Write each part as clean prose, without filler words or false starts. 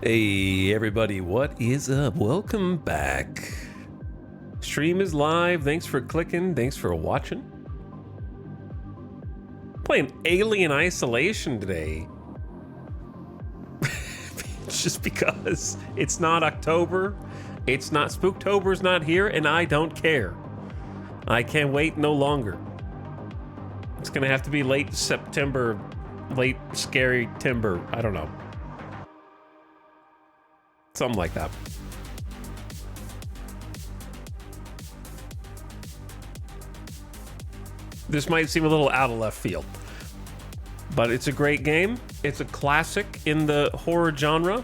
Hey everybody, what is up? Welcome back. Stream is live. Thanks for clicking. Thanks for watching. playing Alien Isolation today. Just because it's not October, it's not Spooktober's not here, and I don't care. I can't wait no longer. It's gonna have to be late September, late scary timber. I don't know. Something like that. This might seem a little out of left field, but it's a great game. It's a classic in the horror genre.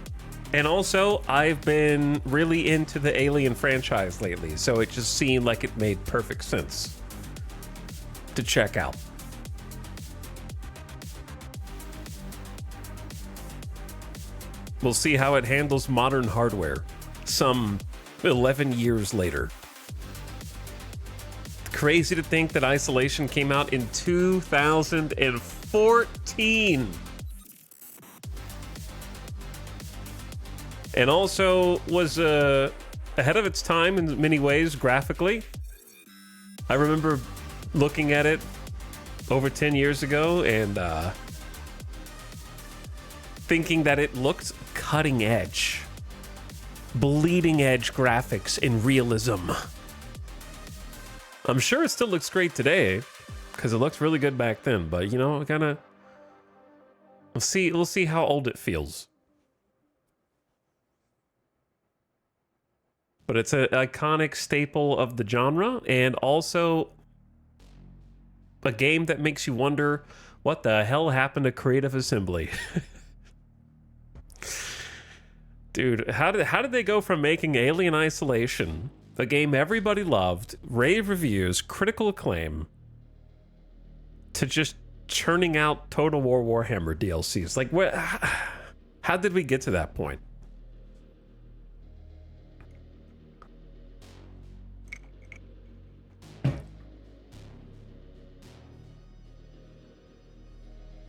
And also, I've been really into the Alien franchise lately, so it just seemed like it made perfect sense to check out. We'll see how it handles modern hardware some 11 years later. Crazy to think that Isolation came out in 2014. And also was ahead of its time in many ways graphically. I remember looking at it over 10 years ago and thinking that it looked cutting edge, bleeding edge graphics and realism. I'm sure it still looks great today because it looked really good back then, but you know, we'll see how old it feels. But it's an iconic staple of the genre and also a game that makes you wonder what the hell happened to Creative Assembly. Dude, how did they go from making Alien Isolation, a game everybody loved, rave reviews, critical acclaim, to just churning out Total War Warhammer DLCs? Like, how did we get to that point?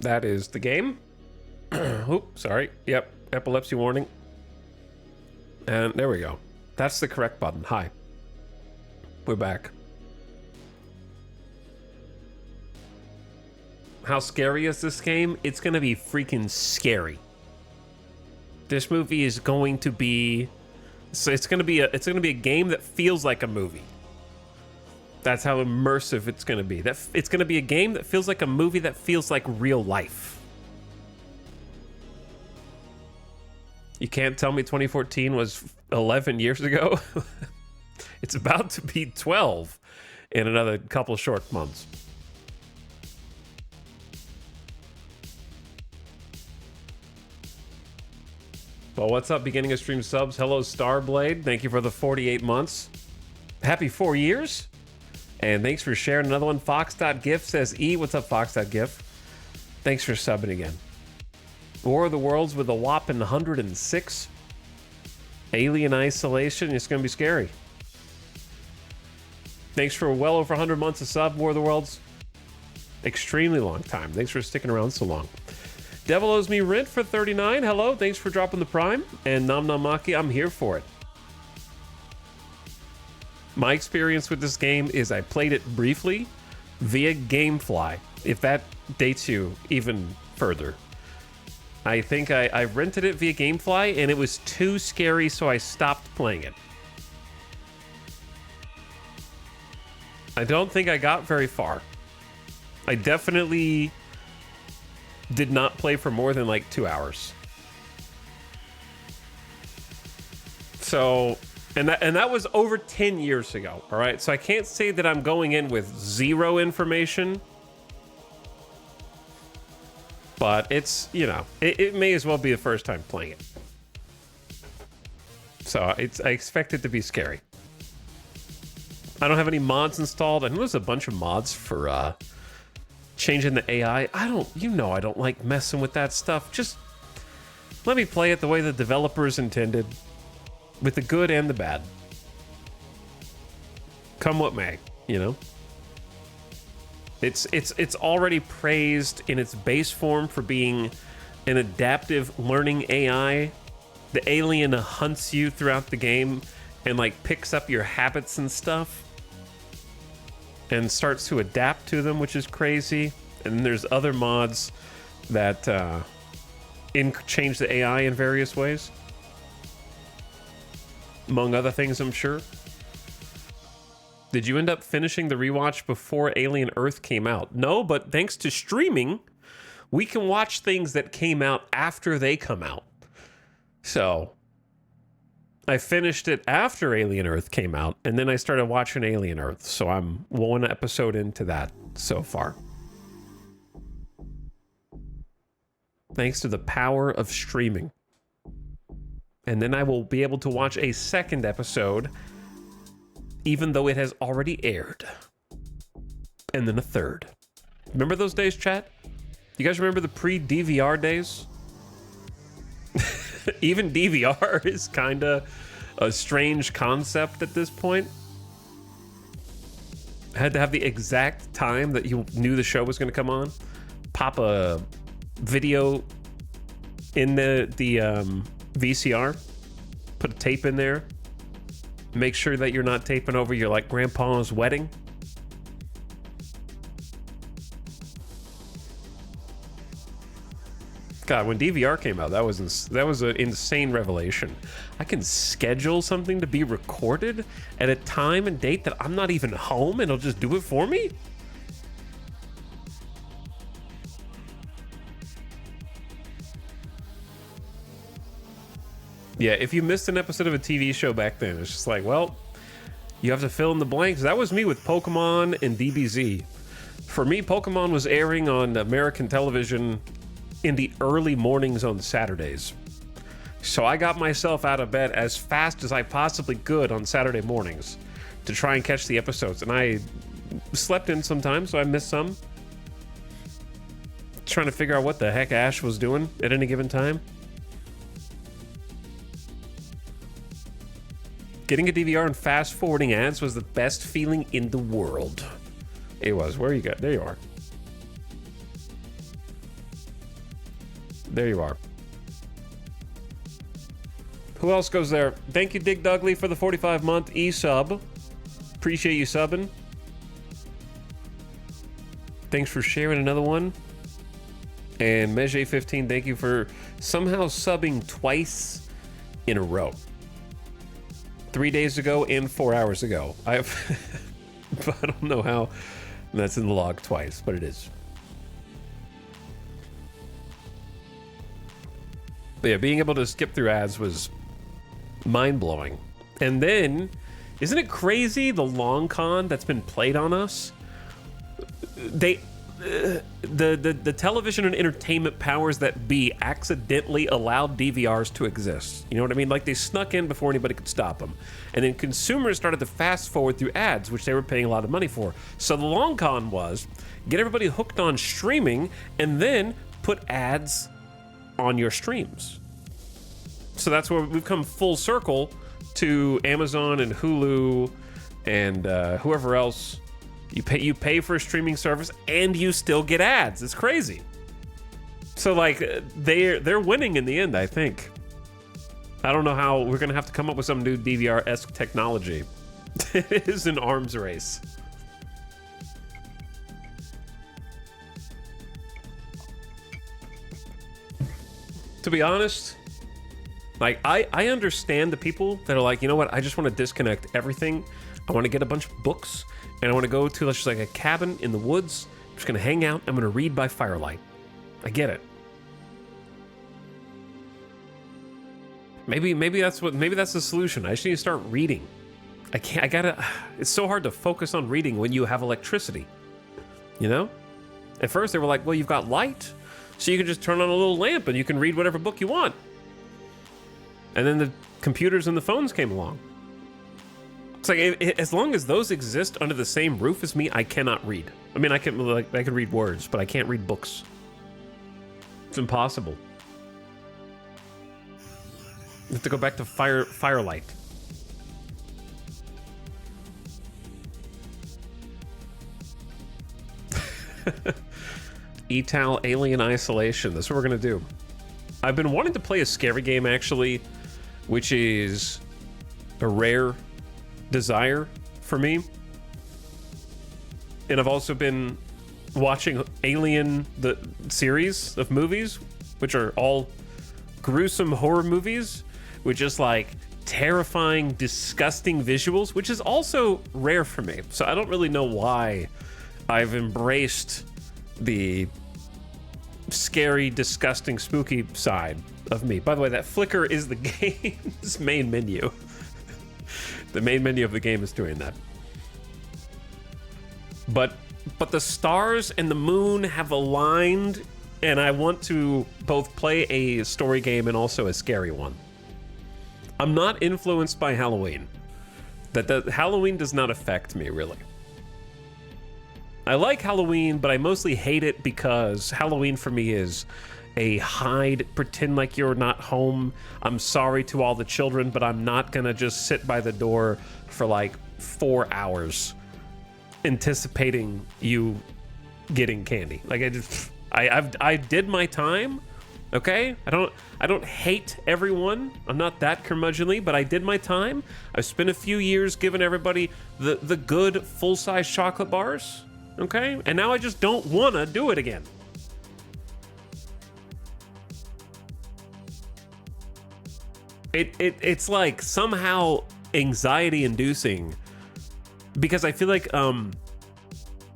That is the game. Oops, sorry. Yep, epilepsy warning. And there we go. That's the correct button. Hi. We're back. How scary is this game? It's gonna be freaking scary. This movie is going to be... So it's gonna be a game that feels like a movie. That's how immersive it's gonna be. It's gonna be a game that feels like a movie that feels like real life. You can't tell me 2014 was 11 years ago. It's about to be 12 in another couple short months. Well, what's up, beginning of stream subs? Hello, Starblade. Thank you for the 48 months. Happy 4 years. And thanks for sharing another one. Fox.gif says, E, what's up, Fox.gif? Thanks for subbing again. War of the Worlds with a whopping 106. Alien Isolation, it's going to be scary. Thanks for well over 100 months of sub, War of the Worlds. Extremely long time. Thanks for sticking around so long. Devil Owes Me Rent for 39. Hello, thanks for dropping the prime. And Nam Namaki, I'm here for it. My experience with this game is I played it briefly via Gamefly, if that dates you even further. I think I rented it via Gamefly and it was too scary, so I stopped playing it. I don't think I got very far. I definitely did not play for more than like 2 hours. So, and that was over 10 years ago, all right? So I can't say that I'm going in with zero information. But it's, you know, it may as well be the first time playing it. So I expect it to be scary. I don't have any mods installed. I know there's a bunch of mods for changing the AI. I don't like messing with that stuff. Just let me play it the way the developers intended, with the good and the bad. Come what may, you know? It's already praised in its base form for being an adaptive learning AI. The alien hunts you throughout the game and like picks up your habits and stuff and starts to adapt to them, which is crazy. And then there's other mods that change the AI in various ways. Among other things, I'm sure. Did you end up finishing the rewatch before Alien Earth came out? No, but thanks to streaming, we can watch things that came out after they come out. So I finished it after Alien Earth came out, and then I started watching Alien Earth. So I'm one episode into that so far. Thanks to the power of streaming. And then I will be able to watch a second episode, even though it has already aired. And then a third. Remember those days, chat? You guys remember the pre-DVR days? Even DVR is kind of a strange concept at this point. I had to have the exact time that you knew the show was going to come on. Pop a video in the VCR. Put a tape in there. Make sure that you're not taping over your like grandpa's wedding. God, when DVR came out, that was an insane revelation. I can schedule something to be recorded at a time and date that I'm not even home, and it'll just do it for me. Yeah, if you missed an episode of a TV show back then, it's just like, well, you have to fill in the blanks. That was me with Pokemon and DBZ. For me, Pokemon was airing on American television in the early mornings on Saturdays. So I got myself out of bed as fast as I possibly could on Saturday mornings to try and catch the episodes. And I slept in sometimes, so I missed some. Trying to figure out what the heck Ash was doing at any given time. Getting a DVR and fast forwarding ads was the best feeling in the world. It was. Where you got? There you are. There you are. Who else goes there? Thank you, Dig Dudley, for the 45-month e-sub. Appreciate you subbing. Thanks for sharing another one. And Meje15, thank you for somehow subbing twice in a row. 3 days ago and 4 hours ago. I don't know how that's in the log twice, but it is. But yeah, being able to skip through ads was mind-blowing. And then, isn't it crazy the long con that's been played on us? The television and entertainment powers that be accidentally allowed DVRs to exist. You know what I mean? Like they snuck in before anybody could stop them. And then consumers started to fast forward through ads, which they were paying a lot of money for. So the long con was get everybody hooked on streaming and then put ads on your streams. So that's where we've come full circle to Amazon and Hulu and whoever else. You pay for a streaming service and you still get ads. It's crazy. So like they're winning in the end, I think. I don't know how. We're gonna have to come up with some new DVR-esque technology. It is an arms race. To be honest, like I understand the people that are like, you know what, I just want to disconnect everything. I want to get a bunch of books and I want to go to just like a cabin in the woods. I'm just gonna hang out. I'm gonna read by firelight. I get it. Maybe that's the solution. I just need to start reading. It's so hard to focus on reading when you have electricity. You know? At first they were like, well, you've got light, so you can just turn on a little lamp and you can read whatever book you want. And then the computers and the phones came along. It's like, as long as those exist under the same roof as me, I cannot read. I mean, I can read words, but I can't read books. It's impossible. You have to go back to firelight. Etal Alien Isolation. That's what we're gonna do. I've been wanting to play a scary game, actually, which is a rare desire for me. And I've also been watching Alien, the series of movies, which are all gruesome horror movies with just like terrifying, disgusting visuals, which is also rare for me. So I don't really know why I've embraced the scary, disgusting, spooky side of me. By the way, that flicker is the game's main menu. The main menu of the game is doing that. But the stars and the moon have aligned, and I want to both play a story game and also a scary one. I'm not influenced by Halloween. That Halloween does not affect me, really. I like Halloween, but I mostly hate it because Halloween for me is a hide, pretend like you're not home. I'm sorry to all the children, but I'm not gonna just sit by the door for like 4 hours anticipating you getting candy. Like I did my time, okay? I don't hate everyone. I'm not that curmudgeonly, but I did my time. I spent a few years giving everybody the good full-size chocolate bars. Okay? And now I just don't want to do it again. It's like somehow anxiety inducing because I feel like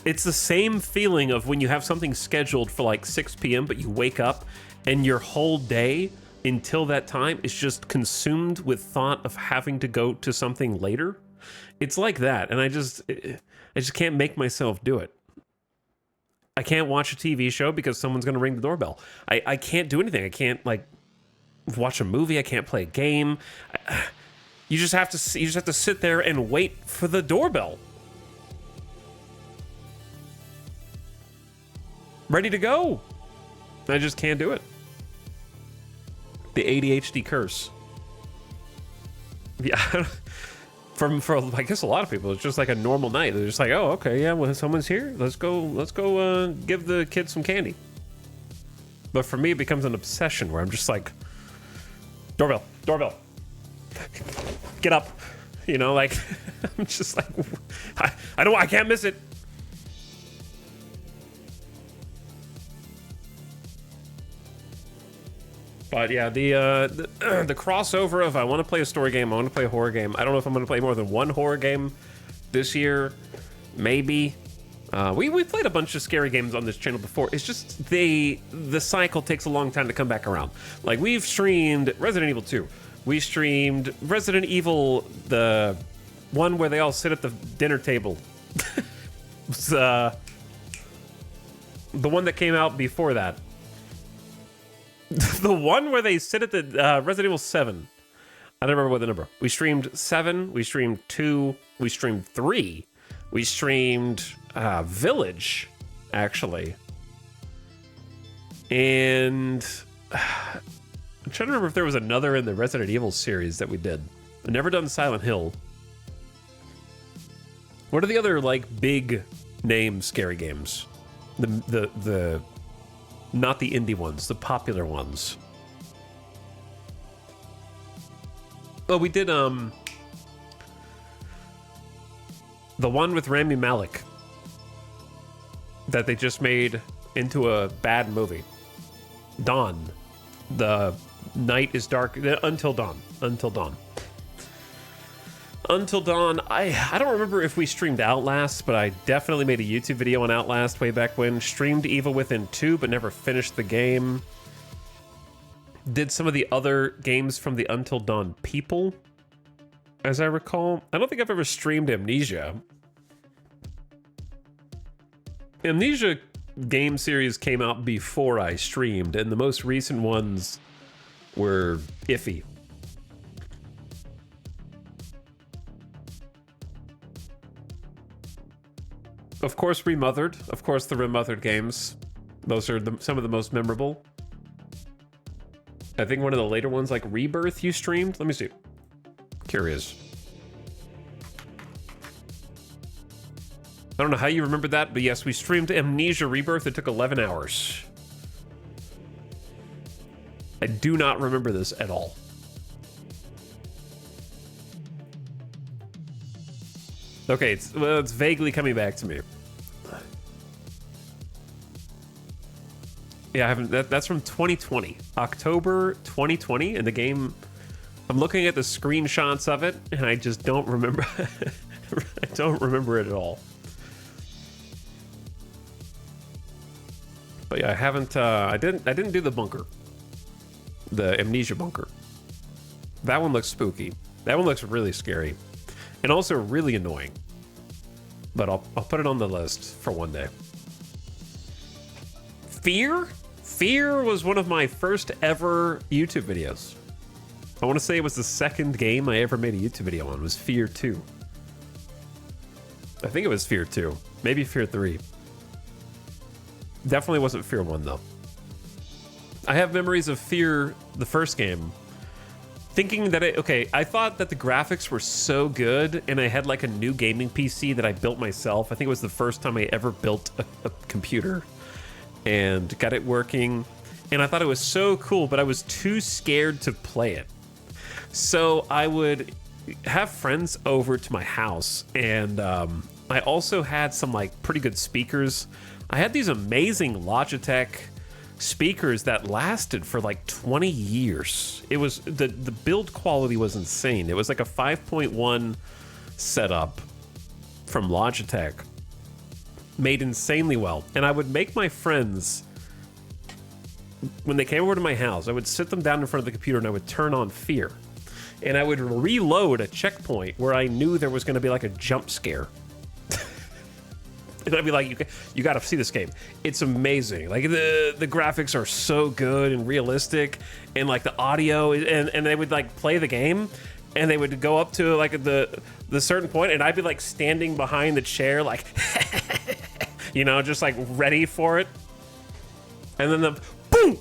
it's the same feeling of when you have something scheduled for like 6 p.m. but you wake up and your whole day until that time is just consumed with thought of having to go to something later. It's like that, and I just can't make myself do it. I can't watch a TV show because someone's going to ring the doorbell. I can't do anything. I can't like watch a movie. I can't play a game. You just have to sit there and wait for the doorbell. Ready to go. I just can't do it. The ADHD curse. Yeah. For I guess a lot of people, it's just like a normal night. They're just like, oh, okay, yeah, well, someone's here. Let's go give the kids some candy. But for me, it becomes an obsession where I'm just like, doorbell, get up. You know, like, I'm just like, I can't miss it. But yeah, the crossover of I want to play a story game, I want to play a horror game. I don't know if I'm going to play more than one horror game this year. Maybe. We played a bunch of scary games on this channel before. It's just the cycle takes a long time to come back around. Like, we've streamed Resident Evil 2. We streamed Resident Evil, the one where they all sit at the dinner table. It's, the one that came out before that. The one where they sit at the Resident Evil 7. I don't remember what the number. We streamed 7, we streamed 2, we streamed 3, we streamed Village, actually. And I'm trying to remember if there was another in the Resident Evil series that we did. I've never done Silent Hill. What are the other like big name scary games? The not the indie ones, the popular ones. Oh, we did the one with Rami Malek that they just made into a bad movie. Dawn. The night is dark until dawn. Until dawn. Until Dawn, I don't remember if we streamed Outlast, but I definitely made a YouTube video on Outlast way back when. Streamed Evil Within 2, but never finished the game. Did some of the other games from the Until Dawn people, as I recall. I don't think I've ever streamed Amnesia. Amnesia game series came out before I streamed, and the most recent ones were iffy. Of course, Remothered. Of course, the Remothered games. Those are some of the most memorable. I think one of the later ones, like Rebirth, you streamed. Let me see. Curious. I don't know how you remember that, but yes, we streamed Amnesia Rebirth. It took 11 hours. I do not remember this at all. Okay, it's vaguely coming back to me. Yeah, I haven't. That's from 2020, October 2020, and the game. I'm looking at the screenshots of it, and I just don't remember. I don't remember it at all. But yeah, I haven't. I didn't do the bunker, the amnesia bunker. That one looks spooky. That one looks really scary, and also really annoying. But I'll put it on the list for one day. Fear? Fear was one of my first ever YouTube videos. I want to say it was the second game I ever made a YouTube video on. Was Fear 2. I think it was Fear 2. Maybe Fear 3. Definitely wasn't Fear 1 though. I have memories of Fear, the first game, thinking that I thought that the graphics were so good, and I had like a new gaming PC that I built myself. I think it was the first time I ever built a computer and got it working, and I thought it was so cool, but I was too scared to play it. So I would have friends over to my house, and I also had some like pretty good speakers. I had these amazing Logitech speakers that lasted for like 20 years. It was the build quality was insane. It was like a 5.1 setup from Logitech, made insanely well. And I would make my friends, when they came over to my house, I would sit them down in front of the computer and I would turn on Fear. And I would reload a checkpoint where I knew there was going to be like a jump scare. And I'd be like, you got to see this game. It's amazing. Like the graphics are so good and realistic, and like the audio, and they would like play the game, and they would go up to like the certain point, and I'd be like standing behind the chair, like, you know, just like ready for it. And then the boom,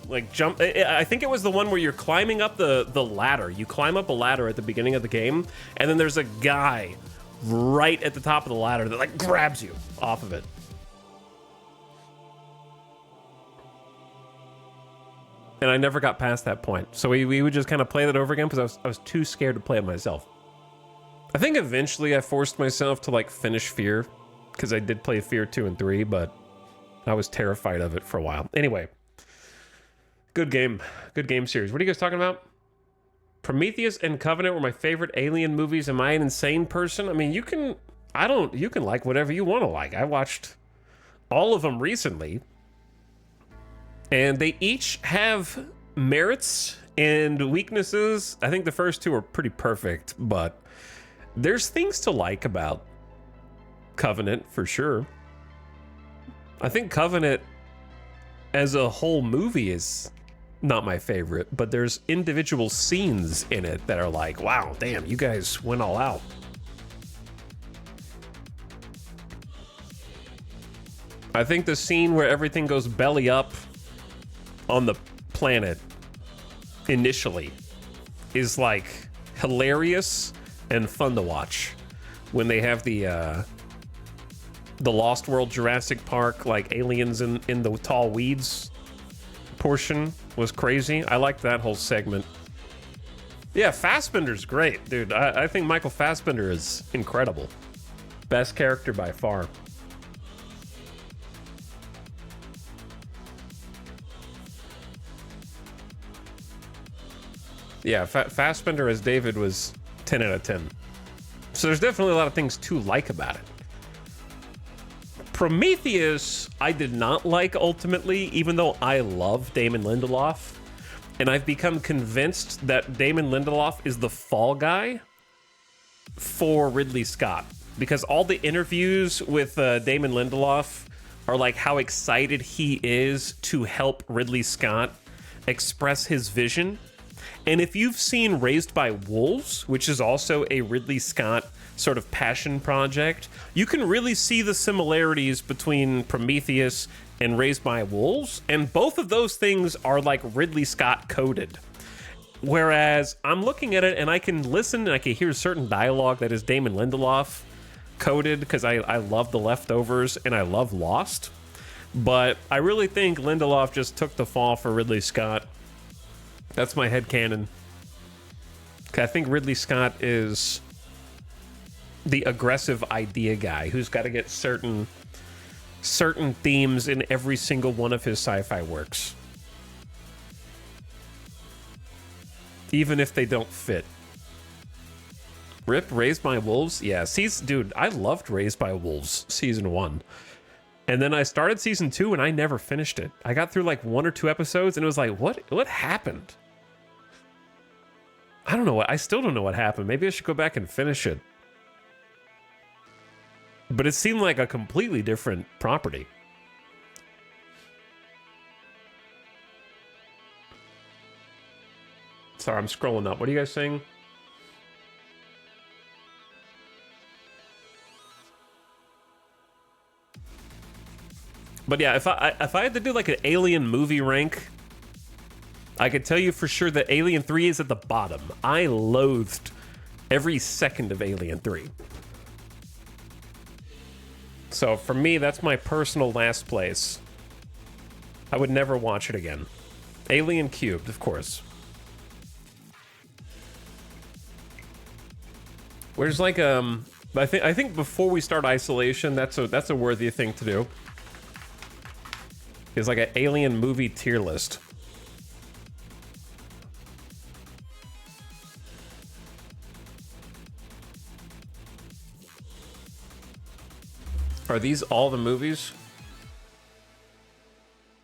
like jump. I think it was the one where you're climbing up the ladder. You climb up a ladder at the beginning of the game, and then there's a guy right at the top of the ladder that like grabs you off of it. And I never got past that point. So we would just kind of play that over again because I was too scared to play it myself. I think eventually I forced myself to like finish Fear, because I did play Fear 2 and 3, but I was terrified of it for a while. Anyway, good game. Good game series. What are you guys talking about? Prometheus and Covenant were my favorite Alien movies. Am I an insane person? I mean, you can like whatever you want to like. I watched all of them recently, and they each have merits and weaknesses. I think the first two are pretty perfect, but there's things to like about Covenant for sure. I think Covenant as a whole movie is not my favorite, but there's individual scenes in it that are like, wow, damn, you guys went all out. I think the scene where everything goes belly up on the planet initially is like hilarious and fun to watch. When they have the Lost World Jurassic Park, like aliens in the tall weeds portion was crazy. I liked that whole segment. Yeah, Fassbender's great, dude. I think Michael Fassbender is incredible. Best character by far. Yeah, Fassbender as David was 10 out of 10. So there's definitely a lot of things to like about it. Prometheus, I did not like ultimately, even though I love Damon Lindelof. And I've become convinced that Damon Lindelof is the fall guy for Ridley Scott. Because all the interviews with Damon Lindelof are like how excited he is to help Ridley Scott express his vision. And if you've seen Raised by Wolves, which is also a Ridley Scott sort of passion project, you can really see the similarities between Prometheus and Raised by Wolves, and both of those things are like Ridley Scott coded. Whereas I'm looking at it and I can listen and I can hear certain dialogue that is Damon Lindelof coded, because I love The Leftovers and I love Lost, but I really think Lindelof just took the fall for Ridley Scott. That's my headcanon. I think Ridley Scott is the aggressive idea guy who's got to get certain certain themes in every single one of his sci-fi works, even if they don't fit. Rip Raised by Wolves? Yeah, dude, I loved Raised by Wolves season 1. And then I started season 2 and I never finished it. I got through like 1 or 2 episodes and it was like, what happened? I don't know I still don't know what happened. Maybe I should go back and finish it. But it seemed like a completely different property. Sorry, I'm scrolling up. What are you guys saying? But yeah, if I had to do like an Alien movie rank, I could tell you for sure that Alien 3 is at the bottom. I loathed every second of Alien 3. So for me, that's my personal last place. I would never watch it again. Alien Cubed, of course. Where's like I think before we start Isolation, that's a worthy thing to do. Is like an Alien movie tier list. Are these all the movies?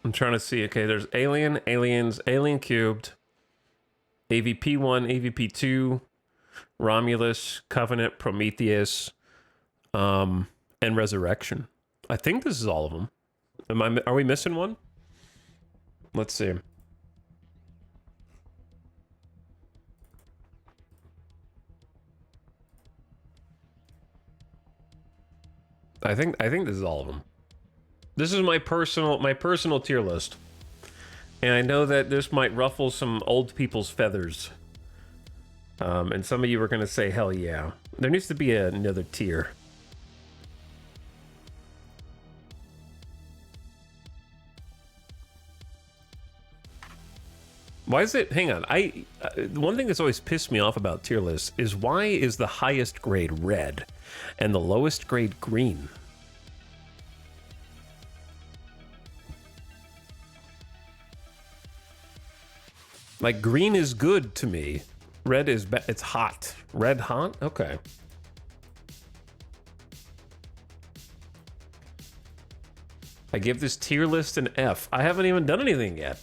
I'm trying to see. Okay, there's Alien, Aliens, Alien Cubed, AVP 1, AVP 2, Romulus, Covenant, Prometheus, and Resurrection. I think this is all of them. Are we missing one? Let's see. I think this is all of them. This is my personal tier list. And I know that this might ruffle some old people's feathers. And some of you are going to say, hell yeah. There needs to be another tier. Why is it? Hang on. One thing that's always pissed me off about tier lists is why is the highest grade red and the lowest grade green? Like green is good to me. Red is it's hot. Red hot? Okay. I give this tier list an F. I haven't even done anything yet.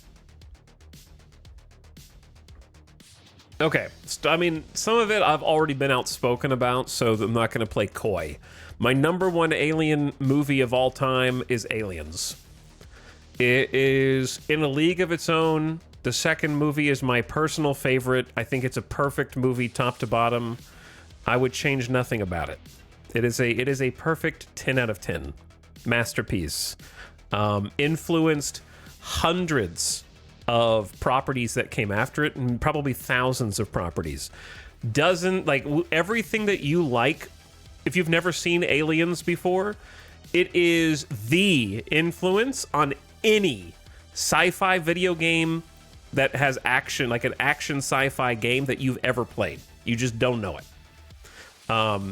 Okay, I mean, some of it I've already been outspoken about, so I'm not going to play coy. My #1 Alien movie of all time is Aliens. It is in a league of its own. The second movie is my personal favorite. I think it's a perfect movie, top to bottom. I would change nothing about it. It is a perfect 10 out of 10 masterpiece. Influenced hundreds of properties that came after it, and probably thousands of properties. Everything that you like, if you've never seen Aliens before, it is the influence on any sci-fi video game that has action, like an action sci-fi game that you've ever played. You just don't know it.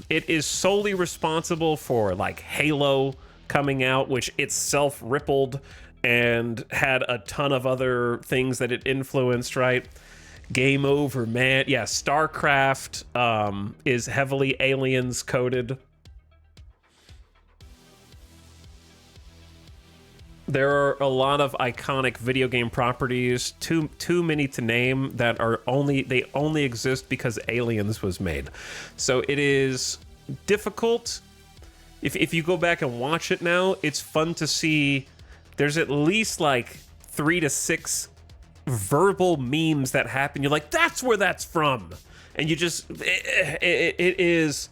It is solely responsible for like Halo coming out, which itself rippled and had a ton of other things that it influenced, right? Game Over, man. Yeah, StarCraft is heavily Aliens coded. There are a lot of iconic video game properties, too many to name, that are only exist because Aliens was made. So it is difficult. If you go back and watch it now, it's fun to see. There's at least like 3 to 6 verbal memes that happen. You're like, that's where that's from. And you just, it is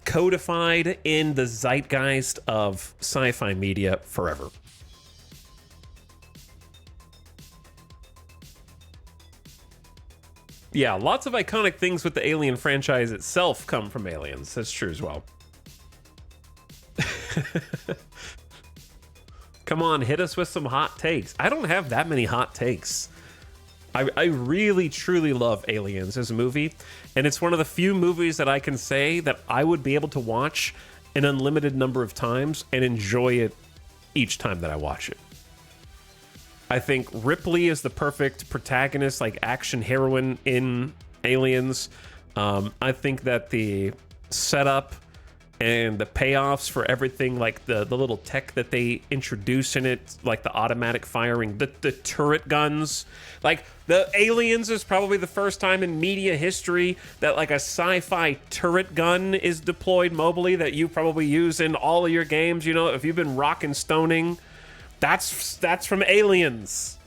codified in the zeitgeist of sci-fi media forever. Yeah, lots of iconic things with the Alien franchise itself come from Aliens. That's true as well. Come on, hit us with some hot takes. I don't have that many hot takes. I really, truly love Aliens as a movie, and it's one of the few movies that I can say that I would be able to watch an unlimited number of times and enjoy it each time that I watch it. I think Ripley is the perfect protagonist, like action heroine in Aliens. I think that the setup and the payoffs for everything, like the little tech that they introduce in it, like the automatic firing, the turret guns, like the Aliens is probably the first time in media history that like a sci-fi turret gun is deployed mobily that you probably use in all of your games. You know, if you've been rocking stoning, that's from Aliens.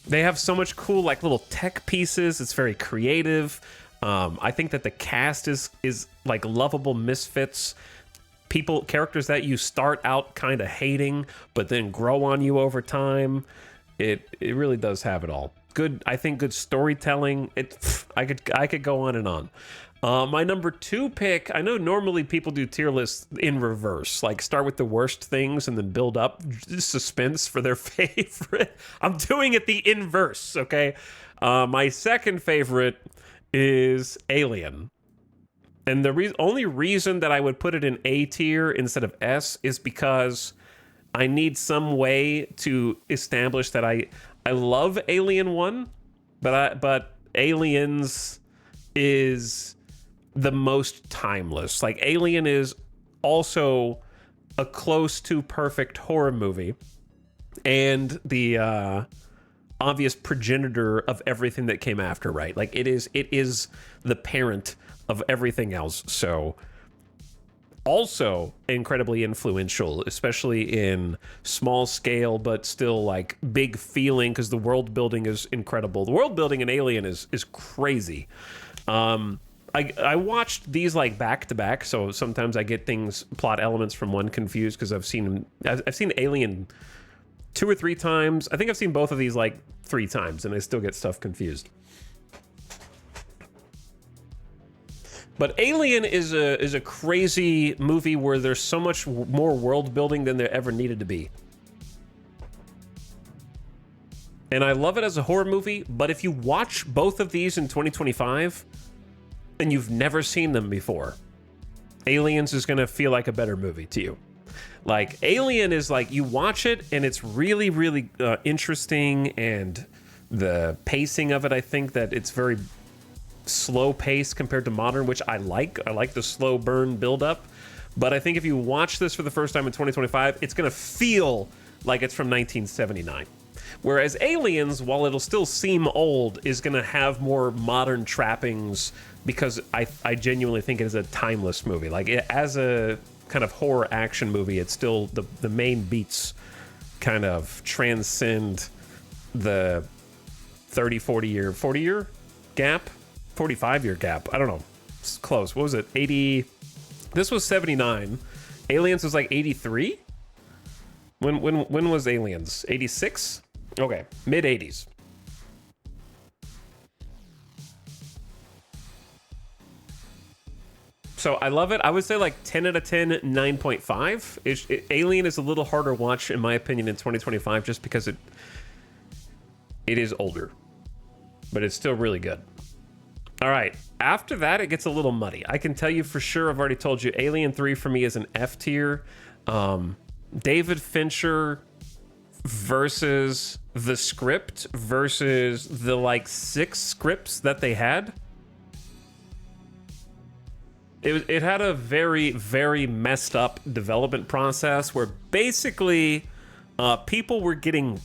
They have so much cool like little tech pieces. It's very creative. I think that the cast is like lovable misfits, characters that you start out kind of hating, but then grow on you over time. It really does have it all. Good, I think good storytelling. I could go on and on. My number 2 pick, I know normally people do tier lists in reverse, like start with the worst things and then build up suspense for their favorite. I'm doing it the inverse, okay? My second favorite is Alien. And the only reason that I would put it in A tier instead of S is because I need some way to establish that I love Alien 1, but Aliens is the most timeless. Like Alien is also a close to perfect horror movie and the obvious progenitor of everything that came after, right? Like it is the parent of everything else. So also incredibly influential, especially in small scale, but still like big feeling, because the world building is incredible. The world building in Alien is crazy. I watched these like back to back, so sometimes I get plot elements from one confused because I've seen Alien 2 or 3 times. I think I've seen both of these like 3 times, and I still get stuff confused. But Alien is a crazy movie where there's so much more world building than there ever needed to be. And I love it as a horror movie, but if you watch both of these in 2025 and you've never seen them before, Aliens is going to feel like a better movie to you. Like Alien is like, you watch it and it's really, really interesting, and the pacing of it, I think that it's very slow pace compared to modern, which I like. I like the slow burn build up. But I think if you watch this for the first time in 2025, it's going to feel like it's from 1979. Whereas Aliens, while it'll still seem old, is going to have more modern trappings, because I genuinely think it is a timeless movie. Like as a kind of horror action movie, it's still the main beats kind of transcend the 40 year gap, 45 year gap. I don't know. It's close. What was it? 80. This was 79. Aliens was like 83. When was Aliens? 86? Okay, mid 80s. So I love it. I would say like 10 out of 10, 9.5. Alien is a little harder watch, in my opinion, in 2025, just because it is older. But it's still really good. All right. After that, it gets a little muddy. I can tell you for sure, I've already told you, Alien 3 for me is an F tier. David Fincher versus the script versus the like 6 scripts that they had. It had a very, very messed up development process where basically people were getting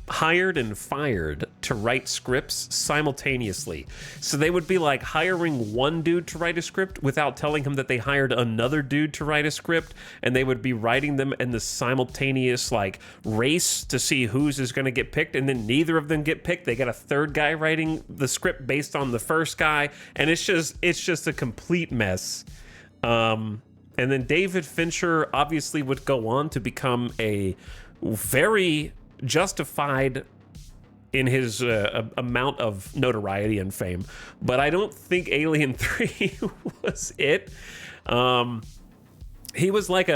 hired and fired to write scripts simultaneously. So they would be like hiring one dude to write a script without telling him that they hired another dude to write a script, and they would be writing them in the simultaneous like race to see whose is going to get picked, and then neither of them get picked. They got a third guy writing the script based on the first guy, and it's just a complete mess. And then David Fincher obviously would go on to become a very justified in his amount of notoriety and fame, but I don't think Alien 3 was it. He was like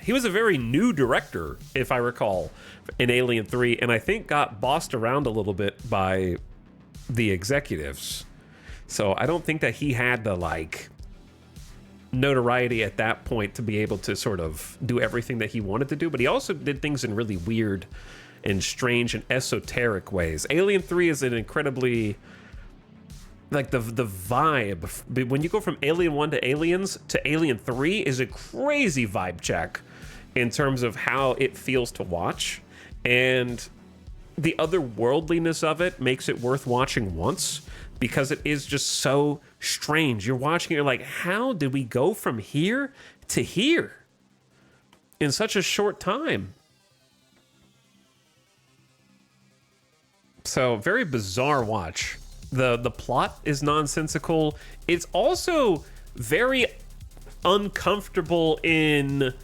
he was a very new director, if I recall, in Alien 3, and I think got bossed around a little bit by the executives. So I don't think that he had the like notoriety at that point to be able to sort of do everything that he wanted to do, but he also did things in really weird and strange and esoteric ways. Alien 3 is an incredibly, like, the vibe when you go from Alien 1 to Aliens to Alien 3 is a crazy vibe check in terms of how it feels to watch, and the otherworldliness of it makes it worth watching once, because it is just so strange. You're watching, you're like, how did we go from here to here in such a short time? So, very bizarre watch. The plot is nonsensical. It's also very uncomfortable in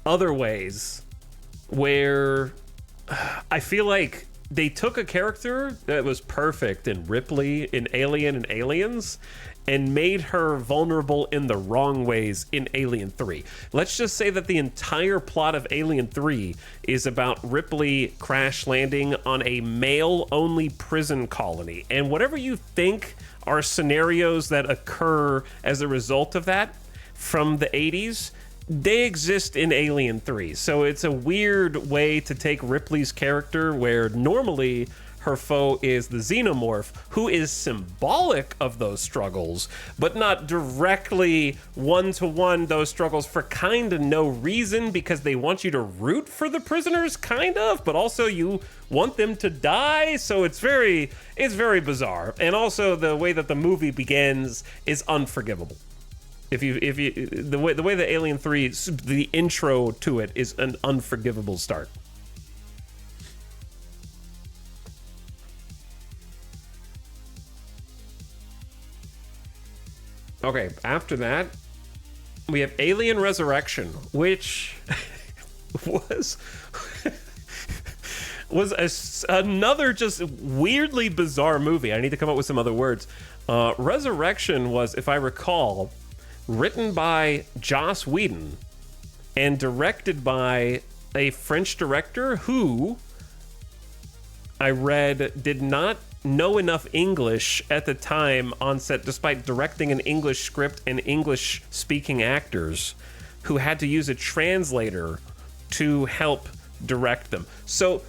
other ways, where I feel like they took a character that was perfect in Ripley in Alien and Aliens and made her vulnerable in the wrong ways in Alien 3. Let's just say that the entire plot of Alien 3 is about Ripley crash landing on a male-only prison colony. And whatever you think are scenarios that occur as a result of that from the 80s, they exist in Alien 3. So it's a weird way to take Ripley's character, where normally her foe is the xenomorph, who is symbolic of those struggles, but not directly one-to-one those struggles for kind of no reason, because they want you to root for the prisoners, kind of, but also you want them to die. So it's very bizarre. And also the way that the movie begins is unforgivable. If you the way the Alien 3, the intro to it is an unforgivable start. Okay, after that, we have Alien Resurrection, which was another just weirdly bizarre movie. I need to come up with some other words. Resurrection was, if I recall, written by Joss Whedon and directed by a French director who, I read, did not know enough English at the time on set, despite directing an English script and English-speaking actors, who had to use a translator to help direct them. So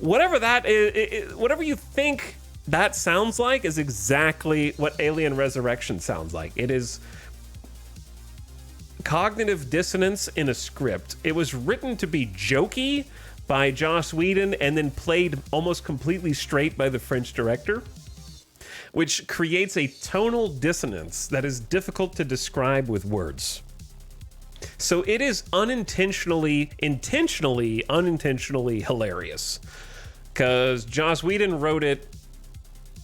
whatever that is, whatever you think that sounds like, is exactly what Alien Resurrection sounds like. It is cognitive dissonance in a script. It was written to be jokey by Joss Whedon and then played almost completely straight by the French director, which creates a tonal dissonance that is difficult to describe with words. So it is unintentionally hilarious, because Joss Whedon wrote it,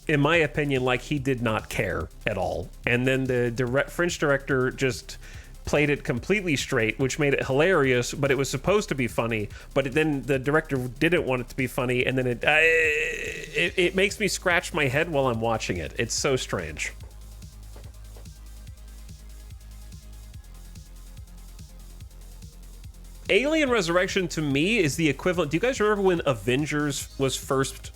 in my opinion, like he did not care at all, and then the French director just played it completely straight, which made it hilarious, but it was supposed to be funny, but then the director didn't want it to be funny, and then it makes me scratch my head while I'm watching it. It's so strange. Alien Resurrection, to me, is the equivalent. Do you guys remember when Avengers was first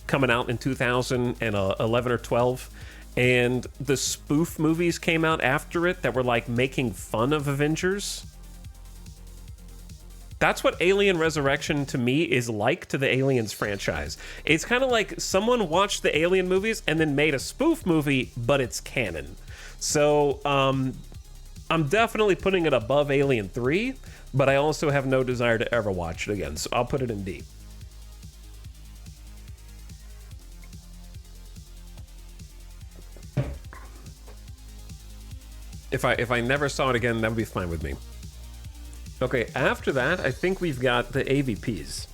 coming out in 2011 or 12? And the spoof movies came out after it that were like making fun of Avengers. That's what Alien Resurrection to me is like to the Aliens franchise. It's kind of like someone watched the Alien movies and then made a spoof movie, but it's canon. So I'm definitely putting it above Alien 3, but I also have no desire to ever watch it again. So I'll put it in D. If I never saw it again, that would be fine with me. Okay, after that, I think we've got the AVPs.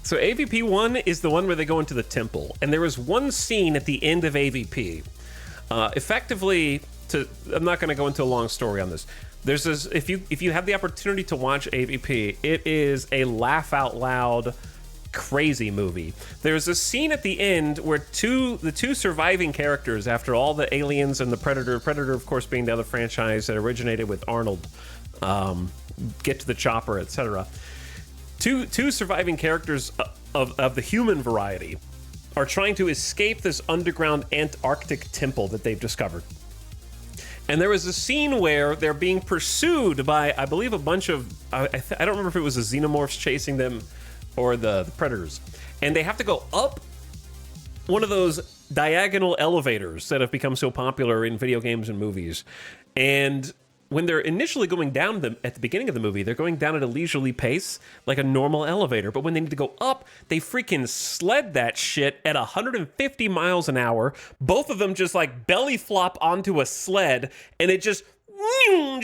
So AVP 1 is the one where they go into the temple, and there was one scene at the end of AVP. Effectively, I'm not going to go into a long story on this. There's this, if you have the opportunity to watch AVP, it is a laugh out loud crazy movie. There's a scene at the end where the two surviving characters, after all the aliens and the Predator of course being the other franchise that originated with Arnold, get to the chopper, etc. Two surviving characters of the human variety are trying to escape this underground Antarctic temple that they've discovered. And there was a scene where they're being pursued by, I believe, a bunch of, I don't remember if it was the xenomorphs chasing them or the predators. And they have to go up one of those diagonal elevators that have become so popular in video games and movies. And when they're initially going down them at the beginning of the movie, they're going down at a leisurely pace, like a normal elevator. But when they need to go up, they freaking sled that shit at 150 miles an hour. Both of them just like belly flop onto a sled, and it just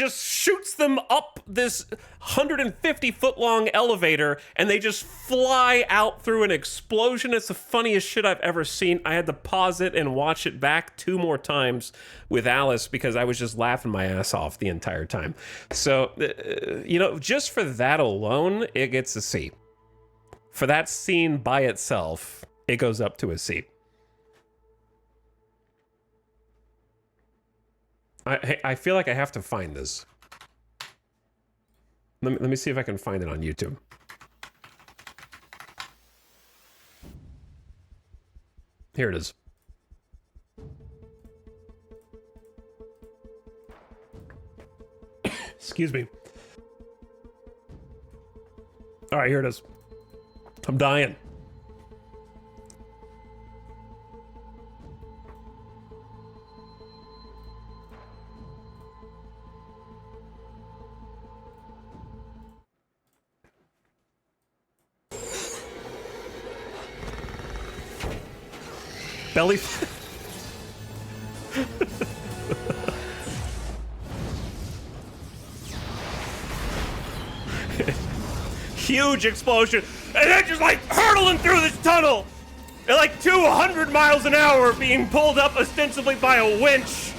shoots them up this 150-foot-long elevator, and they just fly out through an explosion. It's the funniest shit I've ever seen. I had to pause it and watch it back 2 more times with Alice because I was just laughing my ass off the entire time. So, you know, just for that alone, it gets a C. For that scene by itself, it goes up to a C. I feel like I have to find this. Let me see if I can find it on YouTube. Here it is. Excuse me. All right, here it is. I'm dying. Belly. Huge explosion, and they're just like hurtling through this tunnel at like 200 miles an hour, being pulled up ostensibly by a winch.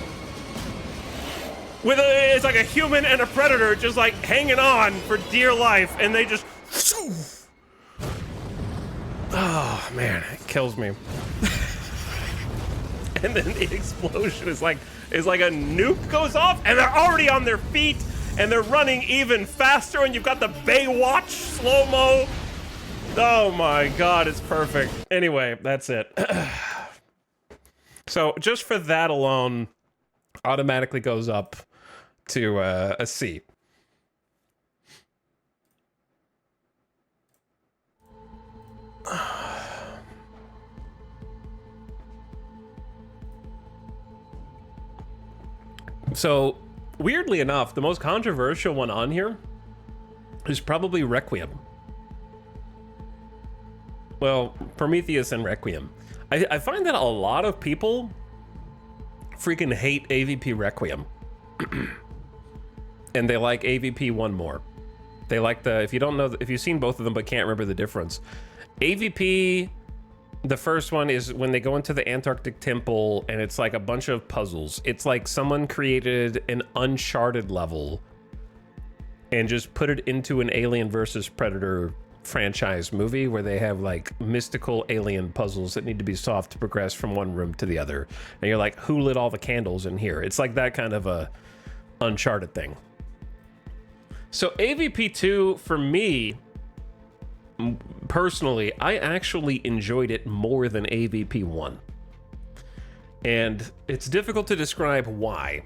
It's like a human and a predator just like hanging on for dear life, and they just. Oh man, it kills me. And then the explosion is like a nuke goes off, and they're already on their feet, and they're running even faster, and you've got the Baywatch slow-mo. Oh my God, it's perfect. Anyway, that's it. So just for that alone, automatically goes up to a C. So, weirdly enough, the most controversial one on here is probably Requiem. Well, Prometheus and Requiem. I find that a lot of people freaking hate AVP Requiem. And they like AVP 1 more. They like if you don't know, if you've seen both of them but can't remember the difference. AVP, the first one is when they go into the Antarctic Temple and it's like a bunch of puzzles. It's like someone created an Uncharted level and just put it into an Alien versus Predator franchise movie where they have like mystical alien puzzles that need to be solved to progress from one room to the other. And you're like, who lit all the candles in here? It's like that kind of a Uncharted thing. So AVP 2, for me, personally, I actually enjoyed it more than AVP 1. And it's difficult to describe why.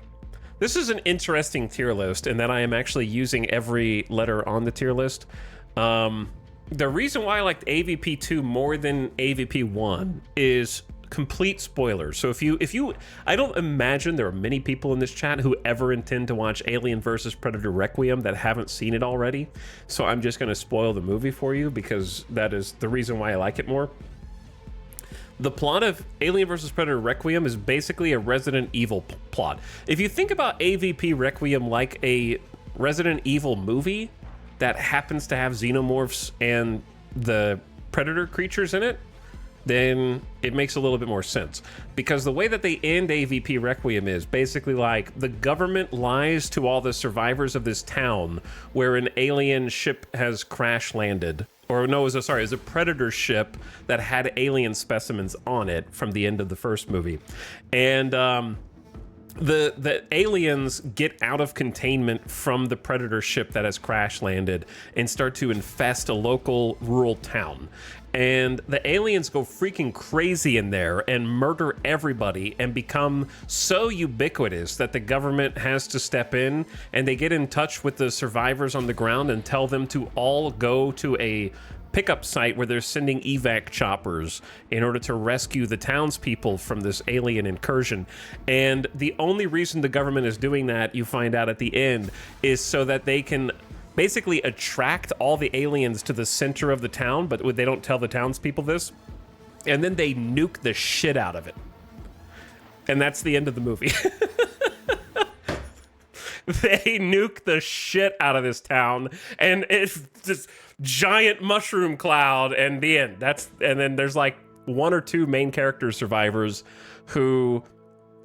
This is an interesting tier list in that I am actually using every letter on the tier list. The reason why I liked AVP 2 more than AVP 1 is complete spoilers. So if you I don't imagine there are many people in this chat who ever intend to watch Alien vs. Predator Requiem that haven't seen it already. So I'm just going to spoil the movie for you because that is the reason why I like it more. The plot of Alien vs. Predator Requiem is basically a Resident Evil plot. If you think about AVP Requiem like a Resident Evil movie that happens to have xenomorphs and the predator creatures in it, then it makes a little bit more sense. Because the way that they end AVP Requiem is basically like the government lies to all the survivors of this town where an alien ship has crash landed. Or no, it was a predator ship that had alien specimens on it from the end of the first movie. And the aliens get out of containment from the Predator ship that has crash landed and start to infest a local rural town. And the aliens go freaking crazy in there and murder everybody and become so ubiquitous that the government has to step in, and they get in touch with the survivors on the ground and tell them to all go to a pickup site where they're sending evac choppers in order to rescue the townspeople from this alien incursion. And the only reason the government is doing that, you find out at the end, is so that they can basically attract all the aliens to the center of the town, but they don't tell the townspeople this. And then they nuke the shit out of it. And that's the end of the movie. They nuke the shit out of this town, and it's this giant mushroom cloud, and the end. And then there's like one or two main character survivors who,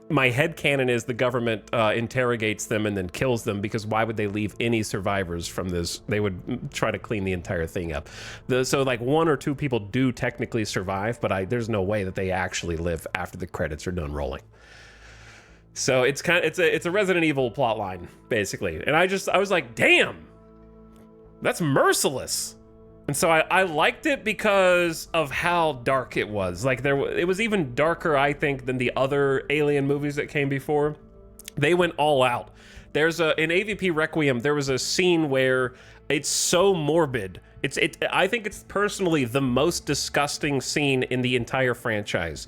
my headcanon is the government interrogates them and then kills them, because why would they leave any survivors from this? They would try to clean the entire thing up. So like one or two people do technically survive, but there's no way that they actually live after the credits are done rolling. So it's a Resident Evil plotline, basically. And I was like, damn, that's merciless. And so I liked it because of how dark it was. Like it was even darker, I think, than the other Alien movies that came before. They went all out. There's in AVP Requiem, there was a scene where it's so morbid. I think it's personally the most disgusting scene in the entire franchise.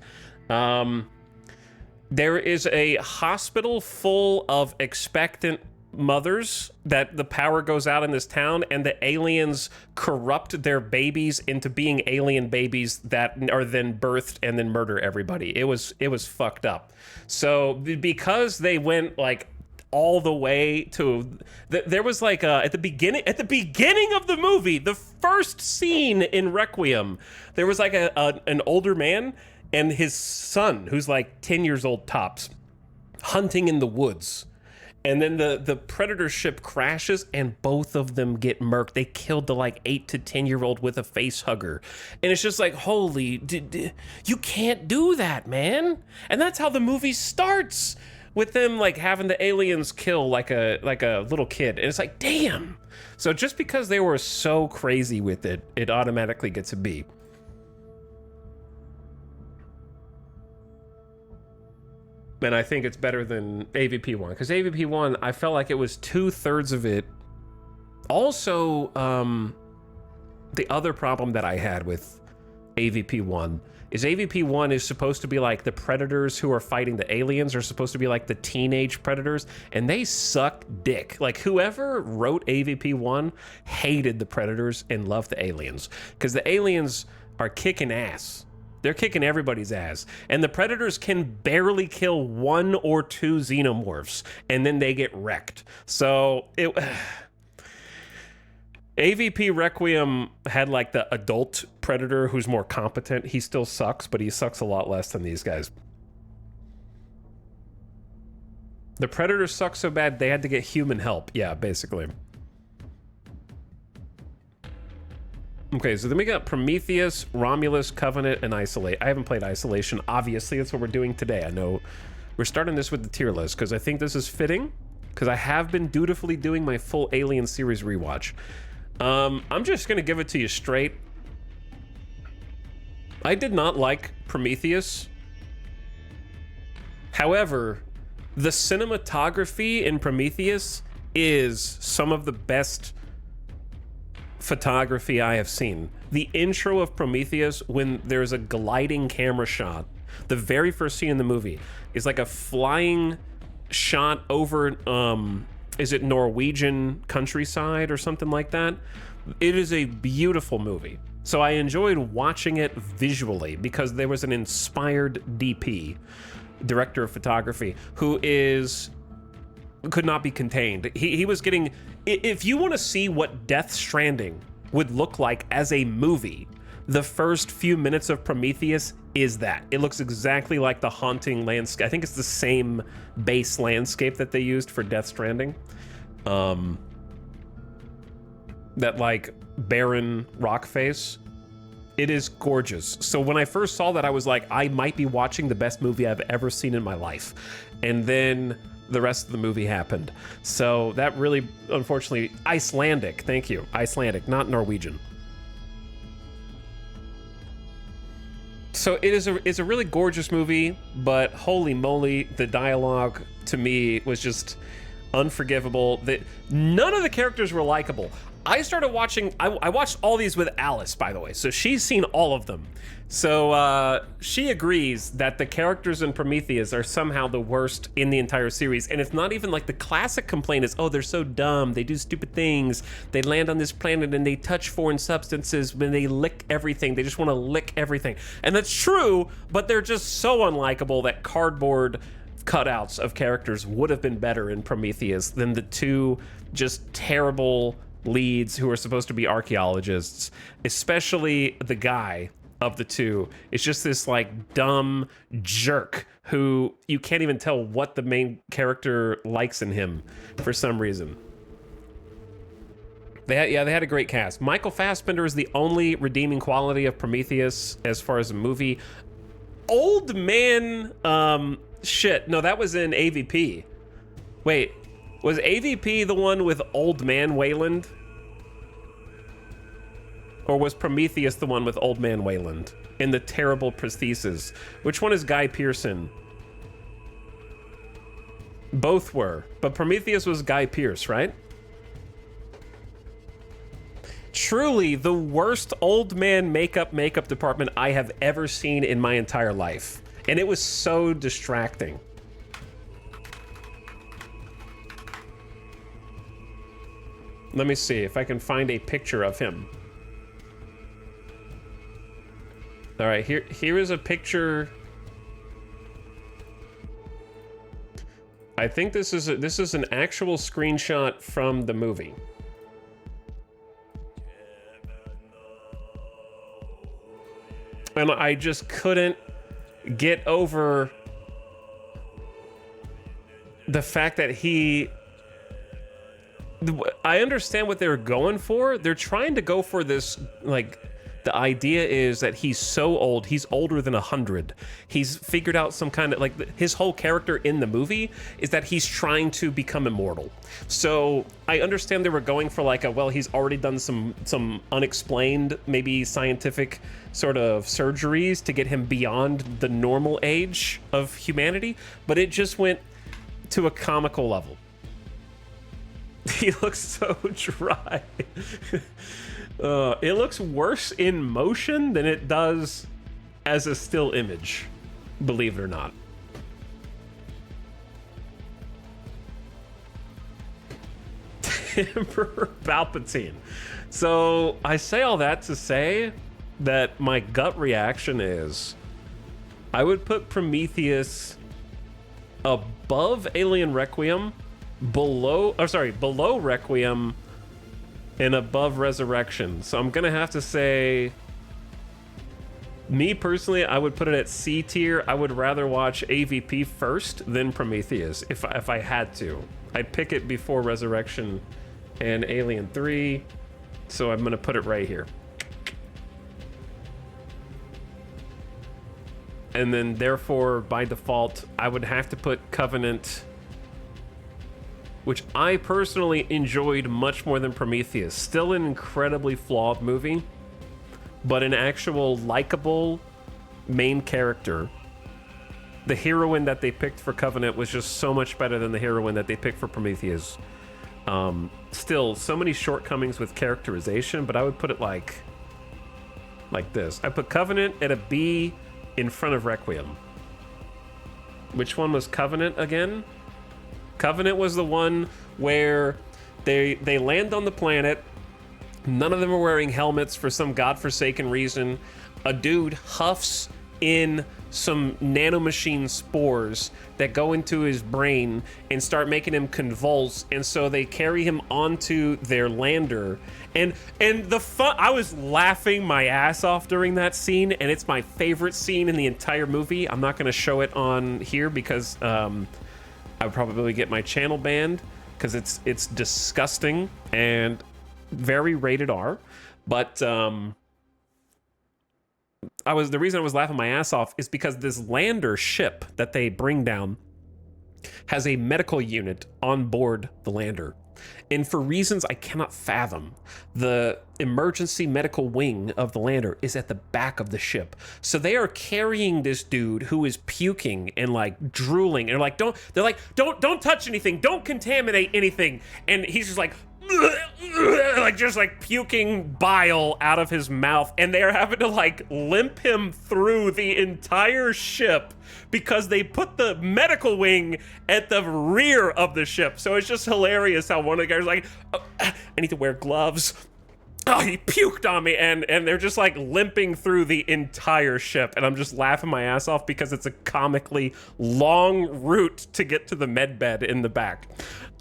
There is a hospital full of expectant mothers that the power goes out in this town, and the aliens corrupt their babies into being alien babies that are then birthed and then murder everybody. It was fucked up. So because they went like all the way to there was like at the beginning of the movie, the first scene in Requiem, there was like an older man and his son, who's like 10 years old tops, hunting in the woods. And then the Predator ship crashes and both of them get murked. They killed the like 8 to 10-year-old with a face hugger. And it's just like, holy, you can't do that, man. And that's how the movie starts, with them like having the aliens kill like a little kid. And it's like, damn. So just because they were so crazy with it, it automatically gets a B. And I think it's better than AVP 1, because AVP 1, I felt like it was 2/3 of it. Also, the other problem that I had with AVP 1 is AVP 1 is supposed to be like the predators who are fighting the aliens are supposed to be like the teenage predators, and they suck dick. Like whoever wrote AVP 1 hated the predators and loved the aliens, because the aliens are kicking ass. They're kicking everybody's ass. And the predators can barely kill 1 or 2 xenomorphs, and then they get wrecked. So AVP Requiem had like the adult predator who's more competent. He still sucks, but he sucks a lot less than these guys. The predators suck so bad they had to get human help. Yeah, basically. Okay, so then we got Prometheus, Romulus, Covenant, and Isolate. I haven't played Isolation. Obviously, that's what we're doing today. I know we're starting this with the tier list because I think this is fitting, because I have been dutifully doing my full Alien series rewatch. I'm just going to give it to you straight. I did not like Prometheus. However, the cinematography in Prometheus is some of the best photography I have seen. The intro of Prometheus, when there's a gliding camera shot, the very first scene in the movie is like a flying shot over is it Norwegian countryside or something like that? It is a beautiful movie. So I enjoyed watching it visually because there was an inspired DP, director of photography, who could not be contained. He was getting, if you want to see what Death Stranding would look like as a movie, the first few minutes of Prometheus is that. It looks exactly like the haunting landscape. I think it's the same base landscape that they used for Death Stranding. That like barren rock face. It is gorgeous. So when I first saw that, I was like, I might be watching the best movie I've ever seen in my life. And then the rest of the movie happened. So that really, unfortunately, Icelandic. Thank you. Icelandic, not Norwegian. So it's a really gorgeous movie, but holy moly, the dialogue to me was just unforgivable. None of the characters were likable. I started watching, I watched all these with Alice, by the way, so she's seen all of them. So she agrees that the characters in Prometheus are somehow the worst in the entire series, and it's not even like the classic complaint is, oh, they're so dumb, they do stupid things, they land on this planet and they touch foreign substances, when they lick everything, they just want to lick everything. And that's true, but they're just so unlikable that cardboard cutouts of characters would have been better in Prometheus than the two just terrible leads who are supposed to be archaeologists, especially the guy of the two. It's just this like dumb jerk who you can't even tell what the main character likes in him for some reason. They had a great cast. Michael Fassbender is the only redeeming quality of Prometheus as far as a movie. Old man, shit, no, that was in AVP. Wait, was AVP the one with Old Man Wayland? Or was Prometheus the one with Old Man Wayland in the terrible prosthesis? Which one is Guy Pearce? Both were, but Prometheus was Guy Pearce, right? Truly the worst old man makeup department I have ever seen in my entire life. And it was so distracting. Let me see if I can find a picture of him. All right, here is a picture. I think this is an actual screenshot from the movie. And I just couldn't get over the fact that I understand what they're going for. They're trying to go for this, like, the idea is that he's so old, he's older than 100. He's figured out some kind of, like, his whole character in the movie is that he's trying to become immortal. So I understand they were going for like well, he's already done some unexplained, maybe scientific sort of surgeries to get him beyond the normal age of humanity, but it just went to a comical level. He looks so dry. It looks worse in motion than it does as a still image, believe it or not. Emperor Palpatine. So I say all that to say that my gut reaction is I would put Prometheus above Alien Requiem, below Requiem, and above Resurrection. So I'm gonna have to say, me personally, I would put it at C tier. I would rather watch AVP first than Prometheus if I had to. I'd pick it before Resurrection and Alien 3. So I'm gonna put it right here. And then therefore, by default, I would have to put Covenant, which I personally enjoyed much more than Prometheus. Still an incredibly flawed movie, but an actual likable main character. The heroine that they picked for Covenant was just so much better than the heroine that they picked for Prometheus. Still, so many shortcomings with characterization, but I would put it like this. I put Covenant at a B in front of Requiem. Which one was Covenant again? Covenant was the one where they land on the planet. None of them are wearing helmets for some godforsaken reason. A dude huffs in some nanomachine spores that go into his brain and start making him convulse, and so they carry him onto their lander. And the fun, I was laughing my ass off during that scene, and it's my favorite scene in the entire movie. I'm not going to show it on here because I would probably get my channel banned because it's disgusting and very rated R. But the reason I was laughing my ass off is because this lander ship that they bring down has a medical unit on board the lander. And for reasons I cannot fathom, the emergency medical wing of the lander is at the back of the ship. So they are carrying this dude who is puking and like drooling, and like, don't touch anything, don't contaminate anything. And he's just like just like puking bile out of his mouth, and they're having to like limp him through the entire ship because they put the medical wing at the rear of the ship. So it's just hilarious how one of the guys is like, oh, I need to wear gloves. Oh, he puked on me, and they're just like limping through the entire ship, and I'm just laughing my ass off because it's a comically long route to get to the med bed in the back.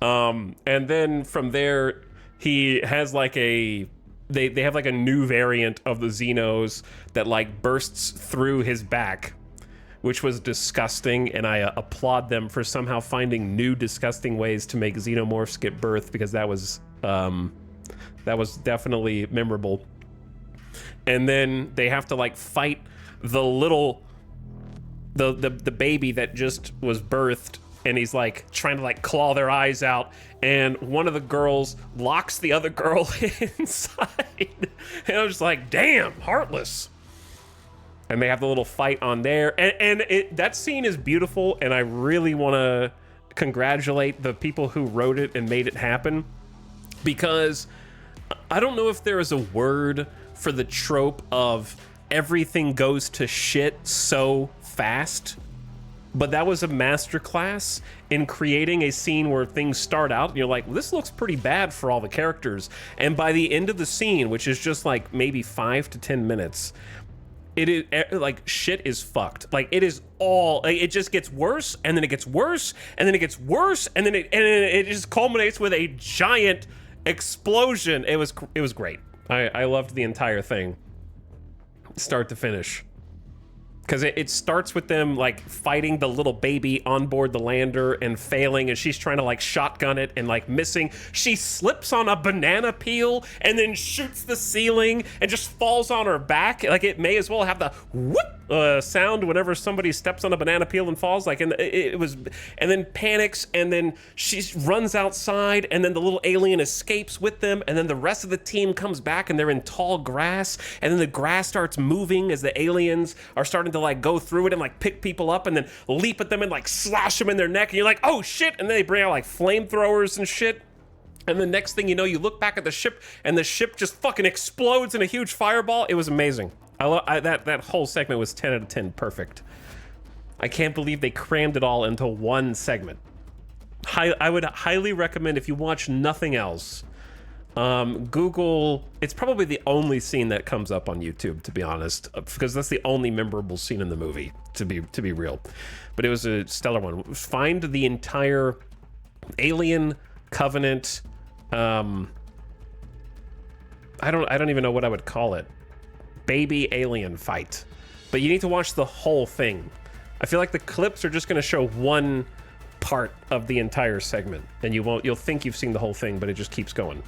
And then from there, he has like they have like a new variant of the Xenos that like bursts through his back, which was disgusting, and I applaud them for somehow finding new disgusting ways to make xenomorphs get birth, because that was definitely memorable. And then they have to like fight the baby that just was birthed, and he's like trying to like claw their eyes out, and one of the girls locks the other girl inside. And I was just like, damn, heartless. And they have the little fight on there, and that scene is beautiful, and I really want to congratulate the people who wrote it and made it happen, because I don't know if there is a word for the trope of everything goes to shit so fast, but that was a masterclass in creating a scene where things start out and you're like, well, this looks pretty bad for all the characters, and by the end of the scene, which is just like maybe 5 to 10 minutes, it is like shit is fucked. Like it is all, it just gets worse, and then it gets worse, and then it gets worse, and then it just culminates with a giant explosion. It was great. I loved the entire thing, start to finish, because it starts with them like fighting the little baby on board the lander and failing, and she's trying to like shotgun it and like missing. She slips on a banana peel and then shoots the ceiling and just falls on her back. Like it may as well have the whoop sound whenever somebody steps on a banana peel and falls. Like, and it was, and then panics, and then she runs outside, and then the little alien escapes with them, and then the rest of the team comes back and they're in tall grass, and then the grass starts moving as the aliens are starting to like go through it and like pick people up and then leap at them and like slash them in their neck, and you're like, oh shit, and then they bring out like flamethrowers and shit. And the next thing you know, you look back at the ship, and the ship just fucking explodes in a huge fireball. It was amazing. That whole segment was 10 out of 10 perfect. I can't believe they crammed it all into one segment. I would highly recommend, if you watch nothing else, Google. It's probably the only scene that comes up on YouTube, to be honest, because that's the only memorable scene in the movie, to be real. But it was a stellar one. Find the entire Alien Covenant. I don't even know what I would call it. Baby alien fight, but you need to watch the whole thing. I feel like the clips are just going to show one part of the entire segment, and you'll think you've seen the whole thing, but it just keeps going.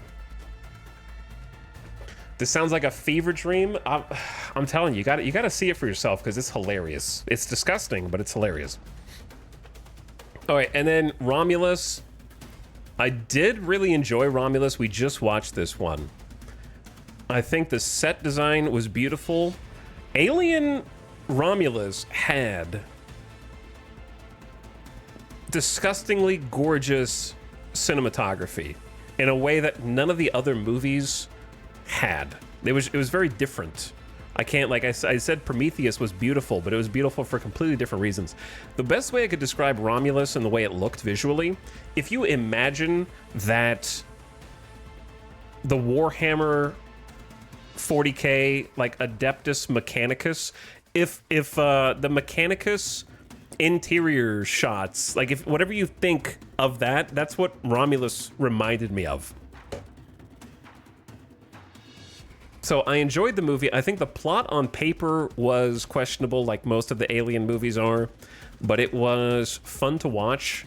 This sounds like a fever dream. I'm telling you, you got to see it for yourself, because it's hilarious. It's disgusting, but it's hilarious. All right, and then Romulus. I did really enjoy Romulus. We just watched this one. I think the set design was beautiful. Alien Romulus had disgustingly gorgeous cinematography in a way that none of the other movies had. It was very different. I can't, like I said, Prometheus was beautiful, but it was beautiful for completely different reasons. The best way I could describe Romulus and the way it looked visually, if you imagine that the Warhammer 40K, like Adeptus Mechanicus, if the Mechanicus interior shots, like if whatever you think of that, that's what Romulus reminded me of. So I enjoyed the movie. I think the plot on paper was questionable, like most of the Alien movies are, but it was fun to watch.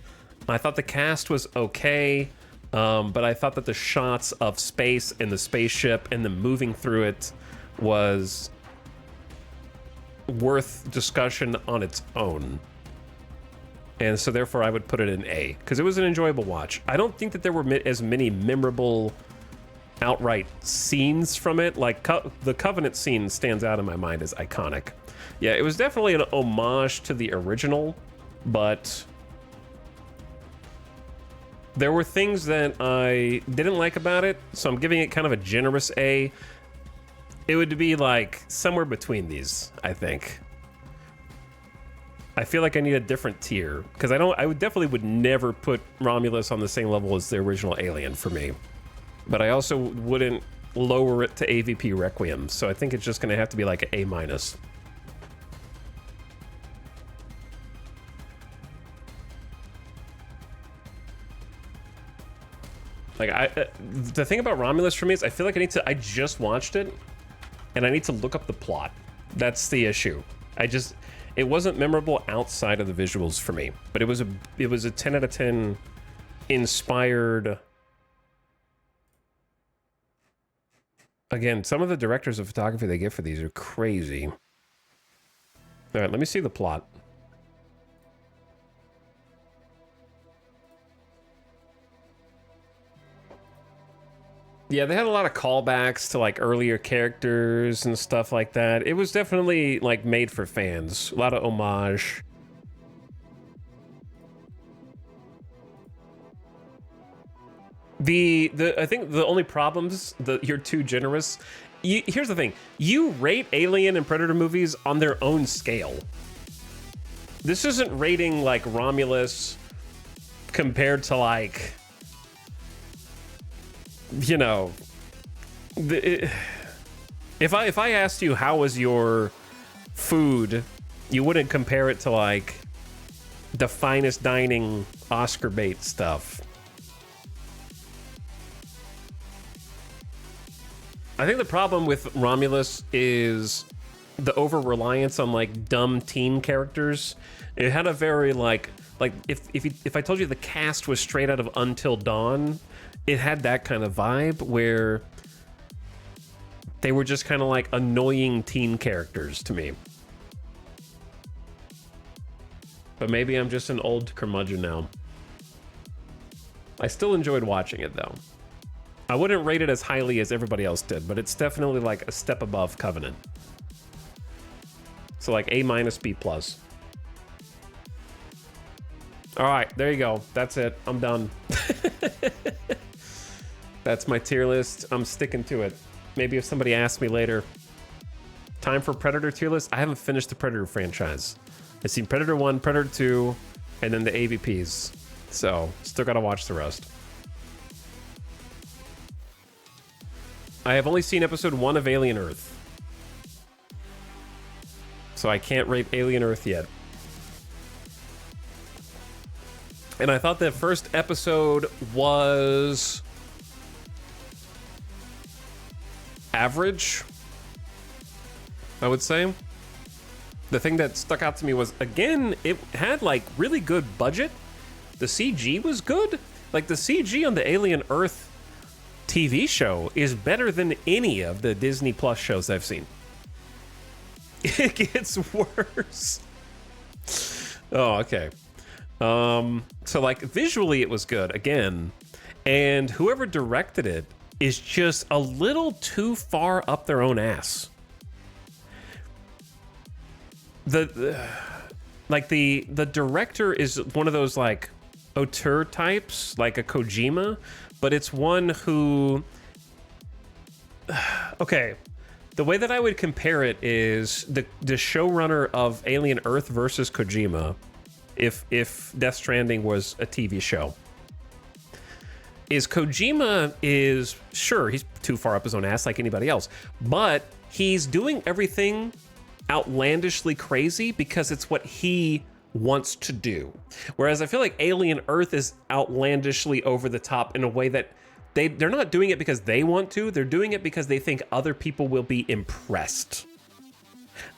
I thought the cast was okay. But I thought that the shots of space and the spaceship and the moving through it was worth discussion on its own. And so therefore I would put it in A, because it was an enjoyable watch. I don't think that there were as many memorable outright scenes from it. Like the Covenant scene stands out in my mind as iconic. Yeah, it was definitely an homage to the original, but there were things that I didn't like about it, so I'm giving it kind of a generous A. It would be like somewhere between these, I think. I feel like I need a different tier, because I would definitely never put Romulus on the same level as the original Alien for me. But I also wouldn't lower it to AVP Requiem, so I think it's just gonna have to be like an A-. Like the thing about Romulus for me is I feel like I just watched it and I need to look up the plot. That's the issue. It wasn't memorable outside of the visuals for me, but it was a 10 out of 10 inspired. Again, some of the directors of photography they get for these are crazy. All right, let me see the plot. Yeah, they had a lot of callbacks to like earlier characters and stuff like that. It was definitely like made for fans. A lot of homage. I think the only problems that you're too generous. Here's the thing: you rate Alien and Predator movies on their own scale. This isn't rating like Romulus compared to like, you know, if I asked you how was your food, you wouldn't compare it to like the finest dining Oscar bait stuff. I think the problem with Romulus is the over-reliance on like dumb teen characters. It had a very like if I told you the cast was straight out of Until Dawn, it had that kind of vibe where they were just kind of like annoying teen characters to me. But maybe I'm just an old curmudgeon now. I still enjoyed watching it though. I wouldn't rate it as highly as everybody else did, but it's definitely like a step above Covenant. So like A-, B+. All right, there you go. That's it. I'm done. That's my tier list. I'm sticking to it. Maybe if somebody asks me later. Time for Predator tier list. I haven't finished the Predator franchise. I've seen Predator 1, Predator 2, and then the AVPs. So still gotta watch the rest. I have only seen episode 1 of Alien Earth. So I can't rate Alien Earth yet. And I thought the first episode was average, I would say. The thing that stuck out to me was, again, it had like really good budget. The CG was good. Like the CG on the Alien Earth TV show is better than any of the Disney Plus shows I've seen. It gets worse. Oh, okay. So like visually it was good again, and whoever directed it is just a little too far up their own ass. The director is one of those like auteur types, like a Kojima, but it's one who, okay, the way that I would compare it is the showrunner of Alien Earth versus Kojima, if Death Stranding was a TV show. Is Kojima is, sure, he's too far up his own ass like anybody else, but he's doing everything outlandishly crazy because it's what he wants to do. Whereas I feel like Alien Earth is outlandishly over the top in a way that they're not doing it because they want to, they're doing it because they think other people will be impressed.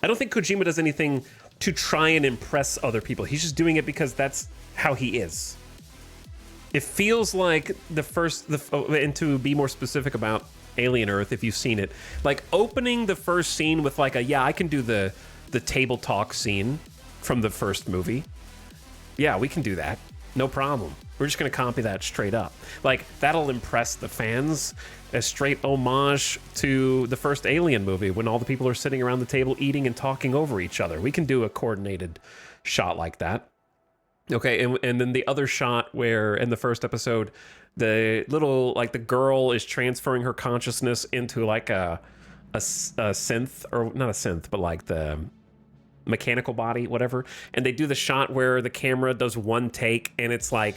I don't think Kojima does anything to try and impress other people. He's just doing it because that's how he is. It feels like and to be more specific about Alien Earth, if you've seen it, like opening the first scene with like yeah, I can do the the table talk scene from the first movie. Yeah, we can do that. No problem. We're just going to copy that straight up. Like, that'll impress the fans as straight homage to the first Alien movie when all the people are sitting around the table eating and talking over each other. We can do a coordinated shot like that. Okay, and then the other shot where in the first episode, the little, like, the girl is transferring her consciousness into like a synth, or not a synth, but like the mechanical body, whatever. And they do the shot where the camera does one take and it's like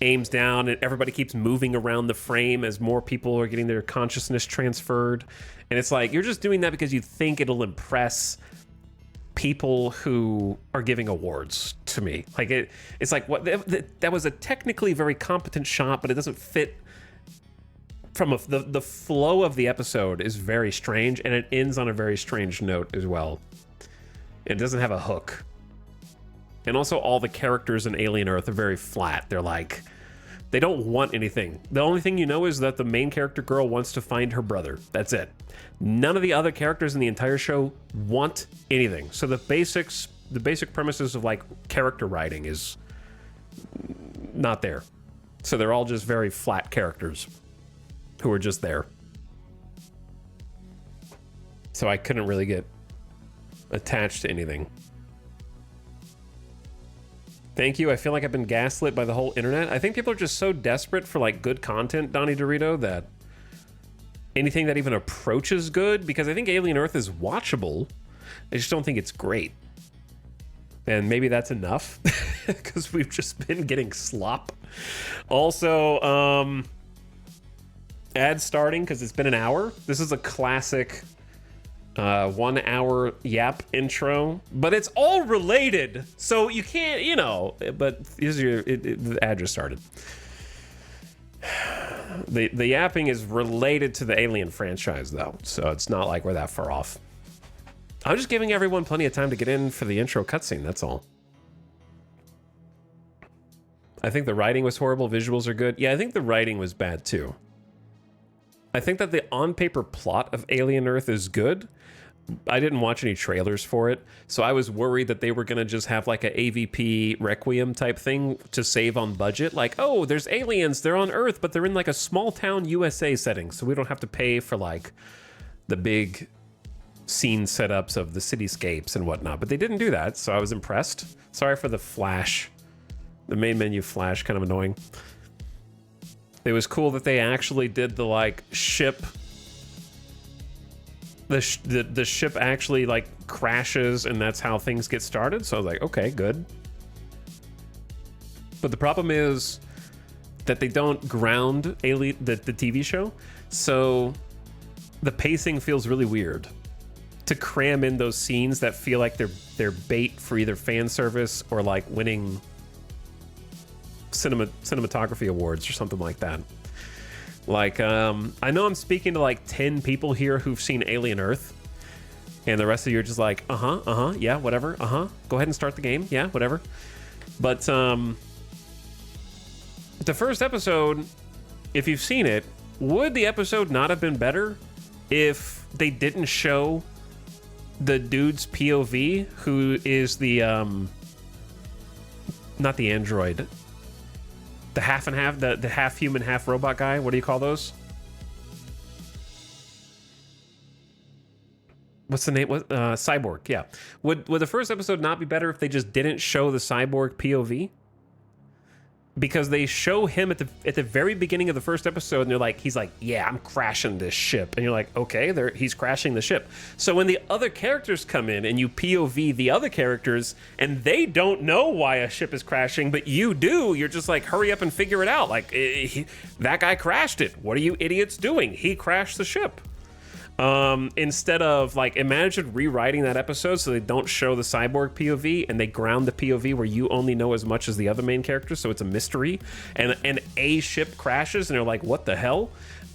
aims down and everybody keeps moving around the frame as more people are getting their consciousness transferred. And it's like, you're just doing that because you think it'll impress people who are giving awards to me. Like it's like, what, that was a technically very competent shot, but it doesn't fit from the flow of the episode is very strange, and it ends on a very strange note as well. It doesn't have a hook. And also all the characters in Alien Earth are very flat. They're like, they don't want anything. The only thing you know is that the main character girl wants to find her brother. That's it. None of the other characters in the entire show want anything. So the basic premises of like character writing is not there. So they're all just very flat characters who are just there. So I couldn't really get attached to anything. Thank you. I feel like I've been gaslit by the whole internet. I think people are just so desperate for like good content, Donnie Dorito, that anything that even approaches good, because I think Alien Earth is watchable. I just don't think it's great. And maybe that's enough because we've just been getting slop. Also, ad starting because it's been an hour. This is a classic 1 hour yap intro, but it's all related, so you can't, you know. But here's your the ad just started. The yapping is related to the Alien franchise though, so it's not like we're that far off. I'm just giving everyone plenty of time to get in for the intro cutscene, that's all. I think the writing was horrible, visuals are good. Yeah, I think the writing was bad too. I think that the on-paper plot of Alien Earth is good. I didn't watch any trailers for it, so I was worried that they were going to just have like a AVP Requiem type thing to save on budget. Like, oh, there's aliens, they're on Earth, but they're in like a small town USA setting, so we don't have to pay for like the big scene setups of the cityscapes and whatnot. But they didn't do that, so I was impressed. Sorry for the flash. The main menu flash, kind of annoying. It was cool that they actually did the like ship. The ship actually like crashes, and that's how things get started. So I was like, okay, good. But the problem is that they don't ground the TV show, so the pacing feels really weird. To cram in those scenes that feel like they're bait for either fan service or like winning cinematography awards or something like that. Like, I know I'm speaking to like 10 people here who've seen Alien Earth, and the rest of you are just like, yeah, whatever, go ahead and start the game, yeah, whatever. But the first episode, if you've seen it, would the episode not have been better if they didn't show the dude's POV, who is the not the android, the half and half, the half human, half robot guy? What do you call those? What's the name? What cyborg? Yeah. Would the first episode not be better if they just didn't show the cyborg POV? Because they show him at the very beginning of the first episode, and he's like, yeah, I'm crashing this ship. And you're like, okay, he's crashing the ship. So when the other characters come in and you POV the other characters, and they don't know why a ship is crashing, but you do, you're just like, hurry up and figure it out. Like, that guy crashed it. What are you idiots doing? He crashed the ship. Instead of like, imagine rewriting that episode so they don't show the cyborg POV and they ground the POV where you only know as much as the other main characters, so it's a mystery, and a ship crashes and they're like, what the hell?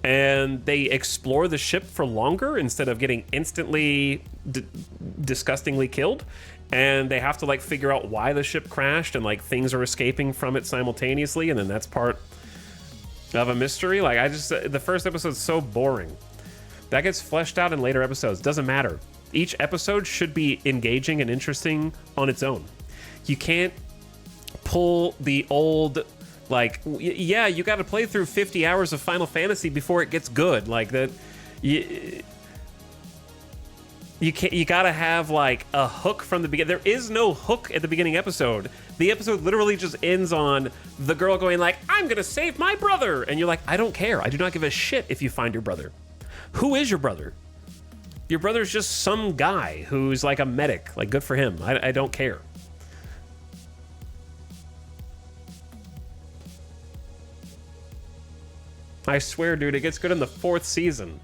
And they explore the ship for longer instead of getting instantly disgustingly killed, and they have to like figure out why the ship crashed, and like things are escaping from it simultaneously, and then that's part of a mystery. Like, the first episode's so boring. That gets fleshed out in later episodes. Doesn't matter. each episode should be engaging and interesting on its own. You can't pull the old, like, yeah, you got to play through 50 hours of Final Fantasy before it gets good. Like that, you can't. You got to have like a hook from the beginning. There is no hook at the beginning episode. The episode literally just ends on the girl going like, "I'm gonna save my brother," and you're like, "I don't care. I do not give a shit if you find your brother. Who is your brother? Your brother's just some guy who's like a medic. Like, good for him. I don't care." I swear, dude, it gets good in the 4th season.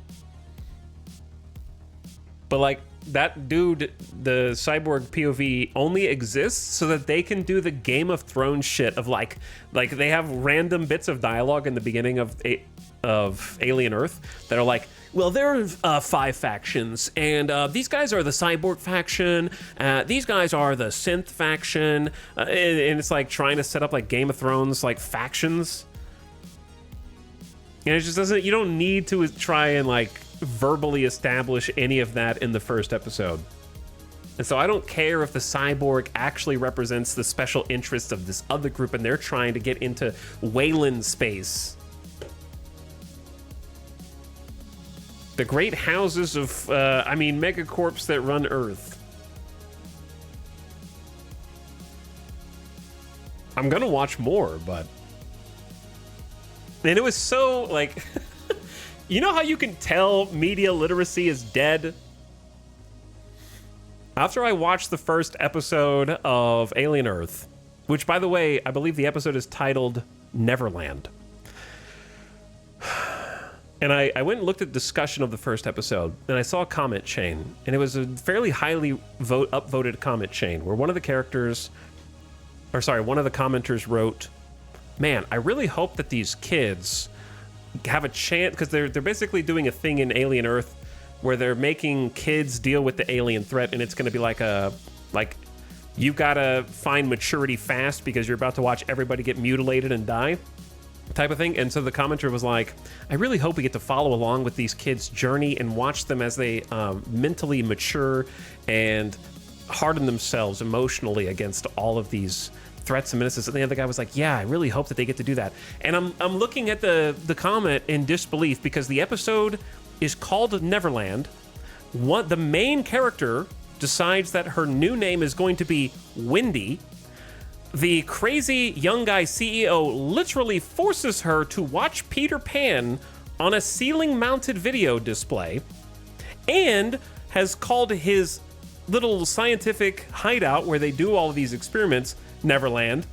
But like, that dude, the cyborg POV only exists so that they can do the Game of Thrones shit of like they have random bits of dialogue in the beginning of Alien Earth that are like, well, there are 5 factions, and these guys are the cyborg faction, these guys are the synth faction, and it's like trying to set up like Game of Thrones like factions. And it just doesn't, you don't need to try and like verbally establish any of that in the first episode. And so I don't care if the cyborg actually represents the special interests of this other group and they're trying to get into Wayland space. The great houses of, megacorps that run Earth. I'm gonna watch more, but... And it was so, like... You know how you can tell media literacy is dead? After I watched the first episode of Alien Earth, which, by the way, I believe the episode is titled Neverland. And I went and looked at discussion of the first episode, and I saw a comment chain, and it was a fairly highly upvoted comment chain, where one of the commenters wrote, "Man, I really hope that these kids have a chance," because they're basically doing a thing in Alien Earth where they're making kids deal with the alien threat, and it's going to be like you've got to find maturity fast because you're about to watch everybody get mutilated and die type of thing. And so the commenter was like, "I really hope we get to follow along with these kids' journey and watch them as they mentally mature and harden themselves emotionally against all of these threats and menaces." And the other guy was like, "Yeah, I really hope that they get to do that." And I'm looking at the comment in disbelief because the episode is called Neverland. The main character decides that her new name is going to be Wendy. The crazy young guy CEO literally forces her to watch Peter Pan on a ceiling-mounted video display and has called his little scientific hideout where they do all of these experiments Neverland,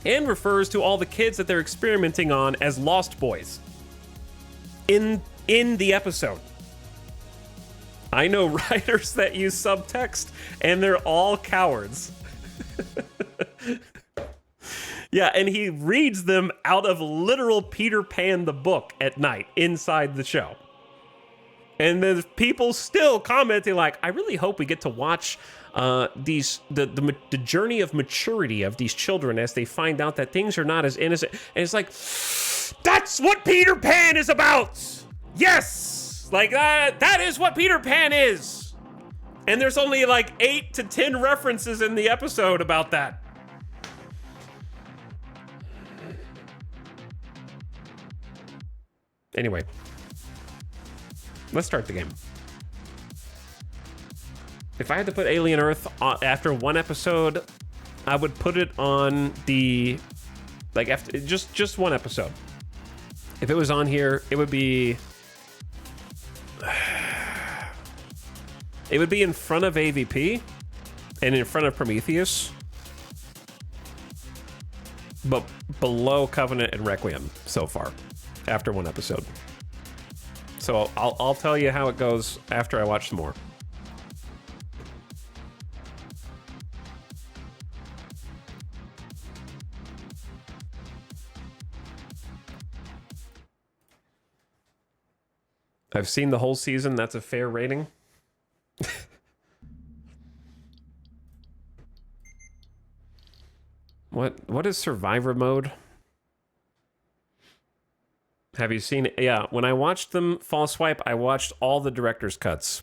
and refers to all the kids that they're experimenting on as Lost Boys in the episode. I know writers that use subtext, and they're all cowards. Yeah, and he reads them out of literal Peter Pan the book at night inside the show. And there's people still commenting like, "I really hope we get to watch the journey of maturity of these children as they find out that things are not as innocent." And it's like, that's what Peter Pan is about. Yes, like that is what Peter Pan is. And there's only like 8 to 10 references in the episode about that. Anyway, let's start the game. If I had to put Alien Earth after one episode, I would put it on the, like, after just one episode. If it was on here, it would be in front of AVP and in front of Prometheus, but below Covenant and Requiem so far after one episode. So I'll tell you how it goes after I watch some more. I've seen the whole season. That's a fair rating. What is Survivor mode? Have you seen it? Yeah, when I watched them Fall Swipe, I watched all the director's cuts.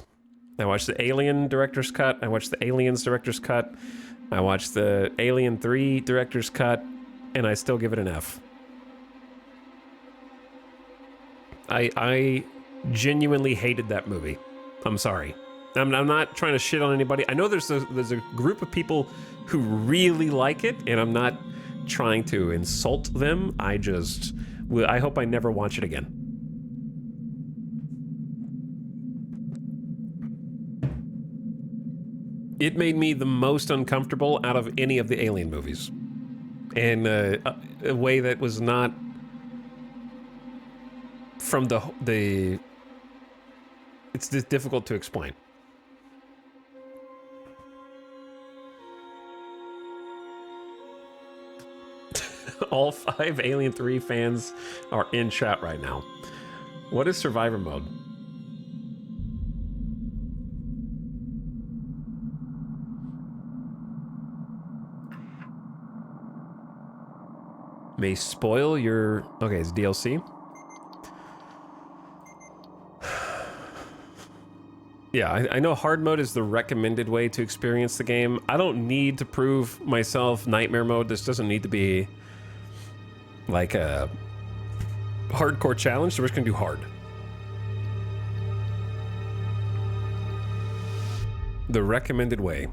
I watched the Alien director's cut. I watched the Aliens director's cut. I watched the Alien 3 director's cut, and I still give it an F. I genuinely hated that movie. I'm sorry. I'm not trying to shit on anybody. I know there's a group of people who really like it, and I'm not trying to insult them. I hope I never watch it again. It made me the most uncomfortable out of any of the Alien movies. In a way that was not from the it's just difficult to explain. All 5 Alien 3 fans are in chat right now. What is survivor mode? May spoil your... Okay, it's DLC. Yeah, I know hard mode is the recommended way to experience the game. I don't need to prove myself nightmare mode. This doesn't need to be like a hardcore challenge, so we're just gonna do hard. The recommended way.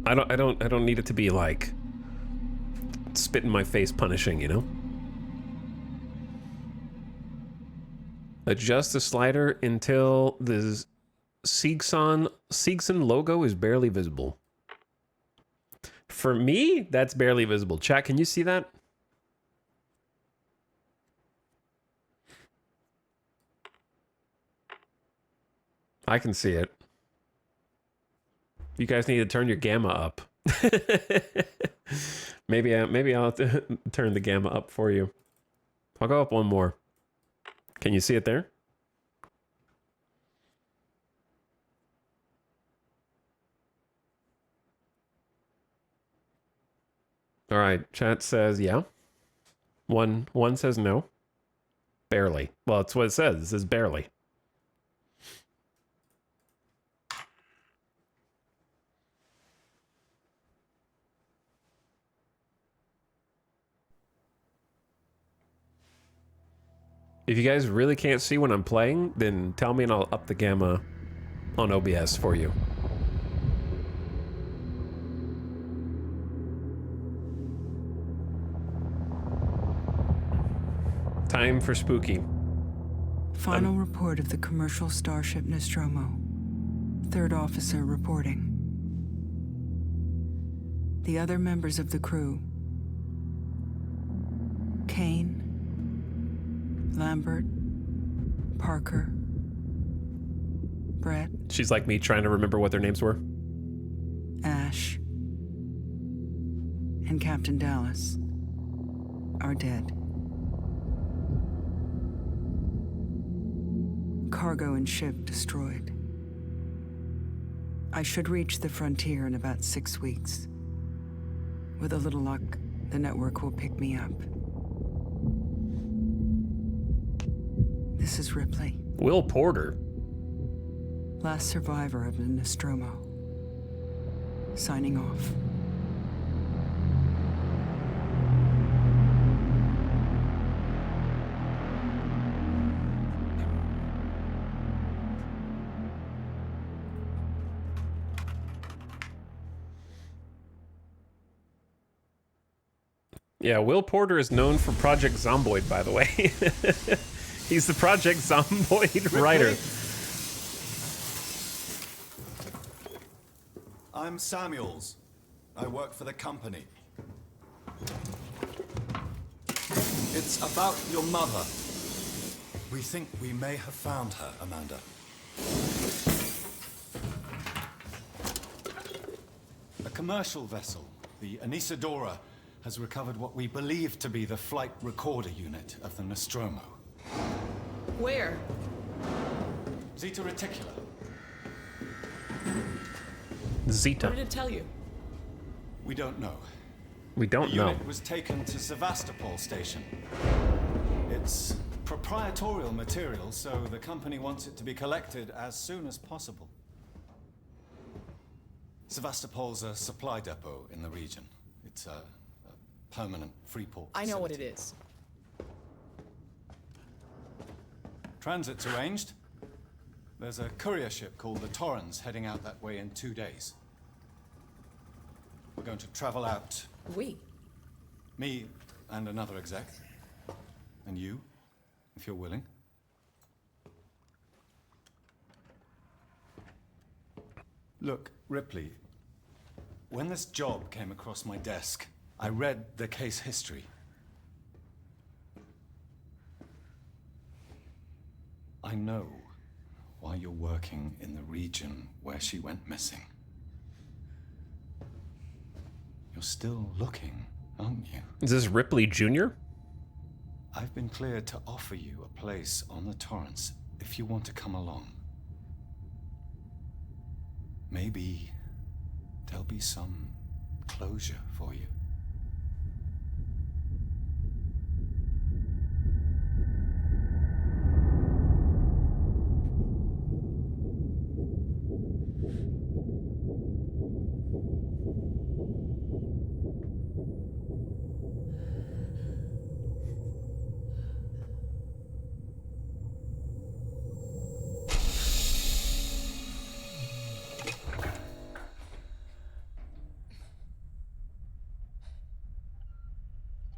I don't need it to be like spit in my face punishing, you know? Adjust the slider until the Siegson logo is barely visible. For me, that's barely visible. Chat, can you see that? I can see it. You guys need to turn your gamma up. Maybe I'll turn the gamma up for you. I'll go up one more. Can you see it there? All right, chat says yeah. One says no. Barely. Well, it's what it says. It says barely. If you guys really can't see when I'm playing, then tell me and I'll up the gamma on OBS for you. Time for spooky. Final report of the commercial starship Nostromo. Third officer reporting. The other members of the crew: Kane, Lambert, Parker, Brett. She's like me trying to remember what their names were. Ash, and Captain Dallas are dead. Cargo and ship destroyed. I should reach the frontier in about 6 weeks. With a little luck, the network will pick me up. This is Ripley. Will Porter. Last survivor of the Nostromo. Signing off. Yeah, Will Porter is known for Project Zomboid, by the way. He's the Project Zomboid writer. I'm Samuels. I work for the company. It's about your mother. We think we may have found her, Amanda. A commercial vessel, the Anisadora, has recovered what we believe to be the flight recorder unit of the Nostromo. Where? Zeta Reticula. Zeta. What did it tell you? We don't know. We don't The know. unit was taken to Sevastopol station. It's proprietorial material, so the company wants it to be collected as soon as possible. Sevastopol's a supply depot in the region. It's a permanent free port I know what it facility. is. Transit's arranged. There's a courier ship called the Torrens heading out that way in 2 days. We're going to travel out, We? me and another exec. And you, if you're willing. Look, Ripley, when this job came across my desk, I read the case history. I know why you're working in the region where she went missing. You're still looking, aren't you? Is this Ripley Jr.? I've been cleared to offer you a place on the Torrens if you want to come along. Maybe there'll be some closure for you.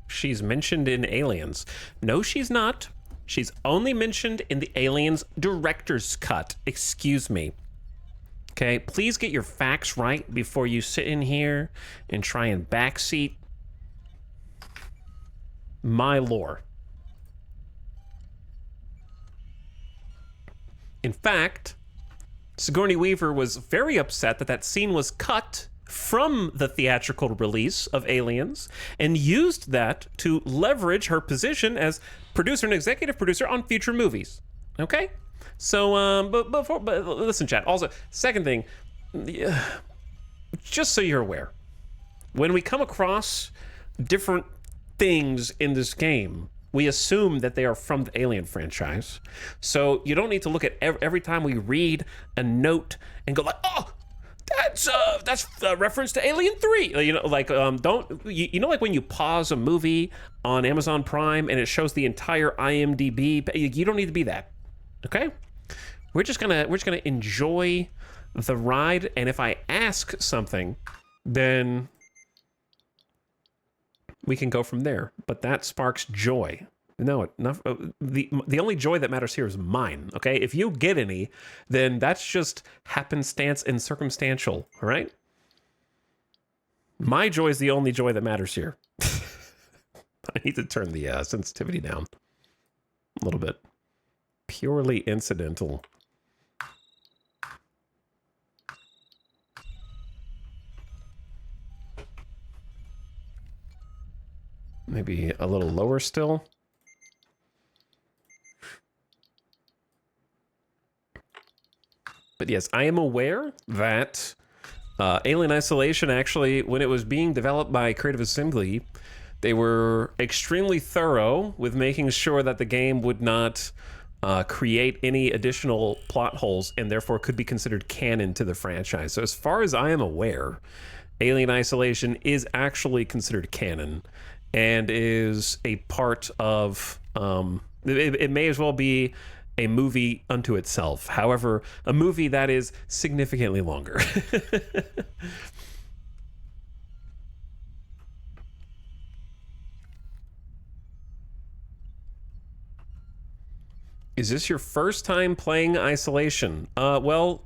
She's mentioned in Aliens. No, she's not. She's only mentioned in the Aliens director's cut. Excuse me. Okay, please get your facts right before you sit in here and try and backseat my lore. In fact, Sigourney Weaver was very upset that that scene was cut from the theatrical release of Aliens and used that to leverage her position as producer and executive producer on future movies. Okay? So, but listen, chat. Also, second thing, just so you're aware, when we come across different things in this game, we assume that they are from the Alien franchise. So you don't need to look at every time we read a note and go like, oh, that's a reference to Alien 3. You know, like don't you know, like when you pause a movie on Amazon Prime and it shows the entire IMDb, you don't need to be that. Okay? We're just gonna enjoy the ride, and if I ask something, then we can go from there. But that sparks joy. No, the only joy that matters here is mine, okay? If you get any, then that's just happenstance and circumstantial, all right? My joy is the only joy that matters here. I need to turn the sensitivity down a little bit. Purely incidental. Maybe a little lower still. But yes, I am aware that Alien Isolation actually, when it was being developed by Creative Assembly, they were extremely thorough with making sure that the game would not create any additional plot holes and therefore could be considered canon to the franchise. So as far as I am aware, Alien Isolation is actually considered canon and is a part of... it may as well be a movie unto itself. However, a movie that is significantly longer. Is this your first time playing Isolation? Well,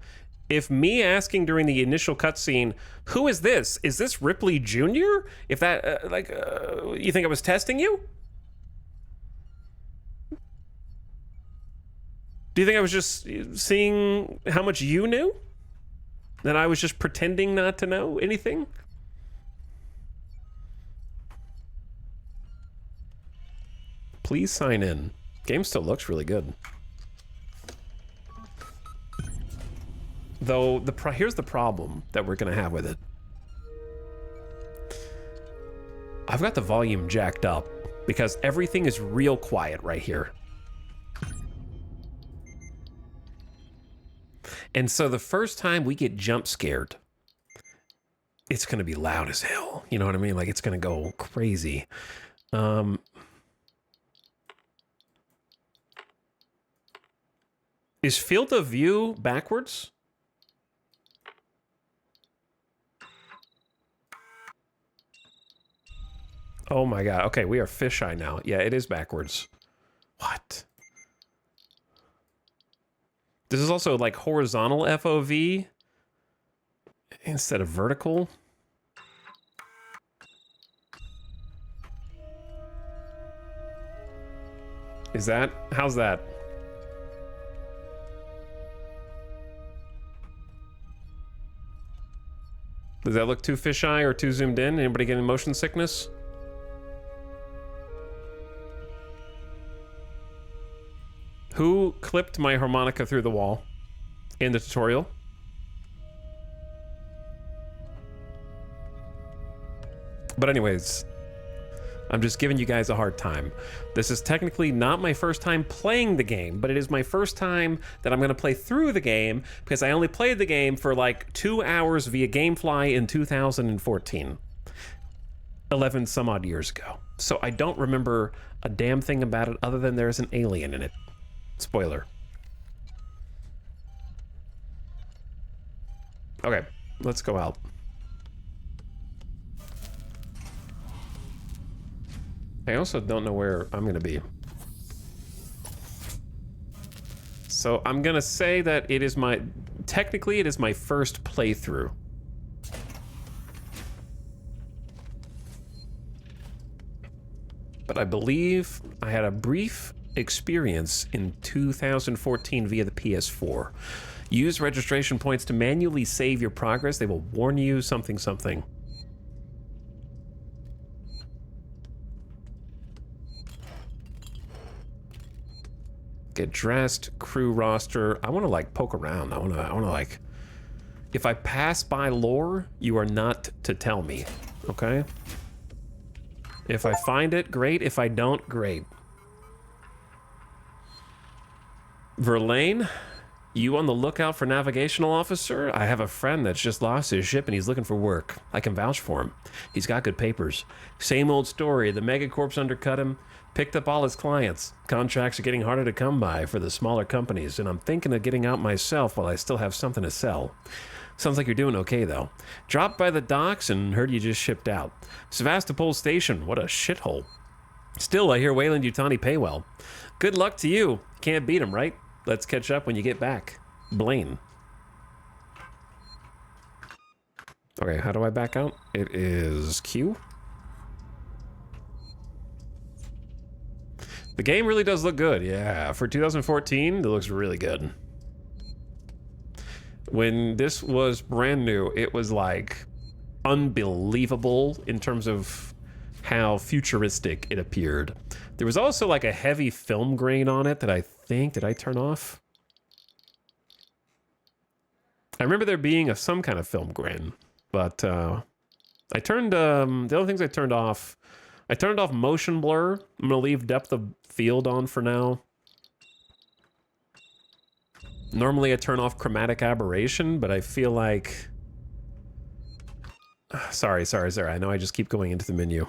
if me asking during the initial cutscene, who is this? Is this Ripley Jr.? If that, you think I was testing you? Do you think I was just seeing how much you knew? That I was just pretending not to know anything? Please sign in. Game still looks really good. Though, here's the problem that we're going to have with it. I've got the volume jacked up because everything is real quiet right here. And so the first time we get jump scared, it's going to be loud as hell. You know what I mean? Like, it's going to go crazy. Is field of view backwards? Oh my god. Okay, we are fisheye now. Yeah, it is backwards. What? This is also like horizontal FOV instead of vertical. Is that? How's that? Does that look too fisheye or too zoomed in? Anybody getting motion sickness? Who clipped my harmonica through the wall in the tutorial? But anyways, I'm just giving you guys a hard time. This is technically not my first time playing the game, but it is my first time that I'm going to play through the game because I only played the game for like 2 hours via Gamefly in 2014. 11 some odd years ago. So I don't remember a damn thing about it other than there's an alien in it. Spoiler. Okay, let's go out. I also don't know where I'm gonna be. So I'm gonna say that it is my, technically it is my first playthrough. But I believe I had a brief experience in 2014 via the PS4. Use registration points to manually save your progress. They will warn you something something. Get dressed, crew roster. I want to like poke around. I want to like, if I pass by lore, you are not to tell me, okay? If I find it, great. If I don't, great. Verlaine, you on the lookout for navigational officer? I have a friend that's just lost his ship and he's looking for work. I can vouch for him. He's got good papers. Same old story. The megacorps undercut him, picked up all his clients. Contracts are getting harder to come by for the smaller companies, and I'm thinking of getting out myself while I still have something to sell. Sounds like you're doing okay, though. Dropped by the docks and heard you just shipped out. Sevastopol Station, what a shithole. Still, I hear Wayland Yutani pay well. Good luck to you. Can't beat him, right? Let's catch up when you get back. Blaine. Okay, how do I back out? It is Q. The game really does look good, yeah. For 2014, it looks really good. When this was brand new, it was like unbelievable in terms of how futuristic it appeared. There was also like a heavy film grain on it that I think, did I turn off? I remember there being some kind of film grain, but I turned, the other things I turned off motion blur. I'm gonna leave depth of field on for now. Normally I turn off chromatic aberration, but I feel like, sorry. I know I just keep going into the menu.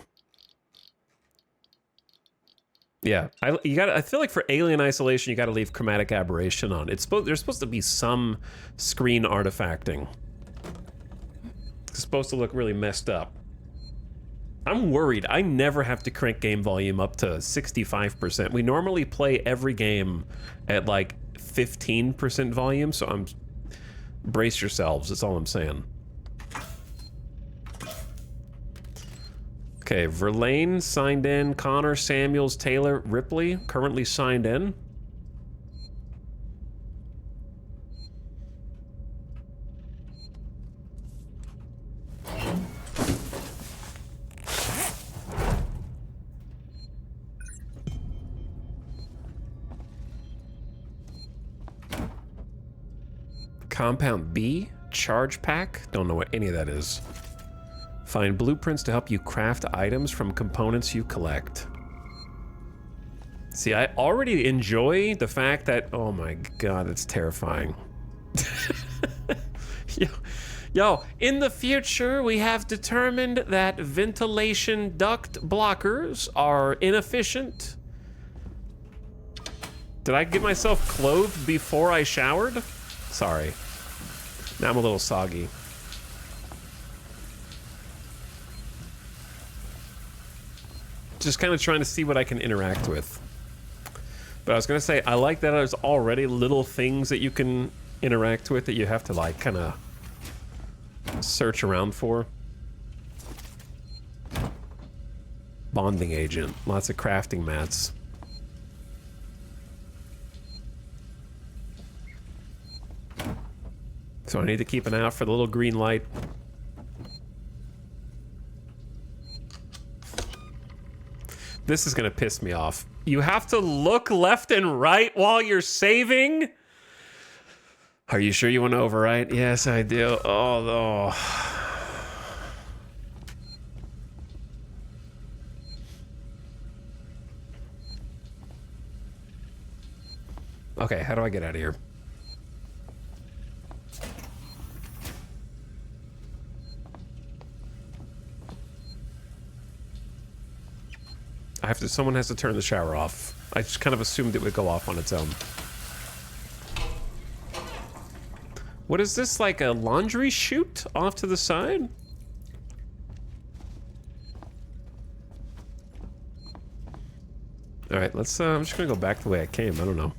Yeah, I feel like for alien isolation, you gotta leave chromatic aberration on. There's supposed to be some screen artifacting. It's supposed to look really messed up. I'm worried. I never have to crank game volume up to 65%. We normally play every game at like 15% volume, so brace yourselves, that's all I'm saying. Okay, Verlaine signed in. Connor, Samuels, Taylor, Ripley currently signed in. Compound B, charge pack. Don't know what any of that is. Find blueprints to help you craft items from components you collect. See, I already enjoy the fact that, oh my god, it's terrifying. Yo, in the future, we have determined that ventilation duct blockers are inefficient. Did I get myself clothed before I showered? Sorry. Now I'm a little soggy. Just kind of trying to see what I can interact with. But I was gonna say, I like that there's already little things that you can interact with that you have to like kind of search around for. Bonding agent, lots of crafting mats. So I need to keep an eye out for the little green light. This is gonna piss me off. You have to look left and right while you're saving? Are you sure you want to overwrite? Yes, I do. Oh, no. Okay, how do I get out of here? Someone has to turn the shower off. I just kind of assumed it would go off on its own. What is this, like a laundry chute off to the side? All right, let's, I'm just gonna go back the way I came. I don't know.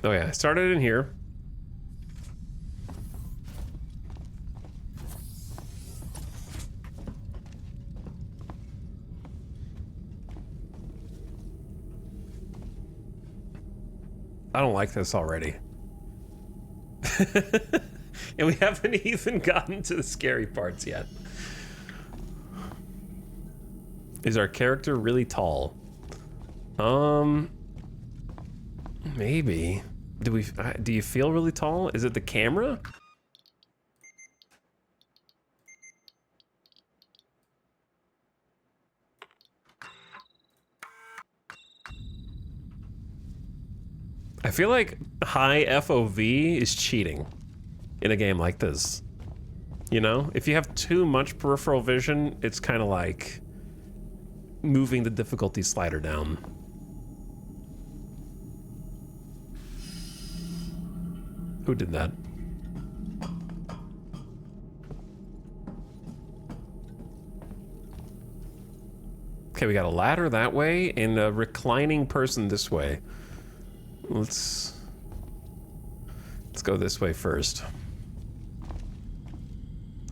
Oh yeah, I started in here. I don't like this already. And we haven't even gotten to the scary parts yet. Is our character really tall? Maybe. Do you feel really tall? Is it the camera? I feel like high FOV is cheating in a game like this. You know? If you have too much peripheral vision, it's kind of like moving the difficulty slider down. Who did that? Okay, we got a ladder that way and a reclining person this way. Let's go this way first.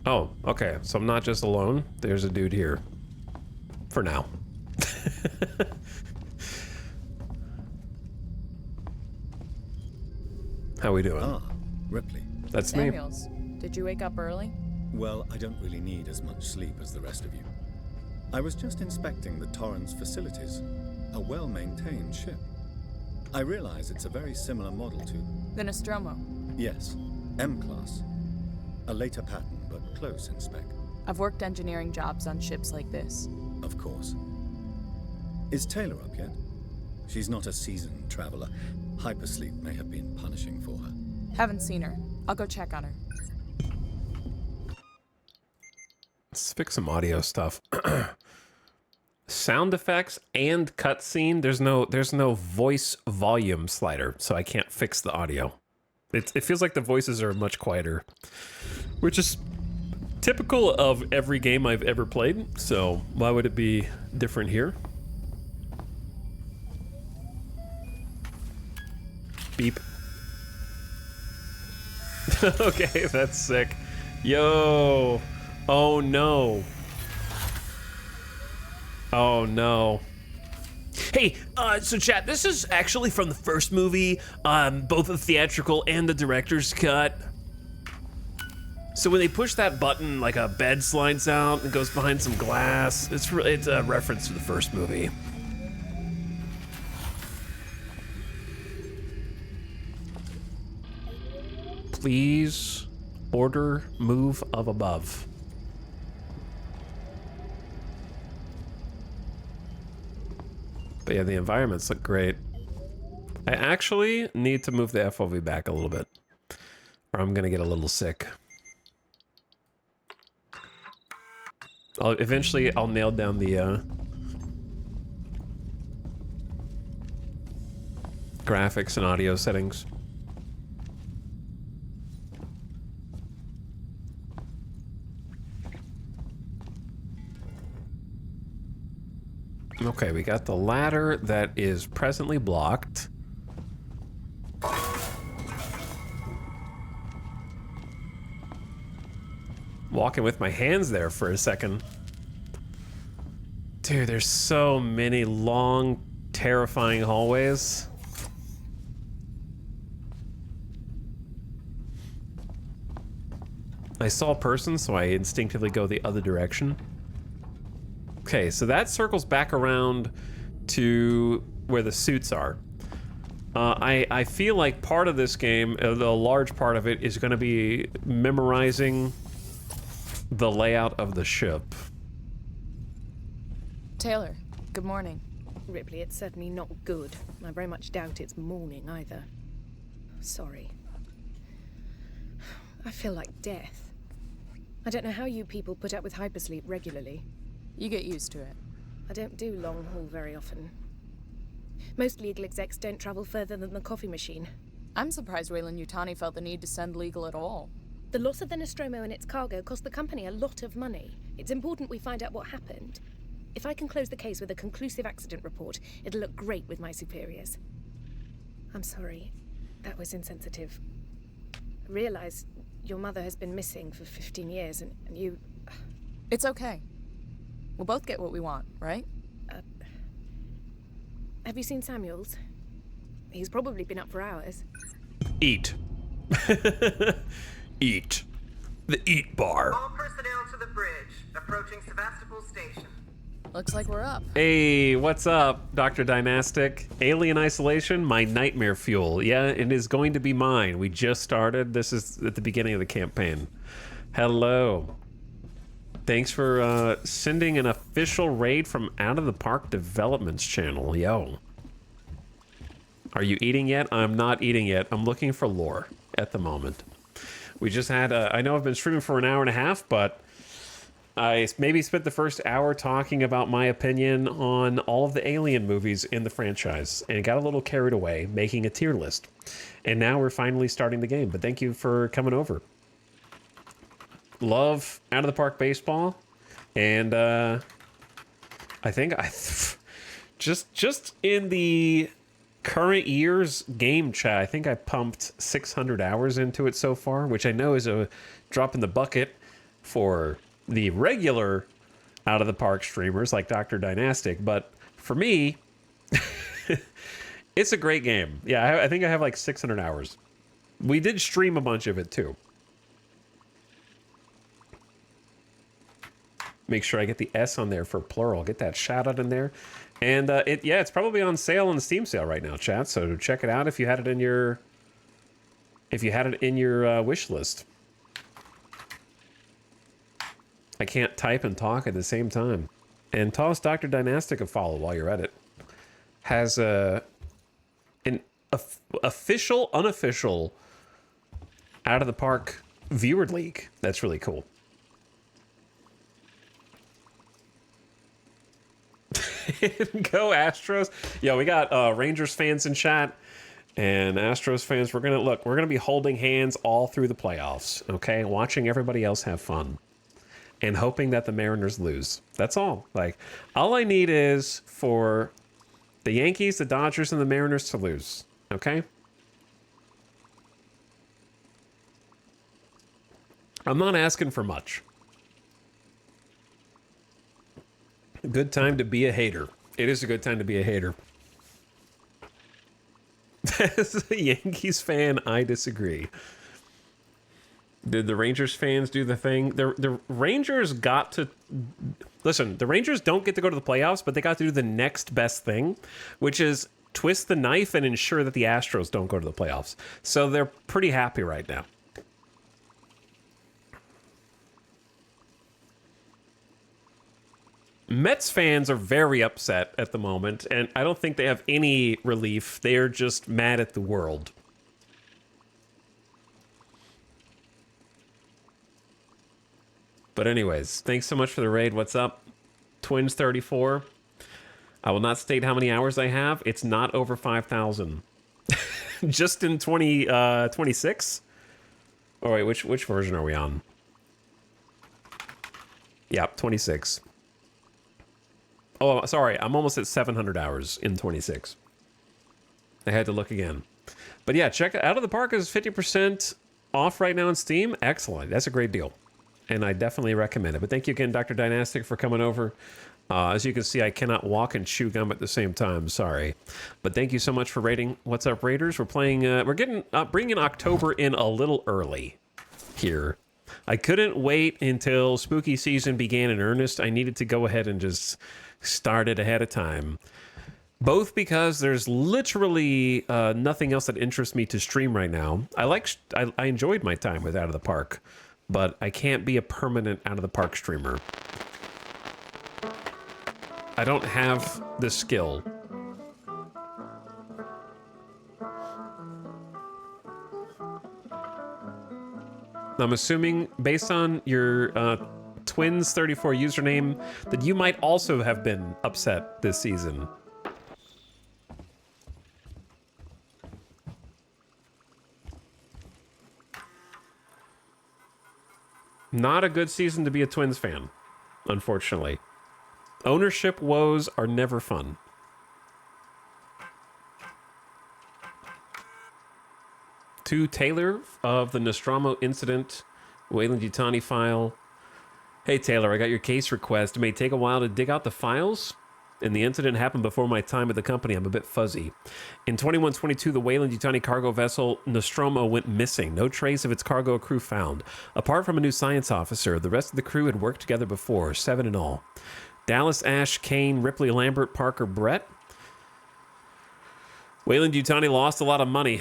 Oh, okay. So I'm not just alone. There's a dude here. For now. How we doing? Ah, Ripley. That's me. Samuels, did you wake up early? Well, I don't really need as much sleep as the rest of you. I was just inspecting the Torrens facilities. A well-maintained ship. I realize it's a very similar model to... The Nostromo. Yes, M-class. A later pattern, but close in spec. I've worked engineering jobs on ships like this. Of course. Is Taylor up yet? She's not a seasoned traveler. Hypersleep may have been punishing for her. Haven't seen her. I'll go check on her. Let's fix some audio stuff. Sound effects and cutscene. There's no voice volume slider, so I can't fix the audio. It feels like the voices are much quieter, which is typical of every game I've ever played. So why would it be different here? Beep. Okay, that's sick. Yo. Oh no. Oh no. Hey, so chat, this is actually from the first movie, both the theatrical and the director's cut. So when they push that button, like a bed slides out and goes behind some glass. It's a reference to the first movie. Please order move of above. But yeah, the environments look great. I actually need to move the FOV back a little bit, or I'm gonna get a little sick. Eventually I'll nail down the graphics and audio settings. Okay, we got the ladder that is presently blocked. Walking with my hands there for a second. Dude, there's so many long, terrifying hallways. I saw a person, so I instinctively go the other direction. Okay, so that circles back around to where the suits are. I feel like part of this game, a large part of it, is going to be memorizing the layout of the ship. Taylor, good morning. Ripley, it's certainly not good. I very much doubt it's morning either. Sorry. I feel like death. I don't know how you people put up with hypersleep regularly. You get used to it. I don't do long haul very often. Most legal execs don't travel further than the coffee machine. I'm surprised Weyland-Yutani felt the need to send legal at all. The loss of the Nostromo and its cargo cost the company a lot of money. It's important we find out what happened. If I can close the case with a conclusive accident report, it'll look great with my superiors. I'm sorry. That was insensitive. I realize your mother has been missing for 15 years and you... It's okay. We'll both get what we want, right? Have you seen Samuels? He's probably been up for hours. Eat. Eat. The eat bar. All personnel to the bridge. Approaching Sevastopol Station. Looks like we're up. Hey, what's up, Dr. Dynastic? Alien Isolation, my nightmare fuel. Yeah, it is going to be mine. We just started. This is at the beginning of the campaign. Hello. Thanks for sending an official raid from Out of the Park Developments channel. Yo. Are you eating yet? I'm not eating yet. I'm looking for lore at the moment. We just had, I know I've been streaming for an hour and a half, but I maybe spent the first hour talking about my opinion on all of the Alien movies in the franchise and got a little carried away making a tier list. And now we're finally starting the game, but thank you for coming over. Love Out of the Park Baseball, and I think just in the current year's game chat, I think I pumped 600 hours into it so far, which I know is a drop in the bucket for the regular Out of the Park streamers like Dr. Dynastic, but for me, it's a great game. Yeah, I think I have like 600 hours. We did stream a bunch of it too. Make sure I get the S on there for plural. Get that shout out in there. And it's probably on sale on the Steam sale right now, chat. So check it out if you had it in your wish list. I can't type and talk at the same time. And toss Dr. Dynastic a follow while you're at it. Has an official, unofficial Out of the Park viewer league. That's really cool. Go Astros. Yeah, we got Rangers fans in chat and Astros fans. We're gonna be holding hands all through the playoffs, okay? Watching everybody else have fun and hoping that the Mariners lose. That's all. Like, all I need is for the Yankees, the Dodgers, and the Mariners to lose, okay? I'm not asking for much. Good time to be a hater. It is a good time to be a hater. As a Yankees fan, I disagree. Did the Rangers fans do the thing? The Rangers got to... Listen, the Rangers don't get to go to the playoffs, but they got to do the next best thing, which is twist the knife and ensure that the Astros don't go to the playoffs. So they're pretty happy right now. Mets fans are very upset at the moment, and I don't think they have any relief. They are just mad at the world. But anyways, thanks so much for the raid. What's up? Twins 34. I will not state how many hours I have. It's not over 5,000. Just in 26? Oh wait, which version are we on? Yep, 26. Oh, sorry, I'm almost at 700 hours in 26. I had to look again. But yeah, check it out. Of the Park is 50% off right now on Steam. Excellent. That's a great deal. And I definitely recommend it. But thank you again, Dr. Dynastic, for coming over. As you can see, I cannot walk and chew gum at the same time. Sorry. But thank you so much for raiding. What's up, Raiders? We're playing, bringing October in a little early here. I couldn't wait until spooky season began in earnest. I needed to go ahead and just start it ahead of time. Both because there's literally nothing else that interests me to stream right now. I enjoyed my time with Out of the Park, but I can't be a permanent Out of the Park streamer. I don't have the skill. I'm assuming, based on your Twins34 username, that you might also have been upset this season. Not a good season to be a Twins fan, unfortunately. Ownership woes are never fun. To Taylor of the Nostromo incident, Weyland-Yutani file. Hey Taylor, I got your case request. It may take a while to dig out the files, and the incident happened before my time at the company. I'm a bit fuzzy. In 2122, the Weyland-Yutani cargo vessel Nostromo went missing. No trace of its cargo crew found. Apart from a new science officer, the rest of the crew had worked together before, 7 in all. Dallas, Ash, Kane, Ripley, Lambert, Parker, Brett. Weyland-Yutani lost a lot of money.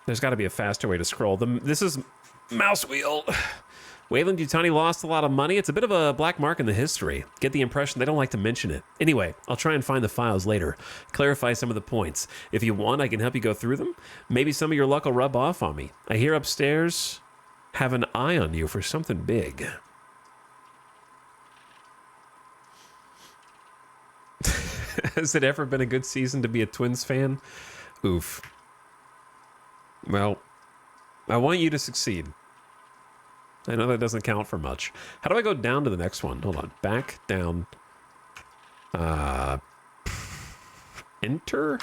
There's got to be a faster way to scroll. This is mouse wheel. Weyland-Yutani lost a lot of money. It's a bit of a black mark in the history. Get the impression they don't like to mention it. Anyway, I'll try and find the files later. Clarify some of the points. If you want, I can help you go through them. Maybe some of your luck will rub off on me. I hear upstairs have an eye on you for something big. Has it ever been a good season to be a Twins fan? Oof. Well, I want you to succeed. I know that doesn't count for much. How do I go down to the next one? Hold on. Back, down. Enter?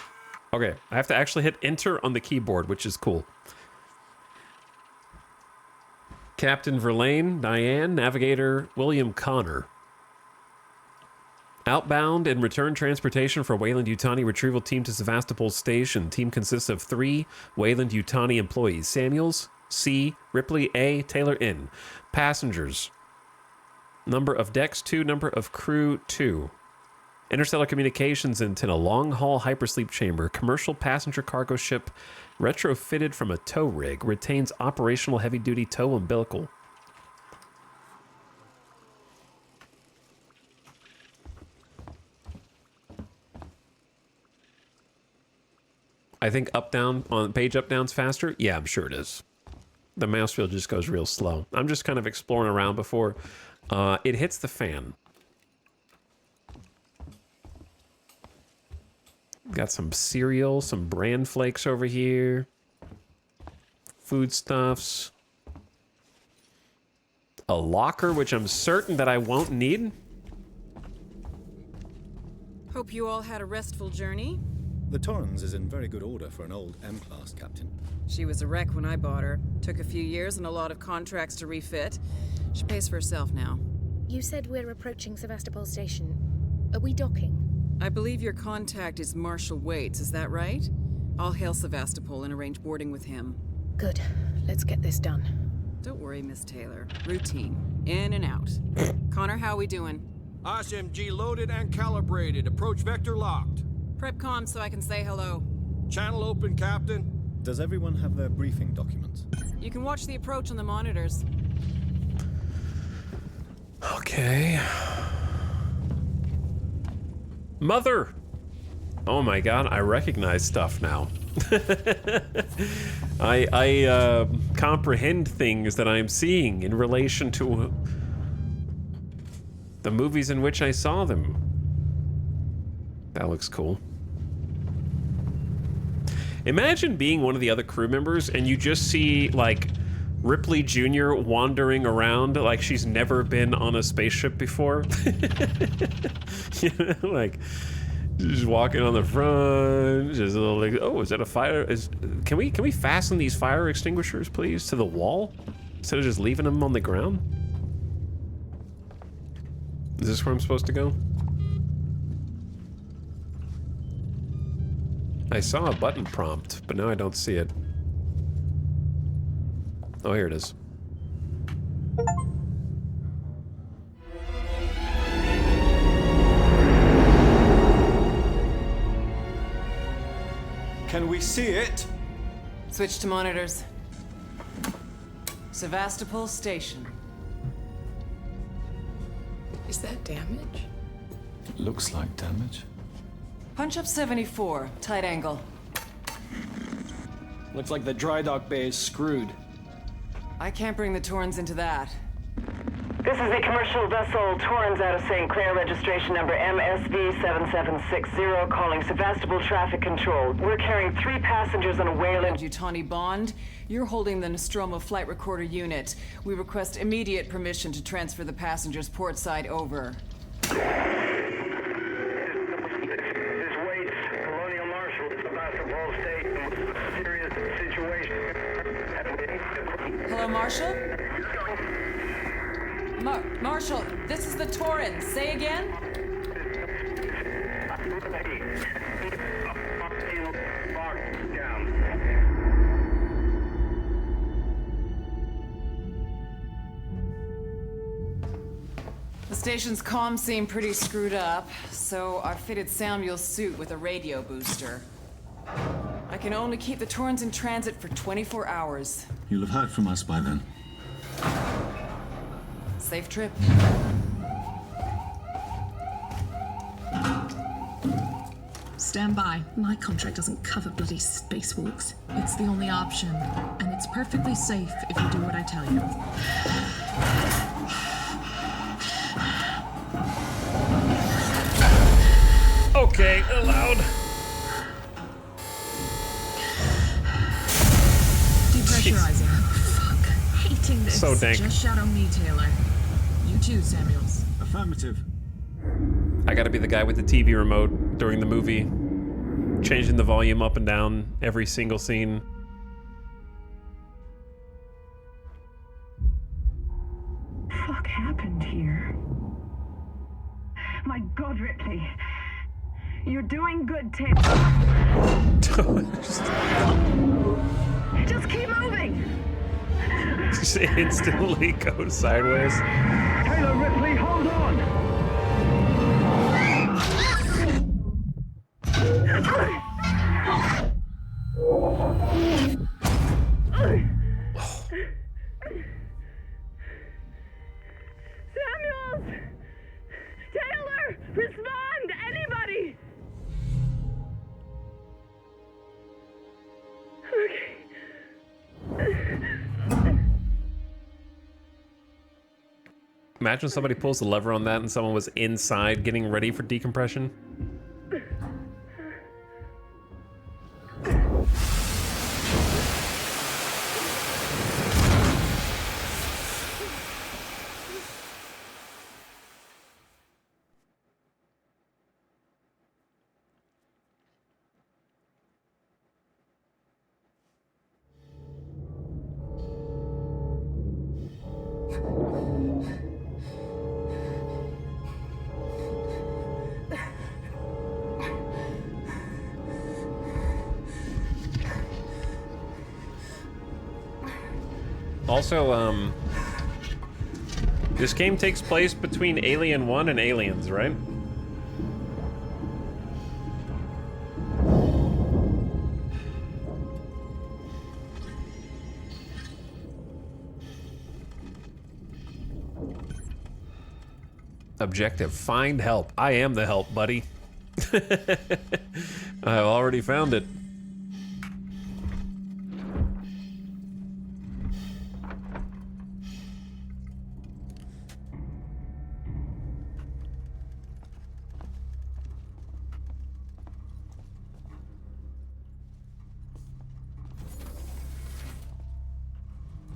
Okay, I have to actually hit enter on the keyboard, which is cool. Captain Verlaine, Diane, Navigator, William Connor. Outbound and return transportation for Weyland-Yutani retrieval team to Sevastopol Station. Team consists of 3 Weyland-Yutani employees. Samuels, C, Ripley, A, Taylor, N. Passengers. Number of decks, 2. Number of crew, 2. Interstellar communications antenna. Long-haul hypersleep chamber. Commercial passenger cargo ship. Retrofitted from a tow rig. Retains operational heavy-duty tow umbilical. I think up-down, on page up-down's faster. Yeah, I'm sure it is. The mouse wheel just goes real slow. I'm just kind of exploring around before it hits the fan. Got some cereal, some bran flakes over here. Foodstuffs. A locker, which I'm certain that I won't need. Hope you all had a restful journey. The Torrens is in very good order for an old M-class, Captain. She was a wreck when I bought her. Took a few years and a lot of contracts to refit. She pays for herself now. You said we're approaching Sevastopol Station. Are we docking? I believe your contact is Marshal Waits, is that right? I'll hail Sevastopol and arrange boarding with him. Good. Let's get this done. Don't worry, Miss Taylor. Routine. In and out. Connor, how we doing? SMG loaded and calibrated. Approach vector locked. Prep comm so I can say hello. Channel open, Captain. Does everyone have their briefing documents? You can watch the approach on the monitors. Okay. Mother! Oh my god, I recognize stuff now. I comprehend things that I'm seeing in relation to the movies in which I saw them. That looks cool. Imagine being one of the other crew members and you just see, like, Ripley Jr. wandering around like she's never been on a spaceship before. You know, like, just walking on the front, just a little like, oh, is that a fire? Can we fasten these fire extinguishers, please, to the wall? Instead of just leaving them on the ground? Is this where I'm supposed to go? I saw a button prompt, but now I don't see it. Oh, here it is. Can we see it? Switch to monitors. Sevastopol Station. Is that damage? Looks like damage. Punch up 74, tight angle. Looks like the dry dock bay is screwed. I can't bring the Torrens into that. This is the commercial vessel Torrens out of St. Clair, registration number MSV7760, calling Sevastopol Traffic Control. We're carrying 3 passengers on a Wayland. Utani Bond, you're holding the Nostromo flight recorder unit. We request immediate permission to transfer the passengers port side over. This Waits, Colonial Marshal, Sevastopol Station. Serious situation. Hello, Marshal? Marshal, this is the Torrens. Say again? The station's comms seem pretty screwed up, so I fitted Samuel's suit with a radio booster. I can only keep the Torrens in transit for 24 hours. You'll have heard from us by then. Safe trip. Stand by. My contract doesn't cover bloody spacewalks. It's the only option, and it's perfectly safe if you do what I tell you. Okay, allowed. Depressurizing. Fuck. Hating this. So dank. Just shout on me, Taylor. You too, Samuels. Affirmative. I gotta be the guy with the TV remote during the movie, changing the volume up and down every single scene. Fuck happened here? My God, Ripley. You're doing good, Taylor. Just keep moving. Just instantly go sideways. Taylor, Ripley, hold on. Samuels! Taylor! Respond! Anybody! Okay. Imagine somebody pulls the lever on that and someone was inside getting ready for decompression. Also, this game takes place between Alien 1 and Aliens, right? Objective, find help. I am the help, buddy. I've already found it.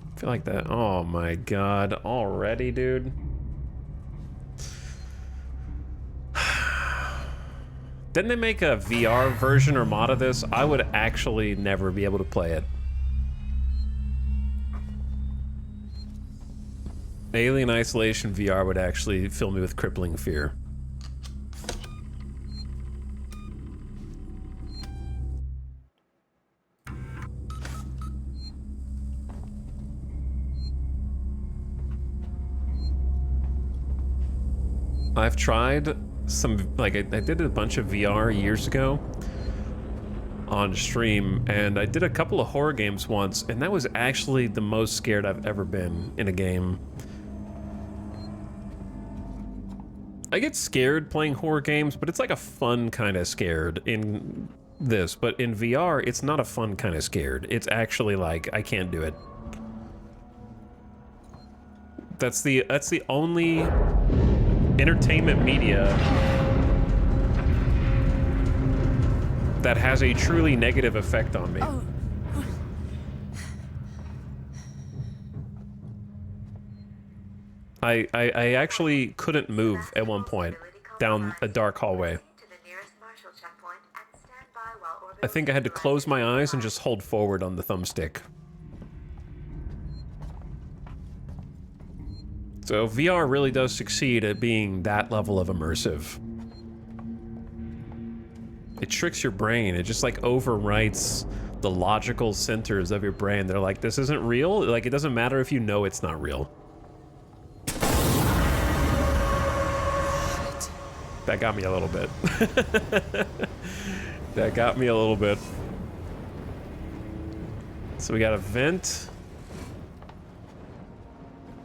I feel like that. Oh my god, already, dude. Didn't they make a VR version or mod of this? I would actually never be able to play it. Alien Isolation VR would actually fill me with crippling fear. I've tried some, like, I did a bunch of VR years ago on stream, and I did a couple of horror games once, and that was actually the most scared I've ever been in a game. I get scared playing horror games, but it's like a fun kind of scared in this, but in VR, it's not a fun kind of scared. It's actually like, I can't do it. That's the only entertainment media that has a truly negative effect on me. Oh. I actually couldn't move at one point down a dark hallway. I think I had to close my eyes and just hold forward on the thumbstick. So VR really does succeed at being that level of immersive. It tricks your brain. It just like overwrites the logical centers of your brain. They're like, this isn't real. Like, it doesn't matter if you know it's not real. That got me a little bit. That got me a little bit. So we got a vent.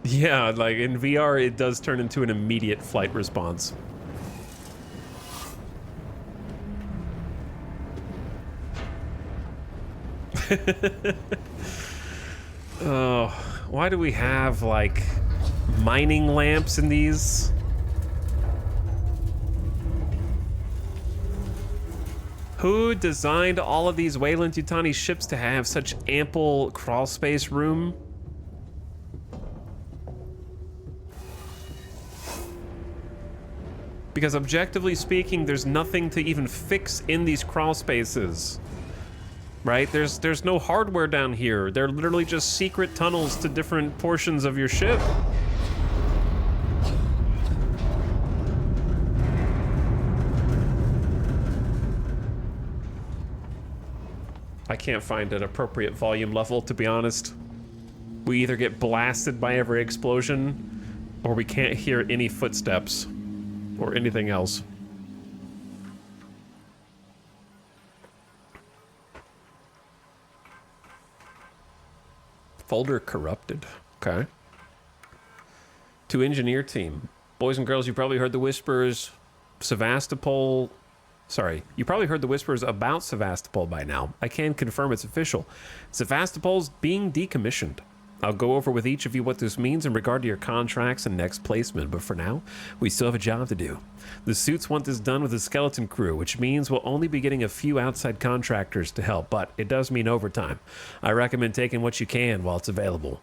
Yeah, like in VR, it does turn into an immediate flight response. Oh, why do we have like mining lamps in these? Who designed all of these Weyland-Yutani ships to have such ample crawl space room? Because objectively speaking, there's nothing to even fix in these crawl spaces. Right? There's no hardware down here. They're literally just secret tunnels to different portions of your ship. I can't find an appropriate volume level, to be honest. We either get blasted by every explosion, or we can't hear any footsteps, or anything else. Folder corrupted. Okay. To engineer team. Boys and girls, you probably heard the whispers. Sevastopol... Sorry, you probably heard the whispers about Sevastopol by now. I can confirm it's official. Sevastopol's being decommissioned. I'll go over with each of you what this means in regard to your contracts and next placement, but for now, we still have a job to do. The suits want this done with a skeleton crew, which means we'll only be getting a few outside contractors to help, but it does mean overtime. I recommend taking what you can while it's available.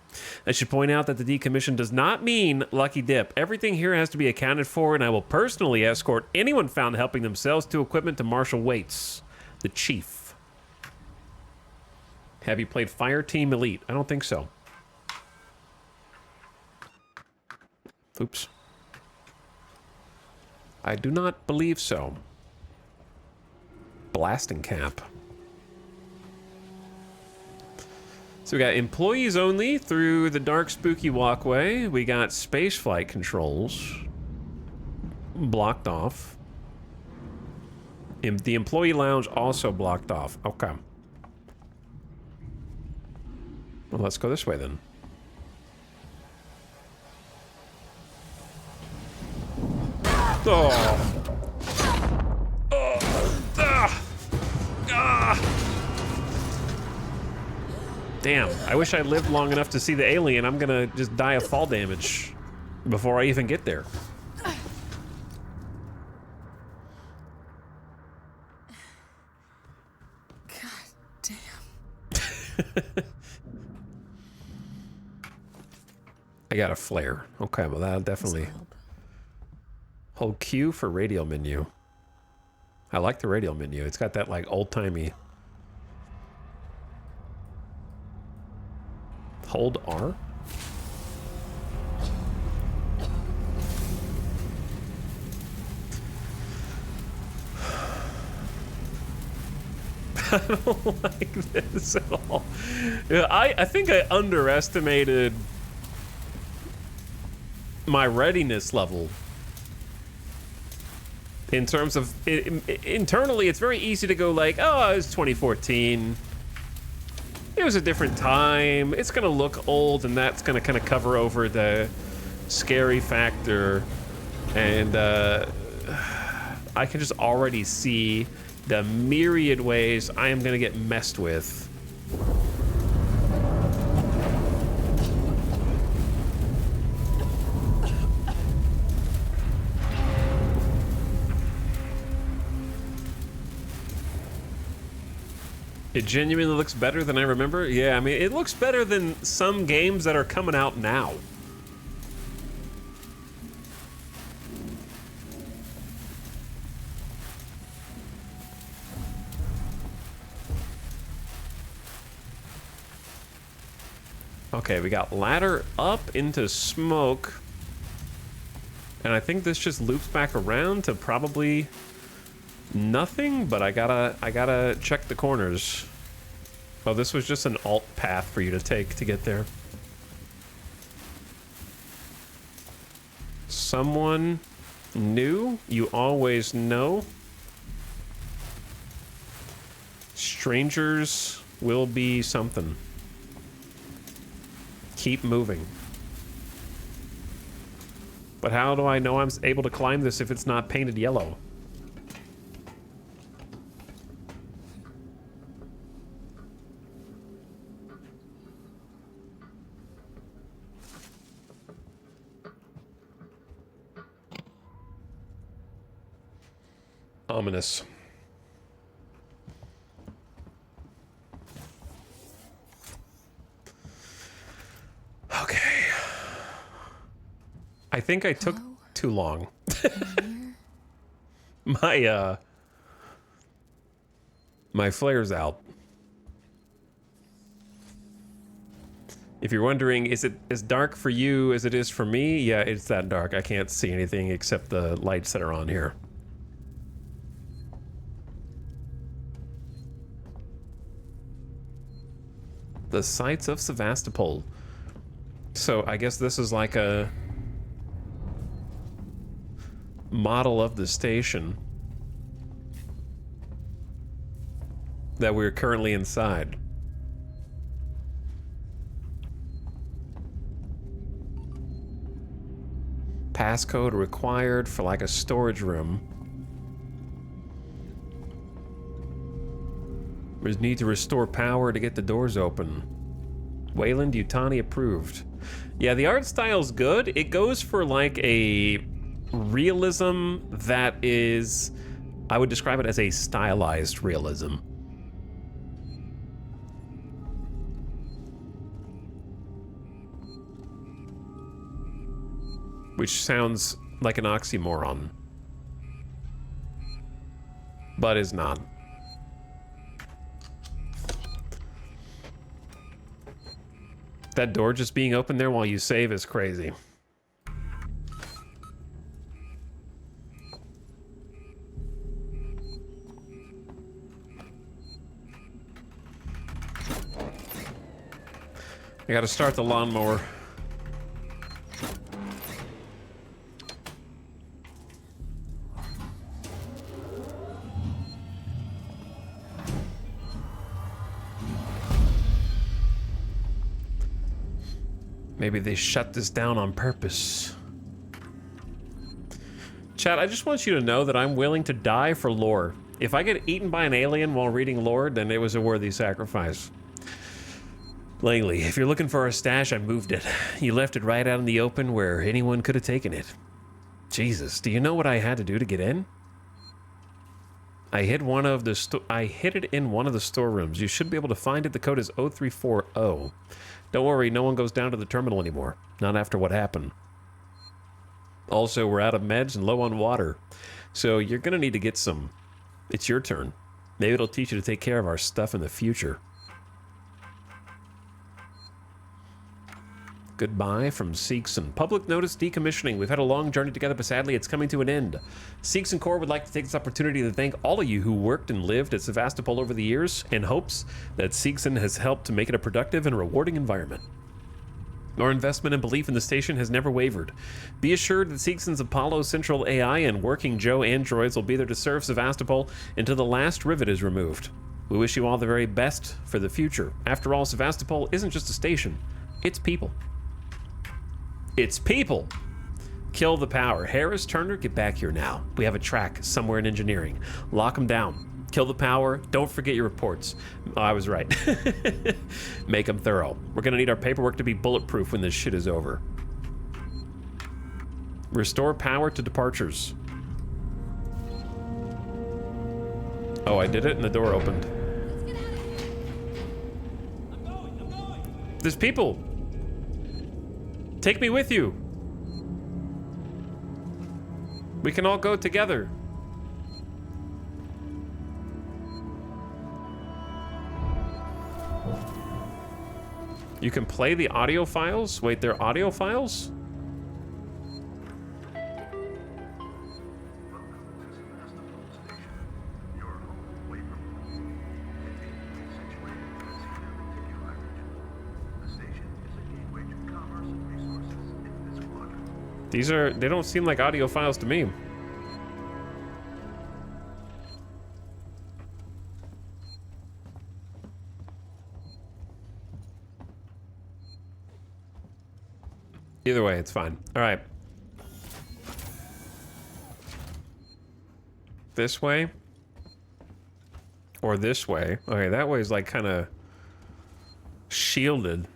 I should point out that the decommission does not mean lucky dip. Everything here has to be accounted for, and I will personally escort anyone found helping themselves to equipment to Marshal Waits, the chief. Have you played Fireteam Elite? I don't think so. Oops. I do not believe so. Blasting cap. So we got employees only through the dark spooky walkway. We got space flight controls blocked off. The employee lounge also blocked off. Okay. Well, let's go this way then. Oh. Oh. Damn, I wish I lived long enough to see the alien. I'm gonna just die of fall damage before I even get there. God damn. I got a flare. Okay, well that'll definitely... Hold Q for radial menu. I like the radial menu. It's got that like old-timey... Hold R? I don't like this at all. Yeah, I think I underestimated my readiness level. In terms of... internally, it's very easy to go like, oh, it's 2014. It was a different time. It's gonna look old, and that's gonna kind of cover over the scary factor. And I can just already see the myriad ways I am gonna get messed with. It genuinely looks better than I remember. Yeah, I mean, it looks better than some games that are coming out now. Okay, we got ladder up into smoke. And I think this just loops back around to probably nothing, but I gotta check the corners. Oh, this was just an alt path for you to take to get there. Someone new? You always know. Strangers will be something. Keep moving. But how do I know I'm able to climb this if it's not painted yellow? Ominous. Okay. I think I took too long. My flare's out. If you're wondering, is it as dark for you as it is for me? Yeah, it's that dark. I can't see anything except the lights that are on here. The sights of Sevastopol. So I guess this is like a model of the station that we're currently inside. Passcode required for like a storage room. We just need to restore power to get the doors open. Wayland Yutani approved. Yeah, the art style's good. It goes for like a realism that is, I would describe it as a stylized realism. Which sounds like an oxymoron, but is not. That door just being open there while you save is crazy. I gotta start the lawnmower. Maybe they shut this down on purpose. Chat, I just want you to know that I'm willing to die for lore. If I get eaten by an alien while reading lore, then it was a worthy sacrifice. Langley, if you're looking for our stash, I moved it. You left it right out in the open where anyone could have taken it. Jesus, do you know what I had to do to get in? I hid it in one of the storerooms. You should be able to find it. The code is 0340. Don't worry, no one goes down to the terminal anymore. Not after what happened. Also, we're out of meds and low on water. So you're gonna need to get some. It's your turn. Maybe it'll teach you to take care of our stuff in the future. Goodbye from Seegson. Public notice decommissioning. We've had a long journey together, but sadly it's coming to an end. Seegson Corps would like to take this opportunity to thank all of you who worked and lived at Sevastopol over the years, in hopes that Seegson has helped to make it a productive and rewarding environment. Our investment and belief in the station has never wavered. Be assured that Seegson's Apollo Central AI and Working Joe androids will be there to serve Sevastopol until the last rivet is removed. We wish you all the very best for the future. After all, Sevastopol isn't just a station, it's people. It's people! Kill the power. Harris, Turner, get back here now. We have a track somewhere in engineering. Lock them down. Kill the power. Don't forget your reports. Oh, I was right. Make them thorough. We're gonna need our paperwork to be bulletproof when this shit is over. Restore power to departures. Oh, I did it and the door opened. There's people! Take me with you. We can all go together. You can play the audio files? Wait, they're audio files? They don't seem like audio files to me. Either way, it's fine. All right. This way? Or this way? Okay, that way is like kind of shielded.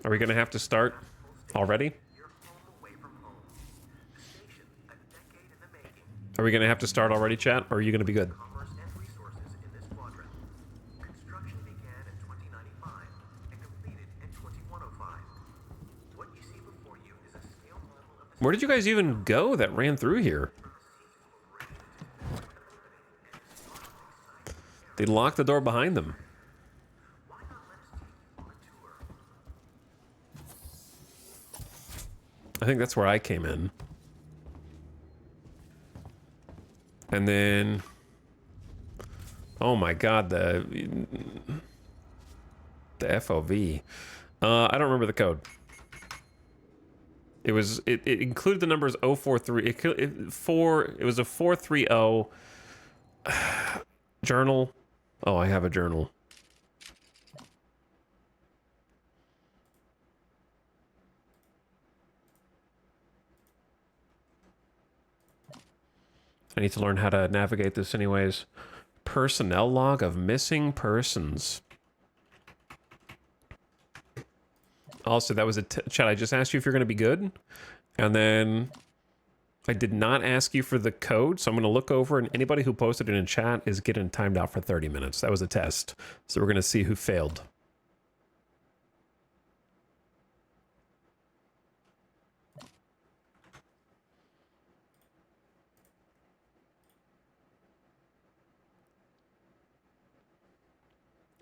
Are we gonna have to start already? Are we gonna have to start already, chat? Or are you gonna be good? Where did you guys even go that ran through here? They locked the door behind them. I think that's where I came in. And then... Oh my god, the FOV. I don't remember the code. It included the numbers 043. It was a 430 journal. Oh, I have a journal. I need to learn how to navigate this anyways. Personnel log of missing persons. Also, that was a chat. I just asked you if you're going to be good. And then I did not ask you for the code. So I'm going to look over, and anybody who posted it in chat is getting timed out for 30 minutes. That was a test. So we're going to see who failed.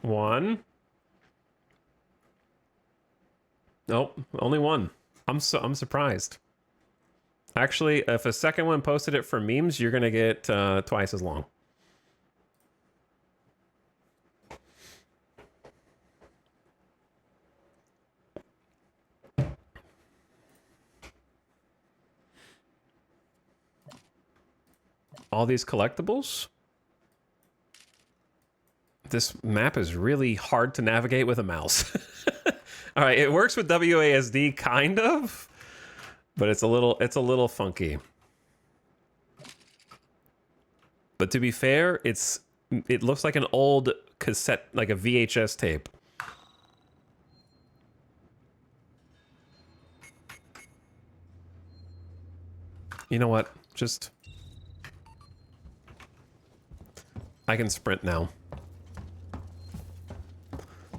One. Nope, only one. I'm surprised. Actually, if a second one posted it for memes, you're gonna get twice as long. All these collectibles? This map is really hard to navigate with a mouse. All right, it works with WASD kind of, but it's a little funky. But to be fair, it's It looks like an old cassette, like a VHS tape. You know what? Just... I can sprint now.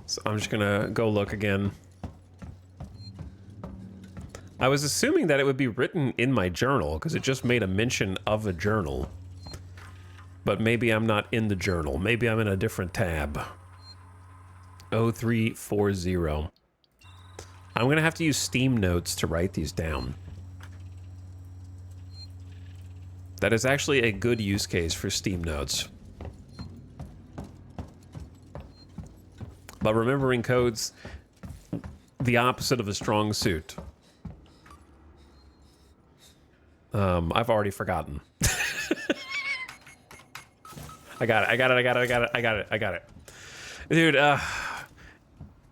So I'm just gonna go look again. I was assuming that it would be written in my journal, because it just made a mention of a journal. But maybe I'm not in the journal. Maybe I'm in a different tab. 0340. I'm gonna have to use Steam Notes to write these down. That is actually a good use case for Steam Notes. But remembering codes, the opposite of a strong suit. I've already forgotten. I got it. Dude,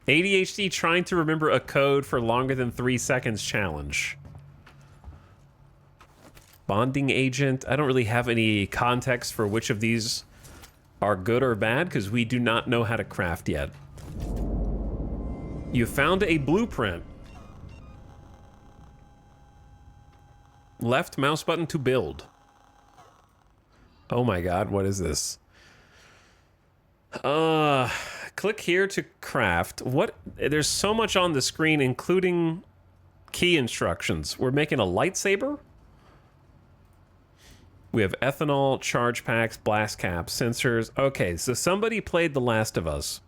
ADHD trying to remember a code for longer than 3 seconds challenge. Bonding agent. I don't really have any context for which of these are good or bad because we do not know how to craft yet. You found a blueprint. Left mouse button to build. Oh my god, what is this? Click here to craft. What? There's so much on the screen, including key instructions. We're making a lightsaber? We have ethanol, charge packs, blast caps, sensors. Okay, so somebody played The Last of Us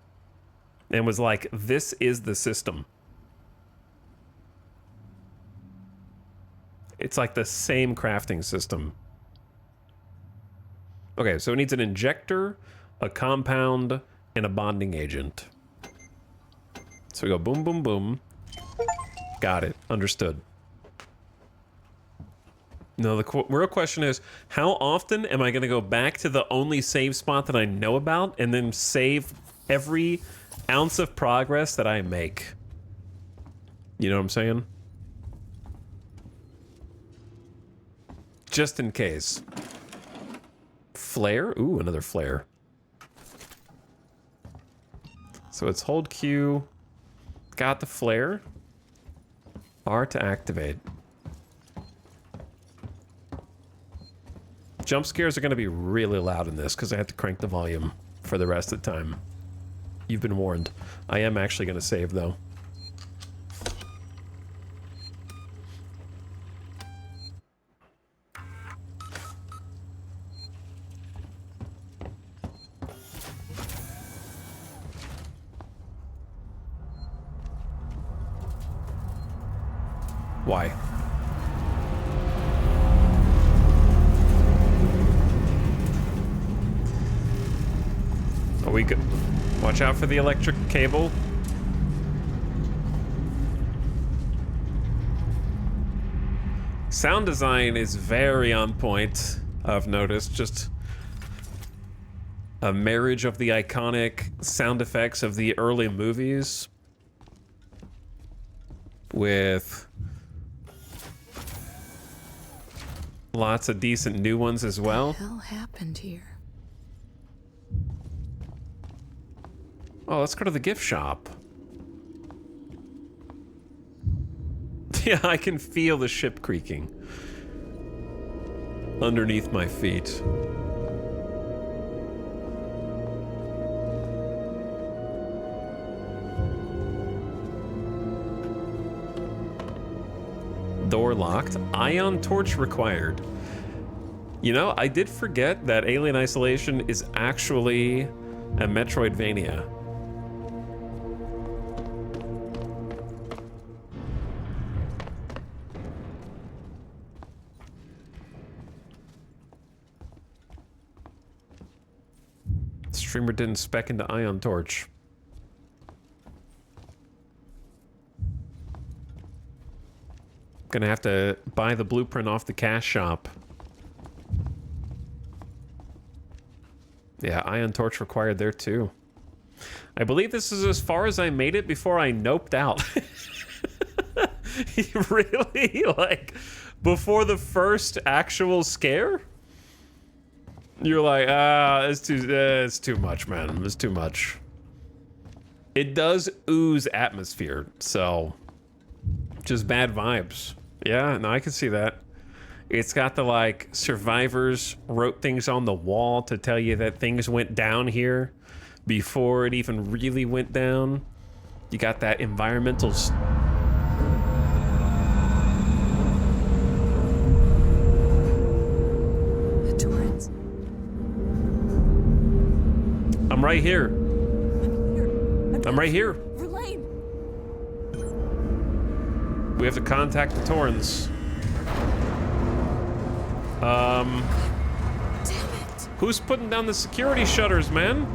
and was like, this is the system. It's like the same crafting system. Okay, so it needs an injector, a compound, and a bonding agent. So we go boom, boom, boom. Got it. Understood. No, the real question is, how often am I going to go back to the only save spot that I know about and then save every ounce of progress that I make? You know what I'm saying? Just in case. Flare? Ooh, another flare. So it's hold Q. Got the flare. R to activate. Jump scares are going to be really loud in this because I have to crank the volume for the rest of the time. You've been warned. I am actually going to save, though. Why? Are we good? Watch out for the electric cable. Sound design is very on point, I've noticed. Just a marriage of the iconic sound effects of the early movies with lots of decent new ones as well. What the hell happened here? Oh, let's go to the gift shop. Yeah, I can feel the ship creaking underneath my feet. Door locked. Ion torch required. You know, I did forget that Alien Isolation is actually a Metroidvania. Streamer didn't spec into Ion Torch. Gonna have to buy the blueprint off the cash shop. Yeah, Ion Torch required there too. I believe this is as far as I made it before I noped out. Really? Like, before the first actual scare? You're like, it's too much, man. It's too much. It does ooze atmosphere, so just bad vibes. Yeah, no, I can see that. It's got the, like, survivors wrote things on the wall to tell you that things went down here before it even really went down. You got that environmental... The Torrens. I'm right here. I'm right here. Verlaine. We have to contact the Torrens. Damn it. Who's putting down the security shutters, man?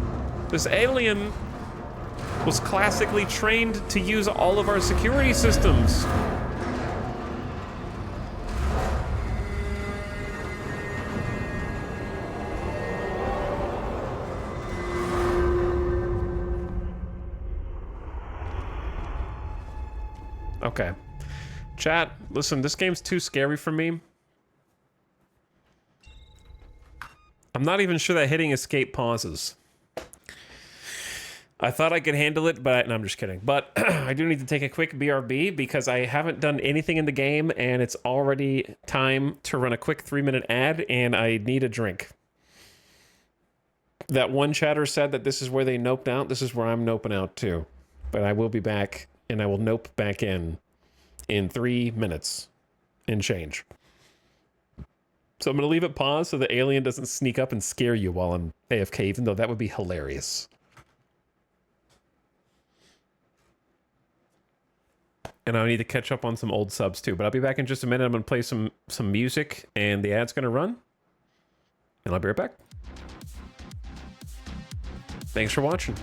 This alien was classically trained to use all of our security systems. Okay. Chat, listen, this game's too scary for me. I'm not even sure that hitting escape pauses. I thought I could handle it, but no, I'm just kidding. But I do need to take a quick BRB because I haven't done anything in the game and it's already time to run a quick 3-minute ad and I need a drink. That one chatter said that this is where they noped out. This is where I'm noping out too. But I will be back and I will nope back in 3 minutes and change. So I'm going to leave it paused so the alien doesn't sneak up and scare you while I'm AFK, even though that would be hilarious. And I need to catch up on some old subs too, but I'll be back in just a minute. I'm going to play some music and the ad's going to run. And I'll be right back. Thanks for watching.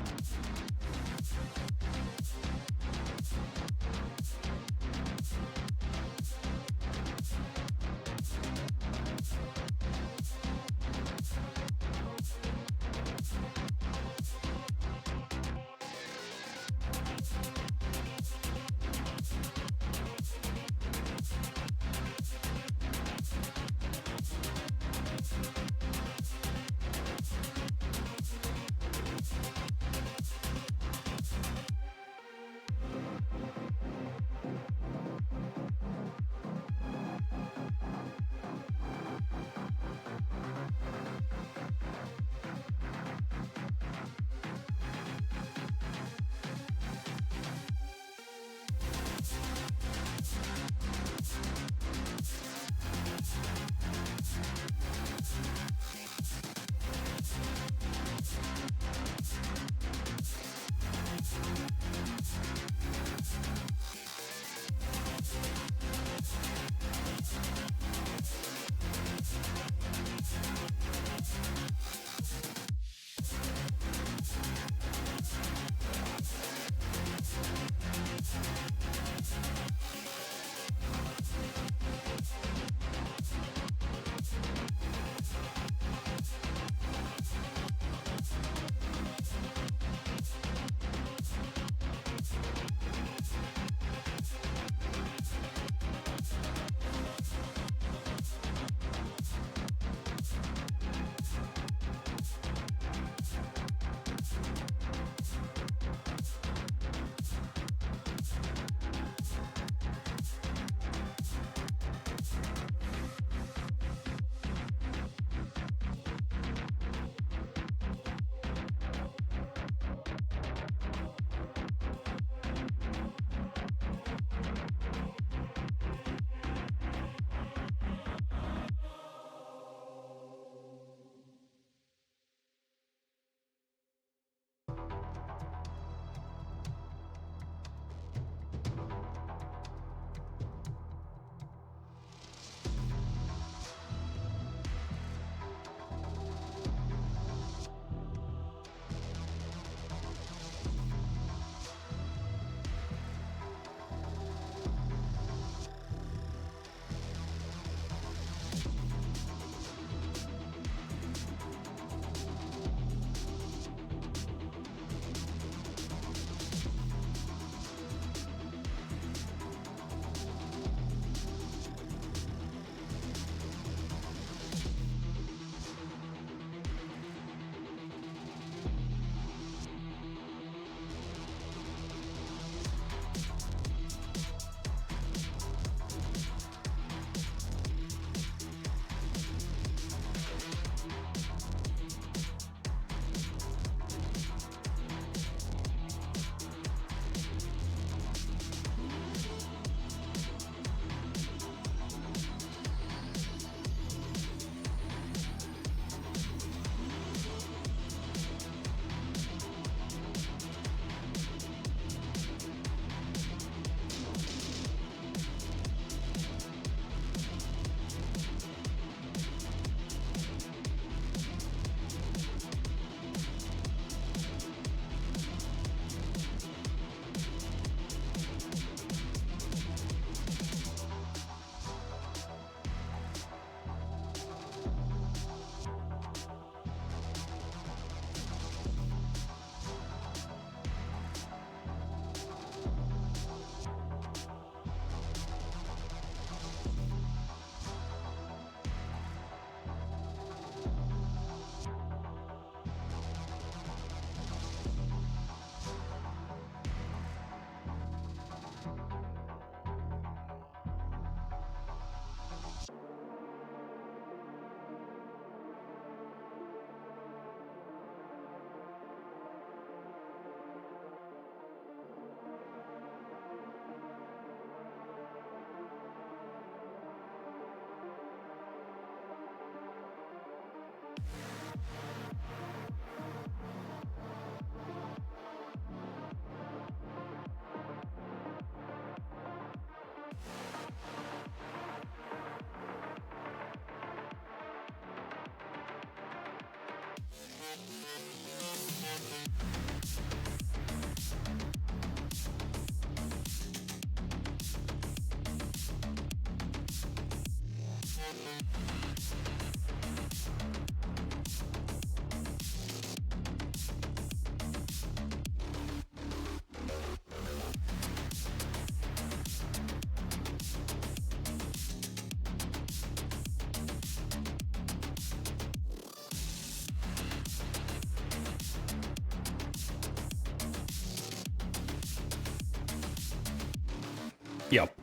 Yep.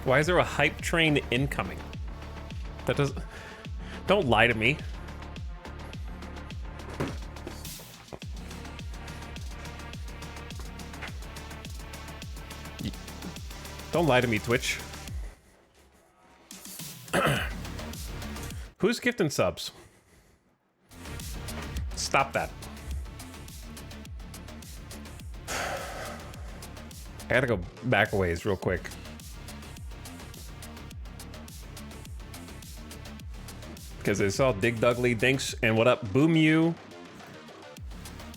Why is there a hype train incoming? That doesn't... Don't lie to me. Don't lie to me, Twitch. Who's gifting subs? Stop that. I gotta go back a ways real quick. Because I saw Dig Dugly. Thanks. And what up, Boom You?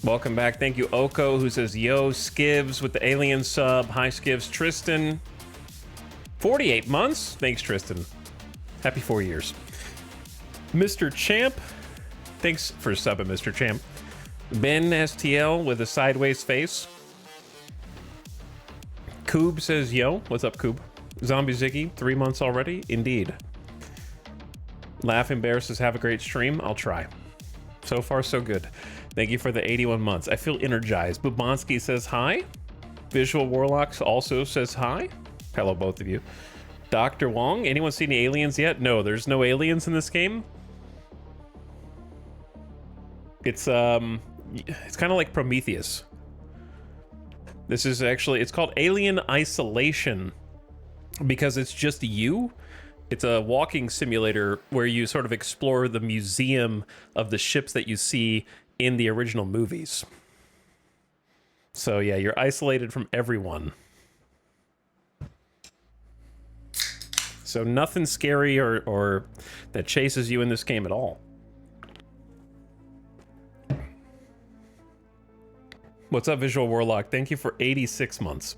Welcome back. Thank you, Oko, who says, yo, Skivs with the alien sub. Hi, Skivs. Tristan. 48 months. Thanks, Tristan. Happy 4 years. Mr. Champ. Thanks for subbing, Mr. Champ. Ben STL with a sideways face. Coob says, yo. What's up, Coob? Zombie Ziggy, 3 months already? Indeed. Laughing Bear says, have a great stream. I'll try. So far, so good. Thank you for the 81 months. I feel energized. Bubonsky says, hi. Visual Warlocks also says, hi. Hello, both of you. Dr. Wong, anyone seen any aliens yet? No, there's no aliens in this game. It's kind of like Prometheus. This is actually, it's called Alien Isolation because it's just you. It's a walking simulator where you sort of explore the museum of the ships that you see in the original movies. So yeah, you're isolated from everyone. So nothing scary or that chases you in this game at all. What's up, Visual Warlock? Thank you for 86 months.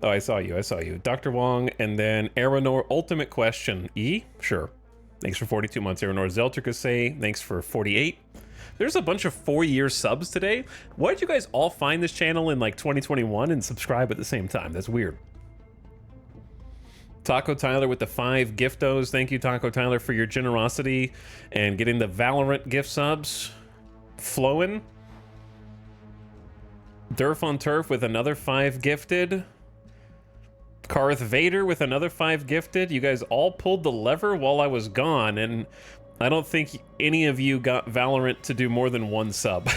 Oh, I saw you. I saw you. Dr. Wong, and then Aeronor, Ultimate Question. E? Sure. Thanks for 42 months, Aeronor. Zeltricase, thanks for 48. There's a bunch of 4-year subs today. Why did you guys all find this channel in like 2021 and subscribe at the same time? That's weird. Taco Tyler with the 5 giftos. Thank you, Taco Tyler, for your generosity and getting the Valorant gift subs flowing. Durf on Turf with another 5 gifted. Karth Vader with another 5 gifted. You guys all pulled the lever while I was gone, and I don't think any of you got Valorant to do more than 1 sub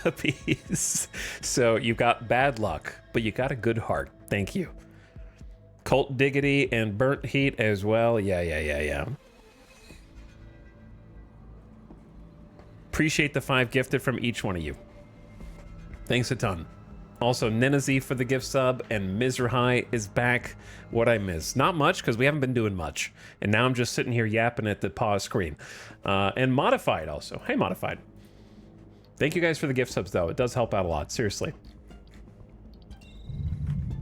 a piece. So you got bad luck, but you got a good heart. Thank you. Cult Diggity and Burnt Heat as well. Yeah. Appreciate the 5 gifted from each one of you. Thanks a ton. Also, Nenazi for the gift sub, and Mizrahai is back. What I miss? Not much, because we haven't been doing much. And now I'm just sitting here yapping at the pause screen. And Modified also. Hey, Modified. Thank you guys for the gift subs, though. It does help out a lot, seriously.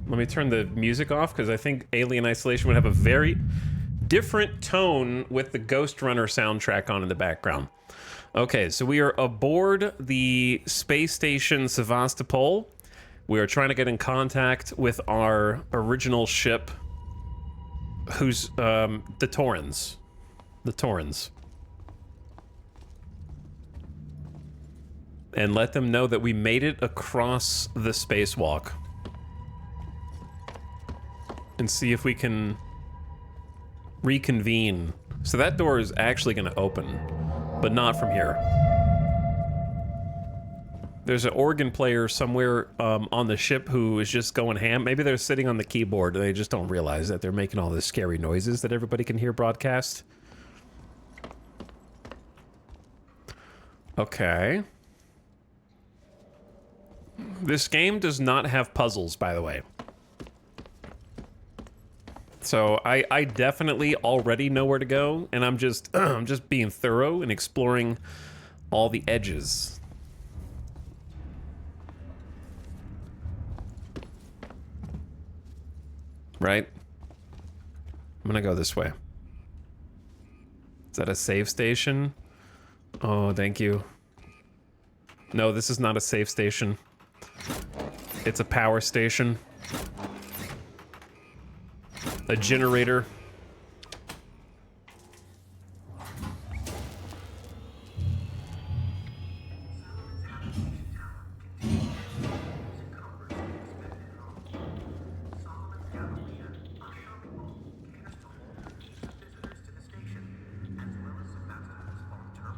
Let me turn the music off, because I think Alien Isolation would have a very different tone with the Ghost Runner soundtrack on in the background. Okay, so we are aboard the space station Sevastopol. We are trying to get in contact with our original ship, who's the Torrens. The Torrens. And let them know that we made it across the spacewalk. And see if we can reconvene. So that door is actually going to open, but not from here. There's an organ player somewhere on the ship who is just going ham. Maybe they're sitting on the keyboard and they just don't realize that they're making all these scary noises that everybody can hear broadcast. Okay. This game does not have puzzles, by the way. So I definitely already know where to go, and I'm just I'm just being thorough and exploring all the edges. Right? I'm gonna go this way. Is that a save station? Oh, thank you. No, this is not a save station. It's a power station. A generator.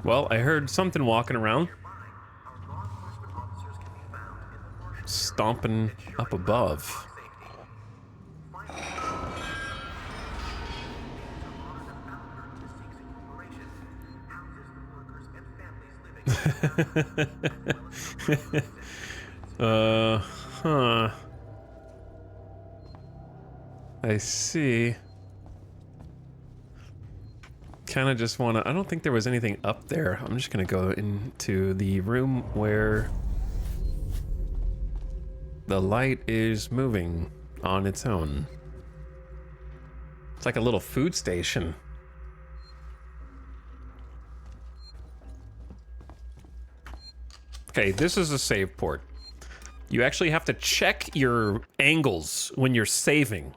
Well, I heard something walking around. Stomping up above. Huh. I see. Kind of just want to... I don't think there was anything up there. I'm just going to go into the room where the light is moving on its own. It's like a little food station. Okay, this is a save port. You actually have to check your angles when you're saving.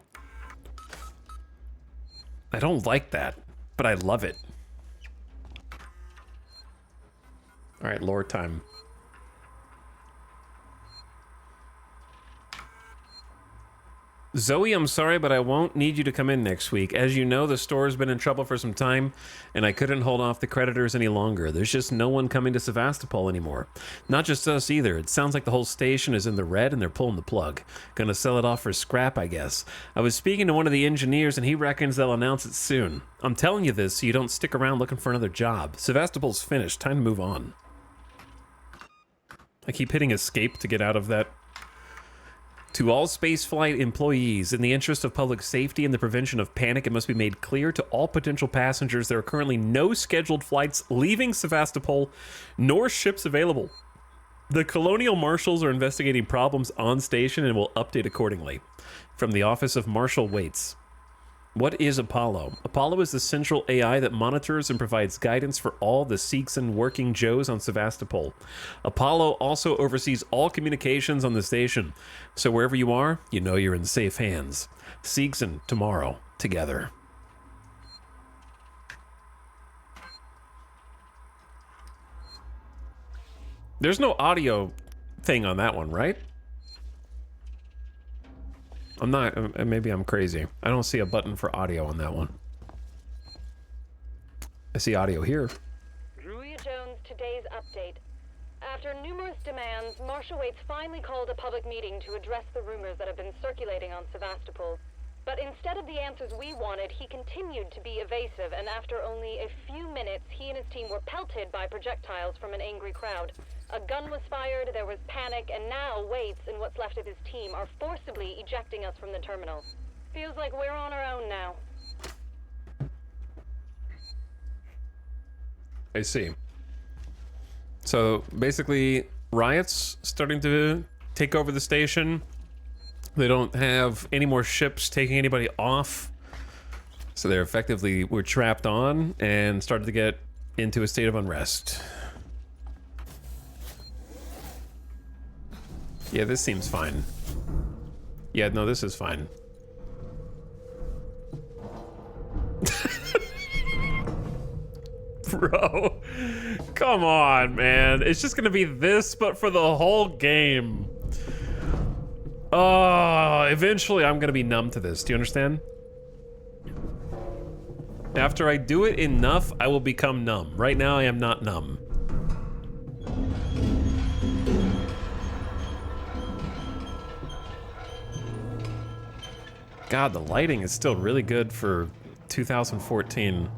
I don't like that, but I love it. All right, lore time. Zoe, I'm sorry, but I won't need you to come in next week. As you know, the store's been in trouble for some time, and I couldn't hold off the creditors any longer. There's just no one coming to Sevastopol anymore. Not just us either. It sounds like the whole station is in the red and they're pulling the plug. Gonna sell it off for scrap, I guess. I was speaking to one of the engineers, and he reckons they'll announce it soon. I'm telling you this so you don't stick around looking for another job. Sevastopol's finished. Time to move on. I keep hitting escape to get out of that. To all spaceflight employees, in the interest of public safety and the prevention of panic, it must be made clear to all potential passengers there are currently no scheduled flights leaving Sevastopol, nor ships available. The Colonial Marshals are investigating problems on station and will update accordingly. From the Office of Marshal Waits. What is Apollo? Apollo is the central AI that monitors and provides guidance for all the Seegson working Joes on Sevastopol. Apollo also oversees all communications on the station, so wherever you are, you know you're in safe hands. Seegson, tomorrow, together. There's no audio thing on that one, right? I'm not, maybe I'm crazy. I don't see a button for audio on that one. I see audio here. Druia Jones, today's update. After numerous demands, Marshal Waits finally called a public meeting to address the rumors that have been circulating on Sevastopol. But instead of the answers we wanted, he continued to be evasive, and after only a few minutes, he and his team were pelted by projectiles from an angry crowd. A gun was fired, there was panic, and now Waits and what's left of his team are forcibly ejecting us from the terminal. Feels like we're on our own now. I see. So basically, riots starting to take over the station. They don't have any more ships taking anybody off. So they're effectively, were trapped on and started to get into a state of unrest. Yeah, this seems fine. Yeah, no, this is fine. Bro, come on, man. It's just gonna be this, but for the whole game. Oh, eventually I'm gonna be numb to this. Do you understand? After I do it enough, I will become numb. Right now, I am not numb. God, the lighting is still really good for 2014.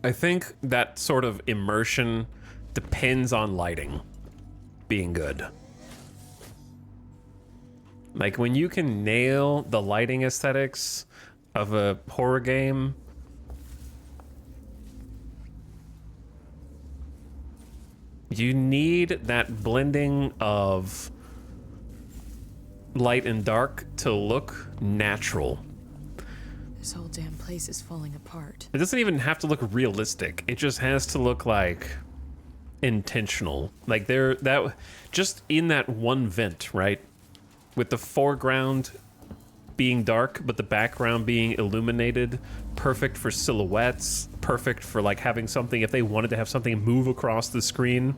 I think that sort of immersion depends on lighting being good. Like, when you can nail the lighting aesthetics of a horror game, you need that blending of light and dark to look natural. This whole damn place is falling apart. It doesn't even have to look realistic. It just has to look like intentional. Like just in that one vent, right? With the foreground being dark, but the background being illuminated, perfect for silhouettes, perfect for like having something, if they wanted to have something move across the screen.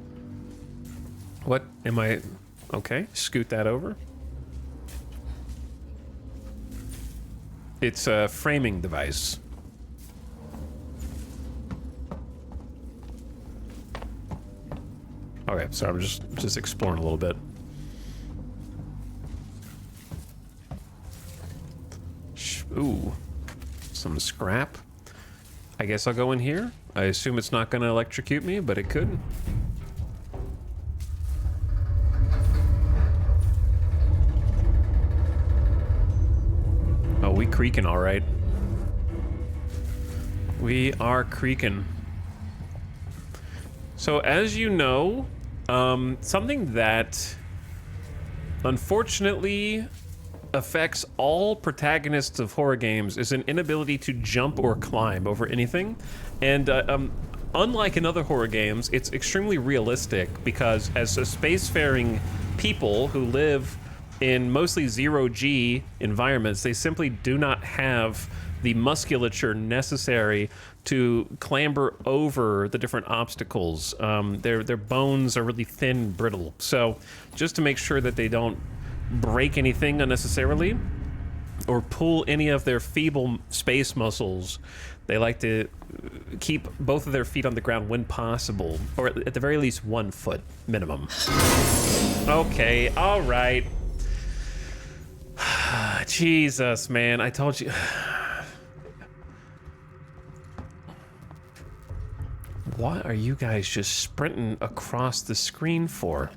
What am I? Okay, scoot that over. It's a framing device. Okay, so I'm just exploring a little bit. Ooh, some scrap. I guess I'll go in here. I assume it's not gonna electrocute me, but it could. Oh, we creaking all right. We are creaking. So as you know, something that unfortunately affects all protagonists of horror games is an inability to jump or climb over anything. And unlike in other horror games, it's extremely realistic because as a spacefaring people who live in mostly zero-G environments, they simply do not have the musculature necessary to clamber over the different obstacles. Their bones are really thin and brittle. So just to make sure that they don't break anything unnecessarily or pull any of their feeble space muscles, they like to keep both of their feet on the ground when possible, or at the very least 1 foot minimum. Okay, all right. Jesus, man, I told you. What are you guys just sprinting across the screen for?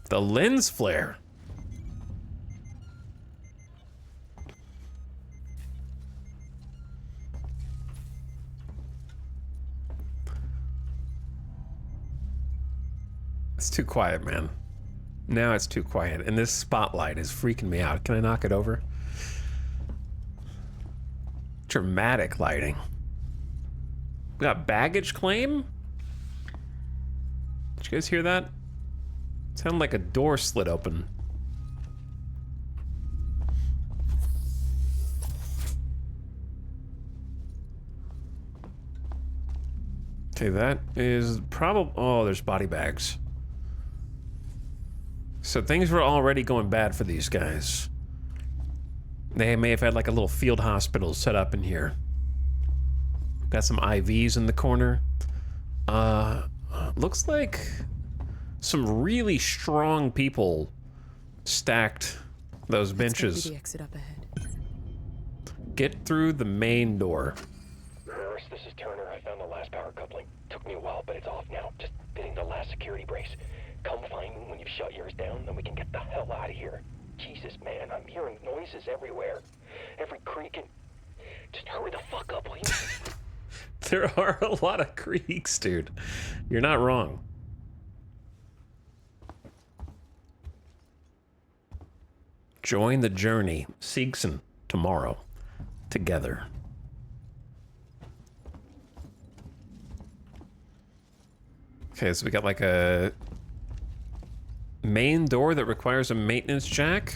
The lens flare. It's too quiet, man. Now it's too quiet, and this spotlight is freaking me out. Can I knock it over? Dramatic lighting. We got baggage claim? Did you guys hear that? It sounded like a door slid open. Okay, that is probably... Oh, there's body bags. So things were already going bad for these guys. They may have had like a little field hospital set up in here. Got some IVs in the corner. Looks like some really strong people stacked those benches. The exit up ahead. Get through the main door. Harris, this is Turner. I found the last power coupling. Took me a while, but it's off now. Just fitting the last security brace. Come find me when you've shut yours down, then we can get the hell out of here. Jesus, man, I'm hearing noises everywhere. Every creaking. Just hurry the fuck up, will you? There are a lot of creaks, dude. You're not wrong. Join the journey. Siegson tomorrow. Together. Okay, so we got like a main door that requires a maintenance jack.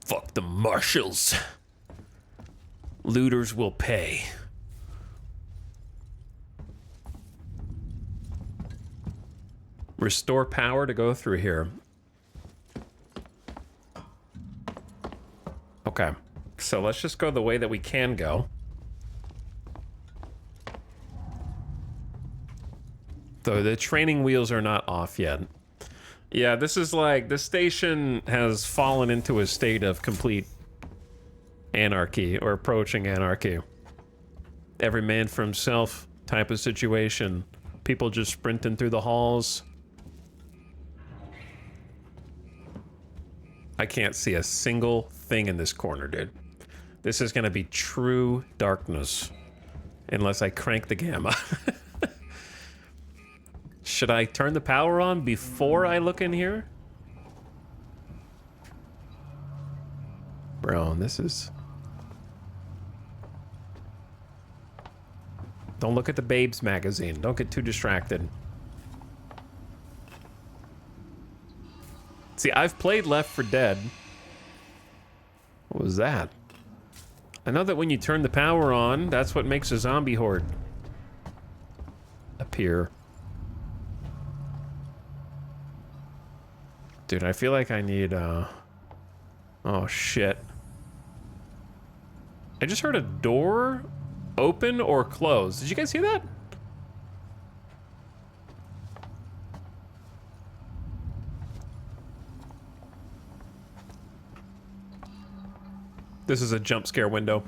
Fuck the marshals. Looters will pay. Restore power to go through here. Okay, so let's just go the way that we can go. Though the training wheels are not off yet. Yeah, this is like, the station has fallen into a state of complete anarchy, or approaching anarchy. Every man for himself type of situation. People just sprinting through the halls. I can't see a single thing in this corner, dude. This is gonna be true darkness. Unless I crank the gamma. Should I turn the power on before I look in here? Bro, this is... Don't look at the Babes magazine. Don't get too distracted. See, I've played Left 4 Dead. What was that? I know that when you turn the power on, that's what makes a zombie horde appear. Dude, I feel like I need, oh, shit. I just heard a door open or close. Did you guys see that? This is a jump scare window.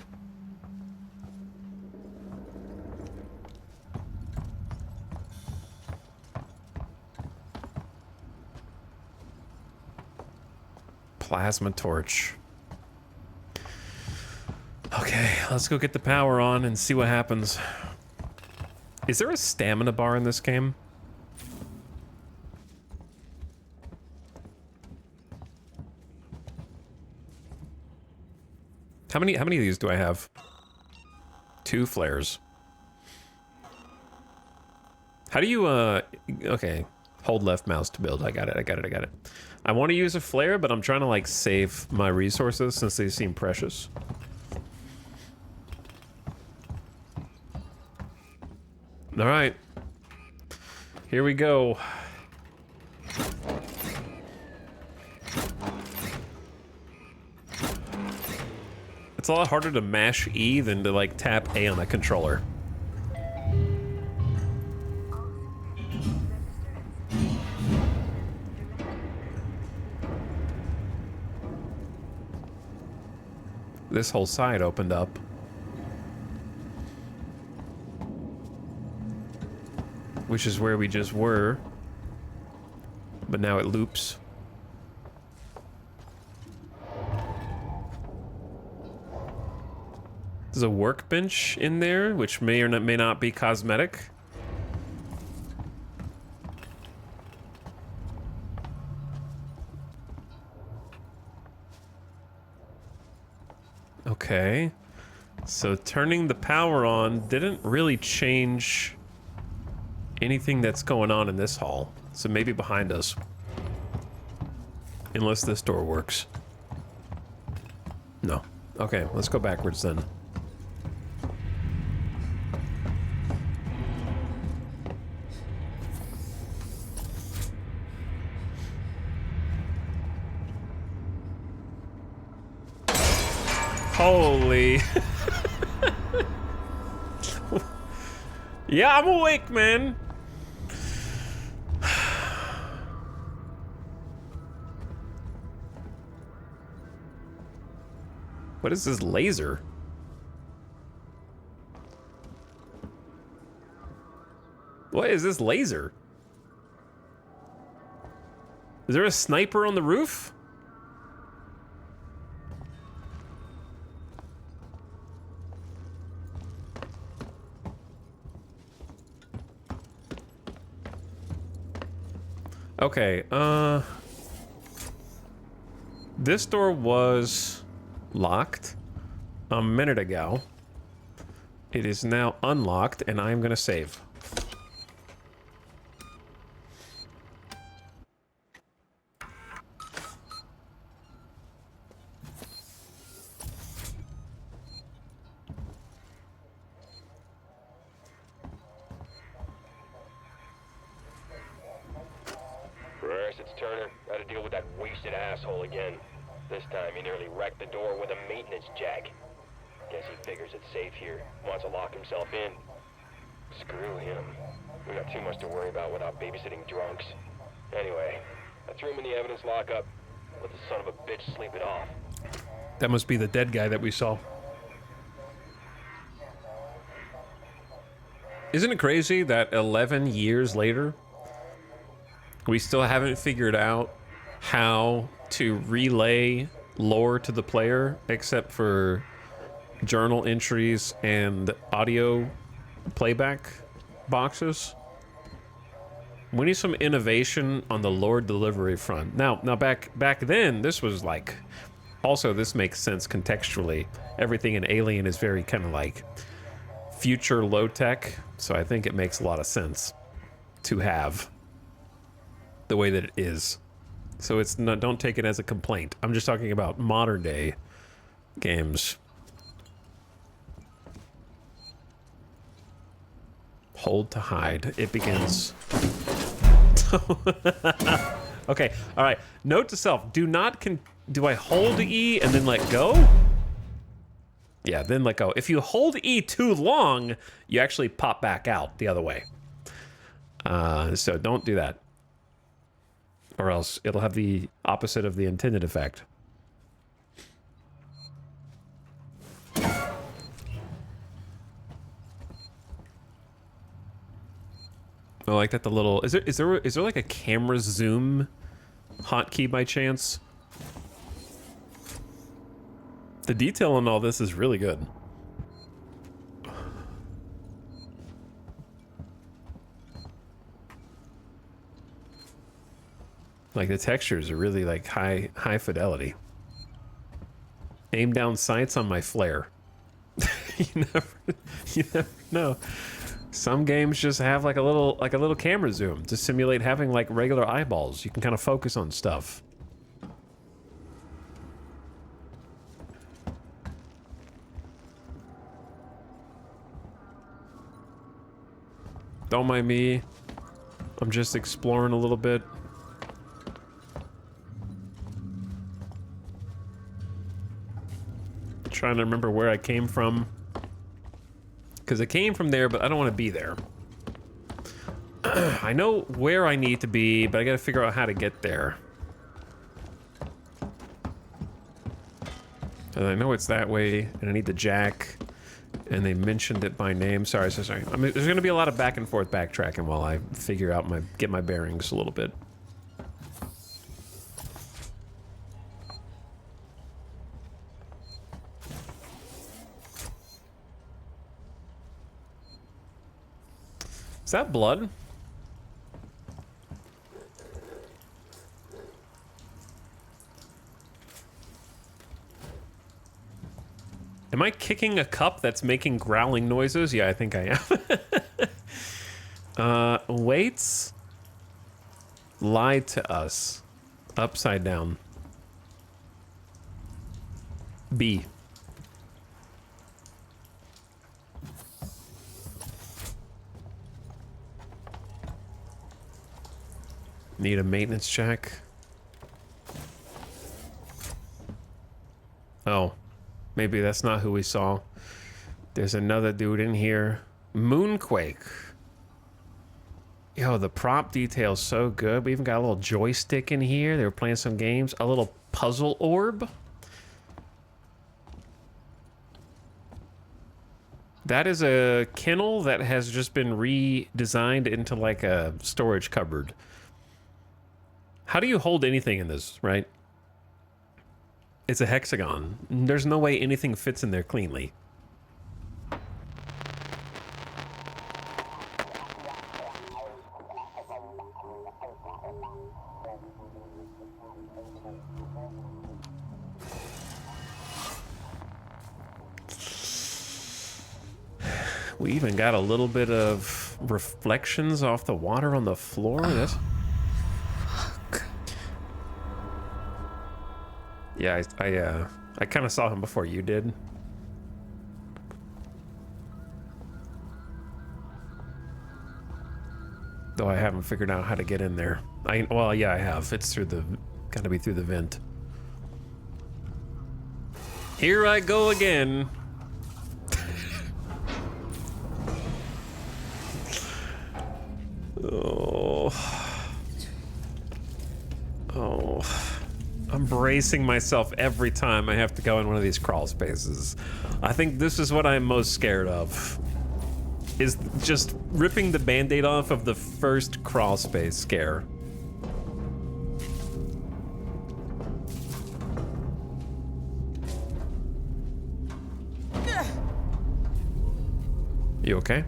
Plasma torch. Okay, let's go get the power on and see what happens. Is there a stamina bar in this game? How many of these do I have? 2 flares. How do you, okay. Hold left mouse to build. I got it. I want to use a flare, but I'm trying to, like, save my resources since they seem precious. All right. Here we go. It's a lot harder to mash E than to, like, tap A on a controller. This whole side opened up. Which is where we just were. But now it loops. There's a workbench in there, which may or may not be cosmetic. Okay. So turning the power on didn't really change anything that's going on in this hall. So maybe behind us. Unless this door works. No. Okay, let's go backwards then. Holy. Yeah, I'm awake, man. What is this laser? What is this laser? Is there a sniper on the roof? Okay, this door was locked a minute ago. It is now unlocked, and I'm gonna save. This time he nearly wrecked the door with a maintenance jack. Guess he figures it's safe here. Wants to lock himself in. Screw him. We got too much to worry about without babysitting drunks. Anyway, I threw him in the evidence lockup. Let the son of a bitch sleep it off. That must be the dead guy that we saw. Isn't it crazy that 11 years later, we still haven't figured out how to relay lore to the player except for journal entries and audio playback boxes? We need some innovation on the lore delivery front. Now back then, this was like, also this makes sense contextually. Everything in Alien is very kind of like future low tech, so I think it makes a lot of sense to have the way that it is. So it's not, don't take it as a complaint. I'm just talking about modern day games. Hold to hide. It begins. Okay, all right. Note to self, do I hold E and then let go? Yeah, then let go. If you hold E too long, you actually pop back out the other way. So don't do that. Or else it'll have the opposite of the intended effect. I like that the little... Is there like a camera zoom hotkey by chance? The detail on all this is really good. Like the textures are really like high fidelity. Aim down sights on my flare. you never know. Some games just have like a little camera zoom to simulate having like regular eyeballs. You can kind of focus on stuff. Don't mind me. I'm just exploring a little bit. Trying to remember where I came from. Because I came from there, but I don't want to be there. I know where I need to be, but I gotta figure out how to get there. And I know it's that way, and I need the jack. And they mentioned it by name. Sorry. I mean, there's gonna be a lot of back and forth backtracking while I figure out get my bearings a little bit. Is that blood? Am I kicking a cup that's making growling noises? Yeah, I think I am. Weights lied to us. Upside down. B. Need a maintenance check. Oh, maybe that's not who we saw. There's another dude in here. Moonquake. Yo, the prop detail's so good. We even got a little joystick in here. They were playing some games. A little puzzle orb. That is a kennel that has just been redesigned into like a storage cupboard. How do you hold anything in this, right? It's a hexagon. There's no way anything fits in there cleanly. We even got a little bit of reflections off the water on the floor. That's... Yeah, I kind of saw him before you did. Though I haven't figured out how to get in there. Well, yeah, I have. It's through the... Gotta be through the vent. Here I go again. Oh. I'm bracing myself every time I have to go in one of these crawl spaces. I think this is what I'm most scared of. Is just ripping the band-aid off of the first crawl space scare. You okay?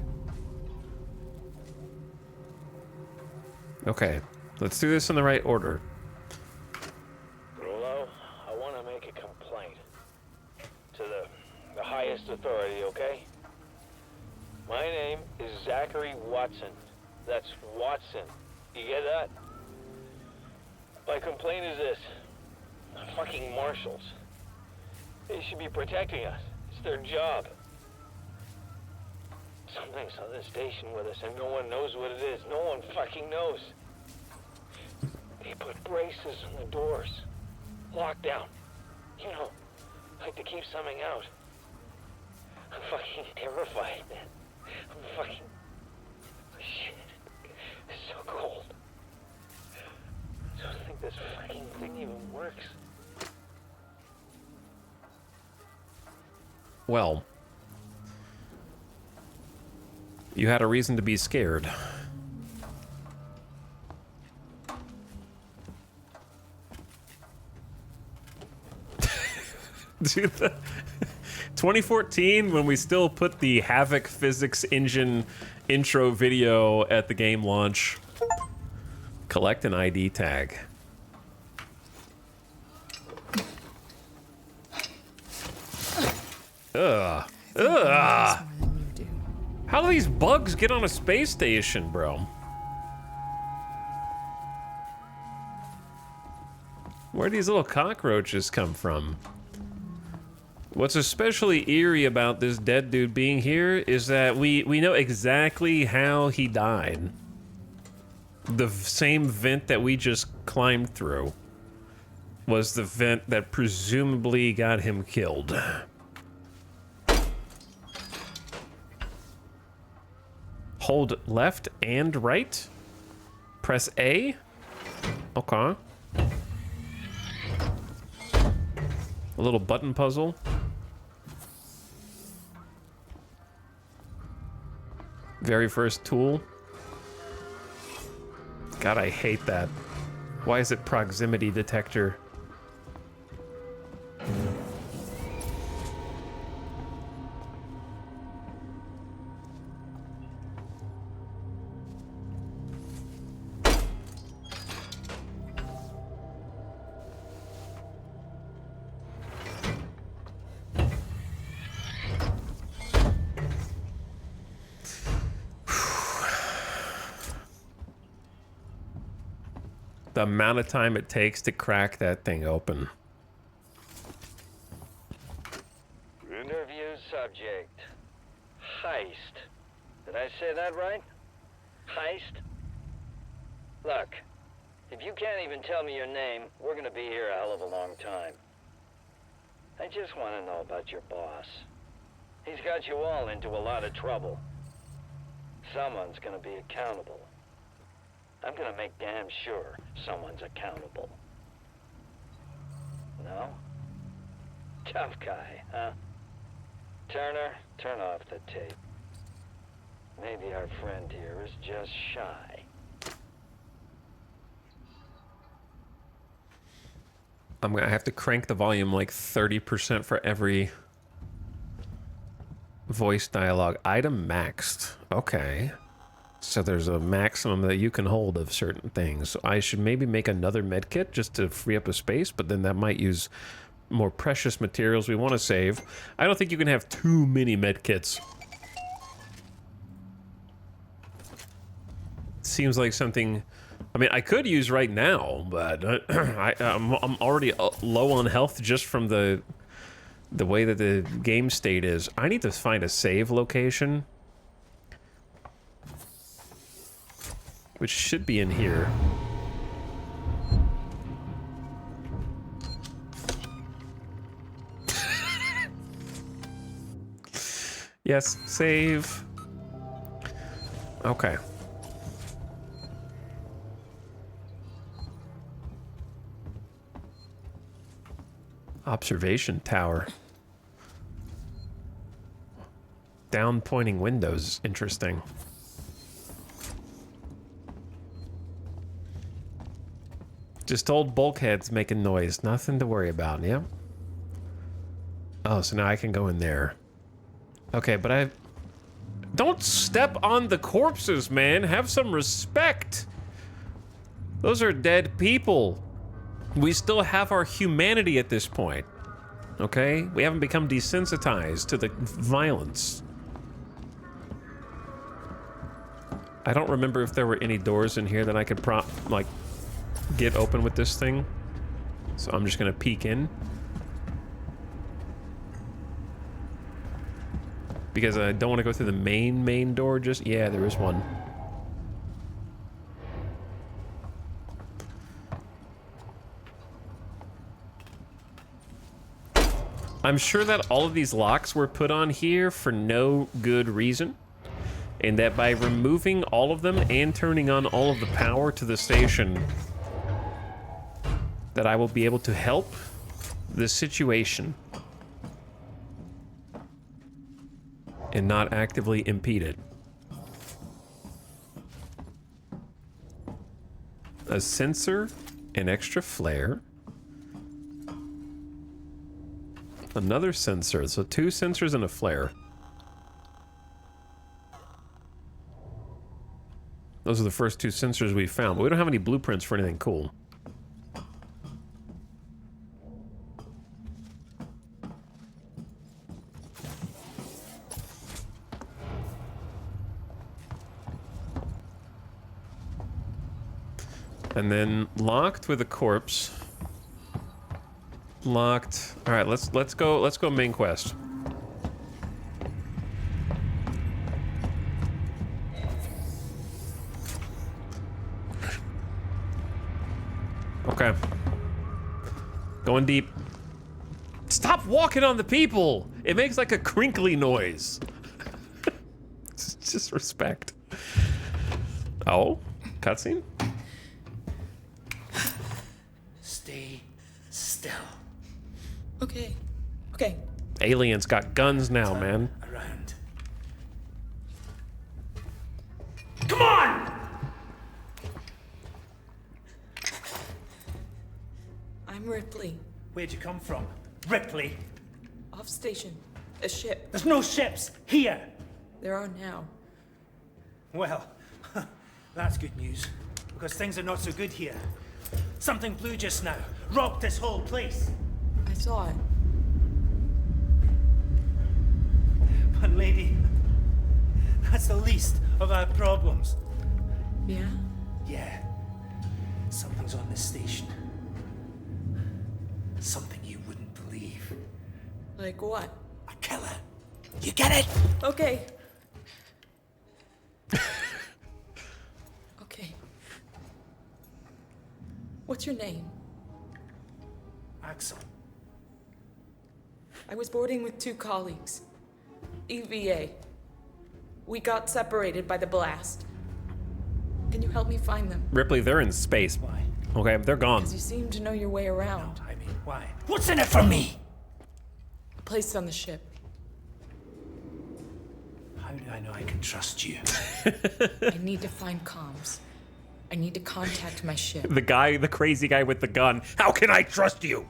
Okay, let's do this in the right order. Hello? I want to make a complaint to the highest authority, okay? My name is Zachary Watson. That's Watson. You get that? My complaint is this. The fucking marshals. They should be protecting us. It's their job. Something's on this station with us and no one knows what it is. No one fucking knows. They put braces on the doors. Lockdown. You know, like to keep something out. I'm fucking terrified, man. I'm fucking... Shit. It's so cold. I don't think this fucking thing even works. Well, you had a reason to be scared. Dude, 2014, when we still put the Havoc Physics Engine intro video at the game launch. Collect an ID tag. Ugh. Ugh. How do these bugs get on a space station, bro? Where do these little cockroaches come from? What's especially eerie about this dead dude being here is that we know exactly how he died. The same vent that we just climbed through was the vent that presumably got him killed. Hold left and right. Press A. Okay. A little button puzzle. Very first tool. God, I hate that. Why is it proximity detector? The amount of time it takes to crack that thing open. Interview subject. Heist. Did I say that right? Heist? Look, if you can't even tell me your name, we're gonna be here a hell of a long time. I just want to know about your boss. He's got you all into a lot of trouble. Someone's gonna be accountable. I'm gonna make damn sure someone's accountable. No? Tough guy, huh? Turner, turn off the tape. Maybe our friend here is just shy. I'm gonna have to crank the volume like 30% for every voice dialogue. Item maxed. Okay. So there's a maximum that you can hold of certain things. So I should maybe make another medkit just to free up a space, but then that might use more precious materials we want to save. I don't think you can have too many medkits. Seems like something... I mean, I could use right now, but I'm already low on health just from the way that the game state is. I need to find a save location, which should be in here. Yes, save. Okay. Observation tower. Down pointing windows. Interesting. Just old bulkheads making noise. Nothing to worry about, yeah? Oh, so now I can go in there. Okay, but I... Don't step on the corpses, man. Have some respect. Those are dead people. We still have our humanity at this point. Okay? We haven't become desensitized to the violence. I don't remember if there were any doors in here that I could get open with this thing. So I'm just gonna peek in. Because I don't want to go through the main door just... Yeah, there is one. I'm sure that all of these locks were put on here for no good reason. And that by removing all of them and turning on all of the power to the station, that I will be able to help the situation. And not actively impede it. A sensor, an extra flare. Another sensor, so 2 sensors and a flare. Those are the first 2 sensors we found, but we don't have any blueprints for anything cool. And then locked with a corpse. Locked. All right, let's go main quest. Okay. Going deep. Stop walking on the people. It makes like a crinkly noise. It's just respect. Oh, cutscene? Stay still. Okay. Okay. Aliens got guns now, man. Around. Come on! I'm Ripley. Where'd you come from? Ripley? Off station. A ship. There's no ships here! There are now. Well, that's good news. Because things are not so good here. Something blue just now. Rocked this whole place. I saw it. But lady, that's the least of our problems. Yeah? Yeah. Something's on this station. Something you wouldn't believe. Like what? A killer. You get it? Okay. Okay. What's your name? Axel. I was boarding with 2 colleagues. EVA. We got separated by the blast. Can you help me find them? Ripley, they're in space. Why? Okay, they're gone. Because you seem to know your way around. No, I mean, why? What's in it for me? A place on the ship. How do I know I can trust you? I need to find comms. I need to contact my ship. The crazy guy with the gun. How can I trust you?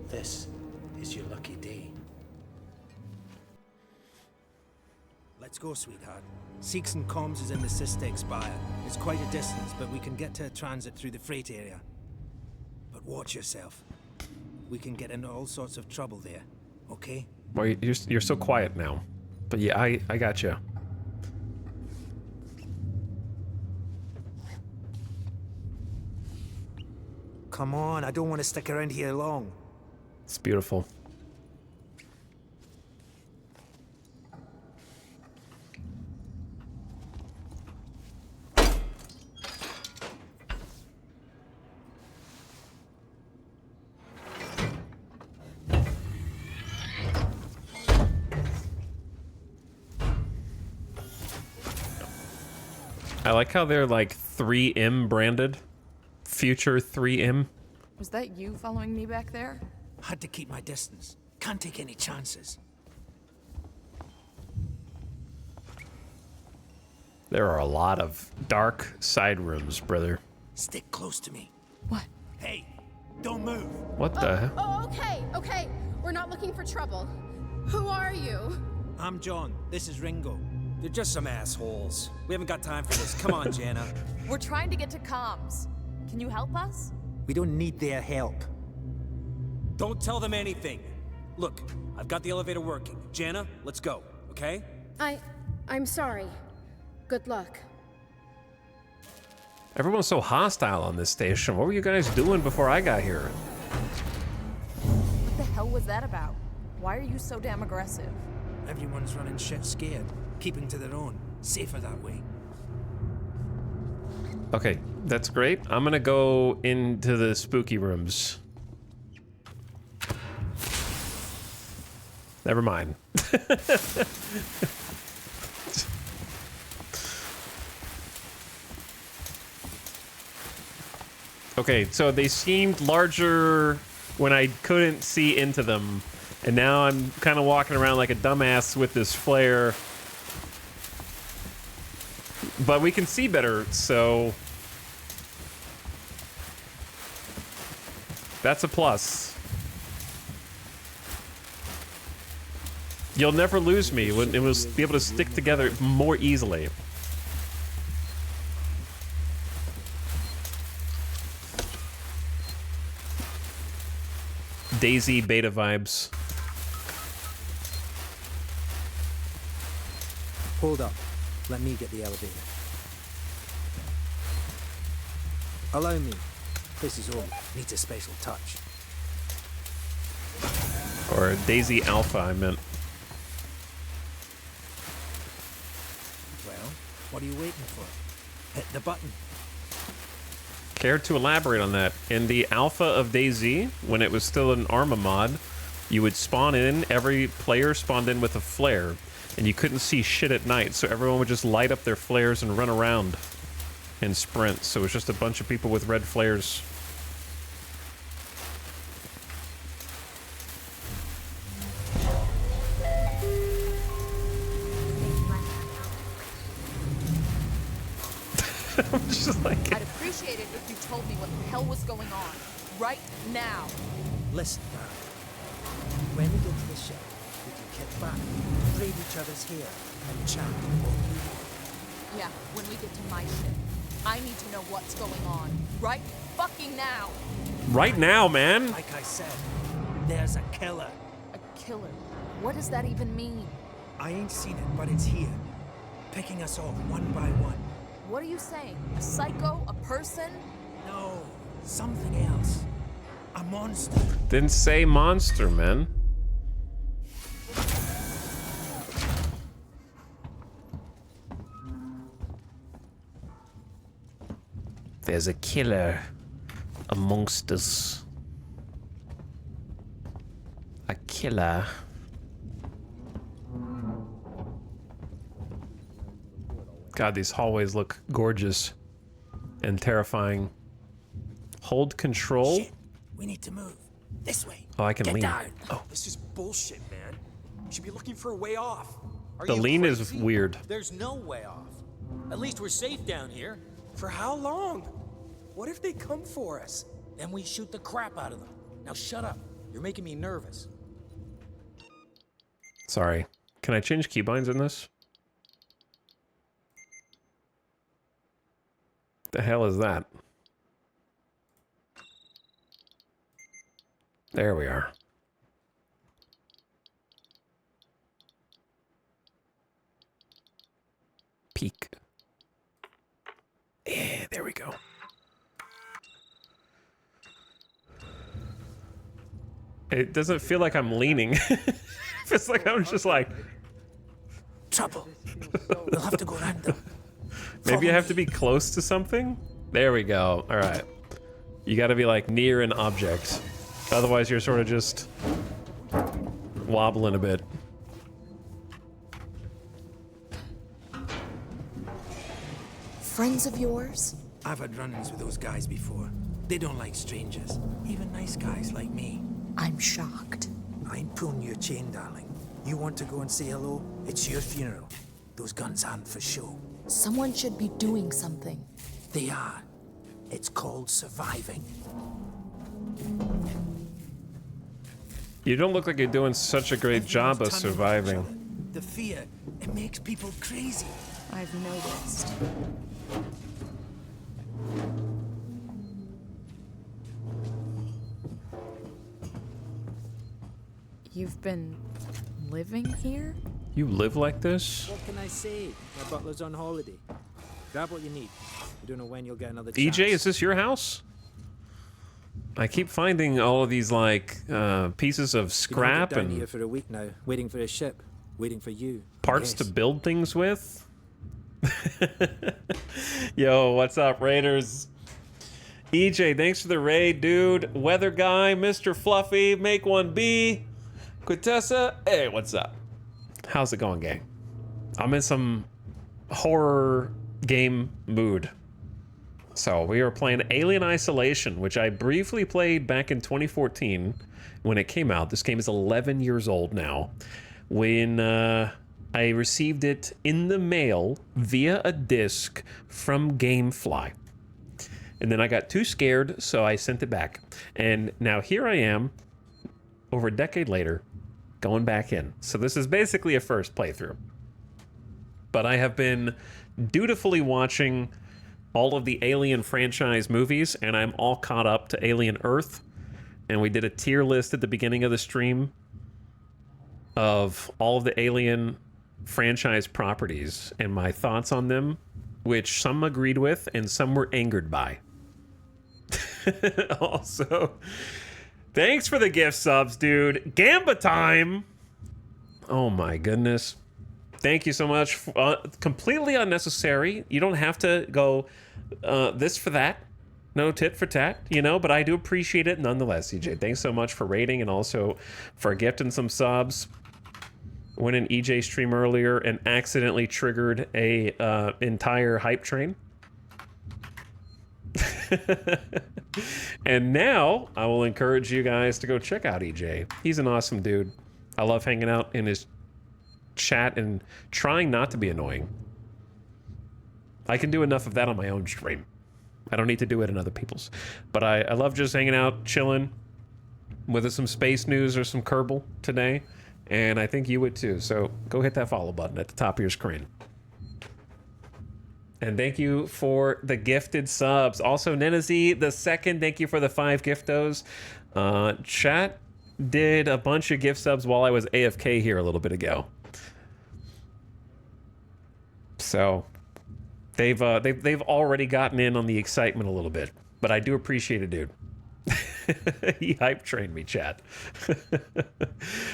This is your lucky day. Let's go, sweetheart. Seeks and Comms is in the Systex Spire. It's quite a distance, but we can get to a transit through the freight area. But watch yourself. We can get into all sorts of trouble there, okay? Well, you're so quiet now. But yeah, I got you. Come on, I don't want to stick around here long. It's beautiful. I like how they're like 3M branded. Future 3M. Was that you following me back there? Had to keep my distance. Can't take any chances. There are a lot of dark side rooms, brother. Stick close to me. What? Hey, don't move. What the hell? Oh, okay. We're not looking for trouble. Who are you? I'm John. This is Ringo. They're just some assholes. We haven't got time for this. Come on, Jana. We're trying to get to comms. Can you help us? We don't need their help. Don't tell them anything. Look, I've got the elevator working. Jana, let's go, okay? I'm sorry. Good luck. Everyone's so hostile on this station. What were you guys doing before I got here? What the hell was that about? Why are you so damn aggressive? Everyone's running shit scared, keeping to their own. Safer that way. Okay, that's great. I'm gonna go into the spooky rooms. Never mind. Okay, so they seemed larger when I couldn't see into them, and now I'm kind of walking around like a dumbass with this flare. But we can see better, so that's a plus. You'll never lose me when it was be able to stick together more easily. Daisy beta vibes. Hold up. Let me get the elevator. Allow me. This is home. Needs a special touch. Or Daisy Alpha, I meant. Well, what are you waiting for? Hit the button. Care to elaborate on that? In the alpha of DayZ, when it was still an Arma mod, you would spawn in, every player spawned in with a flare, and you couldn't see shit at night, so everyone would just light up their flares and run around and sprint. So it was just a bunch of people with red flares. I'm just like... I'd appreciate it if you told me what the hell was going on. Right now. Listen, man. When we get to the ship, we can kick back, braid each other's hair, and chat. Yeah, when we get to my ship. I need to know what's going on. Right fucking now. Right now, man. Like I said, there's a killer. A killer? What does that even mean? I ain't seen it, but it's here. Picking us off one by one. What are you saying? A psycho? A person? No, something else. A monster. Didn't say monster, man. There's a killer amongst us. A killer. God, these hallways look gorgeous and terrifying. Hold control. Shit. We need to move. This way. Oh, I can lean. Down. Oh, this is bullshit, man. You should be looking for a way off. The lean is weird. There's no way off. At least we're safe down here. For how long? What if they come for us? Then we shoot the crap out of them. Now shut up. You're making me nervous. Sorry. Can I change keybinds in this? The hell is that? There we are. Peek. Yeah, there we go. It doesn't feel like I'm leaning. It's like I'm just like... Trouble. We'll have to go around them. Maybe I have to be close to something? There we go. All right. You got to be like near an object. Otherwise you're sort of just wobbling a bit. Friends of yours? I've had run-ins with those guys before. They don't like strangers, even nice guys like me. I'm shocked. I ain't pulling your chain, darling. You want to go and say hello? It's your funeral. Those guns aren't for show. Someone should be doing something. They are. It's called surviving. You don't look like you're doing such a great job of surviving. The fear, it makes people crazy. I've noticed. You've been living here? You live like this? What can I say? My butler's on holiday. Grab what you need. I don't know when you'll get another chance. EJ, is this your house? I keep finding all of these like pieces of scrap down and here for a week now, waiting for a ship, waiting for you. parts to build things with. Yo, what's up, Raiders? EJ, thanks for the raid, dude. Weather guy, Mr. Fluffy, make one B. Quintessa, hey, what's up? How's it going, gang? I'm in some horror game mood. So we are playing Alien Isolation, which I briefly played back in 2014 when it came out. This game is 11 years old now. When I received it in the mail via a disc from GameFly. And then I got too scared, so I sent it back. And now here I am, over a decade later, going back in. So this is basically a first playthrough. But I have been dutifully watching all of the Alien franchise movies, and I'm all caught up to Alien Earth. And we did a tier list at the beginning of the stream of all of the Alien franchise properties and my thoughts on them, which some agreed with and some were angered by. Also, thanks for the gift subs, dude. Gamba time. Oh my goodness. Thank you so much. Completely unnecessary. You don't have to go this for that. No tit for tat, you know, but I do appreciate it nonetheless, CJ. Thanks so much for rating and also for gifting some subs. Went in EJ stream earlier and accidentally triggered a entire hype train. And now I will encourage you guys to go check out EJ. He's an awesome dude. I love hanging out in his chat and trying not to be annoying. I can do enough of that on my own stream. I don't need to do it in other people's. But I love just hanging out, chilling, whether some space news or some Kerbal today. And I think you would too. So go hit that follow button at the top of your screen. And thank you for the gifted subs. Also, Nenazi the second, thank you for the 5 giftos. Chat did a bunch of gift subs while I was AFK here a little bit ago. So they've already gotten in on the excitement a little bit. But I do appreciate it, dude. He hype trained me, chat.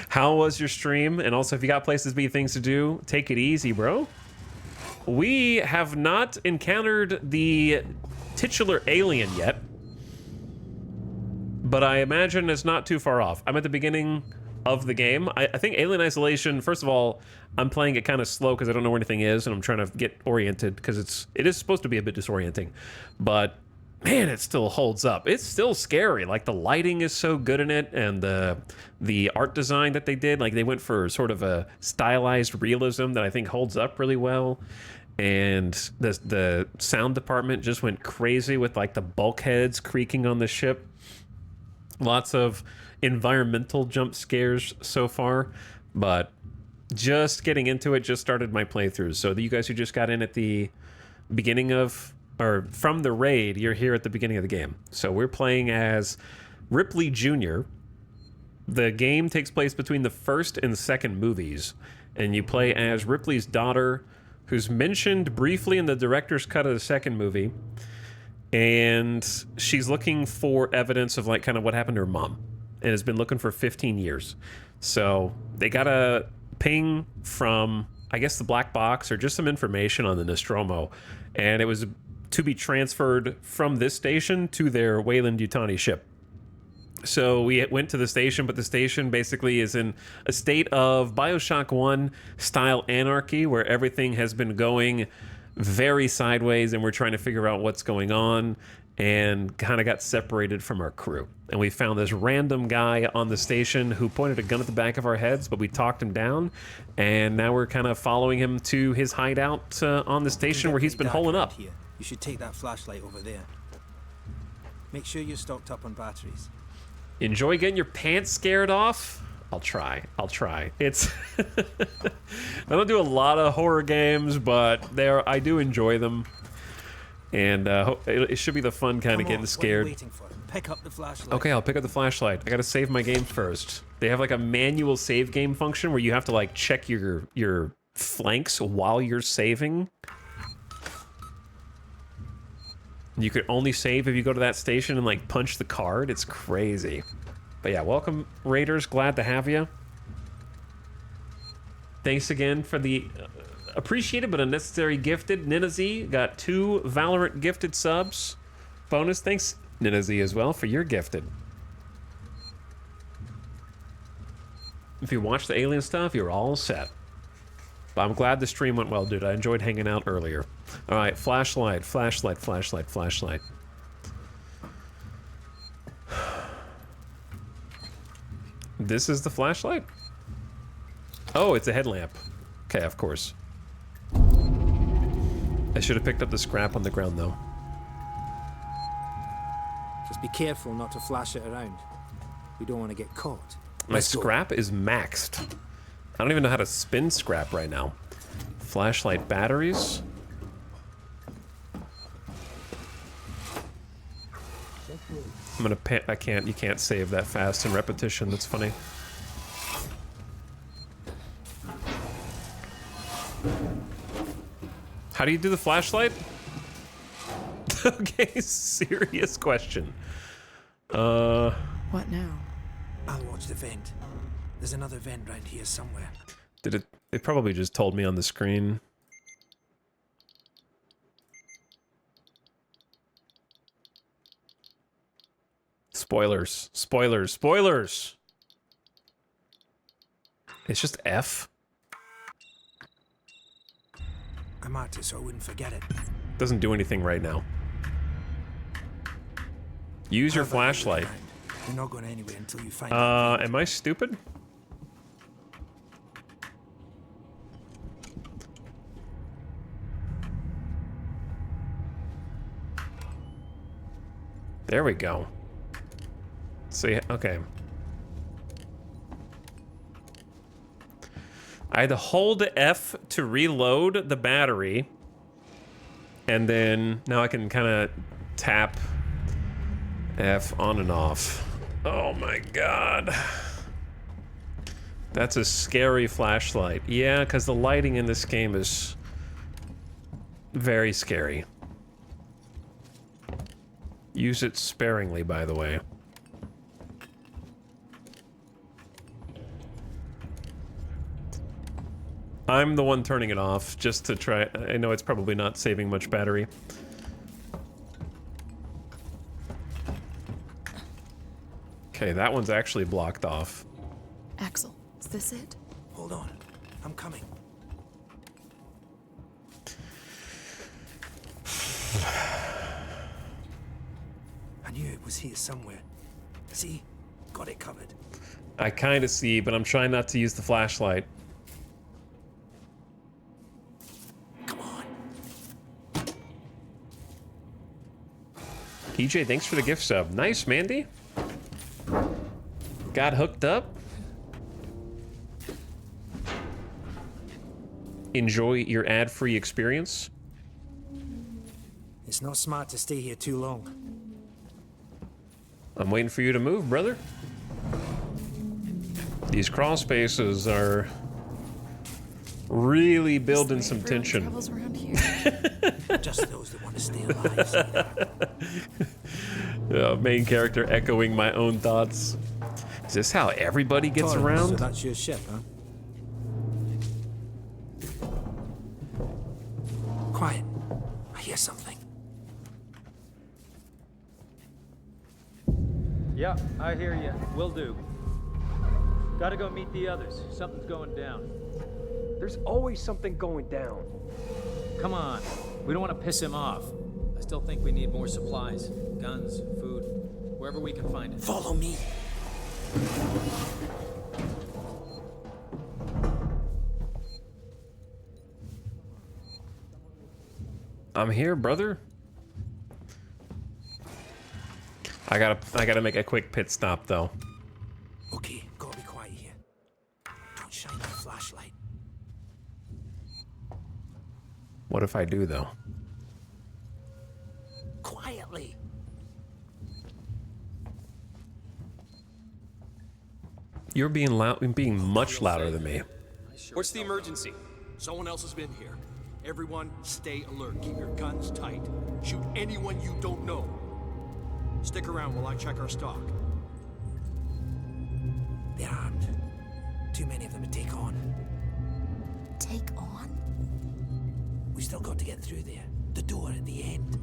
How was your stream? And also, if you got places to be, things to do, take it easy, bro. We have not encountered the titular alien yet, but I imagine it's not too far off. I'm at the beginning of the game. I think Alien Isolation, first of all, I'm playing it kind of slow because I don't know where anything is, and I'm trying to get oriented because it is supposed to be a bit disorienting, but man, it still holds up. It's still scary. Like, the lighting is so good in it, and the art design that they did, like, they went for sort of a stylized realism that I think holds up really well. And the sound department just went crazy with, like, the bulkheads creaking on the ship. Lots of environmental jump scares so far, but just getting into it, just started my playthrough. So you guys who just got in at the beginning of, or from the raid, you're here at the beginning of the game. So we're playing as Ripley Jr. The game takes place between the first and second movies, and you play as Ripley's daughter, who's mentioned briefly in the director's cut of the second movie, and she's looking for evidence of, like, kind of what happened to her mom, and has been looking for 15 years. So they got a ping from, I guess, the black box or just some information on the Nostromo, and it was to be transferred from this station to their Weyland-Yutani ship. So we went to the station, but the station basically is in a state of Bioshock 1 style anarchy, where everything has been going very sideways and we're trying to figure out what's going on. and kind of got separated from our crew. And we found this random guy on the station who pointed a gun at the back of our heads, but we talked him down, and now we're kind of following him to his hideout on the station where he's been holing up. Here. You should take that flashlight over there. Make sure you're stocked up on batteries. Enjoy getting your pants scared off? I'll try. It's I don't do a lot of horror games, but I do enjoy them. And it should be the fun kind of getting scared. What are you waiting for? Pick up the flashlight. Okay, I'll pick up the flashlight. I gotta save my game first. They have like a manual save game function where you have to like check your flanks while you're saving. You could only save if you go to that station and like punch the card. It's crazy. But yeah, welcome Raiders. Glad to have you. Thanks again for the appreciated but unnecessary gifted. Nina Z got 2 Valorant gifted subs. Bonus. Thanks Nina Z as well for your gifted. If you watch the alien stuff, you're all set. But I'm glad the stream went well, dude. I enjoyed hanging out earlier. All right, flashlight. This is the flashlight? Oh, it's a headlamp. Okay, of course. I should have picked up the scrap on the ground, though. Just be careful not to flash it around. We don't want to get caught. My scrap is maxed. I don't even know how to spin scrap right now. Flashlight batteries. I'm gonna you can't save that fast in repetition. That's funny. How do you do the flashlight? Okay, serious question. What now? I'll watch the vent. There's another vent right here somewhere. Did it? It probably just told me on the screen. Spoilers. It's just F. I marked it so I wouldn't forget it. Doesn't do anything right now. Use your flashlight. You're not going anywhere until you find am I stupid? There we go. See, okay. I had to hold F to reload the battery, and then now I can kind of tap F on and off. Oh my god. That's a scary flashlight. Yeah, because the lighting in this game is very scary. Use it sparingly, by the way. I'm the one turning it off, just to try. I know it's probably not saving much battery. Okay, that one's actually blocked off. Axel, is this it? Hold on. I'm coming. I knew it was here somewhere. See? Got it covered. I kind of see, but I'm trying not to use the flashlight. Come on. PJ, thanks for the gift sub. Nice, Mandy. Got hooked up. Enjoy your ad-free experience. It's not smart to stay here too long. I'm waiting for you to move, brother. These crawl spaces are really building some tension. Just those that want to stay alive. Main character echoing my own thoughts. Is this how everybody gets around? So that's your ship, huh? Quiet. I hear something. Yeah, I hear you. Will do. Gotta go meet the others. Something's going down. There's always something going down. Come on. We don't want to piss him off. A still think we need more supplies. Guns, food, wherever we can find it. Follow me. I'm here, brother. I gotta make a quick pit stop though. Okay, gotta be quiet here. Don't shine the flashlight. What if I do though? Quietly. You're being loud, being much louder than me. What's the emergency? Someone else has been here. Everyone, stay alert. Keep your guns tight. Shoot anyone you don't know. Stick around while I check our stock. They're armed. Too many of them to take on. Take on? We still got to get through there. The door at the end.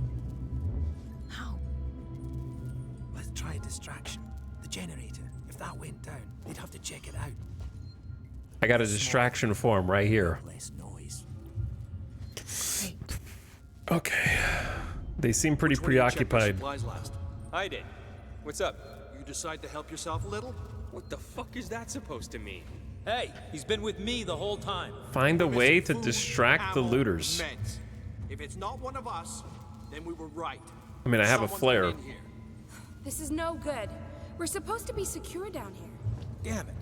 How? Let's try a distraction. The generator. If that went down, they'd have to check it out. I got a distraction for him right here. Less noise. Okay. They seem pretty preoccupied. Supplies last. I did. What's up? You decide to help yourself a little? What the fuck is that supposed to mean? Hey, he's been with me the whole time. Find a way to distract the looters. Meds. If it's not one of us, then we were right. I mean, I have a flare. This is no good. We're supposed to be secure down here. Damn it.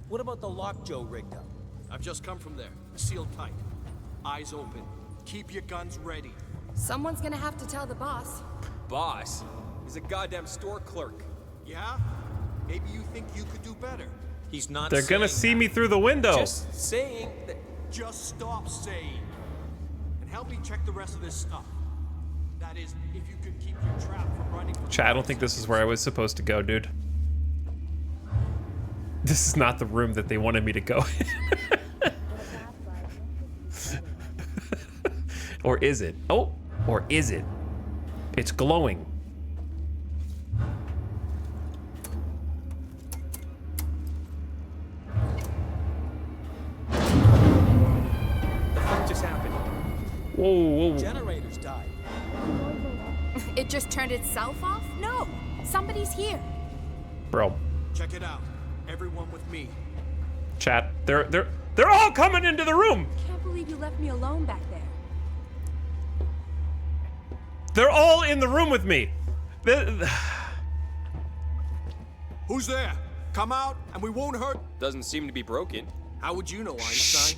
What about the lock Joe rigged up? I've just come from there. Sealed tight. Eyes open. Keep your guns ready. Someone's gonna have to tell the boss. Boss? He's a goddamn store clerk. Yeah? Maybe you think you could do better. He's not They're gonna see me through the window. Just saying that. Just stop saying. And help me check the rest of this stuff. That is, if you could keep your trap from running. Chat, I don't think this is where I was supposed to go, dude. This is not the room that they wanted me to go in. Or is it? Oh, or is it? It's glowing. What the fuck just happened? Whoa, whoa. Generators died. It just turned itself off? No! Somebody's here. Bro. Check it out. Everyone with me. Chat, they're all coming into the room. Can't believe you left me alone back there. They're all in the room with me. Who's there? Come out and we won't hurt. Doesn't seem to be broken. How would you know, Einstein?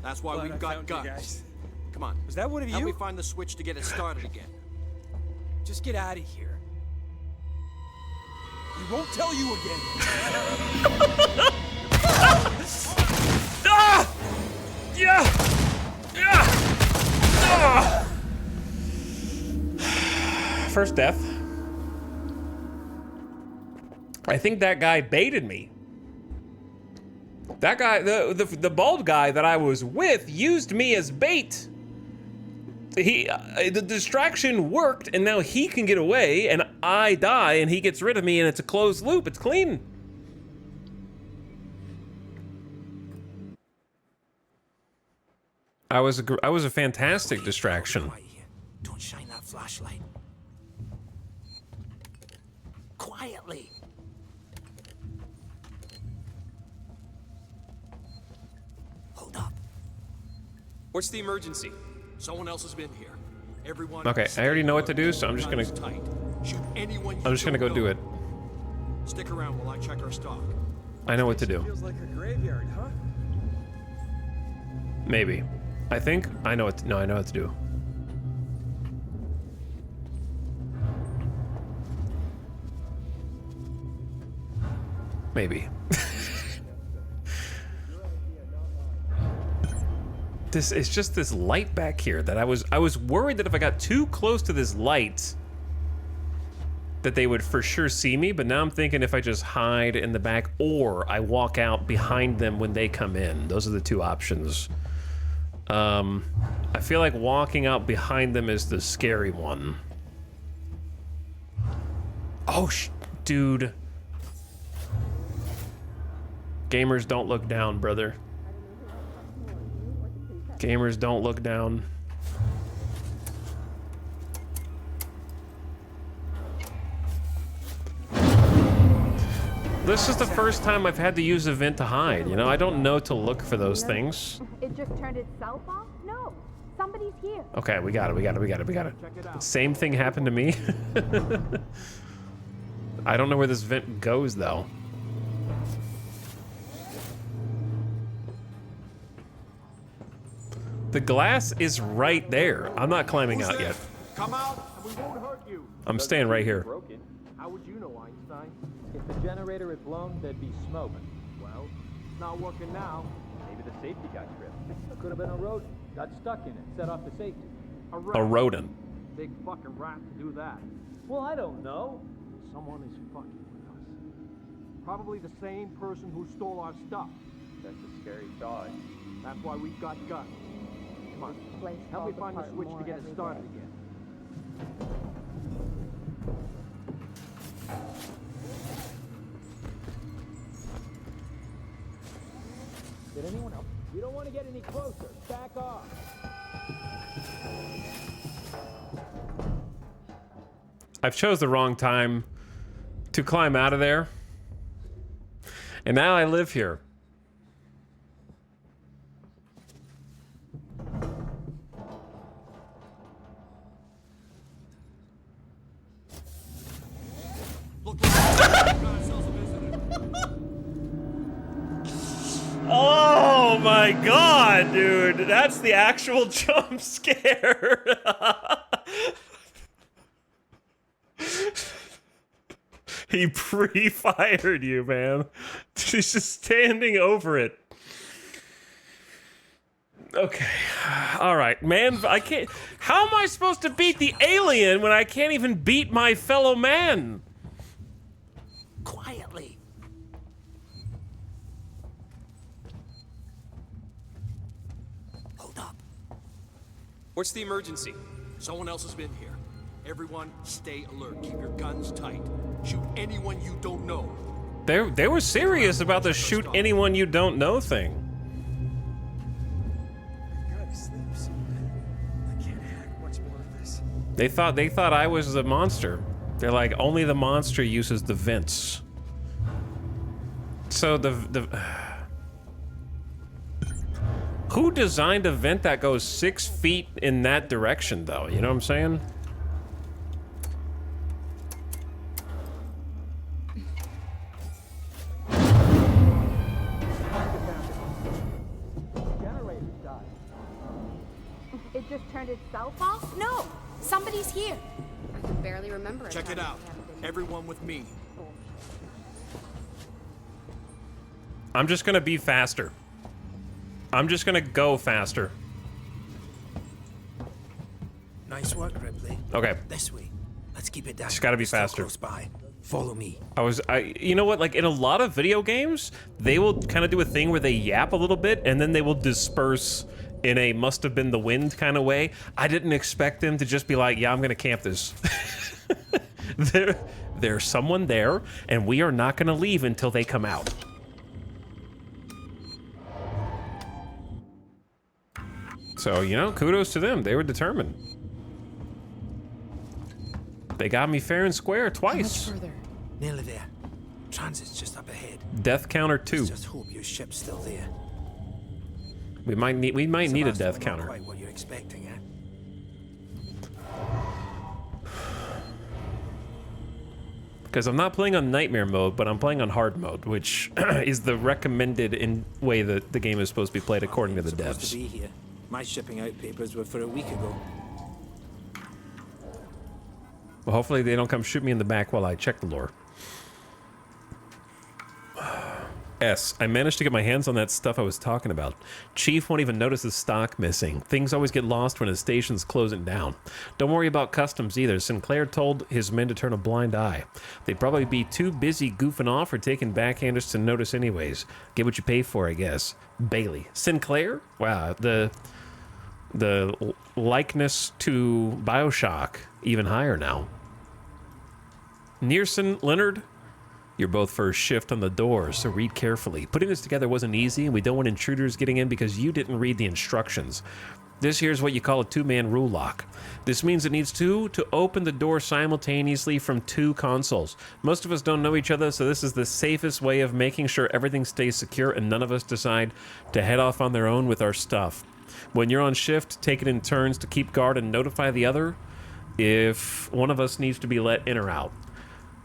That's why we've got guns. Come on. Was that one of you? Help me find the switch to get it started again. Just get out of here. He won't tell you again. Ah! Yeah! Yeah! Ah! First death. I think that guy baited me. That guy, the bald guy that I was with, used me as bait. The distraction worked, and now he can get away, and I die, and he gets rid of me, and it's a closed loop. It's clean. I was a fantastic distraction. Don't shine that flashlight. Quietly. Hold up. What's the emergency? Someone else has been here. Everyone. Okay, I already know what to do, so I'm just gonna. Shoot anyone I'm just gonna go do it. Stick around while I check our stock. I know what to do. Feels like a graveyard, huh? Maybe. I think I know what. No, I know what to do. Maybe. It's just this light back here that I was worried that if I got too close to this light that they would for sure see me, but now I'm thinking if I just hide in the back or I walk out behind them when they come in. Those are the two options. I feel like walking out behind them is the scary one. Oh, dude. Gamers don't look down, brother. Gamers don't look down. This is the first time I've had to use a vent to hide. You know, I don't know to look for those things. It just turned itself off? No. Somebody's here. Okay, we got it. Same thing happened to me. I don't know where this vent goes, though. The glass is right there. I'm not climbing out yet. Come out, and we won't hurt you. I'm staying right here. Broken. How would you know, Einstein? If the generator had blown, there'd be smoke. Well, it's not working now. Maybe the safety got tripped. It could have been a rodent. Got stuck in it. Set off the safety. A rodent. Big fucking rat to do that. Well, I don't know. Someone is fucking with us. Probably the same person who stole our stuff. That's a scary thought. That's why we've got guns. Come on, help me find the switch to get it started again. Did anyone else? We don't want to get any closer. Back off. I've chose the wrong time to climb out of there. And now I live here. Oh my god, dude. That's the actual jump scare. He pre-fired you, man. He's just standing over it. Okay. All right, man. I can't. How am I supposed to beat the alien when I can't even beat my fellow man? Quietly. Hold up. What's the emergency? Someone else has been here. Everyone, stay alert. Keep your guns tight. Shoot anyone you don't know. They were serious about the shoot anyone you don't know thing. I can't hack much more of this. They thought I was the monster. They're like, only the monster uses the vents. So who designed a vent that goes 6 feet in that direction, though? You know what I'm saying? It just turned itself off? No! Somebody's here. I can barely remember it. Check it out. Everyone with me. I'm just gonna be faster. I'm just gonna go faster. Nice work, Ripley. Okay. This way. Let's keep it down. Just gotta be Still faster. Close by. Follow me. You know what? Like in a lot of video games, they will kind of do a thing where they yap a little bit and then they will disperse in a must have been the wind kind of way. I didn't expect them to just be like, yeah, I'm gonna camp this. There's someone there and we are not gonna leave until they come out. So, you know, kudos to them. They were determined. They got me fair and square twice. How much further? Nearly there. Transit's just up ahead. Death counter 2. Let's just hope your ship's still there. We might need a death counter. Not quite what you're expecting, eh? Because I'm not playing on nightmare mode, but I'm playing on hard mode, which is the recommended way that the game is supposed to be played according to the Supposed devs. to be here. My shipping out papers were for a week ago. Well, hopefully they don't come shoot me in the back while I check the lore. I managed to get my hands on that stuff I was talking about. Chief won't even notice his stock missing. Things always get lost when his station's closing down. Don't worry about customs either. Sinclair told his men to turn a blind eye. They'd probably be too busy goofing off or taking backhanders to notice anyways. Get what you pay for, I guess. Bailey. Sinclair? Wow, the likeness to BioShock even higher now. Nearson, Leonard, you're both first shift on the door, so read carefully. Putting this together wasn't easy, and we don't want intruders getting in because you didn't read the instructions. This here's what you call a two-man rule lock. This means it needs two to open the door simultaneously from two consoles. Most of us don't know each other, so this is the safest way of making sure everything stays secure and none of us decide to head off on their own with our stuff. When you're on shift, take it in turns to keep guard and notify the other if one of us needs to be let in or out.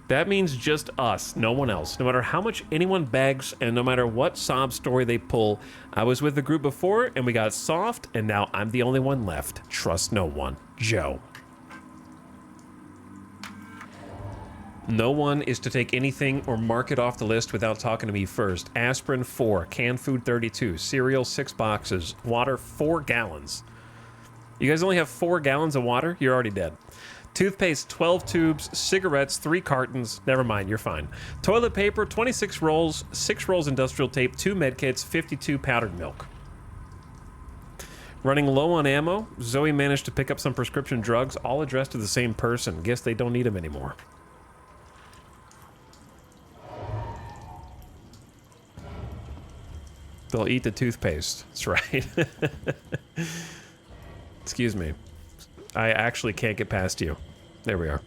That means just us, no one else. No matter how much anyone begs and no matter what sob story they pull, I was with the group before and we got soft and now I'm the only one left. Trust no one. Joe. No one is to take anything or mark it off the list without talking to me first. Aspirin 4, canned food 32, cereal 6 boxes, water 4 gallons. You guys only have 4 gallons of water? You're already dead. Toothpaste, 12 tubes, cigarettes, 3 cartons. Never mind, you're fine. Toilet paper, 26 rolls, 6 rolls industrial tape, 2 medkits, 52 powdered milk. Running low on ammo, Zoe managed to pick up some prescription drugs, all addressed to the same person. Guess they don't need them anymore. They'll eat the toothpaste. That's right. Excuse me. I actually can't get past you. There we are.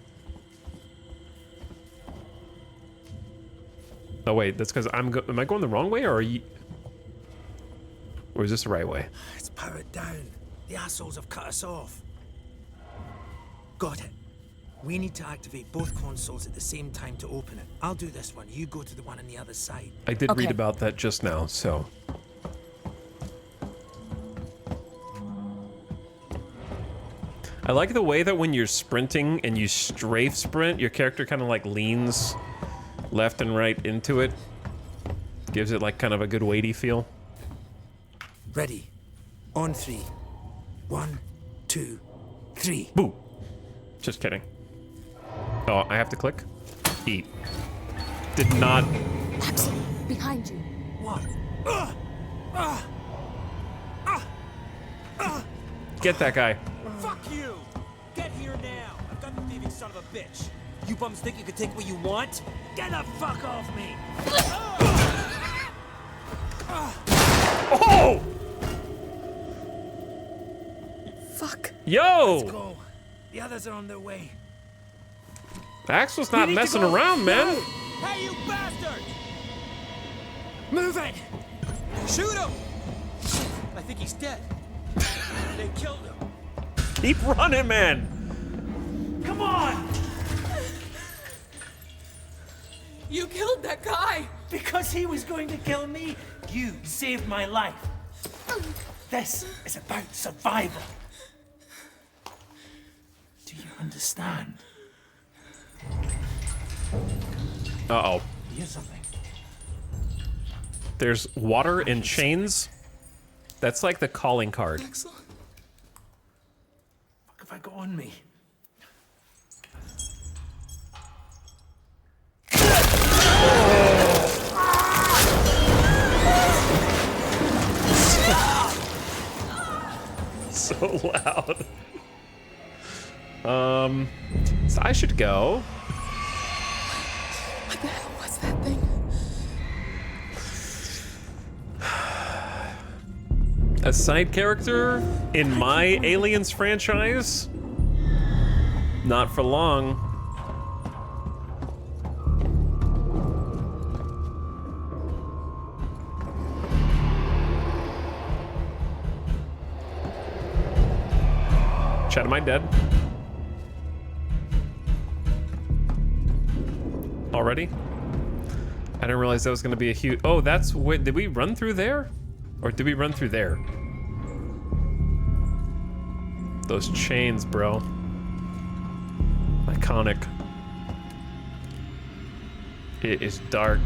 Oh wait, that's because am I going the wrong way or are you? Or is this the right way? It's powered down. The assholes have cut us off. Got it. We need to activate both consoles at the same time to open it. I'll do this one. You go to the one on the other side. I did read about that just now, so. I like the way that when you're sprinting and you strafe sprint, your character kind of like leans left and right into it. Gives it like kind of a good weighty feel. Ready. On 3. 1, 2, 3. Boo. Just kidding. Oh, I have to click? Eat. Did not. Axel, behind you. What? Get that guy. Fuck you! Get here now! I've got the thieving son of a bitch. You bums think you can take what you want? Get the fuck off me! Oh! Fuck. Yo! Let's go. The others are on their way. Axel's not messing around, man. Hey, you bastard! Move it! Shoot him! I think he's dead. They killed him. Keep running, man. Come on! You killed that guy! Because he was going to kill me, you saved my life. This is about survival. Do you understand? Uh-oh. Here's something. There's water and chains. That's like the calling card. Excellent. What have I got on me? So loud. So I should go. What the hell was that thing? A side character in my Aliens franchise? Not for long. Chat, am I dead? Already? I didn't realize that was gonna be a huge... Oh, that's... Wait, did we run through there? Or did we run through there? Those chains, bro. Iconic. It is dark.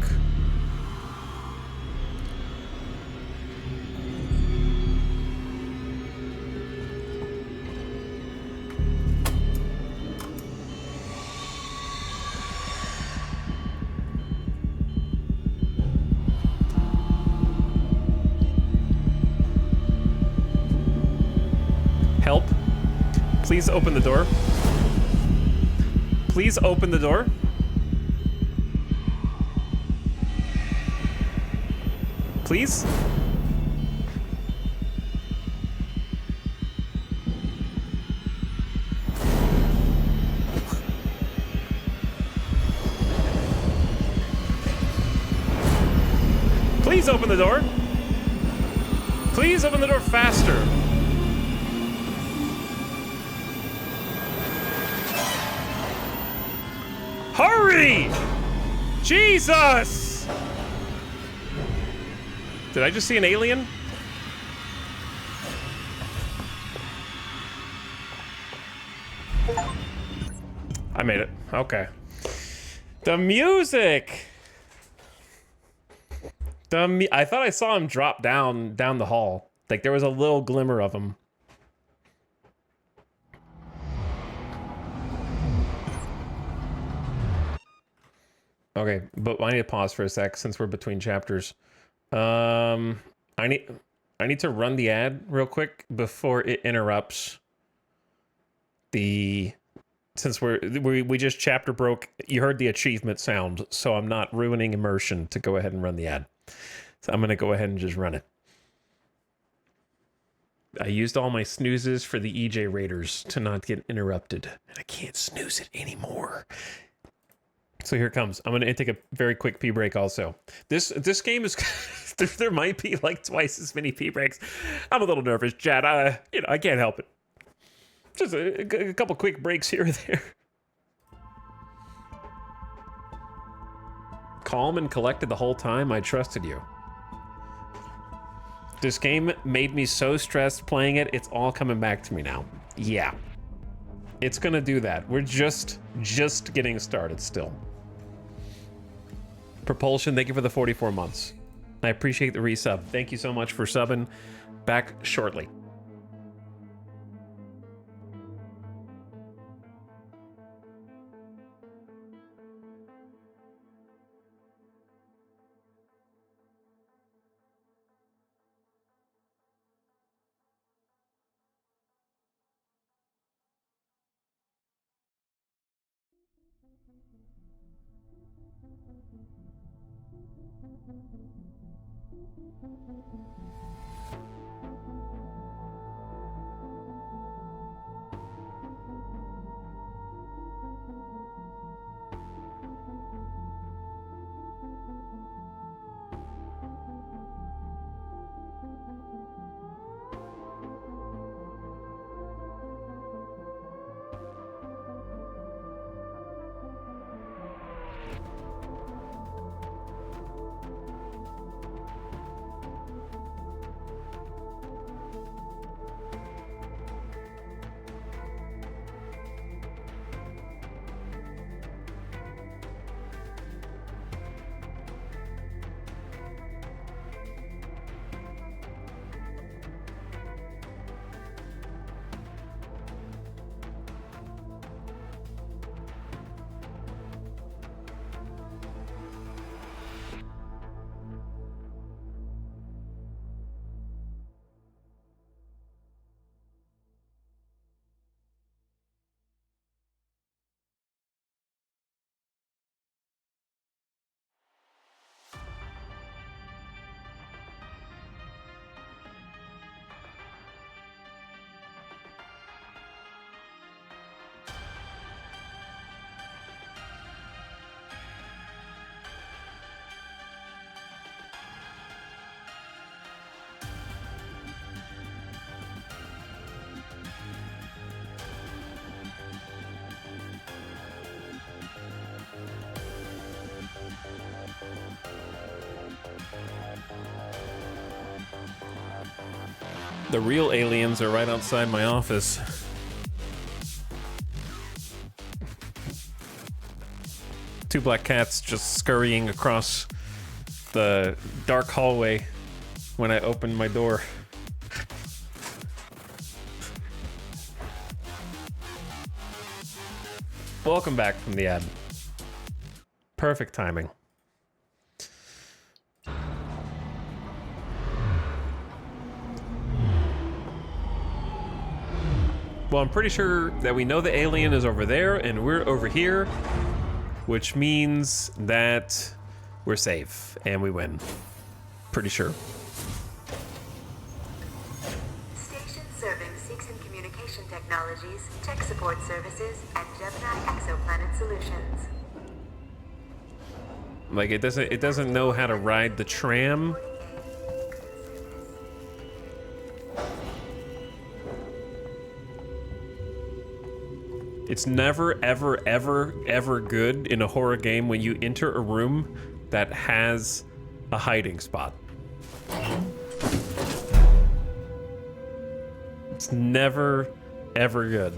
Help. Please open the door. Please open the door. Please? Please open the door. Please open the door faster. Hurry! Jesus! Did I just see an alien? I made it. Okay. The music! I thought I saw him drop down the hall. Like there was a little glimmer of him. Okay, but I need to pause for a sec since we're between chapters. I need to run the ad real quick before it interrupts the. Since we just chapter broke, you heard the achievement sound, so I'm not ruining immersion to go ahead and run the ad. So I'm gonna go ahead and just run it. I used all my snoozes for the EJ Raiders to not get interrupted, and I can't snooze it anymore. So here it comes. I'm gonna take a very quick pee break. Also, this game is there might be like twice as many pee breaks. I'm a little nervous, Chad. I can't help it. Just a couple quick breaks here and there. Calm and collected the whole time. I trusted you. This game made me so stressed playing it. It's all coming back to me now. Yeah, it's gonna do that. We're just getting started still. Propulsion, thank you for the 44 months. I appreciate the resub. Thank you so much for subbing. Back shortly. The real aliens are right outside my office. Two black cats just scurrying across the dark hallway when I opened my door. Welcome back from the ad. Perfect timing. Well, I'm pretty sure that we know the alien is over there and we're over here, which means that we're safe and we win. Pretty sure. Station serving Seegson Communication Technologies, Tech Support Services, and Gemini Exoplanet Solutions. Like it doesn't know how to ride the tram. It's never, ever, ever, ever good in a horror game when you enter a room that has a hiding spot. It's never, ever good.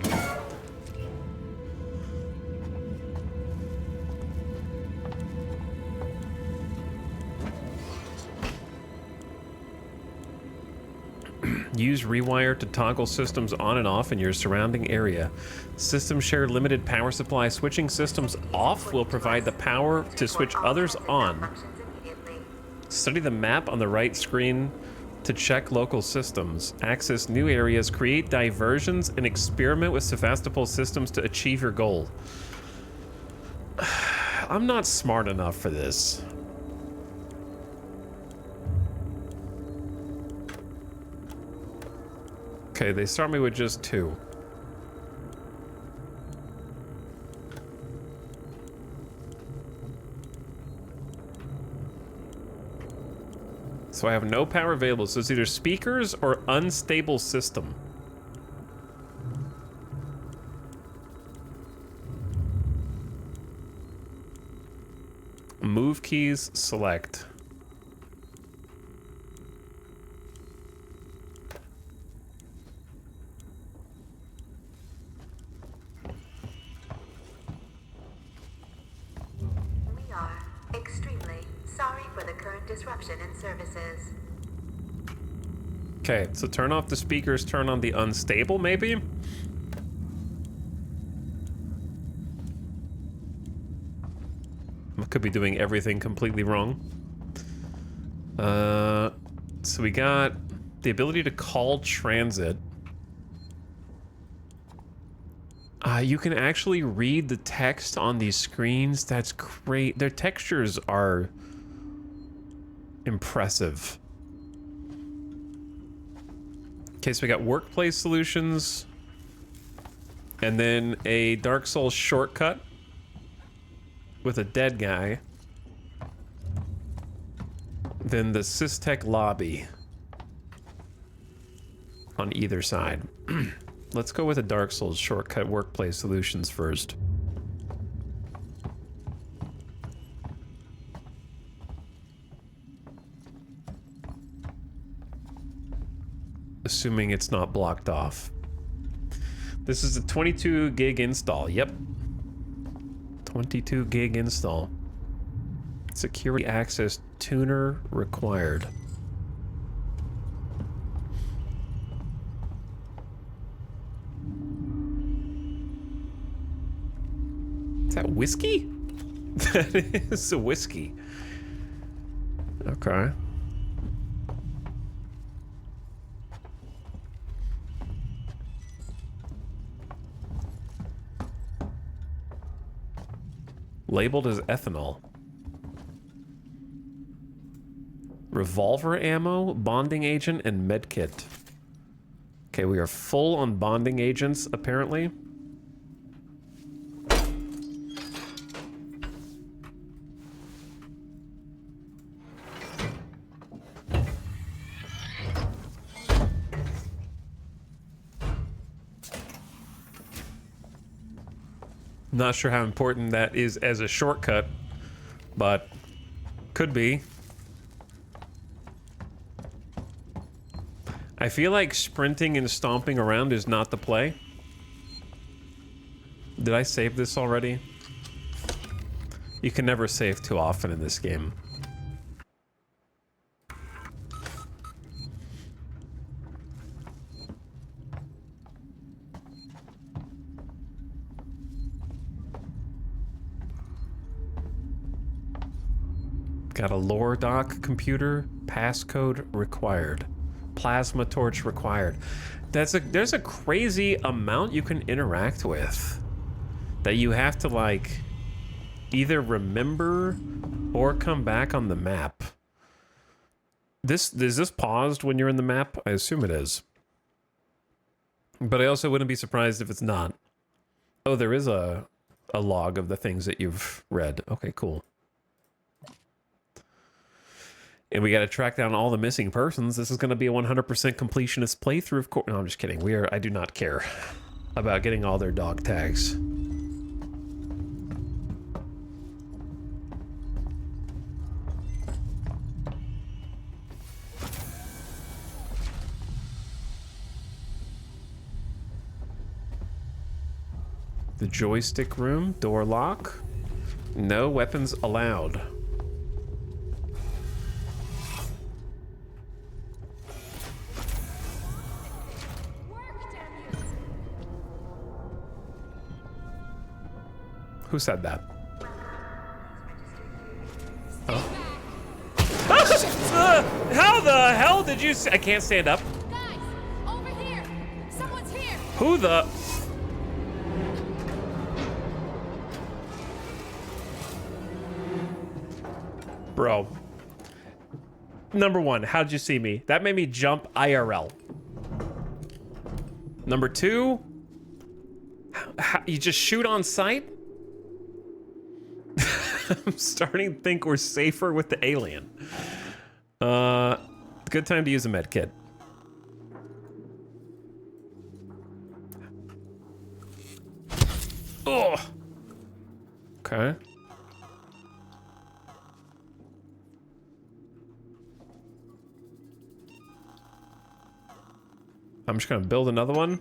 Use rewire to toggle systems on and off in your surrounding area. Systems share limited power supply. Switching systems off will provide the power to switch others on. Study the map on the right screen to check local systems. Access new areas, create diversions, and experiment with Sevastopol systems to achieve your goal. I'm not smart enough for this. Okay, they start me with just 2. So I have no power available, so it's either speakers or unstable system. Move keys, select. We are extremely sorry for the current disruption in services. Okay, so turn off the speakers, turn on the unstable, maybe? I could be doing everything completely wrong. So we got the ability to call transit. You can actually read the text on these screens. That's great. Their textures are impressive. Okay, so we got workplace solutions. And then a Dark Souls shortcut with a dead guy. Then the Systech lobby on either side. Let's go with a Dark Souls shortcut workplace solutions first. Assuming it's not blocked off. This is a 22 gig install. Yep. 22 gig install. Security access tuner required. Is that whiskey? That is a whiskey. Okay. Labeled as ethanol. Revolver ammo, bonding agent, and medkit. Okay, we are full on bonding agents, apparently. Not sure how important that is as a shortcut, but could be. I feel like sprinting and stomping around is not the play. Did I save this already? You can never save too often in this game. Got a lore dock computer, passcode required. Plasma torch required. There's a crazy amount you can interact with that you have to like either remember or come back on the map. Is this paused when you're in the map? I assume it is. But I also wouldn't be surprised if it's not. Oh, there is a log of the things that you've read. Okay, cool. And we got to track down all the missing persons. This is going to be a 100% completionist playthrough, of course. No, I'm just kidding. I do not care about getting all their dog tags. The joystick room, door lock. No weapons allowed. Who said that? Oh. How the hell did you I can't stand up. Guys, over here. Someone's here. Who the... Bro. Number one, how'd you see me? That made me jump IRL. Number two, you just shoot on sight? I'm starting to think we're safer with the alien. Good time to use a med kit. Oh. Okay. I'm just gonna build another one.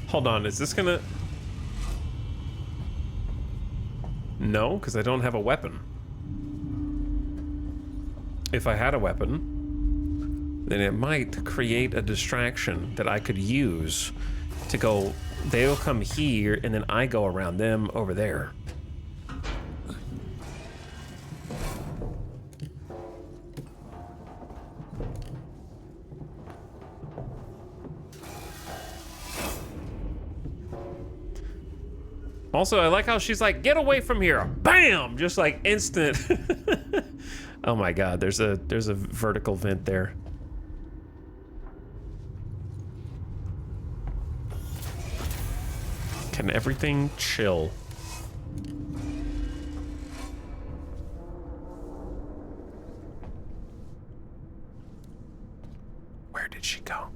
Hold on, is this gonna... No, because I don't have a weapon. If I had a weapon, then it might create a distraction that I could use to go... They'll come here, and then I go around them over there. Also, I like how she's like, get away from here. Bam! Just like instant. Oh my god, there's a vertical vent there. Can everything chill? Where did she go?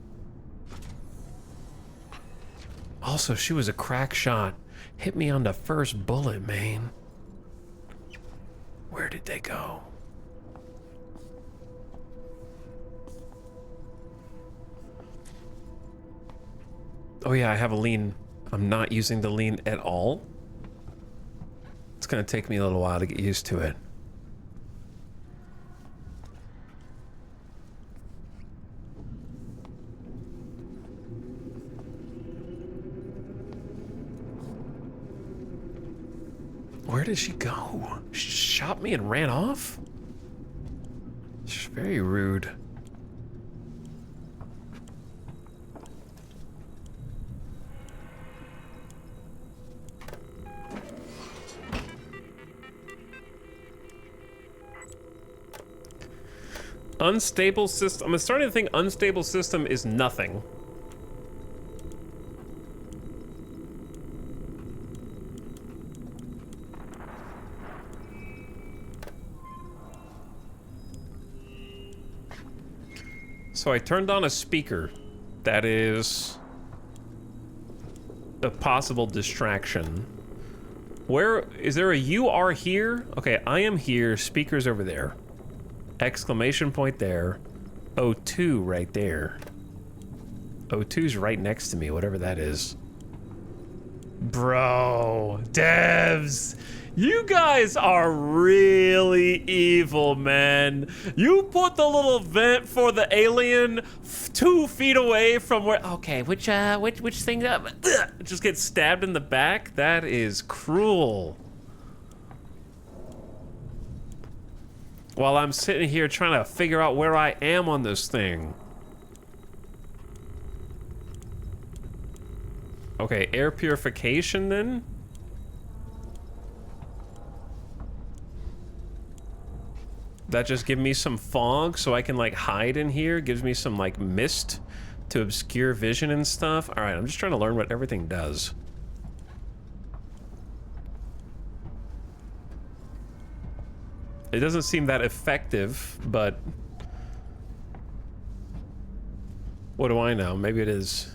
Also, she was a crack shot. Hit me on the first bullet, man. Where did they go? Oh yeah, I have a lean. I'm not using the lean at all. It's gonna take me a little while to get used to it. Where did she go? She shot me and ran off? She's very rude. Unstable system. I'm starting to think unstable system is nothing. So I turned on a speaker. That is a possible distraction. Where is there a you are here? Okay, I am here. Speaker's over there. Exclamation point there. O2 right there. O2's right next to me, whatever that is. Bro, devs, you guys are really evil, man. You put the little vent for the alien 2 feet away from where... Okay, which thing... just get stabbed in the back? That is cruel. While I'm sitting here trying to figure out where I am on this thing. Okay, air purification then? that just give me some fog so I can like hide in here? Gives me some like mist to obscure vision and stuff. All right, I'm just trying to learn what everything does. It doesn't seem that effective, but what do I know? Maybe it is.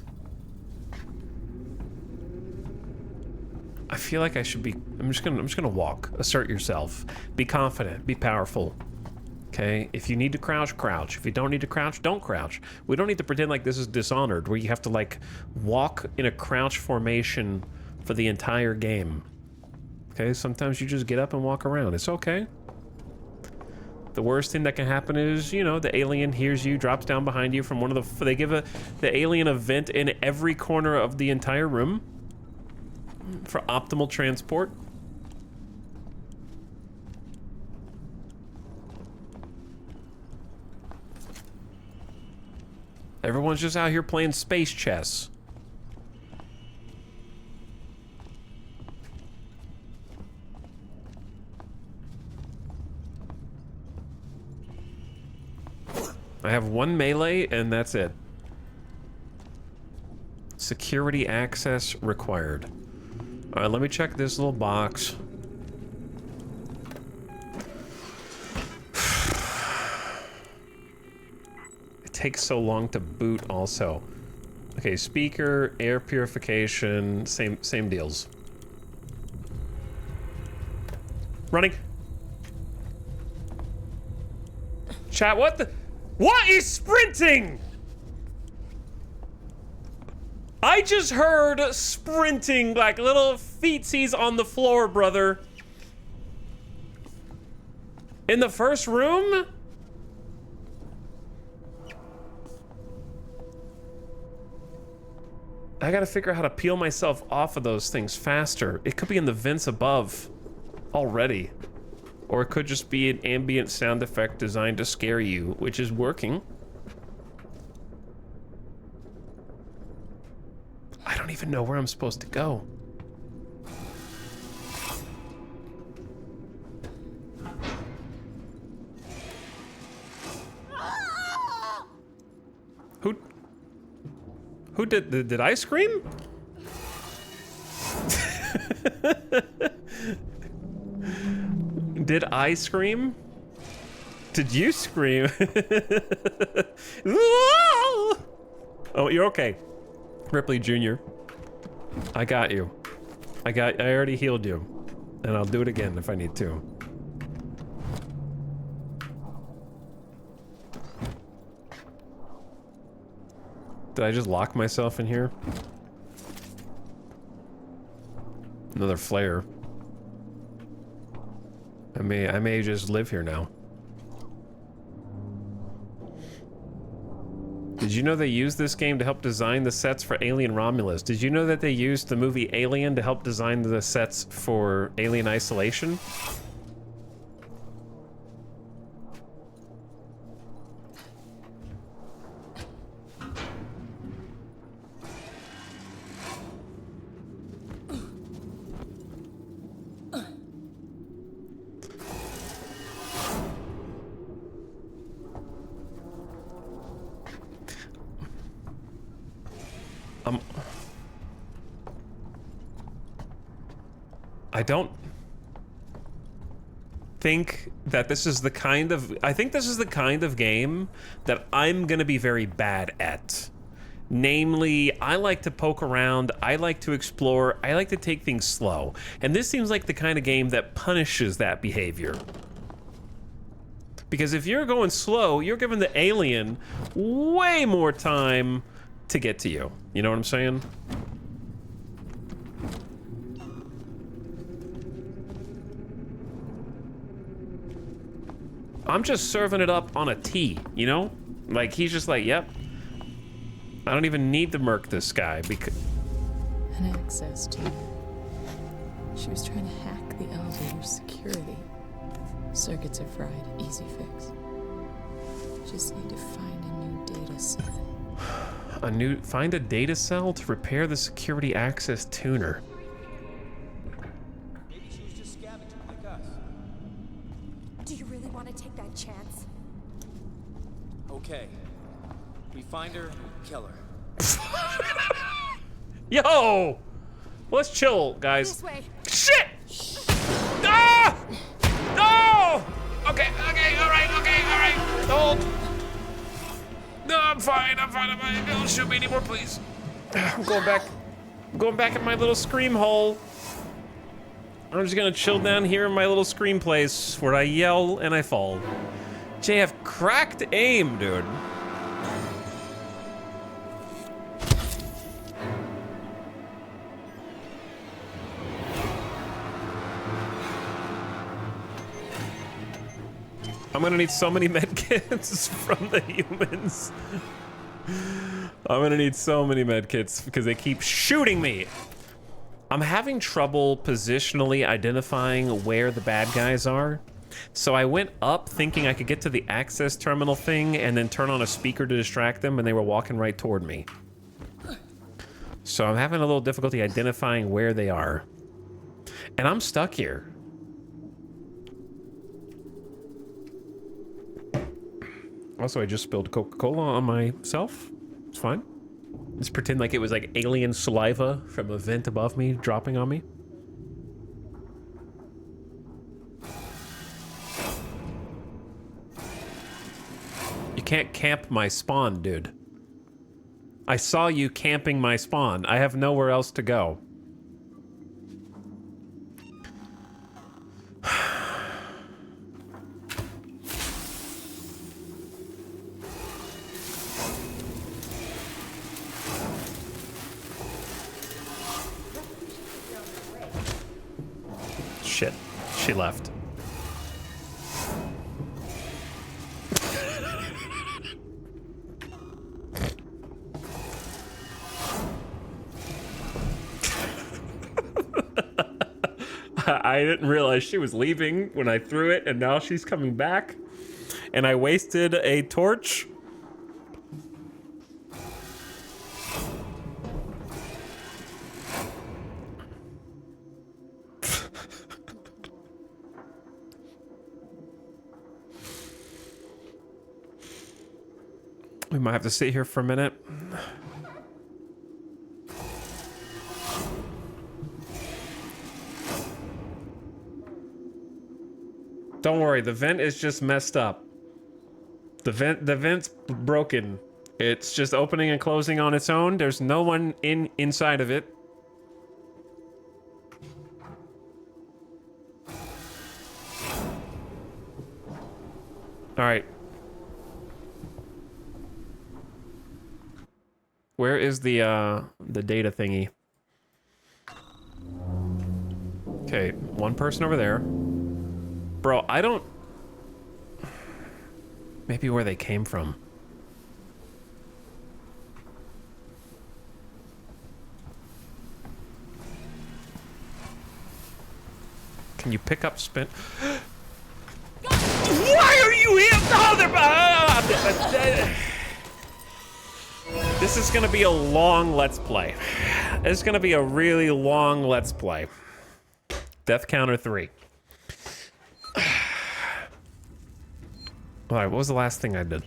I feel like I should be. I'm just gonna walk. Assert yourself. Be confident. Be powerful. Okay. If you need to crouch, crouch. If you don't need to crouch, don't crouch. We don't need to pretend like this is Dishonored, where you have to like walk in a crouch formation for the entire game. Okay. Sometimes you just get up and walk around. It's okay. The worst thing that can happen is, you know, the alien hears you, drops down behind you from one of the... They give the alien a vent in every corner of the entire room for optimal transport. Everyone's just out here playing space chess. I have one melee, and that's it. Security access required. All right, let me check this little box. It takes so long to boot also. Okay, speaker, air purification, same deals. Running. Chat, what the... What is sprinting? I just heard sprinting like little feetsies on the floor, brother. In the first room? I gotta figure out how to peel myself off of those things faster. It could be in the vents above already. Or it could just be an ambient sound effect designed to scare you, which is working. I don't even know where I'm supposed to go. Who did I scream? Did I scream? Did you scream? Oh, you're okay. Ripley Jr. I got you. I already healed you. And I'll do it again if I need to. Did I just lock myself in here? Another flare. I may just live here now. Did you know they used this game to help design the sets for Alien Romulus? Did you know that they used the movie Alien to help design the sets for Alien Isolation? I don't think that this is the kind of... I think this is the kind of game that I'm gonna be very bad at. Namely, I like to poke around, I like to explore, I like to take things slow. And this seems like the kind of game that punishes that behavior. Because if you're going slow, you're giving the alien way more time to get to you. You know what I'm saying? I'm just serving it up on a T, you know? Like, he's just like, yep. I don't even need to murk this guy because... An access tuner. She was trying to hack the elevator's security. Circuits are fried. Easy fix. Just need to find a new data cell. Find a data cell to repair the security access tuner. Maybe she was just scavenging like us. Do you really want to take that chance? Okay. We find her, we kill her. Yo! Let's chill, guys. This way. Shit! Ah! No! Okay, alright. Hold. No, I'm fine. Don't shoot me anymore, please. I'm going back in my little scream hole. I'm just gonna chill down here in my little scream place where I yell and I fall. JF cracked aim, dude. I'm gonna need so many medkits from the humans. I'm gonna need so many medkits because they keep shooting me. I'm having trouble positionally identifying where the bad guys are. So I went up thinking I could get to the access terminal thing and then turn on a speaker to distract them, and they were walking right toward me. So I'm having a little difficulty identifying where they are. And I'm stuck here. Also, I just spilled Coca-Cola on myself. It's fine. Let's pretend like it was like alien saliva from a vent above me dropping on me. You can't camp my spawn, dude. I saw you camping my spawn. I have nowhere else to go. Shit, she left. I didn't realize she was leaving when I threw it, and now she's coming back. And I wasted a torch. We might have to sit here for a minute. Don't worry, the vent is just messed up. The vent's broken. It's just opening and closing on its own. There's no one inside of it. All right. Where is the data thingy? Okay, one person over there. Bro, I don't... Maybe where they came from. Can you pick up spin? Why are you here? Oh, they're... This is gonna be a long Let's Play. It's gonna be a really long Let's Play. Death counter 3. Alright, what was the last thing I did?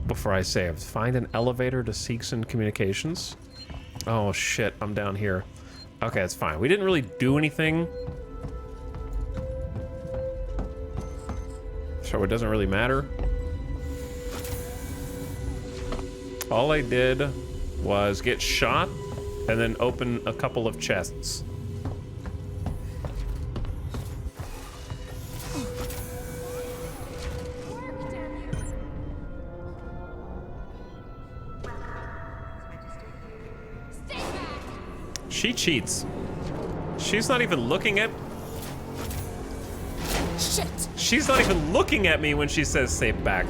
Before I saved. Find an elevator to Seegson Communications. Oh shit, I'm down here. Okay, that's fine. We didn't really do anything. So it doesn't really matter. All I did was get shot and then open a couple of chests. She cheats. She's not even looking at... Shit! She's not even looking at me when she says stay back.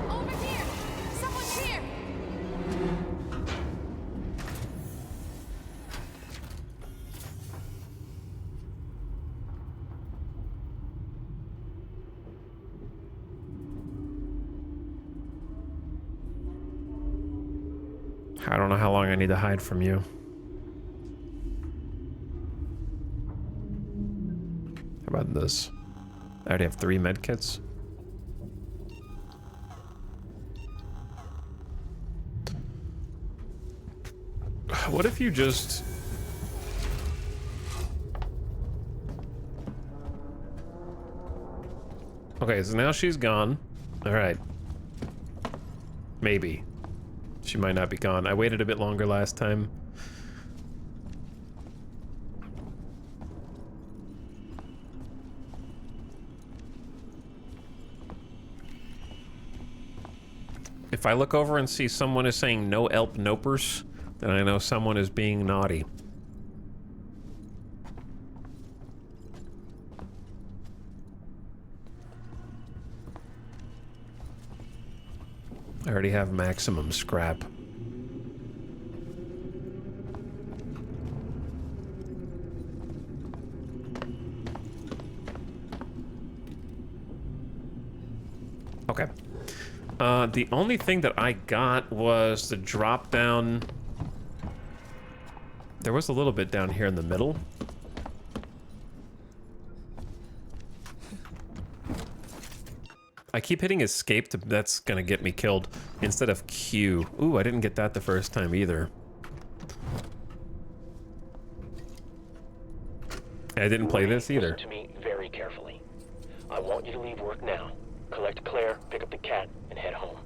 Over here! Someone's here! I don't know how long I need to hide from you. How about this? I already have 3 medkits. What if you just... Okay, so now she's gone. Alright. Maybe. She might not be gone. I waited a bit longer last time. If I look over and see someone is saying no elp nopers, then I know someone is being naughty. I already have maximum scrap. Okay. The only thing that I got was the drop down. There was a little bit down here in the middle. I keep hitting escape to, that's gonna get me killed instead of Q. Ooh, I didn't get that the first time either. I didn't play this either. Listen to me very carefully. I want you to leave work now. Collect Claire, pick up the cat, and head home.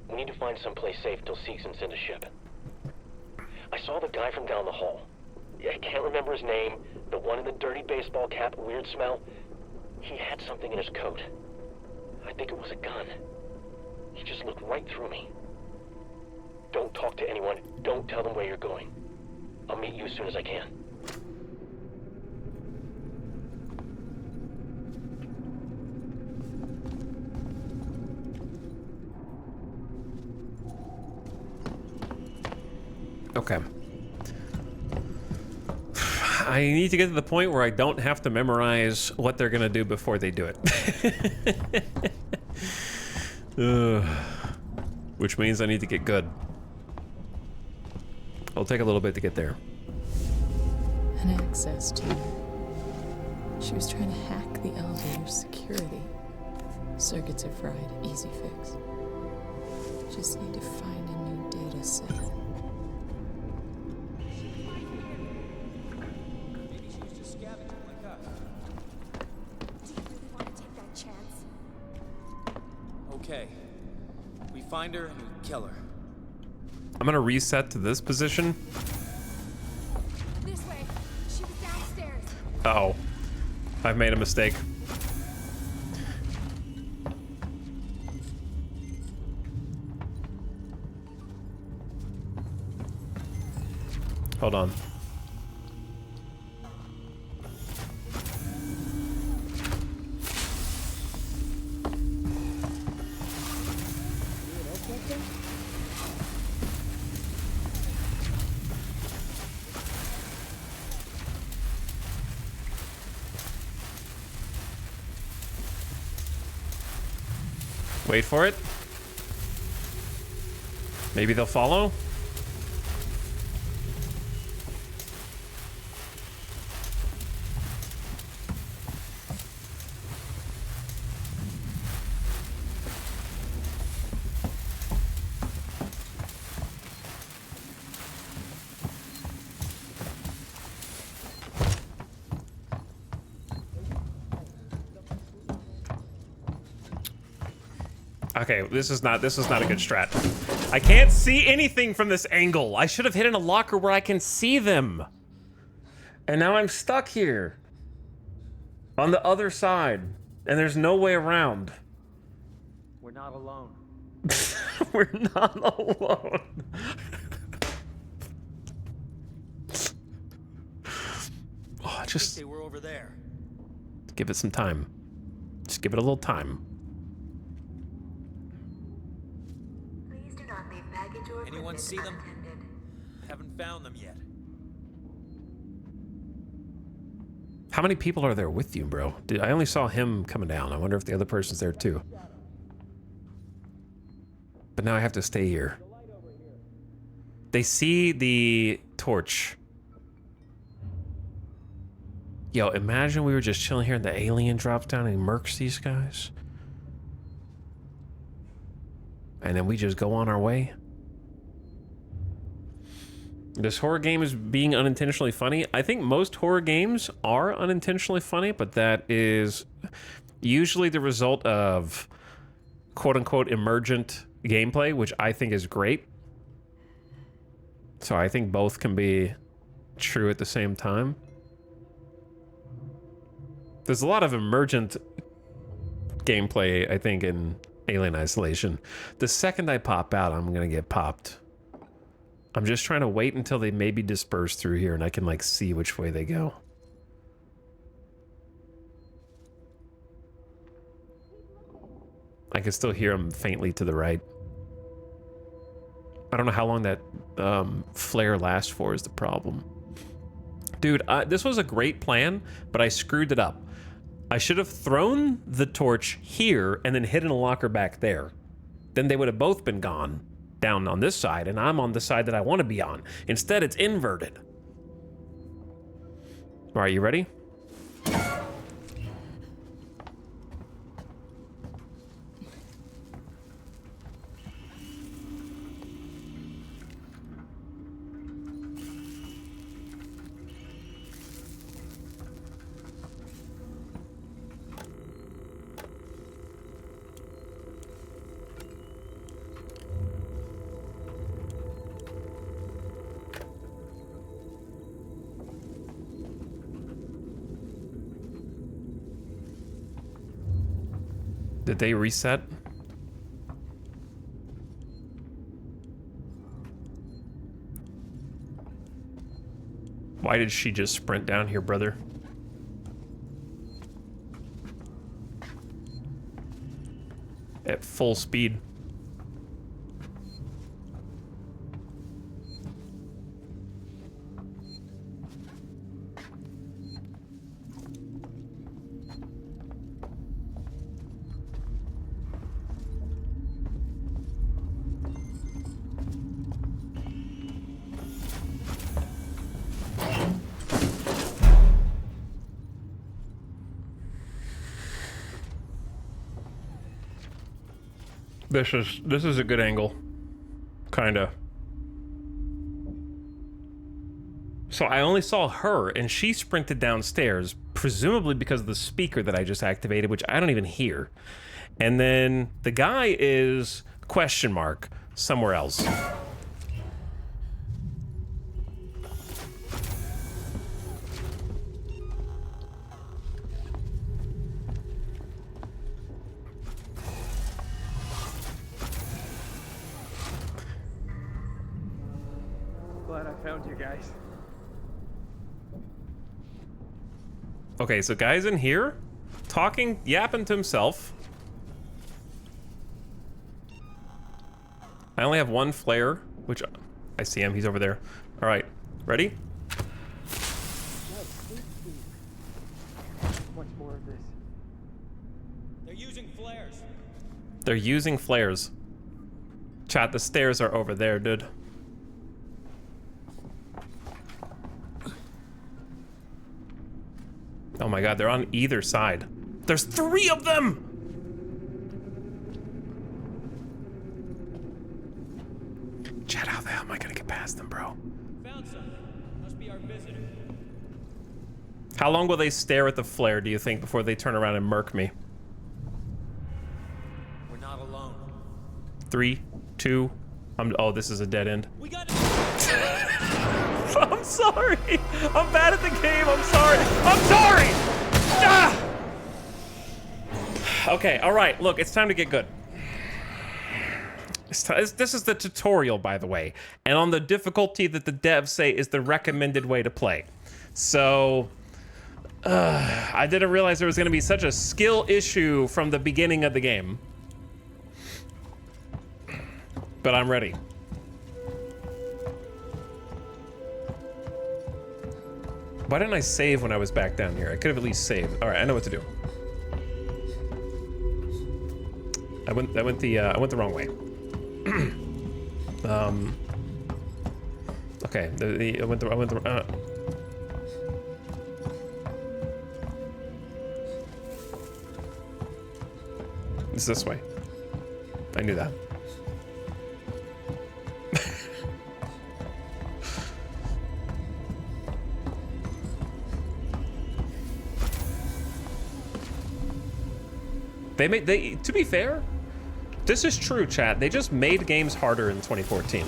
We need to find someplace safe till Seegson's in the ship. I saw the guy from down the hall. I can't remember his name. The one in the dirty baseball cap, weird smell. He had something in his coat. I think it was a gun. He just looked right through me. Don't talk to anyone. Don't tell them where you're going. I'll meet you as soon as I can. Okay. I need to get to the point where I don't have to memorize what they're gonna do before they do it. Which means I need to get good. It'll take a little bit to get there. An access to. She was trying to hack the elevator's security. Circuits are fried. Easy fix. Just need to find a new data set. Okay. We find her and we kill her. I'm gonna reset to this position. This way. She was downstairs. Uh-oh. I've made a mistake. Hold on. Wait for it. Maybe they'll follow. Okay, this is not a good strat. I can't see anything from this angle. I should have hidden a locker where I can see them. And now I'm stuck here. On the other side. And there's no way around. We're not alone. We're not alone. Oh, just they were over there. give it some time. Just give it a little time. Please do not leave baggage or Anyone equipment see them? unattended. Haven't found them yet. How many people are there with you, bro? I only saw him coming down. I wonder if the other person's there too. But now I have to stay here. They see the torch. Yo, imagine we were just chilling here and the alien drops down and murks these guys. And then we just go on our way. This horror game is being unintentionally funny. I think most horror games are unintentionally funny, but that is usually the result of quote-unquote emergent gameplay, which I think is great. So I think both can be true at the same time. There's a lot of emergent gameplay, I think, in Alien Isolation. The second I pop out, I'm gonna get popped. I'm just trying to wait until they maybe disperse through here and I can like see which way they go. I can still hear them faintly to the right. I don't know how long that flare lasts for is the problem. Dude, this was a great plan, but I screwed it up. I should have thrown the torch here and then hidden a locker back there. Then they would have both been gone down on this side, and I'm on the side that I want to be on. Instead, it's inverted. All right, you ready? Did they reset? Why did she just sprint down here, brother? At full speed. This is a good angle. Kinda. So I only saw her and she sprinted downstairs, presumably because of the speaker that I just activated, which I don't even hear. And then the guy is question mark somewhere else. Glad I found you guys. Okay, so guy's in here, talking, yapping to himself. I only have one flare, which I see him, he's over there. All right, ready? Much more of this. They're using flares. They're using flares. Chat, the stairs are over there, dude. Oh my god, they're on either side. There's 3 of them! Chat, how the hell am I gonna get past them, bro? Found something. Must be our visitor. How long will they stare at the flare, do you think, before they turn around and murk me? We're not alone. 3, 2, oh, this is a dead end. We got I'm sorry. I'm bad at the game. I'm sorry. I'm sorry. Ah! Okay, all right. Look, it's time to get good. This is the tutorial, by the way, and on the difficulty that the devs say is the recommended way to play. So, I didn't realize there was going to be such a skill issue from the beginning of the game. But I'm ready. Why didn't I save when I was back down here? I could have at least saved. All right, I know what to do. I went the wrong way. Okay, It's this way. I knew that. To be fair, this is true, chat. They just made games harder in 2014.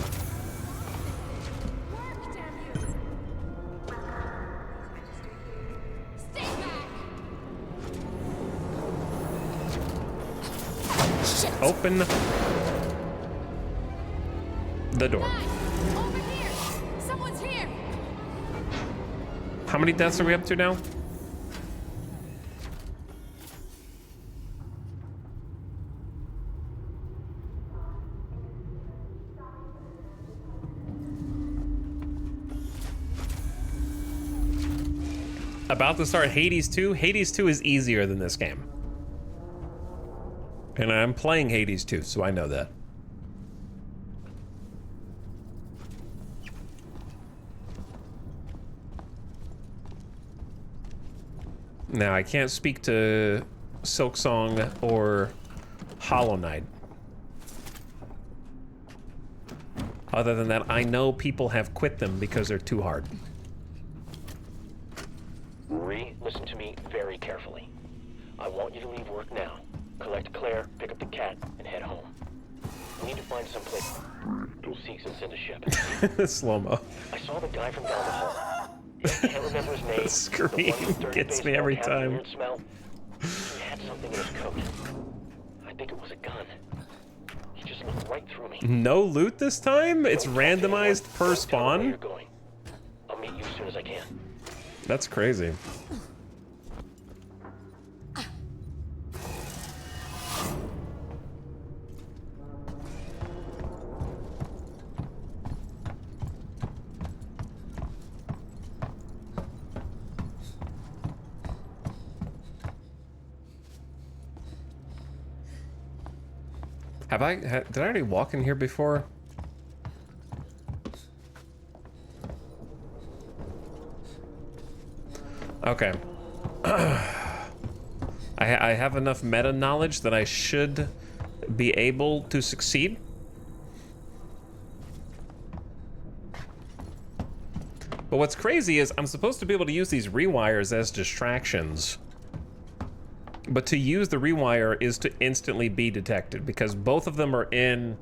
Open the door. Over here! Someone's here! How many deaths are we up to now? About to start Hades 2. Hades 2 is easier than this game. And I'm playing Hades 2, so I know that. Now, I can't speak to Silksong or Hollow Knight. Other than that, I know people have quit them because they're too hard. Listen to me very carefully. I want you to leave work now. Collect Claire, pick up the cat, and head home. We need to find some place to seek and send a ship. Slow-mo. I saw the guy from down the hall. I can't remember his name. The scream gets me every time. Smell. He had something in his coat. I think it was a gun. He just looked right through me. No loot this time? It's randomized per spawn? I'll meet you as soon as I can. That's crazy. Did I already walk in here before? Okay. I have enough meta knowledge that I should be able to succeed. But what's crazy is I'm supposed to be able to use these rewires as distractions. But to use the rewire is to instantly be detected because both of them are in,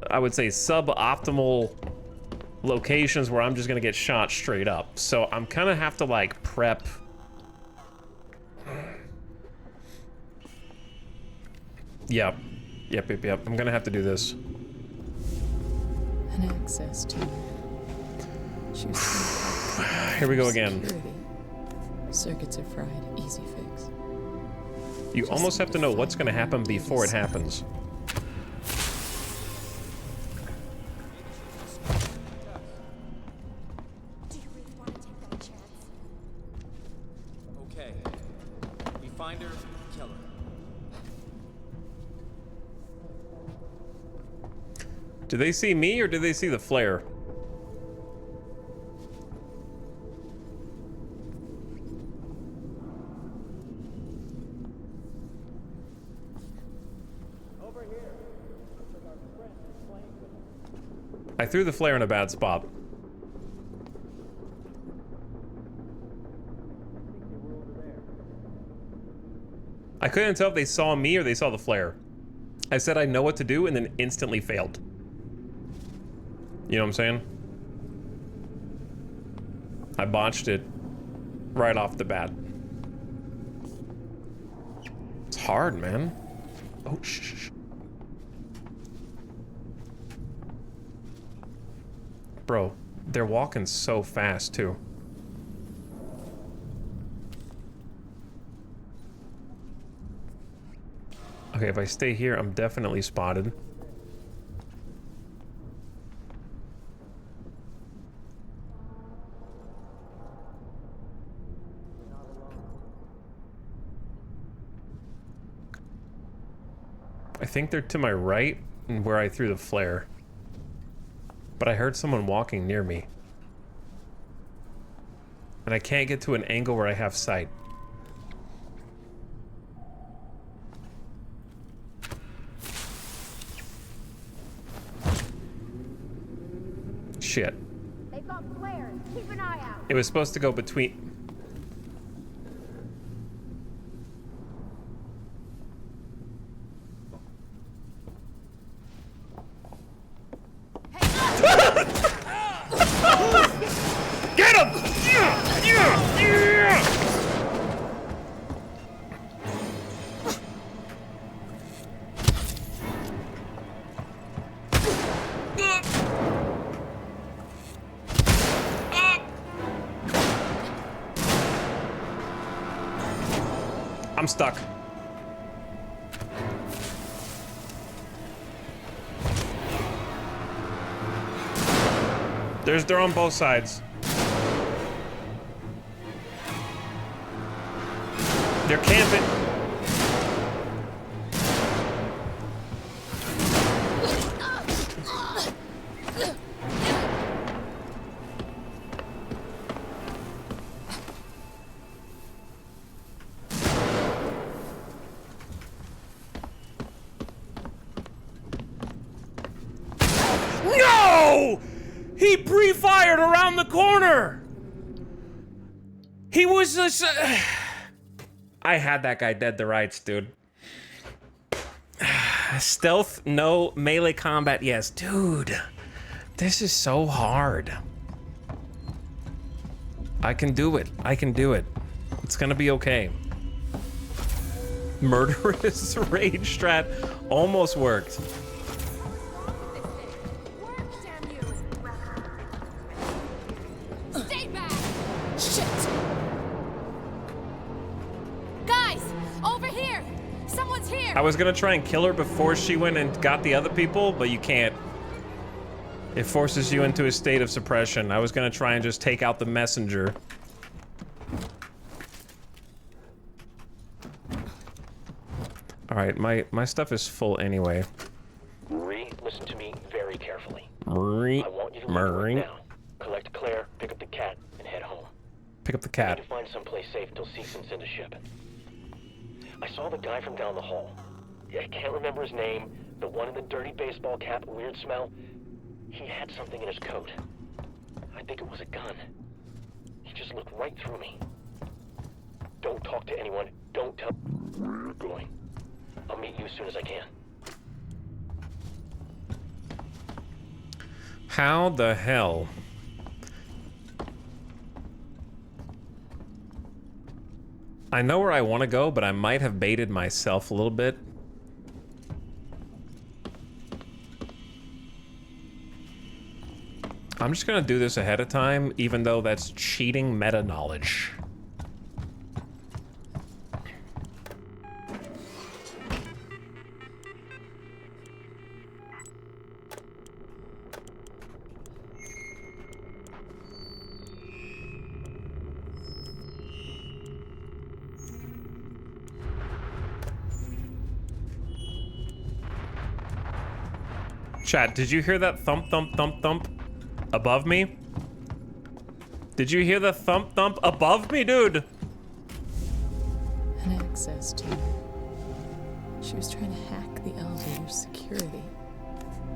I would say, suboptimal locations where I'm just gonna get shot straight up. So I'm kind of have to like prep. Yep. I'm gonna have to do this. An access to. She was Here we go again. Security. Circuits are fried. Easy fix. You almost have to know what's gonna happen before it happens. Do you really want to take that chance? Okay. We find her, kill her. Do they see me or do they see the flare? I threw the flare in a bad spot. I couldn't tell if they saw me or they saw the flare. I said I know what to do and then instantly failed. You know what I'm saying? I botched it right off the bat. It's hard, man. Oh, shh. Bro, they're walking so fast, too. Okay, if I stay here, I'm definitely spotted. I think they're to my right, and where I threw the flare. But I heard someone walking near me. And I can't get to an angle where I have sight. Shit. They've got flares. Keep an eye out. It was supposed to go between... Get him! I'm stuck. They're on both sides. They're camping. No! He pre-fired around the corner. He was just... I had that guy dead to rights, dude. Stealth, no. Melee combat, yes. Dude, this is so hard. I can do it. I can do it. It's gonna be okay. Murderous rage strat almost worked. Stay back! Shit! Guys, over here! Someone's here! I was gonna try and kill her before she went and got the other people, but you can't. It forces you into a state of suppression. I was gonna try and just take out the messenger. Alright, my stuff is full anyway. Marie, listen to me very carefully. Marie, I want you to leave right now. Collect Claire, pick up the cat, and head home. Pick up the I cat. need to find someplace safe till Seekson's in the ship. I saw the guy from down the hall. I can't remember his name. The one in the dirty baseball cap, weird smell. He had something in his coat. I think it was a gun. He just looked right through me. Don't talk to anyone. Don't tell... Going. I'll meet you as soon as I can. How the hell? I know where I want to go, but I might have baited myself a little bit. I'm just gonna do this ahead of time, even though that's cheating meta knowledge. Chat, did you hear that thump, thump, thump, thump above me? Did you hear the thump, thump above me, dude? An access to. She was trying to hack the elevator's security.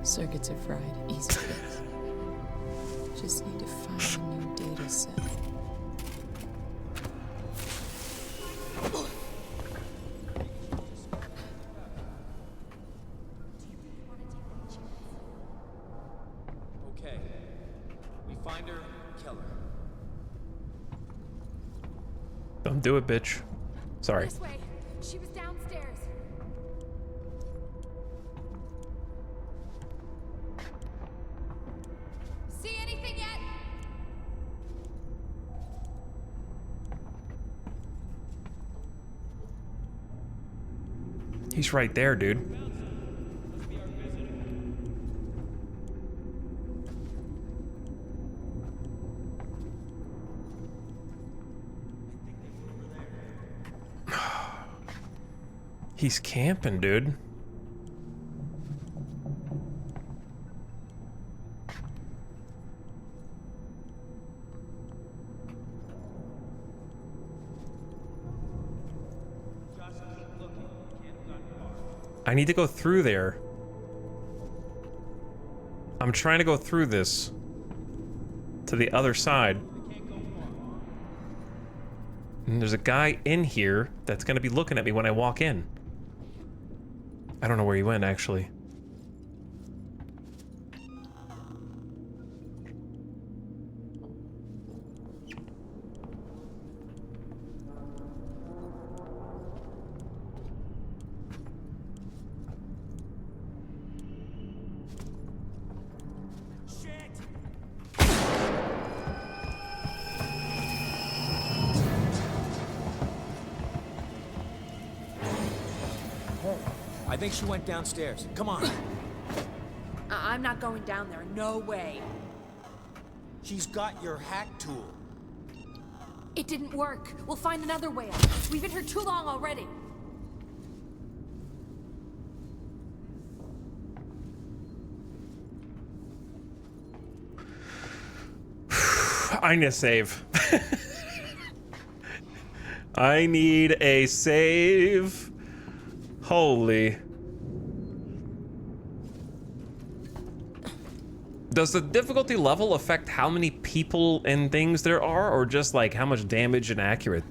Circuits are fried. Easy fix. Just need to find a new data set. Okay. We find her, kill her. Don't do it, bitch. Sorry. This way. She was downstairs. See anything yet? He's right there, dude. He's camping, dude. I need to go through there. I'm trying to go through this. to the other side. And there's a guy in here that's gonna be looking at me when I walk in. I don't know where he went, actually. I think she went downstairs. Come on. I'm not going down there. No way. She's got your hack tool. It didn't work. We'll find another way out. We've been here too long already. I need a save. I need a save. Holy. Does the difficulty level affect how many people and things there are, or just like how much damage and accurate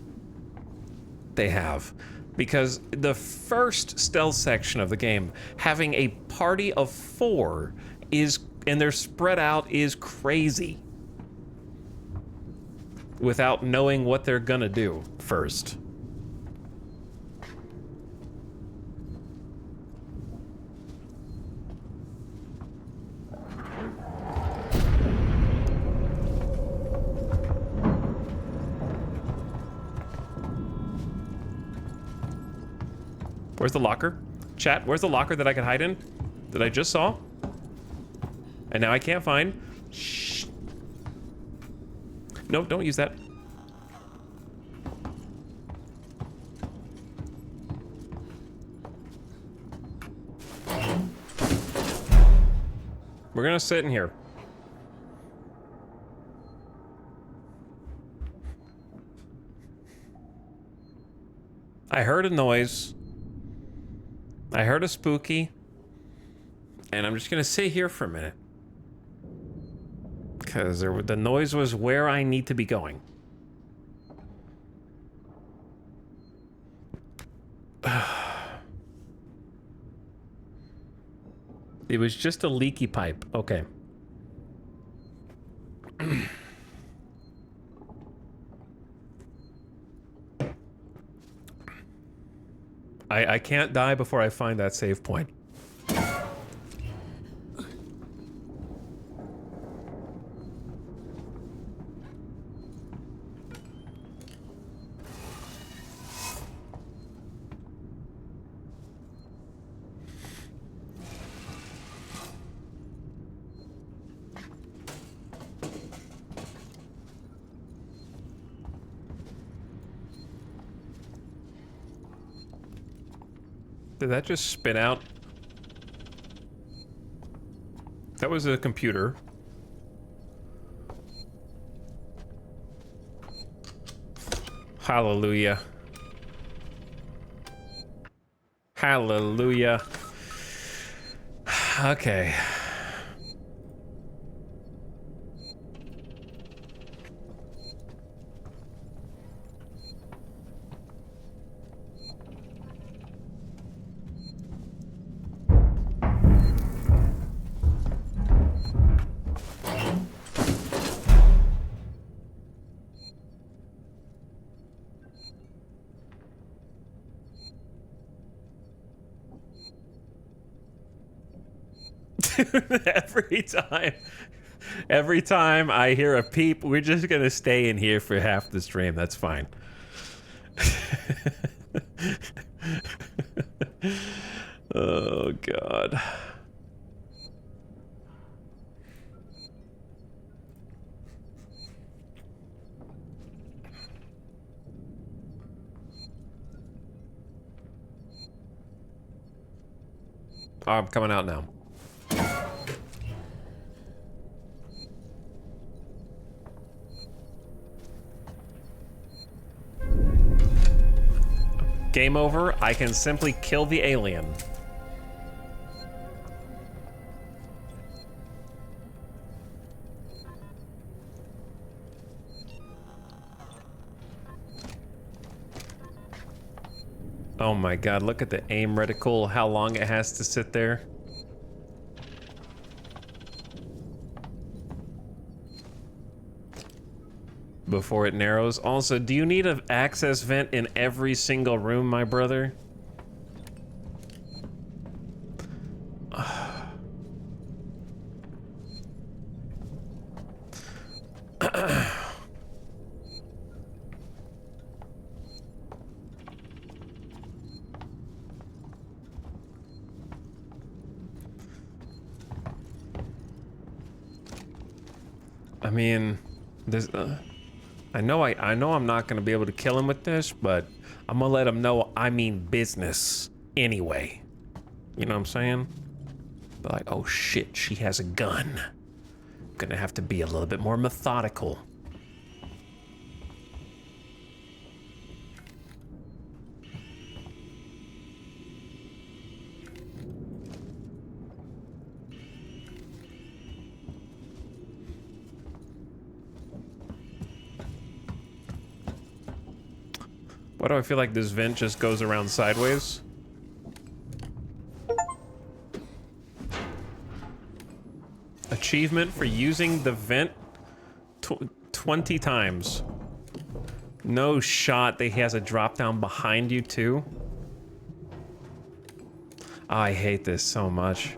they have? Because the first stealth section of the game, having a party of 4 is, and they're spread out, is crazy. Without knowing what they're gonna do first. Where's the locker? Chat, where's the locker that I can hide in? That I just saw? And now I can't find. Shh. No, don't use that. We're gonna sit in here. I heard a noise. I heard a spooky. And I'm just gonna sit here for a minute. Because the noise was where I need to be going. It was just a leaky pipe. Okay. I can't die before I find that save point. Did that just spin out? That was a computer. Hallelujah. Hallelujah. Okay. Every time I hear a peep, we're just gonna stay in here for half the stream. That's fine. Oh God. Oh, I'm coming out now. Game over. I can simply kill the alien. Oh my god, look at the aim reticle, how long it has to sit there. Before it narrows. Also, do you need an access vent in every single room, my brother? I mean, there's I know I'm not gonna be able to kill him with this, but I'm gonna let him know I mean business anyway. You know what I'm saying? But like, oh shit, she has a gun. I'm gonna have to be a little bit more methodical. Why do I feel like this vent just goes around sideways? Achievement for using the vent 20 times. No shot that he has a drop down behind you too. Oh, I hate this so much.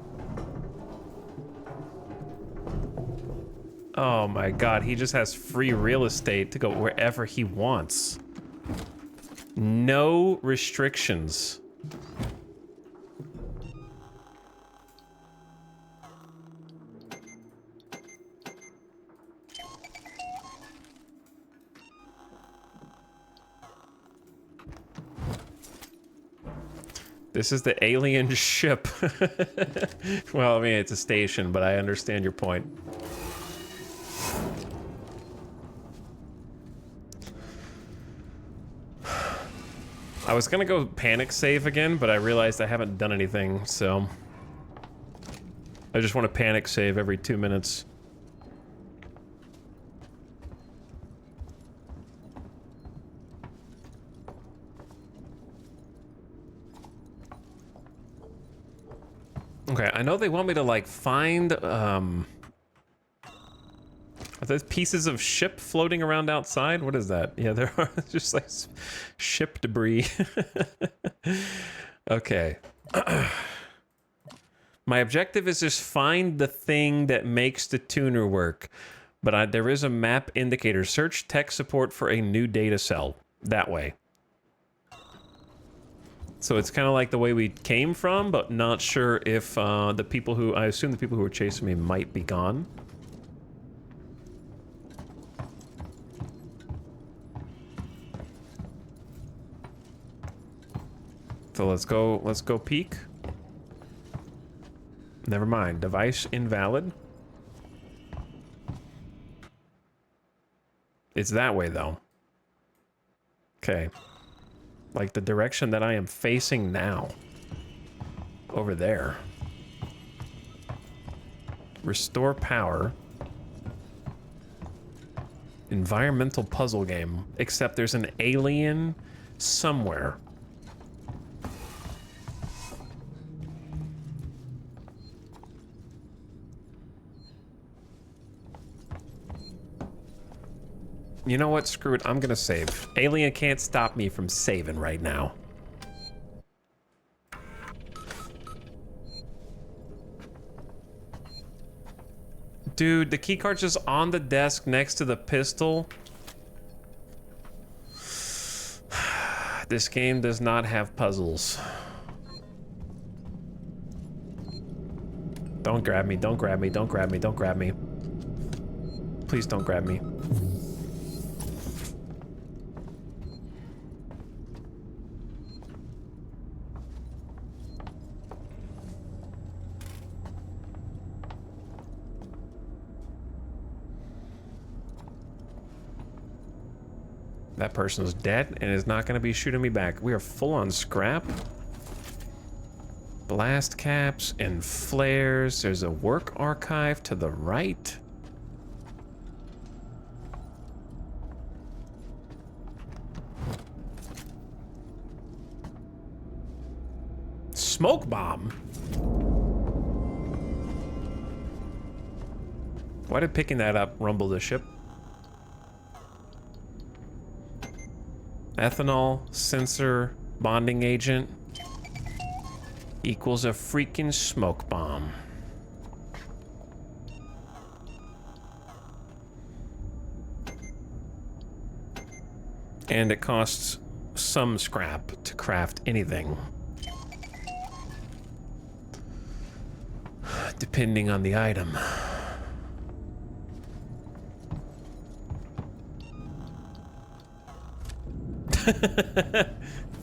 Oh my god, he just has free real estate to go wherever he wants. No restrictions. This is the alien ship. Well, I mean, it's a station, but I understand your point. I was gonna go panic save again, but I realized I haven't done anything, so I just want to panic save every 2 minutes. Okay, I know they want me to like find are those pieces of ship floating around outside? What is that? Yeah, there are just like ship debris. Okay. My objective is just find the thing that makes the tuner work. But there is a map indicator. Search tech support for a new data cell. That way. So it's kind of like the way we came from, but not sure if the people who... I assume the people who were chasing me might be gone. So let's go peek. Never mind. Device invalid. It's that way though. Okay. Like the direction that I am facing now. Over there. Restore power. Environmental puzzle game. Except there's an alien somewhere. You know what? Screw it. I'm gonna save. Alien can't stop me from saving right now. Dude, the keycard's just on the desk next to the pistol. This game does not have puzzles. Don't grab me. Don't grab me. Don't grab me. Don't grab me. Please don't grab me. That person's dead and is not going to be shooting me back. We are full on scrap. Blast caps and flares. There's a work archive to the right. smoke bomb? Why did picking that up rumble the ship? Ethanol sensor bonding agent equals a freaking smoke bomb. And it costs some scrap to craft anything. Depending on the item.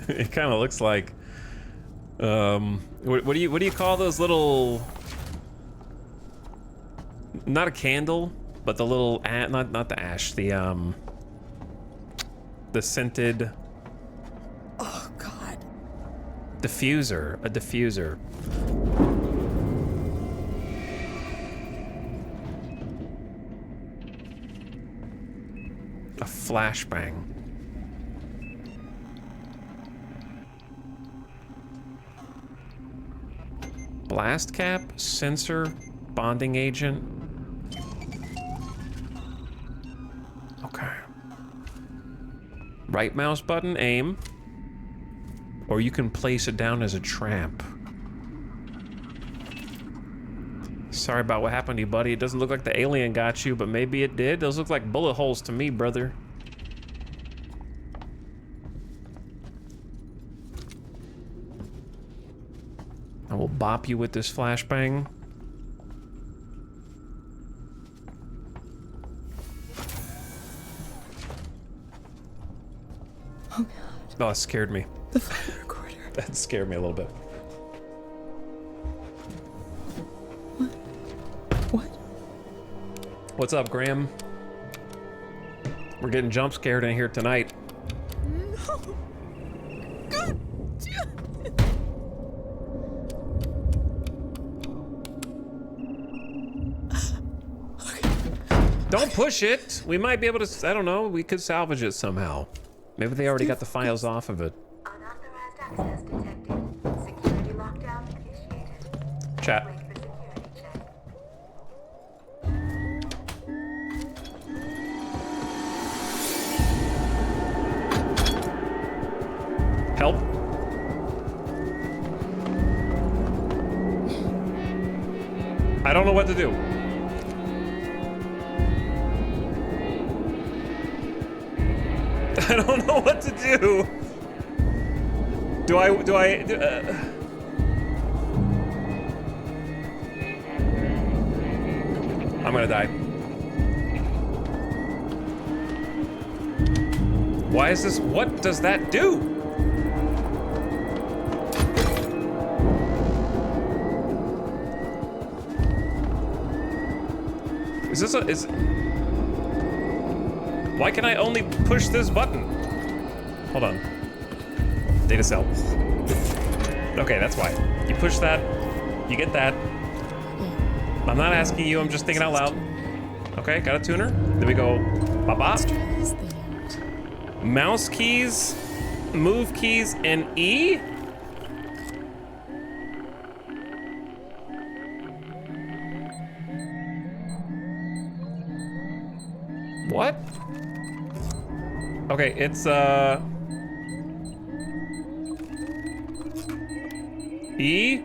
It kind of looks like what do you call those little, not a candle, but the little not the ash, the scented, Oh God. diffuser, a diffuser. A flashbang. Blast cap, sensor, bonding agent. Okay. Right mouse button, aim. Or you can place it down as a trap. Sorry about what happened to you, buddy. It doesn't look like the alien got you, but maybe it did. Those look like bullet holes to me, brother. I will bop you with this flashbang. Oh God. Oh, it scared me. The fire recorder. That scared me a little bit. What? What's up, Graham? We're getting jump scared in here tonight. No. God. Don't push it. We might be able to, I don't know, we could salvage it somehow. Maybe they already got the files off of it. Unauthorized access detected. Security lockdown initiated. Chat. Wait for security check. Help. I don't know what to do. I don't know what to do. I'm gonna die. Why is this? What does that do? Is this is... Why can I only push this button? Hold on. Data cell. Okay, that's why. You push that, you get that. I'm not asking you, I'm just thinking out loud. Okay, got a tuner. Then we go, ba-ba. Mouse keys, move keys, and E? What? Okay, it's E,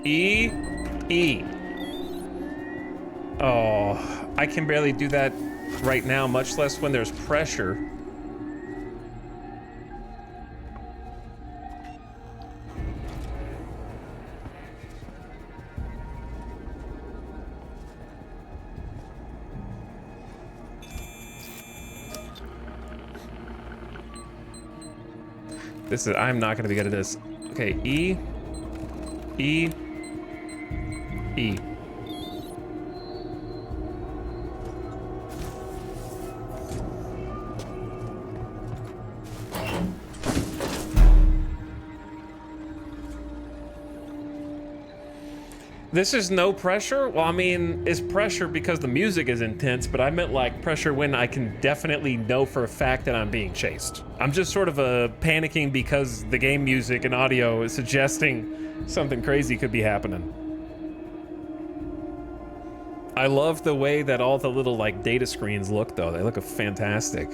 E, E. Oh, I can barely do that right now, much less when there's pressure. This is, I'm not gonna be good at this. Okay, E, E, E. This is no pressure? Well, I mean, it's pressure because the music is intense, but I meant like pressure when I can definitely know for a fact that I'm being chased. I'm just sort of panicking because the game music and audio is suggesting something crazy could be happening. I love the way that all the little like data screens look though. They look fantastic.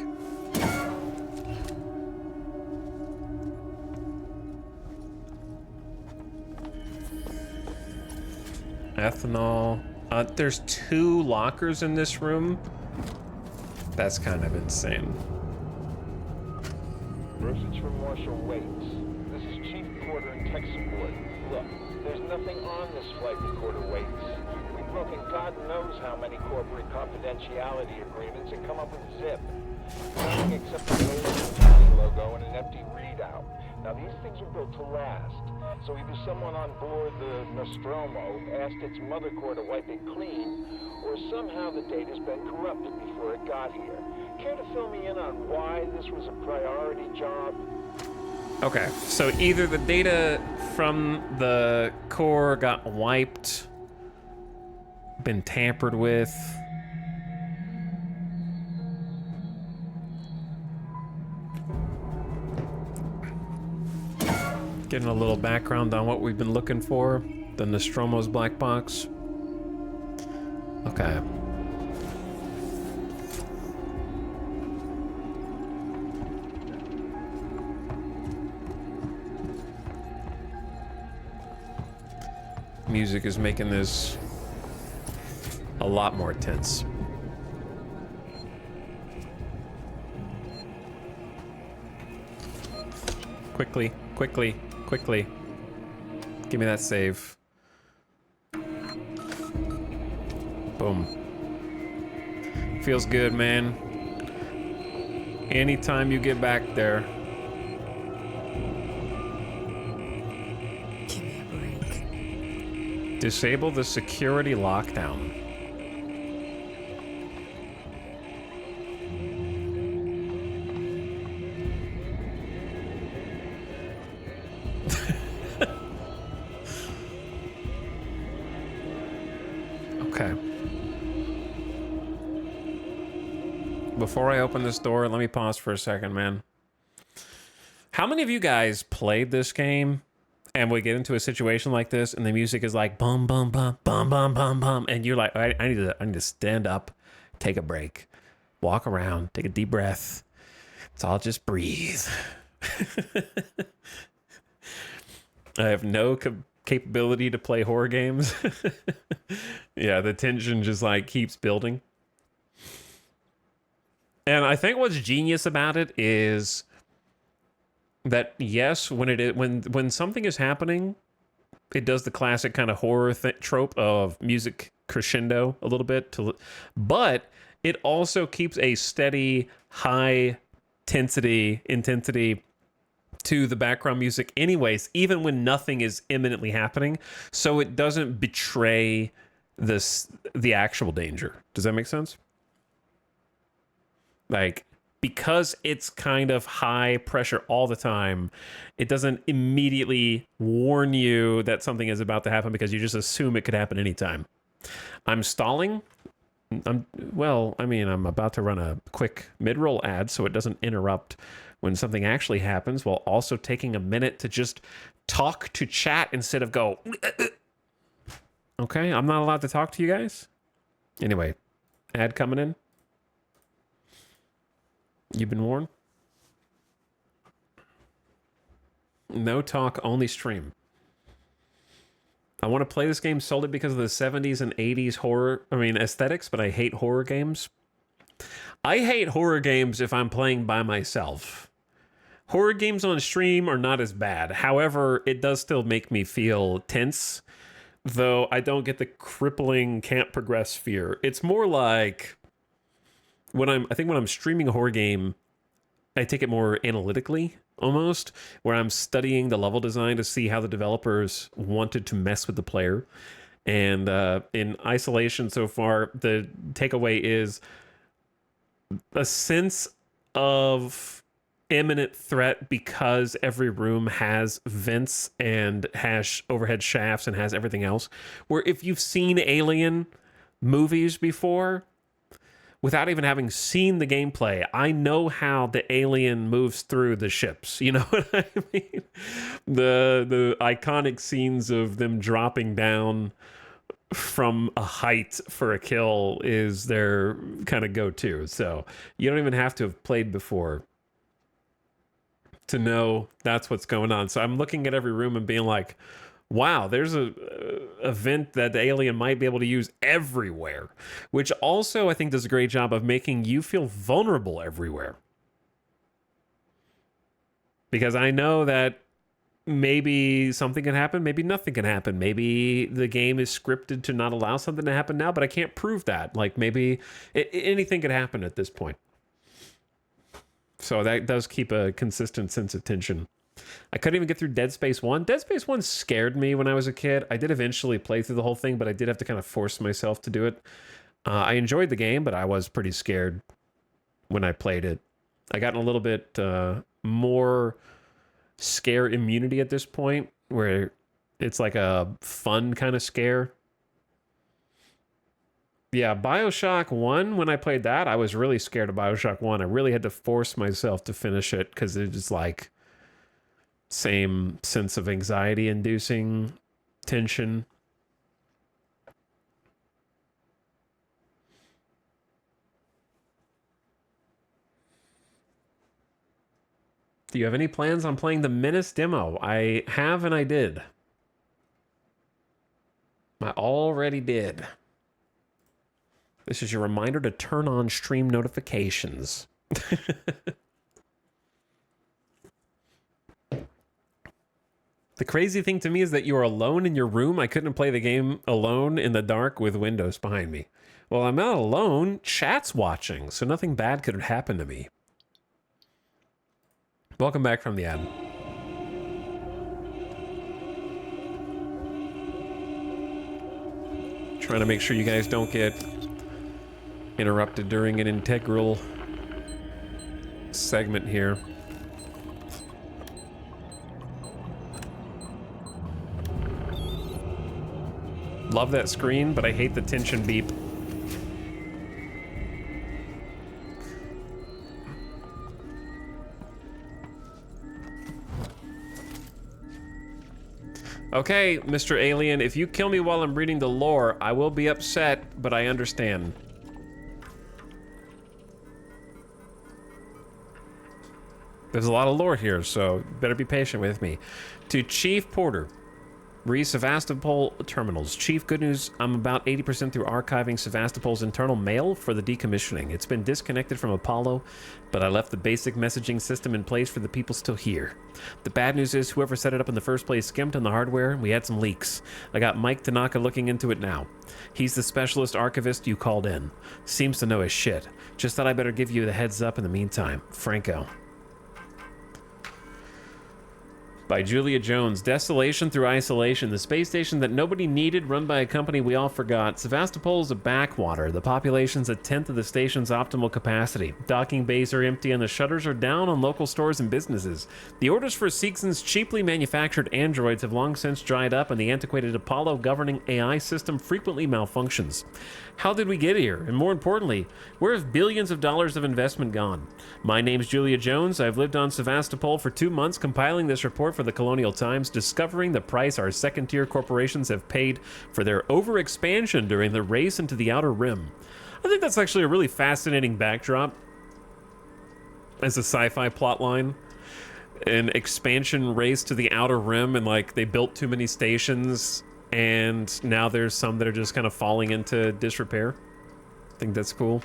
Ethanol. There's 2 lockers in this room. That's kind of insane. Message from Marshal Waits. This is Chief Porter and tech support. Look, there's nothing on this flight recorder, Waits. We've broken God knows how many corporate confidentiality agreements and come up with zip. Nothing except the Golden logo and an empty readout. Now these things were built to last. So either someone on board the Nostromo asked its mother core to wipe it clean, or somehow the data's been corrupted before it got here. Care to fill me in on why this was a priority job? Okay, so either the data from the core got wiped, been tampered with. Getting a little background on what we've been looking for. The Nostromo's black box. Okay. Music is making this a lot more tense. Quickly, quickly, quickly. Give me that save. Boom. Feels good, man. Anytime you get back there. Give me a break. Disable the security lockdown. Okay. Before I open this door, let me pause for a second, man. How many of you guys played this game and we get into a situation like this and the music is like bum bum bum bum bum bum bum and you're like, I need to stand up, take a break, walk around, take a deep breath. It's all just breathe. I have no capability to play horror games. Yeah, the tension just like keeps building. And I think what's genius about it is that yes, when something is happening, it does the classic kind of horror trope of music crescendo a little bit, but it also keeps a steady high intensity to the background music anyways, even when nothing is imminently happening, so it doesn't betray the actual danger. Does that make sense? Like, because it's kind of high pressure all the time, it doesn't immediately warn you that something is about to happen because you just assume it could happen anytime. I'm stalling. I'm about to run a quick mid-roll ad so it doesn't interrupt when something actually happens, while also taking a minute to just talk to chat instead of go, okay, I'm not allowed to talk to you guys? Anyway, ad coming in. You've been warned. No talk, only stream. I want to play this game solely because of the 70s and 80s aesthetics, but I hate horror games. I hate horror games if I'm playing by myself. Horror games on stream are not as bad. However, it does still make me feel tense, though I don't get the crippling can't progress fear. It's more like when I'm streaming a horror game, I take it more analytically almost, where I'm studying the level design to see how the developers wanted to mess with the player. And in isolation so far, the takeaway is a sense of imminent threat because every room has vents and has overhead shafts and has everything else. Where if you've seen Alien movies before, without even having seen the gameplay, I know how the alien moves through the ships. You know what I mean? The iconic scenes of them dropping down from a height for a kill is their kind of go-to. So you don't even have to have played before to know that's what's going on. So I'm looking at every room and being like, wow, there's a vent that the alien might be able to use everywhere, which also I think does a great job of making you feel vulnerable everywhere. Because I know that maybe something can happen, maybe nothing can happen. Maybe the game is scripted to not allow something to happen now, but I can't prove that. Like maybe anything could happen at this point. So that does keep a consistent sense of tension. I couldn't even get through Dead Space 1. Dead Space 1 scared me when I was a kid. I did eventually play through the whole thing, but I did have to kind of force myself to do it. I enjoyed the game, but I was pretty scared when I played it. I got a little bit more scare immunity at this point, where it's like a fun kind of scare. Yeah, BioShock 1, when I played that, I was really scared of BioShock 1. I really had to force myself to finish it because it was like same sense of anxiety-inducing tension. Do you have any plans on playing the Menace demo? I have and I did. I already did. This is your reminder to turn on stream notifications. The crazy thing to me is that you are alone in your room. I couldn't play the game alone in the dark with windows behind me. Well, I'm not alone. Chat's watching, so nothing bad could happen to me. Welcome back from the ad. Trying to make sure you guys don't get interrupted during an integral segment here. Love that screen, but I hate the tension beep. Okay, Mr. Alien, if you kill me while I'm reading the lore, I will be upset, but I understand. There's a lot of lore here, so better be patient with me. To Chief Porter, Sevastopol terminals. Chief, good news, I'm about 80% through archiving Sevastopol's internal mail for the decommissioning. It's been disconnected from Apollo, but I left the basic messaging system in place for the people still here. The bad news is whoever set it up in the first place skimped on the hardware, and we had some leaks. I got Mike Tanaka looking into it now. He's the specialist archivist you called in. Seems to know his shit. Just thought I better give you the heads up in the meantime. Franco. By Julia Jones. Desolation through isolation. The space station that nobody needed, run by a company we all forgot. Sevastopol is a backwater. The population's a tenth of the station's optimal capacity. Docking bays are empty and the shutters are down on local stores and businesses. The orders for Seegson's cheaply manufactured androids have long since dried up, and the antiquated Apollo governing AI system frequently malfunctions. How did we get here? And more importantly, where have billions of dollars of investment gone? My name's Julia Jones. I've lived on Sevastopol for 2 months, compiling this report for the Colonial Times, discovering the price our second-tier corporations have paid for their overexpansion during the race into the Outer Rim. I think that's actually a really fascinating backdrop as a sci-fi plotline. An expansion race to the Outer Rim, and like they built too many stations, and now there's some that are just kind of falling into disrepair. I think that's cool.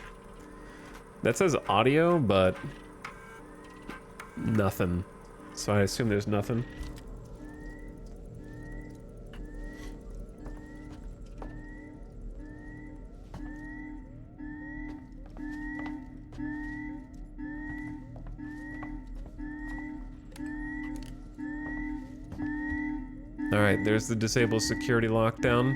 That says audio, but nothing. So I assume there's nothing. All right, there's the disable security lockdown.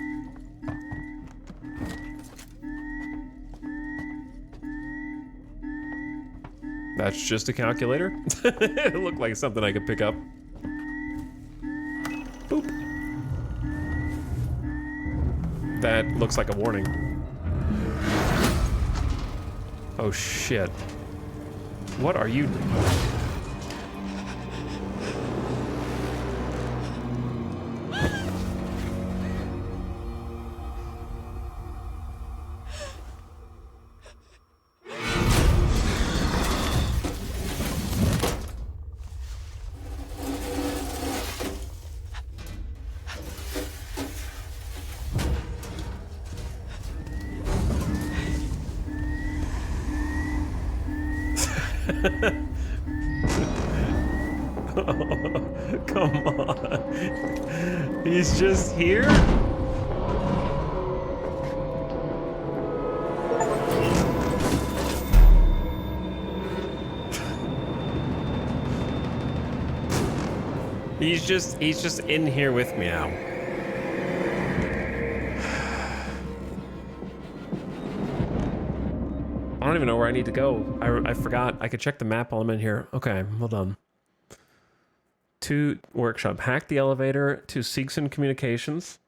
That's just a calculator? It looked like something I could pick up. Boop. That looks like a warning. Oh shit. What are you? Oh, come on. He's just here? He's just in here with me now. I don't even know where I need to go. I forgot. I could check the map while I'm in here. Okay, hold on. To workshop. Hack the elevator to Seegson Communications.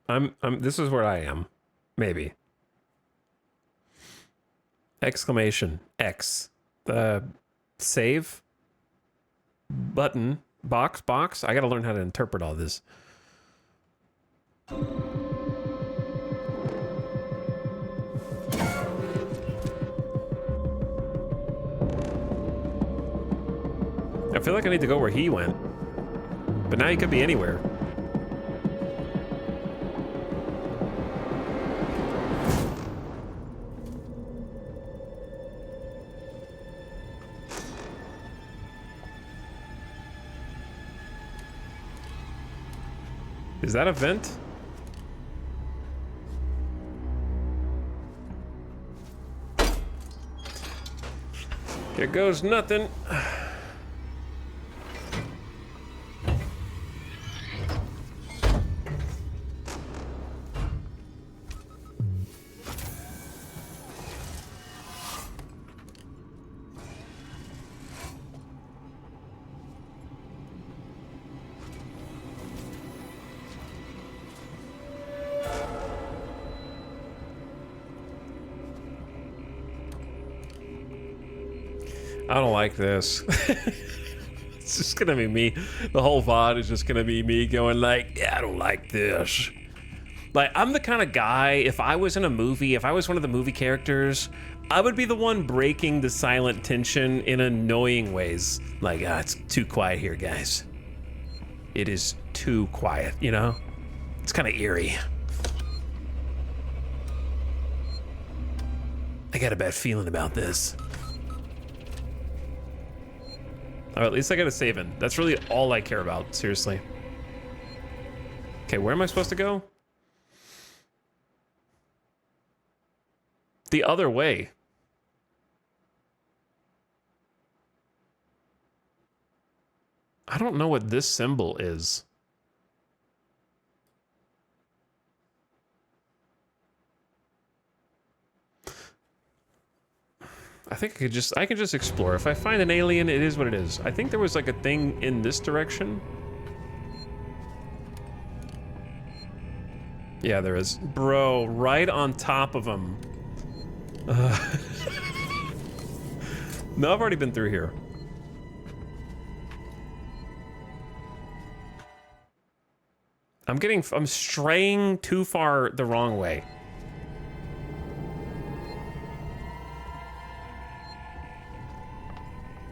This is where I am. Maybe. Exclamation. X. Save. Button. Box. I gotta learn how to interpret all this. I feel like I need to go where he went. But now he could be anywhere. Is that a vent? Here goes nothing. I don't like this. It's just gonna be me. The whole VOD is just gonna be me going like, yeah, I don't like this. Like, I'm the kind of guy, if I was in a movie, if I was one of the movie characters, I would be the one breaking the silent tension in annoying ways. Like, it's too quiet here, guys. It is too quiet, you know? It's kind of eerie. I got a bad feeling about this. Oh, at least I got a save in. That's really all I care about, seriously. Okay, where am I supposed to go? The other way. I don't know what this symbol is. I think I can just explore. If I find an alien, it is what it is. I think there was like a thing in this direction. Yeah, there is. Bro, right on top of him. No, I've already been through here. I'm straying too far the wrong way.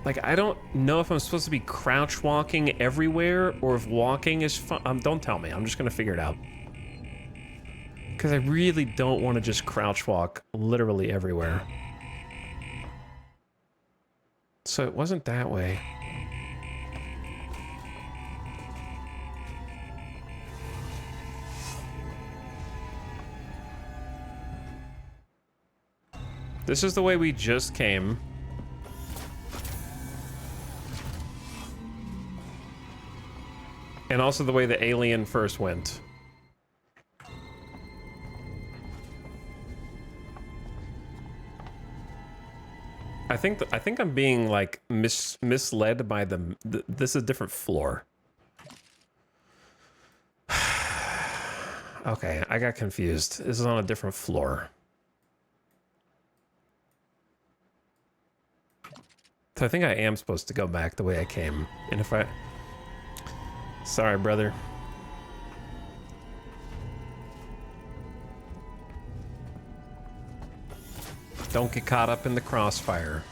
Like, I don't know if I'm supposed to be crouch walking everywhere or if walking is fun. Don't tell me. I'm just gonna figure it out. Because I really don't want to just crouch walk literally everywhere. So it wasn't that way. This is the way we just came. And also the way the alien first went. I think I'm being like misled by this is a different floor. Okay, I got confused. This is on a different floor. So I think I am supposed to go back the way I came. And if I... Sorry, brother. Don't get caught up in the crossfire.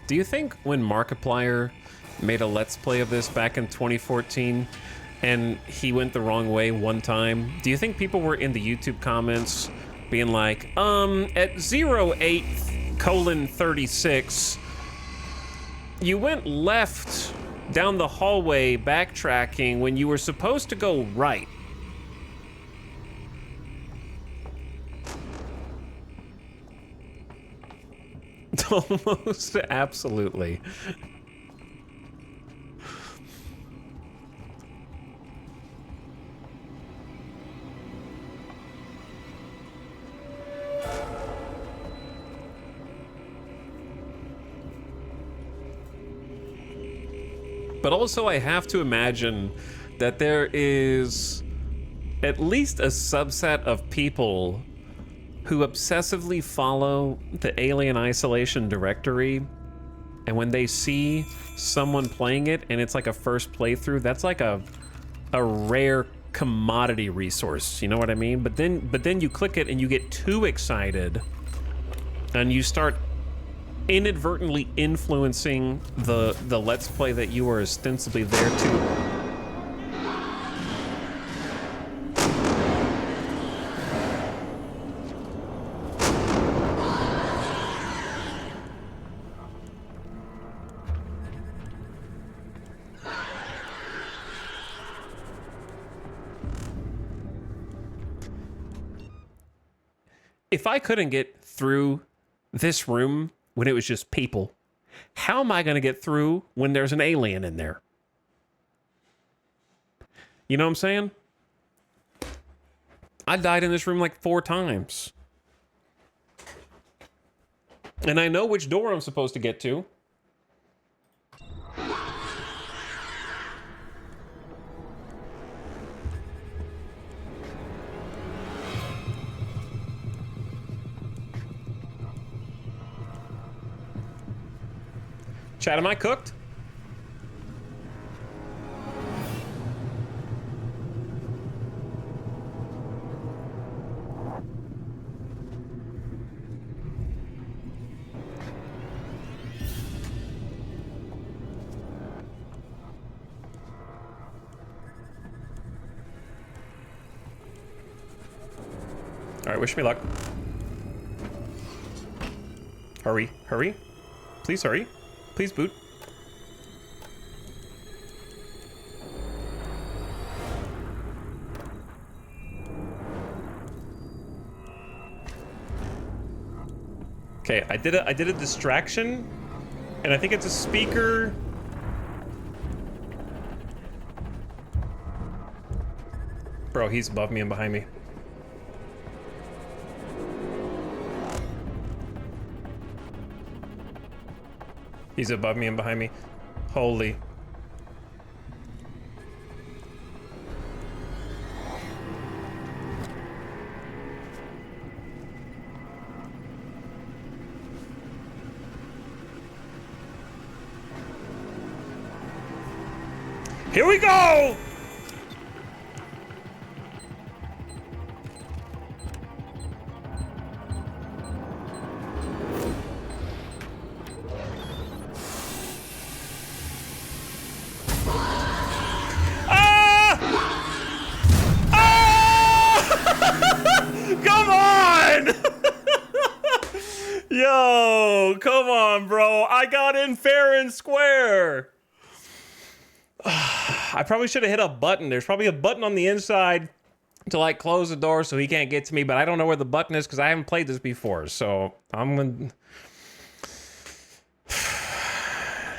Do you think when Markiplier made a Let's Play of this back in 2014 and he went the wrong way one time, do you think people were in the YouTube comments being like, at 08:36, you went left down the hallway backtracking when you were supposed to go right? Almost absolutely. But also I have to imagine that there is at least a subset of people who obsessively follow the Alien Isolation directory, and when they see someone playing it and it's like a first playthrough, that's like a rare commodity resource, you know what I mean? But then you click it and you get too excited and you start inadvertently influencing the Let's Play that you were ostensibly there to. If I couldn't get through this room when it was just people, how am I going to get through when there's an alien in there? You know what I'm saying? I died in this room like 4 times. And I know which door I'm supposed to get to. Chat, am I cooked? All right, wish me luck. Hurry, hurry. Please hurry. Please boot. Okay, I did a distraction, and I think it's a speaker. Bro, he's above me and behind me. He's above me and behind me. Holy. Here we go! Yo, come on, bro. I got in fair and square. I probably should have hit a button. There's probably a button on the inside to like close the door so he can't get to me, but I don't know where the button is because I haven't played this before. So I'm gonna...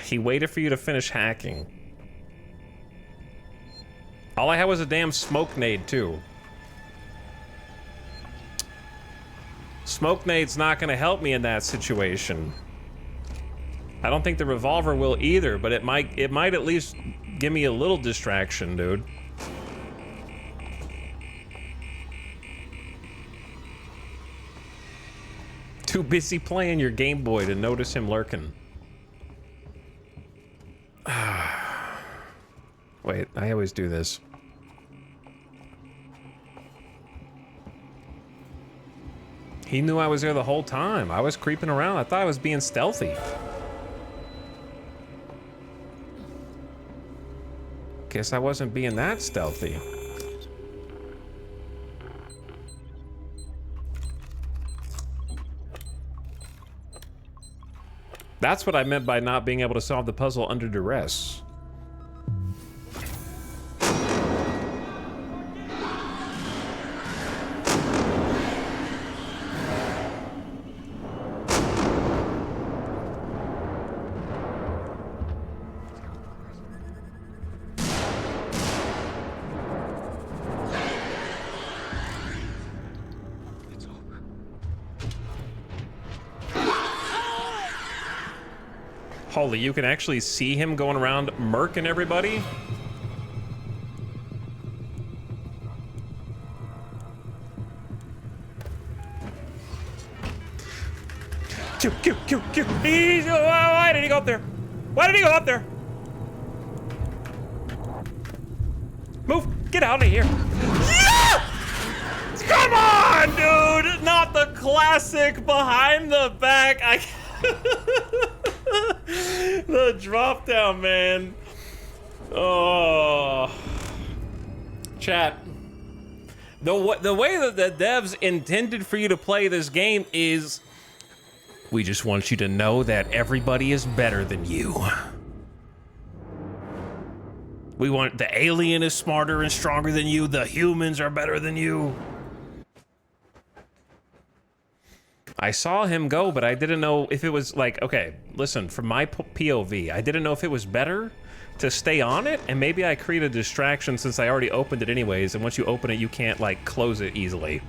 He waited for you to finish hacking. All I had was a damn smoke nade too. Smoke nade's not gonna help me in that situation. I don't think the revolver will either, but it might at least give me a little distraction, dude. Too busy playing your Game Boy to notice him lurking. Wait, I always do this. He knew I was there the whole time. I was creeping around. I thought I was being stealthy. Guess I wasn't being that stealthy. That's what I meant by not being able to solve the puzzle under duress. Holy, you can actually see him going around murking everybody? Q. Why did he go up there? Why did he go up there? Move, get out of here. Yeah! Come on, dude! Not the classic behind the back. The drop down, man. Oh, chat. The way that the devs intended for you to play this game is, we just want you to know that everybody is better than you. We want the alien is smarter and stronger than you. The humans are better than you. I saw him go, but I didn't know if it was like, okay, listen, from my POV, I didn't know if it was better to stay on it, and maybe I created a distraction since I already opened it anyways, and once you open it, you can't, like, close it easily.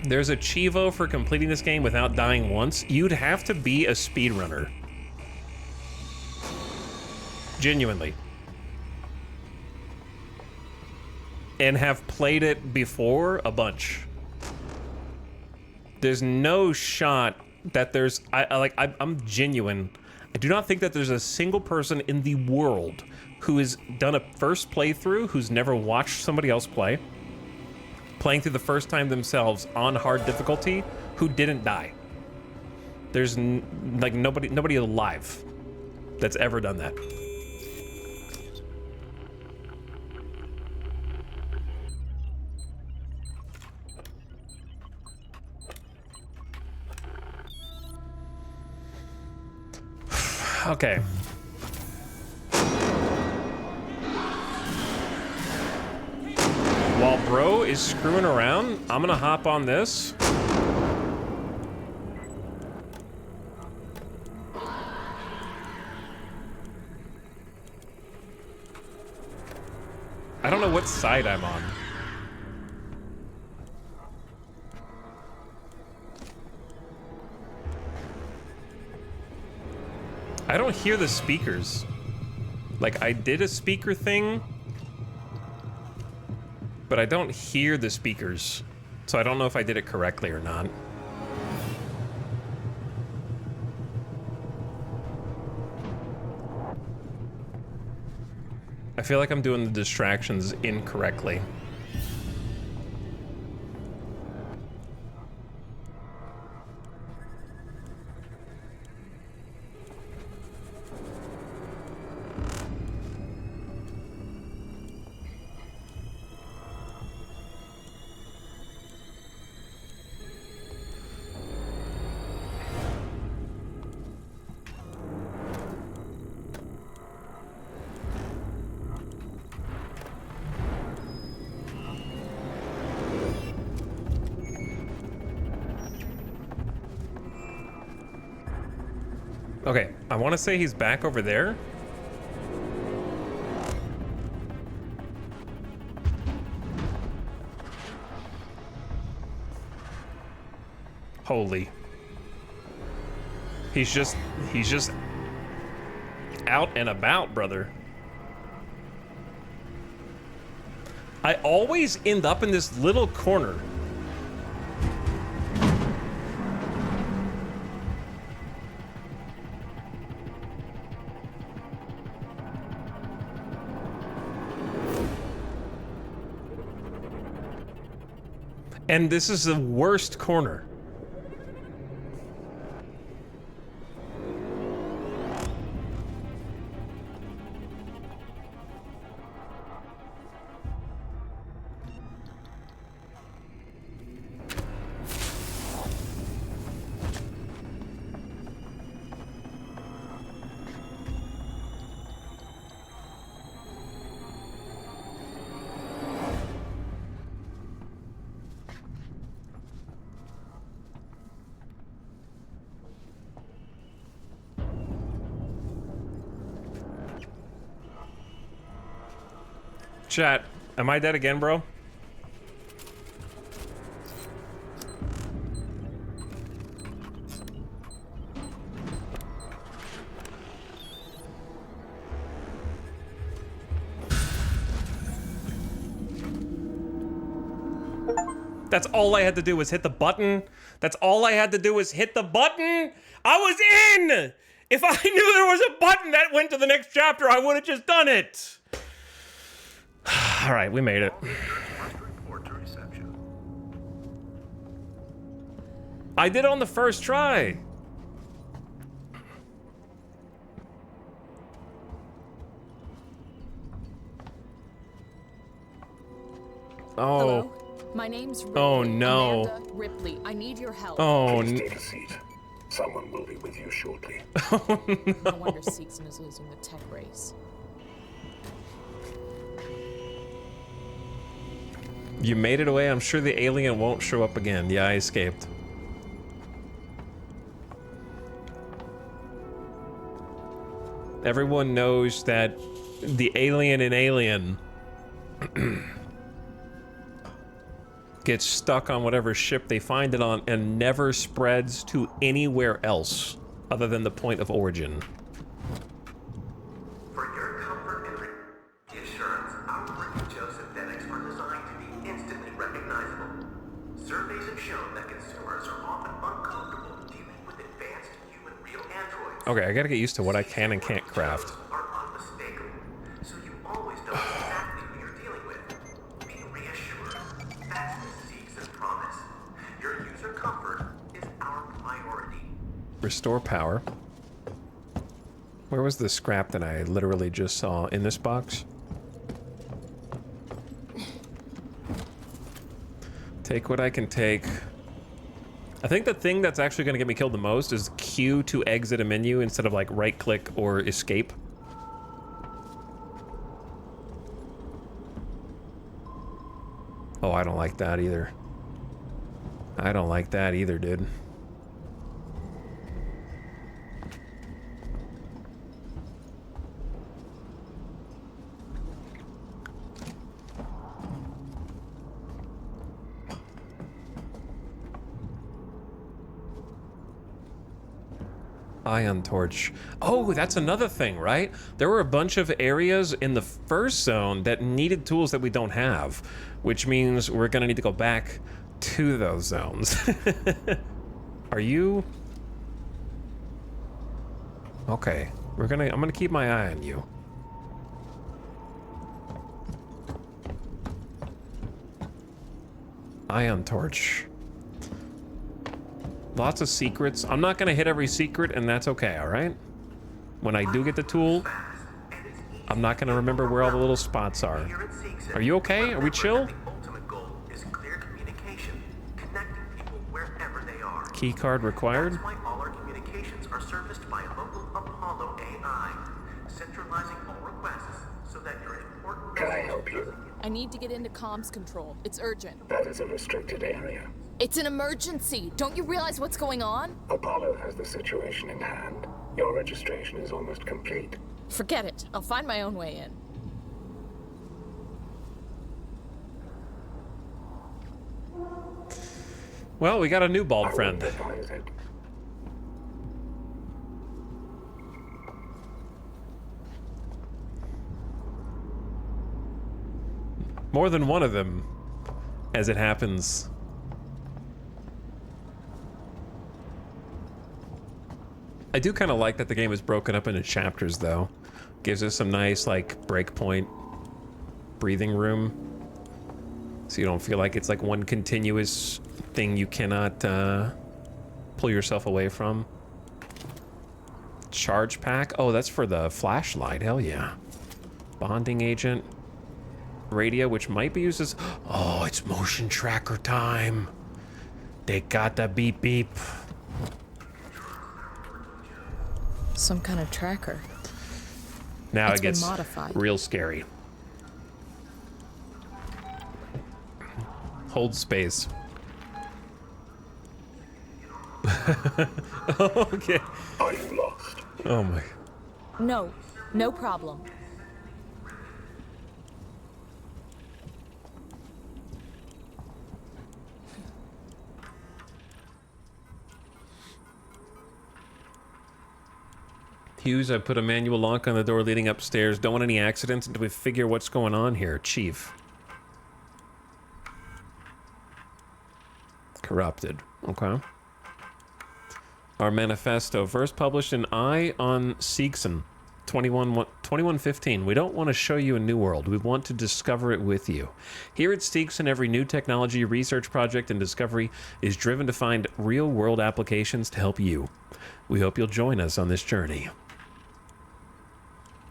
There's a Chivo for completing this game without dying once. You'd have to be a speedrunner. Genuinely. And have played it before a bunch. There's no shot that there's, I'm genuine. I do not think that there's a single person in the world who has done a first playthrough who's never watched somebody else play, playing through the first time themselves on hard difficulty, who didn't die. There's like nobody alive that's ever done that. Okay. While bro is screwing around, I'm gonna hop on this. I don't know what side I'm on. I don't hear the speakers. Like, I did a speaker thing, but I don't hear the speakers. So I don't know if I did it correctly or not. I feel like I'm doing the distractions incorrectly. Okay, I want to say he's back over there. Holy. He's just out and about, brother. I always end up in this little corner. And this is the worst corner. Chat, am I dead again, bro? That's all I had to do was hit the button. That's all I had to do was hit the button. I was in! If I knew there was a button that went to the next chapter, I would have just done it. All right, we made it. I did it on the first try. Oh. Hello? My name's Ripley. Oh no. Amanda Ripley. I need your help. Oh Please take a seat. Someone will be with you shortly. Oh no. No wonder Seegson is losing the tech race. You made it away. I'm sure the alien won't show up again. Yeah, I escaped. Everyone knows that the alien in Alien gets stuck on whatever ship they find it on and never spreads to anywhere else other than the point of origin. For your comfort and the assurance, our geosynthetics are designed to be instantly recognizable. Surveys have shown that consumers are often uncomfortable dealing with advanced human real androids. Okay, I gotta get used to what I can and can't craft. Are unmistakable, so you always know exactly who you're dealing with. Be reassured. That's the Seegson promise. Your user comfort is our priority. Restore power. Where was the scrap that I literally just saw? In this box? Take what I can take. I think the thing that's actually going to get me killed the most is Q to exit a menu instead of like right click or escape. Oh, I don't like that either. I don't like that either, dude. Ion torch. Oh, that's another thing, right? There were a bunch of areas in the first zone that needed tools that we don't have, which means we're gonna need to go back to those zones. Are you? Okay, I'm gonna keep my eye on you. Ion torch. Lots of secrets. I'm not gonna hit every secret, and that's okay, all right? When I do get the tool, I'm not gonna remember where all the little spots are. Are you okay? Are we chill? Key card required? That's why all our communications are serviced by a local Apollo AI, centralizing all requests so that your important... Can I help you? I need to get into comms control. It's urgent. That is a restricted area. It's an emergency. Don't you realize what's going on? Apollo has the situation in hand. Your registration is almost complete. Forget it. I'll find my own way in. Well, we got a new bald friend. More than one of them, as it happens. I do kind of like that the game is broken up into chapters, though. Gives us some nice, like, breakpoint breathing room. So you don't feel like it's like one continuous thing you cannot pull yourself away from. Charge pack? Oh, that's for the flashlight. Hell yeah. Bonding agent. Radio, which might be used as... Oh, it's motion tracker time. They got the beep beep. Some kind of tracker. Now It's it been gets modified. real scary. Hold space. Okay. I'm lost. Oh my. No, no problem. Hughes, I put a manual lock on the door leading upstairs. Don't want any accidents until we figure what's going on here. Chief. Corrupted. Okay. Our manifesto, first published in Eye on Seegson, 2115. We don't want to show you a new world. We want to discover it with you. Here at Seegson, every new technology, research project, and discovery is driven to find real-world applications to help you. We hope you'll join us on this journey.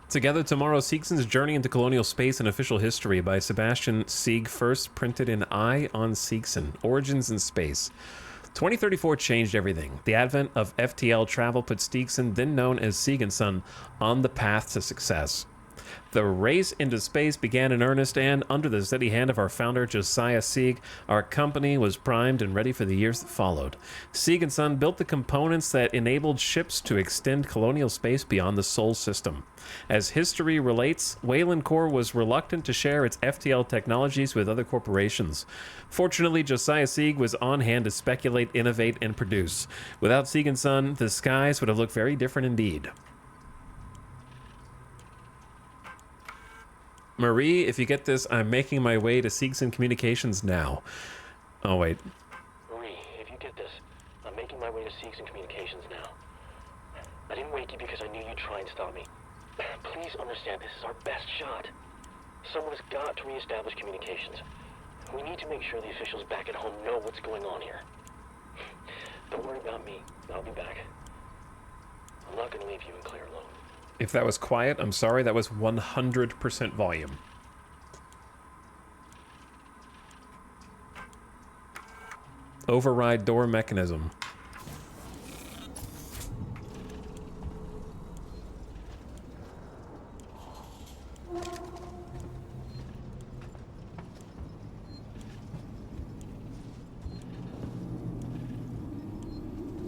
Together Tomorrow, Seegson's Journey into Colonial Space and Official History by Sebastian Sieg, first printed in Eye on Seegson, Origins in Space. 2034 changed everything. The advent of FTL travel put Seegson, then known as Sieg & Son, on the path to success. The race into space began in earnest, and under the steady hand of our founder, Josiah Sieg, our company was primed and ready for the years that followed. Sieg & Son built the components that enabled ships to extend colonial space beyond the Sol system. As history relates, Wayland Corps was reluctant to share its FTL technologies with other corporations. Fortunately, Josiah Sieg was on hand to speculate, innovate, and produce. Without Sieg & Son, the skies would have looked very different indeed. Marie, if you get this, I'm making my way to Seegson Communications now. Oh, wait. Marie, if you get this, I'm making my way to Seegson Communications now. I didn't wake you because I knew you'd try and stop me. Please understand, this is our best shot. Someone has got to reestablish communications. We need to make sure the officials back at home know what's going on here. Don't worry about me. I'll be back. I'm not going to leave you and Claire alone. If that was quiet, I'm sorry, that was 100% volume. Override door mechanism.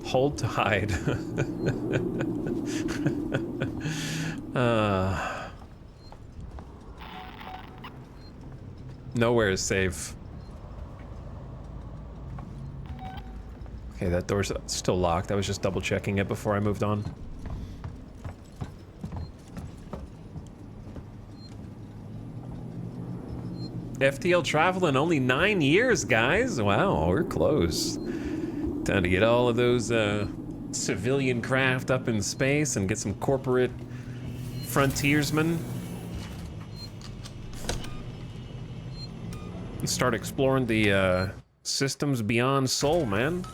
Hold to hide. Nowhere is safe. Okay, that door's still locked. I was just double checking it before I moved on. FTL travel in only 9 years, guys. Wow, we're close. Time to get all of those civilian craft up in space and get some corporate frontiersmen. And start exploring the systems beyond Sol, man.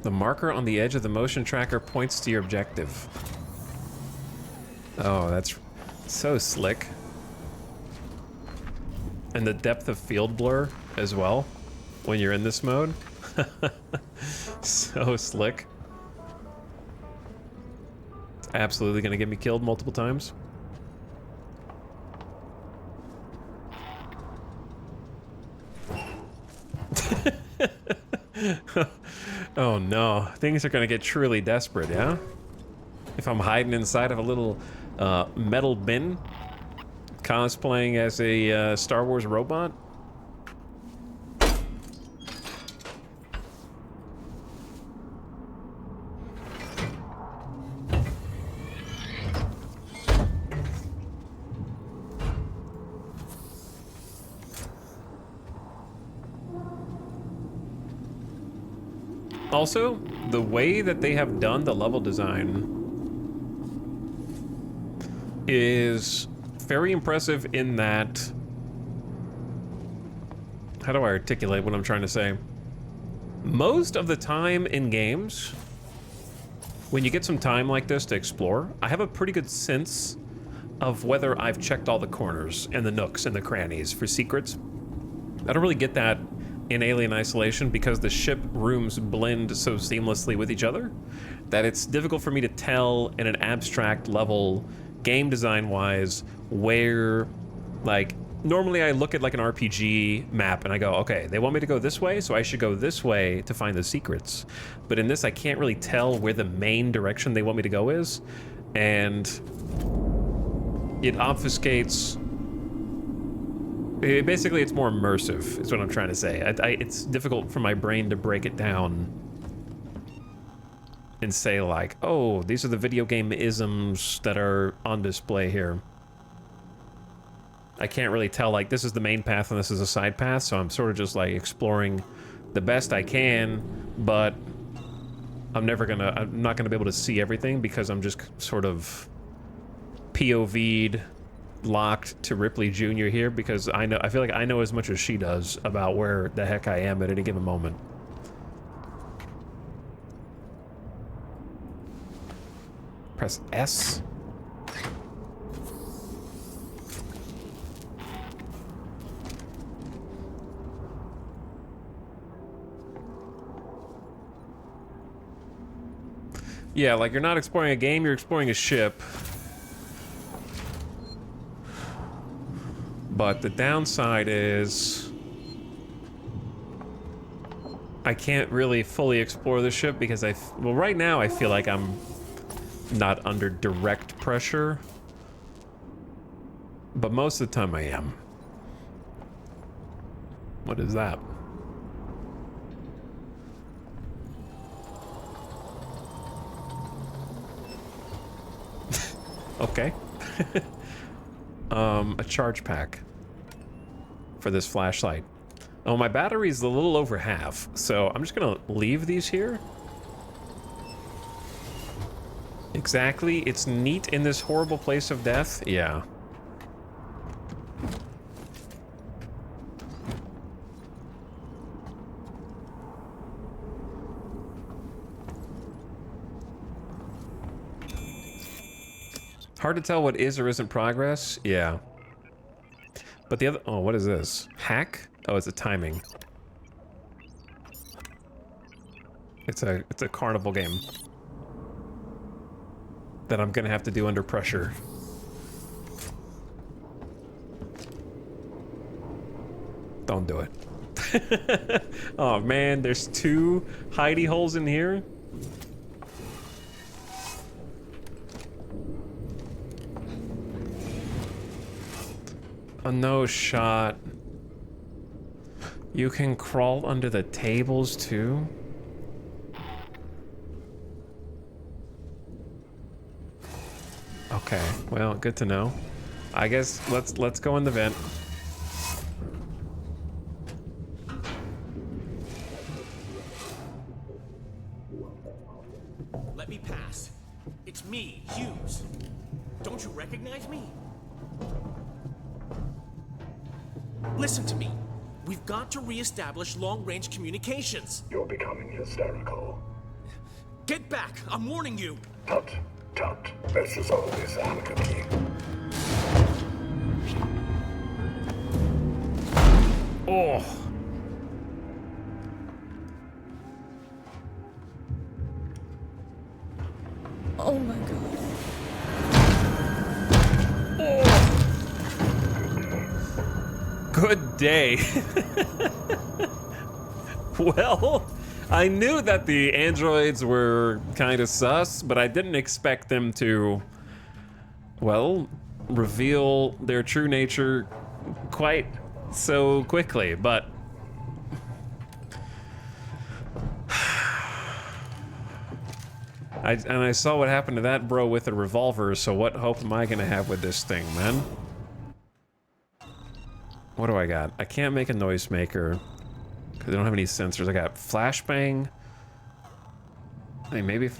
The marker on the edge of the motion tracker points to your objective. Oh, that's so slick. And the depth of field blur as well when you're in this mode. So slick. It's absolutely gonna get me killed multiple times. Oh no, things are gonna get truly desperate, yeah? If I'm hiding inside of a little metal bin cosplaying as a Star Wars robot. Also, the way that they have done the level design is very impressive in that... How do I articulate what I'm trying to say? Most of the time in games, when you get some time like this to explore, I have a pretty good sense of whether I've checked all the corners and the nooks and the crannies for secrets. I don't really get that in Alien Isolation because the ship rooms blend so seamlessly with each other that it's difficult for me to tell in an abstract level, game design wise, where, like, normally I look at like an RPG map and I go, okay, they want me to go this way, so I should go this way to find the secrets. But in this, I can't really tell where the main direction they want me to go is, and it obfuscates. Basically, it's more immersive, is what I'm trying to say. It's difficult for my brain to break it down and say, like, oh, these are the video game isms that are on display here. I can't really tell, like, this is the main path and this is a side path, so I'm sort of just, like, exploring the best I can, but I'm not gonna be able to see everything because I'm just sort of POV'd, locked to Ripley Jr. here because I feel like I know as much as she does about where the heck I am at any given moment. Press S. Yeah, like, you're not exploring a game, you're exploring a ship. But the downside is I can't really fully explore the ship because well, right now I feel like I'm not under direct pressure, but most of the time I am. What is that? Okay. A charge pack for this flashlight. Oh, my battery's a little over half, so I'm just gonna leave these here. Exactly, it's neat in this horrible place of death. Yeah. Hard to tell what is or isn't progress. Yeah. But the other... Oh, what is this? Hack? Oh, it's a timing. It's a carnival game that I'm gonna have to do under pressure. Don't do it. Oh man, there's 2 hidey holes in here. A no shot. You can crawl under the tables too? Okay, well, good to know. I guess let's go in the vent. Let me pass. It's me, Hughes. Don't you recognize me? Listen to me. We've got to re-establish long-range communications. You're becoming hysterical. Get back! I'm warning you! Tut, tut. Let's resolve this amicably. Oh. Oh my god. Good day. Well, I knew that the androids were kind of sus, but I didn't expect them to, well, reveal their true nature quite so quickly, but I saw what happened to that bro with a revolver, so what hope am I gonna have with this thing, man? What do I got? I can't make a noisemaker because I don't have any sensors. I got flashbang. I mean, maybe.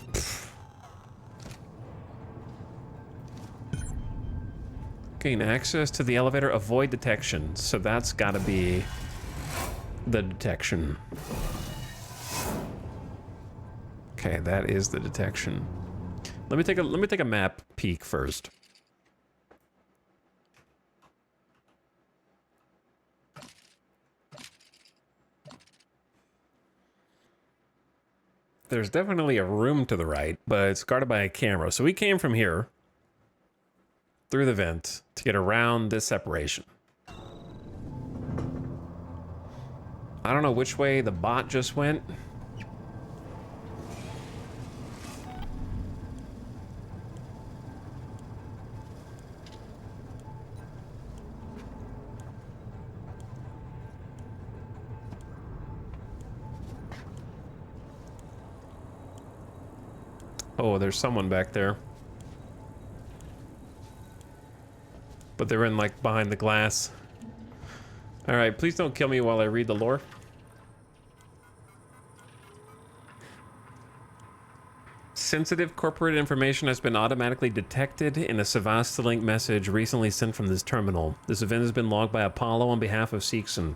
Gain access to the elevator. Avoid detection. So that's got to be the detection. Okay, that is the detection. Let me take a map peek first. There's definitely a room to the right, but it's guarded by a camera. So we came from here through the vent to get around this separation. I don't know which way the bot just went. Oh, there's someone back there. But they're in, like, behind the glass. Alright, please don't kill me while I read the lore. Sensitive corporate information has been automatically detected in a Sevastolink message recently sent from this terminal. This event has been logged by Apollo on behalf of Seegson.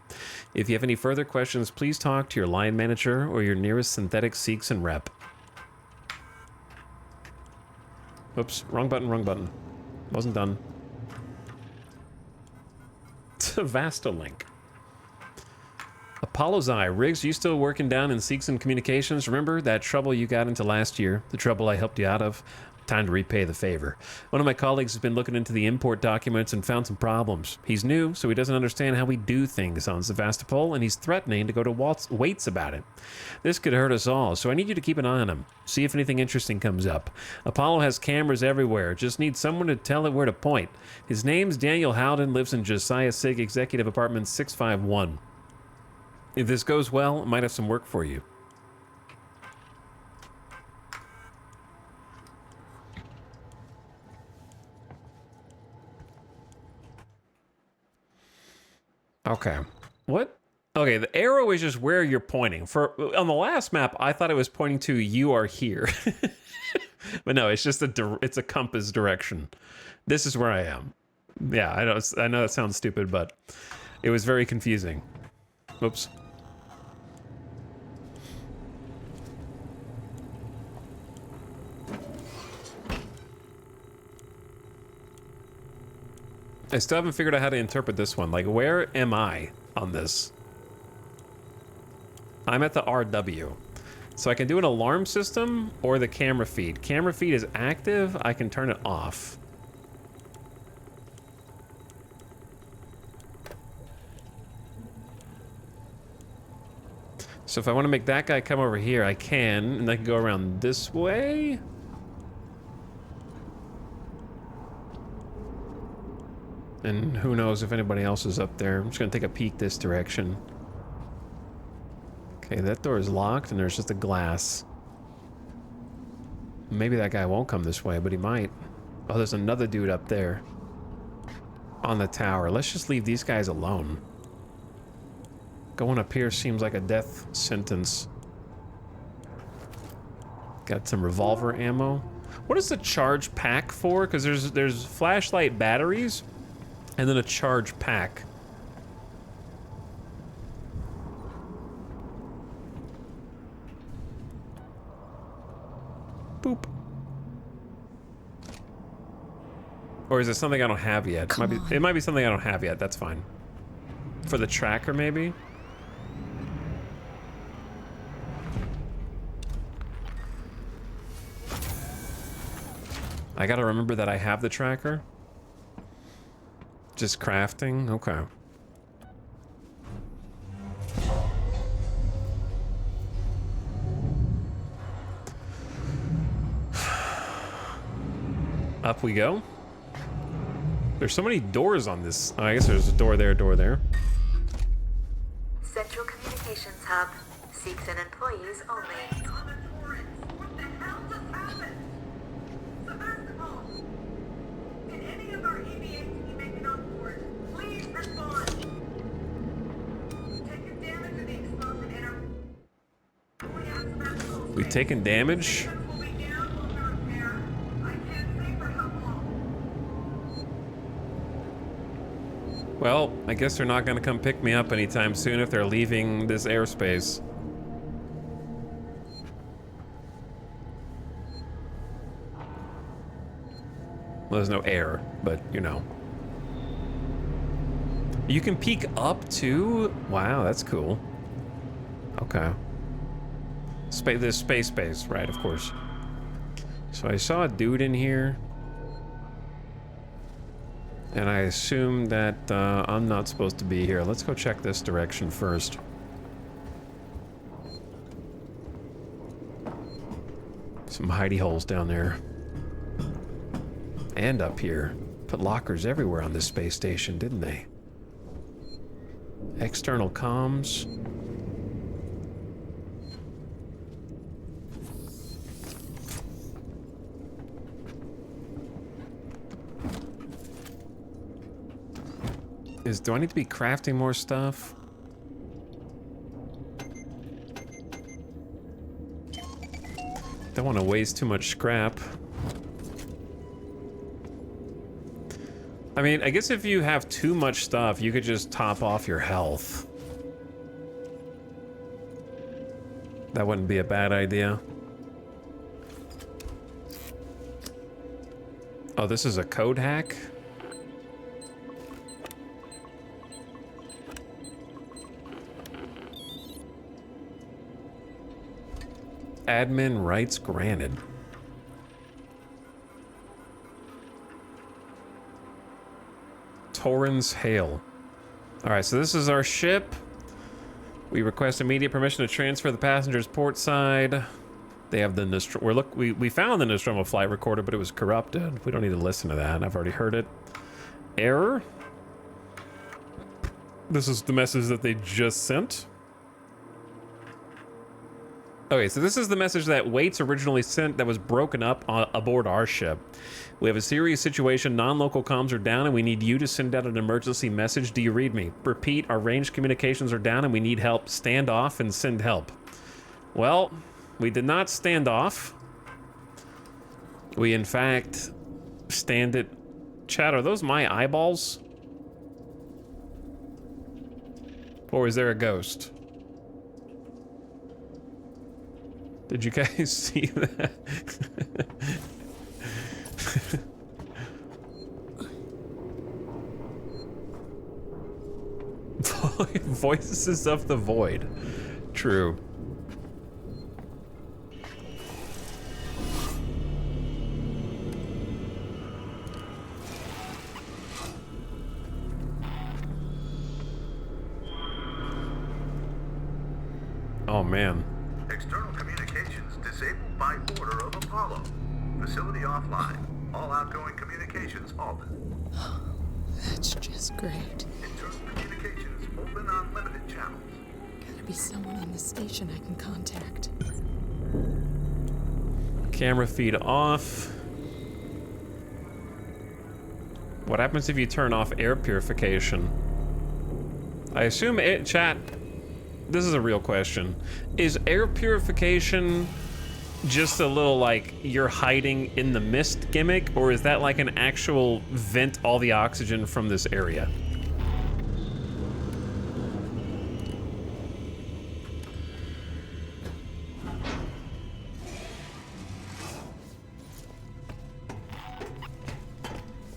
If you have any further questions, please talk to your line manager or your nearest synthetic Seegson rep. Oops, wrong button, wrong button. Wasn't done. Sevastolink. Apollo's Eye. Riggs, you still working down in Seegson Communications? Remember that trouble you got into last year? The trouble I helped you out of? Time to repay the favor. One of my colleagues has been looking into the import documents and found some problems. He's new, so he doesn't understand how we do things on Sevastopol, and he's threatening to go to Waits about it. This could hurt us all, so I need you to keep an eye on him. See if anything interesting comes up. Apollo has cameras everywhere. Just need someone to tell it where to point. His name's Daniel Howden, lives in Josiah Sig Executive Apartment 651. If this goes well, I might have some work for you. Okay. What? Okay, the arrow is just where you're pointing. On the last map, I thought it was pointing to you are here. But no, it's just it's a compass direction. This is where I am. Yeah, I know that sounds stupid, but it was very confusing. Oops. I still haven't figured out how to interpret this one. Like, where am I on this? I'm at the RW. So I can do an alarm system or the camera feed. Camera feed is active. I can turn it off. So if I want to make that guy come over here, I can. And I can go around this way. And who knows if anybody else is up there. I'm just gonna take a peek this direction. Okay, that door is locked and there's just a glass. Maybe that guy won't come this way, but he might. Oh, there's another dude up there. On the tower. Let's just leave these guys alone. Going up here seems like a death sentence. Got some revolver ammo. What is the charge pack for? Because there's flashlight batteries. And then a charge pack. Boop. Or is it something I don't have yet? It might be something I don't have yet. That's fine. For the tracker, maybe? I gotta remember that I have the tracker. Just crafting? Okay. Up we go. There's so many doors on this. Oh, I guess there's a door there, door there. Central Communications Hub. Seeks and employees only. What the hell just happened? Sebastopol! Can any of our EVAs make it on board? Please respond! Taking damage to the explosive inner... We've taken damage. Well, I guess they're not going to come pick me up anytime soon if they're leaving this airspace. Well, there's no air, but you know. You can peek up too? Wow, that's cool. Okay. There's space, right, of course. So I saw a dude in here. And I assume that I'm not supposed to be here. Let's go check this direction first. Some hidey holes down there. And up here. Put lockers everywhere on this space station, didn't they? External comms. Do I need to be crafting more stuff? Don't want to waste too much scrap. I mean, I guess if you have too much stuff, you could just top off your health. That wouldn't be a bad idea. Oh, this is a code hack? Admin rights granted. Torrens Hail. Alright, so this is our ship. We request immediate permission to transfer the passengers port side. They have the Nostromo. We found the Nostromo flight recorder, but it was corrupted. We don't need to listen to that. I've already heard it. Error. This is the message that they just sent. Okay, so this is the message that Waits originally sent that was broken up aboard our ship. We have a serious situation, non-local comms are down, and we need you to send out an emergency message. Do you read me? Repeat, our range communications are down and we need help. Stand off and send help. Well, we did not stand off. We, in fact, stand it. Chat, are those my eyeballs? Or is there a ghost? Did you guys see that? Voices of the Void. True. Oh man. External communications disabled by order of Apollo. Facility offline. All outgoing communications halted. That's just great. Internal communications open on limited channels. Gotta be someone on the station I can contact. Camera feed off. What happens if you turn off air purification? I assume chat. This is a real question. Is air purification just a little like you're hiding in the mist gimmick, or is that like an actual vent all the oxygen from this area?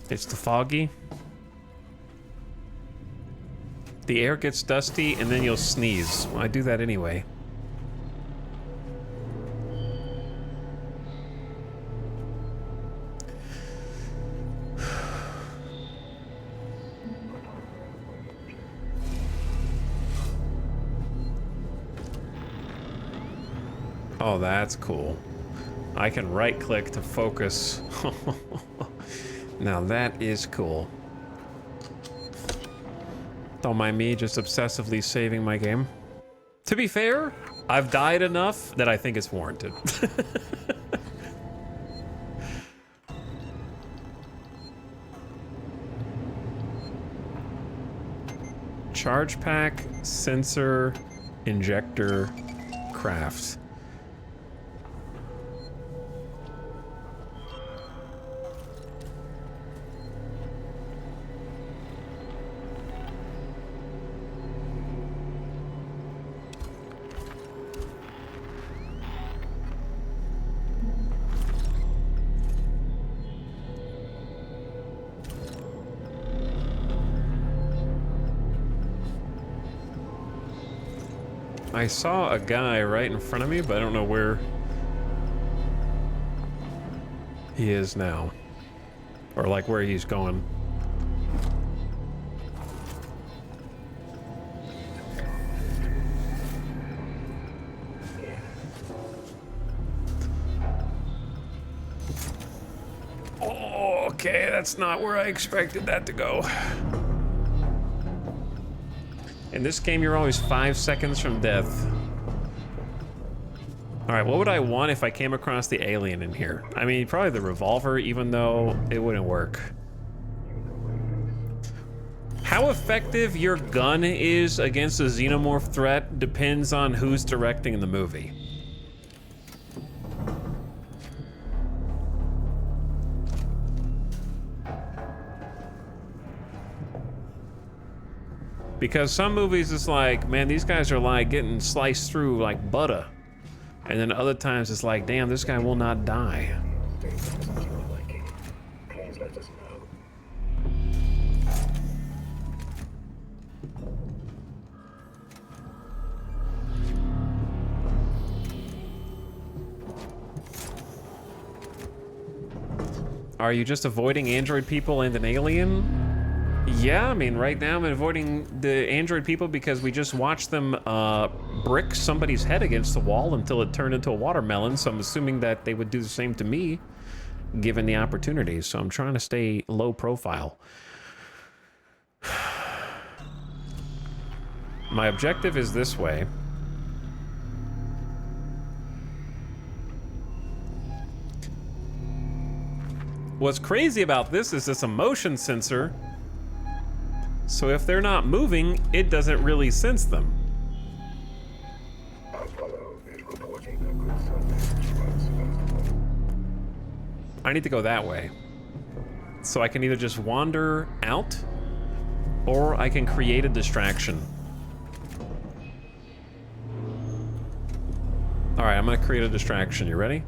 It's too foggy. The air gets dusty and then you'll sneeze. Well, I do that anyway. Oh, that's cool. I can right click to focus. Now that is cool. Don't mind me just obsessively saving my game. To be fair, I've died enough that I think it's warranted. Charge pack, sensor, injector, craft. I saw a guy right in front of me, but I don't know where he is now. Or like where he's going. Oh, okay, that's not where I expected that to go. In this game, you're always 5 seconds from death. All right, what would I want if I came across the alien in here? I mean, probably the revolver, even though it wouldn't work. How effective your gun is against a xenomorph threat depends on who's directing the movie. Because some movies it's like, man, these guys are like getting sliced through like butter. And then other times it's like, damn, this guy will not die. Are you just avoiding android people and an alien? Yeah, I mean, right now I'm avoiding the android people because we just watched them brick somebody's head against the wall until it turned into a watermelon, so I'm assuming that they would do the same to me, given the opportunity, so I'm trying to stay low profile. My objective is this way. What's crazy about this is it's a motion sensor. So if they're not moving, it doesn't really sense them. I need to go that way. So I can either just wander out, or I can create a distraction. All right, I'm gonna create a distraction. You ready?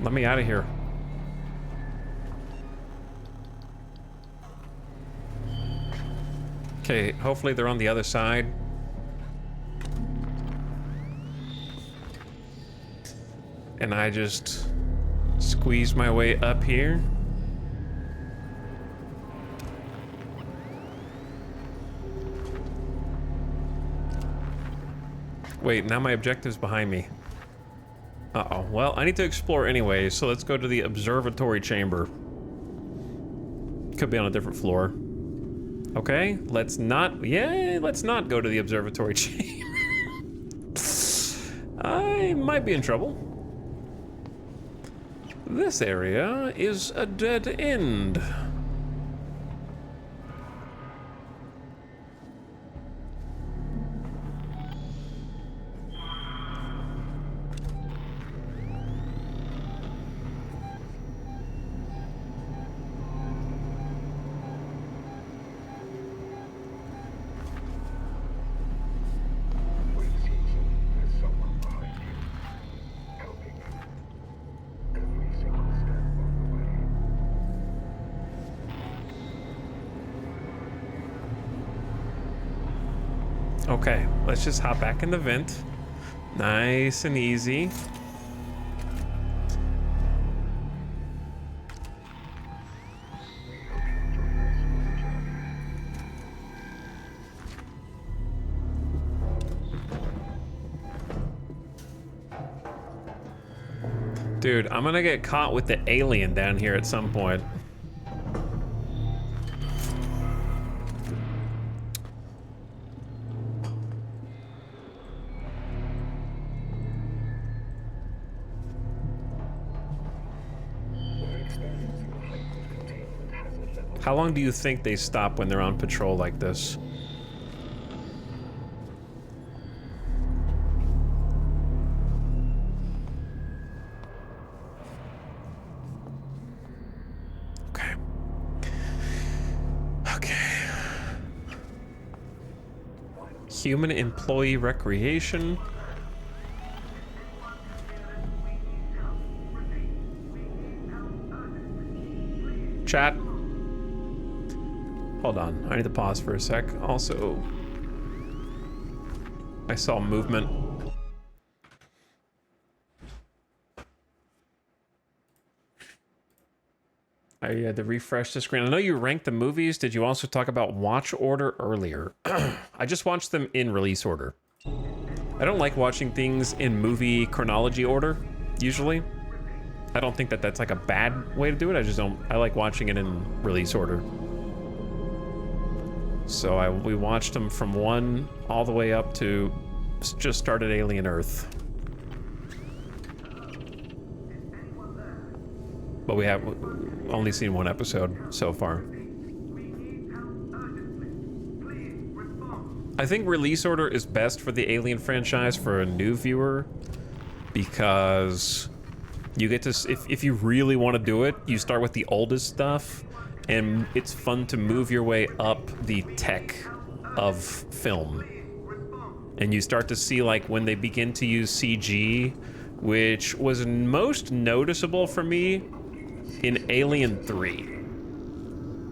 Let me out of here. Okay, hopefully they're on the other side. And I just squeeze my way up here. Wait, now my objective's behind me. Uh-oh. Well, I need to explore anyway, so let's go to the observatory chamber. Could be on a different floor. Okay, let's not go to the observatory chamber. I might be in trouble. This area is a dead end. Okay, let's just hop back in the vent. Nice and easy. Dude, I'm gonna get caught with the alien down here at some point. How long do you think they stop when they're on patrol like this? Okay. Okay. Human employee recreation. Chat. Hold on, I need to pause for a sec. Also, I saw movement. I had to refresh the screen. I know you ranked the movies. Did you also talk about watch order earlier? I just watched them in release order. I don't like watching things in movie chronology order, usually. I don't think that that's like a bad way to do it. I just don't, I like watching it in release order. So we watched them from 1 all the way up to just started Alien Earth. But we have only seen 1 episode so far. I think release order is best for the Alien franchise for a new viewer because you get to, if you really want to do it, you start with the oldest stuff. And it's fun to move your way up the tech of film. And you start to see like when they begin to use CG, which was most noticeable for me in Alien 3.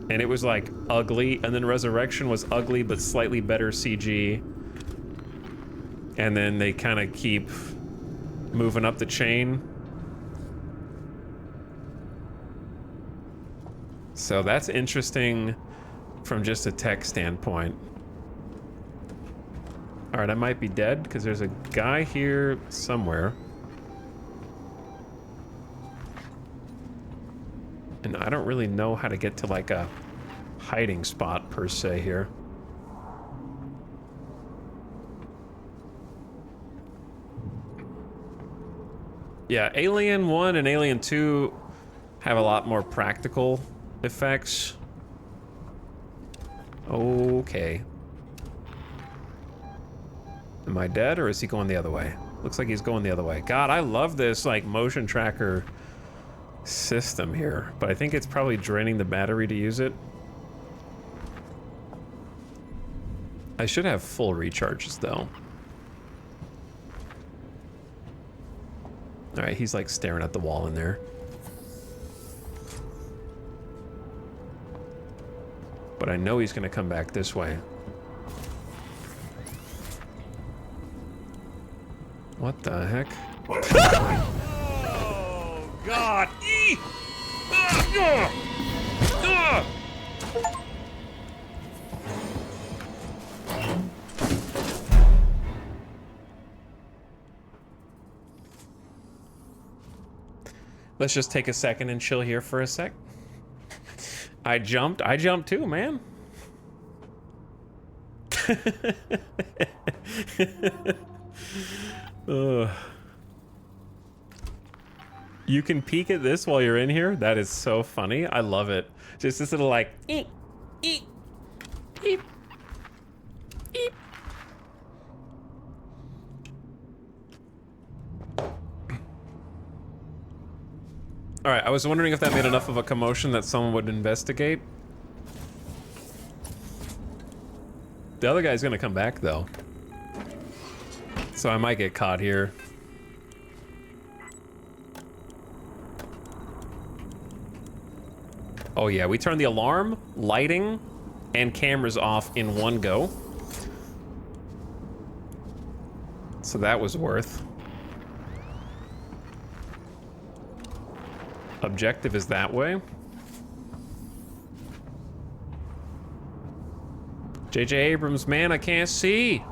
And it was like ugly, and then Resurrection was ugly but slightly better CG. And then they kind of keep moving up the chain. So that's interesting from just a tech standpoint. All right, I might be dead because there's a guy here somewhere. And I don't really know how to get to like a hiding spot per se here. Yeah, Alien 1 and Alien 2 have a lot more practical effects. Okay. Am I dead or is he going the other way? Looks like he's going the other way. God, I love this like motion tracker system here, but I think it's probably draining the battery to use it. I should have full recharges though. All right, he's like staring at the wall in there. But I know he's gonna come back this way. What the heck? Oh, God! Let's just take a second and chill here for a sec. I jumped too, man. You can peek at this while you're in here? That is so funny. I love it. Just this little like eep, eep, eep, eep. All right, I was wondering if that made enough of a commotion that someone would investigate. The other guy's gonna come back though. So I might get caught here. Oh yeah, we turned the alarm, lighting, and cameras off in one go. So that was worth. Objective is that way. J.J. Abrams, man, I can't see.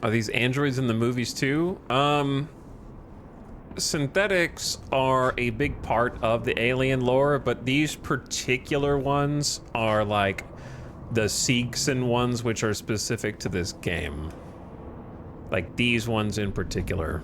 Are these androids in the movies too? Synthetics are a big part of the Alien lore, but these particular ones are like the Seegson ones, which are specific to this game. Like these ones in particular.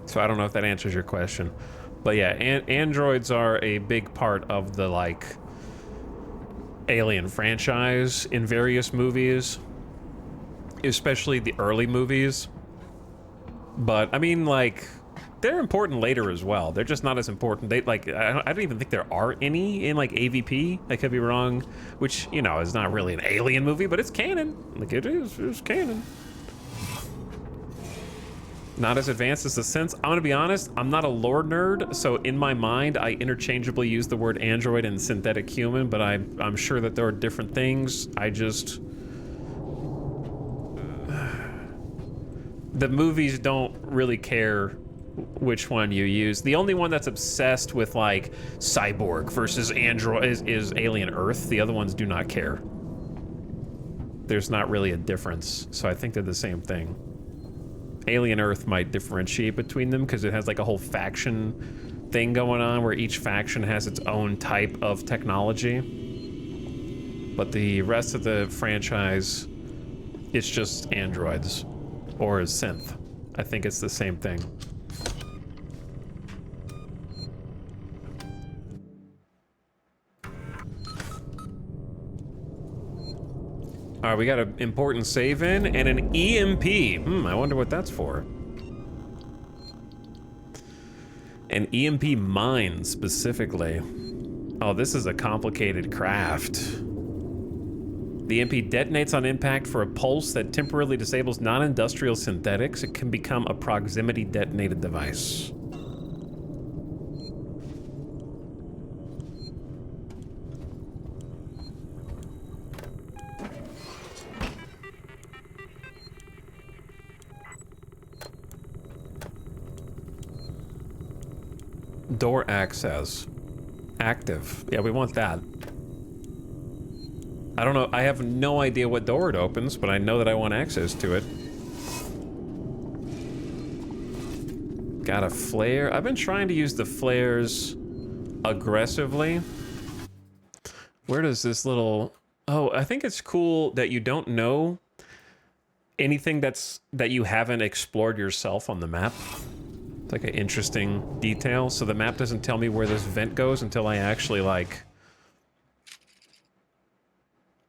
So I don't know if that answers your question. But yeah, androids are a big part of the, like, Alien franchise in various movies. Especially the early movies. But, I mean, like, they're important later as well. They're just not as important. They, like, I don't even think there are any in, like, AVP. I could be wrong. Which, you know, is not really an Alien movie, but it's canon. Like, it's canon. Not as advanced as the synths. I'm gonna be honest, I'm not a lore nerd, so in my mind, I interchangeably use the word android and synthetic human, but I'm sure that there are different things. I just... the movies don't really care which one you use. The only one that's obsessed with, like, cyborg versus android is Alien Earth. The other ones do not care. There's not really a difference, so I think they're the same thing. Alien Earth might differentiate between them because it has like a whole faction thing going on where each faction has its own type of technology. But the rest of the franchise, it's just androids or a synth. I think it's the same thing. All right, we got an important save in and an EMP. I wonder what that's for. An EMP mine, specifically. Oh, this is a complicated craft. The EMP detonates on impact for a pulse that temporarily disables non-industrial synthetics. It can become a proximity detonated device. Door access. Active. Yeah, we want that. I don't know. I have no idea what door it opens, but I know that I want access to it. Got a flare. I've been trying to use the flares aggressively. Where does this little... Oh, I think it's cool that you don't know anything that you haven't explored yourself on the map. It's like an interesting detail. So the map doesn't tell me where this vent goes until I actually, like...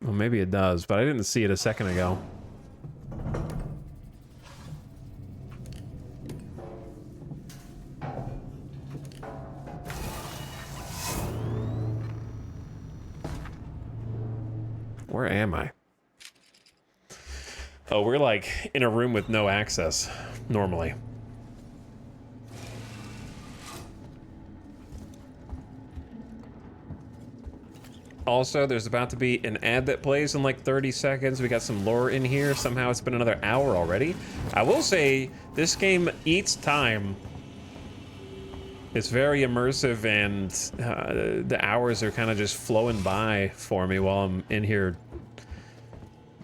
Well, maybe it does, but I didn't see it a second ago. Where am I? Oh, we're like in a room with no access, normally. Also, there's about to be an ad that plays in like 30 seconds. We got some lore in here. Somehow it's been another hour already. I will say, this game eats time. It's very immersive, and the hours are kind of just flowing by for me while I'm in here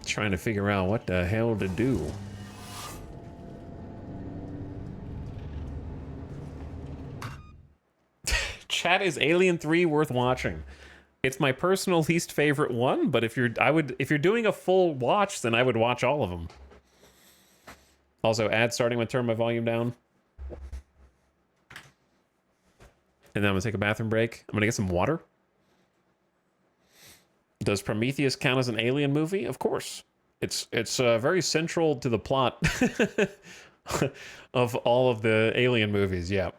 trying to figure out what the hell to do. Chat, is Alien 3 worth watching? It's my personal least favorite one, but if you're doing a full watch, then I would watch all of them. Also, ad starting when I turn my volume down. And then I'm gonna take a bathroom break. I'm gonna get some water. Does Prometheus count as an Alien movie? Of course. It's very central to the plot of all of the Alien movies, yeah.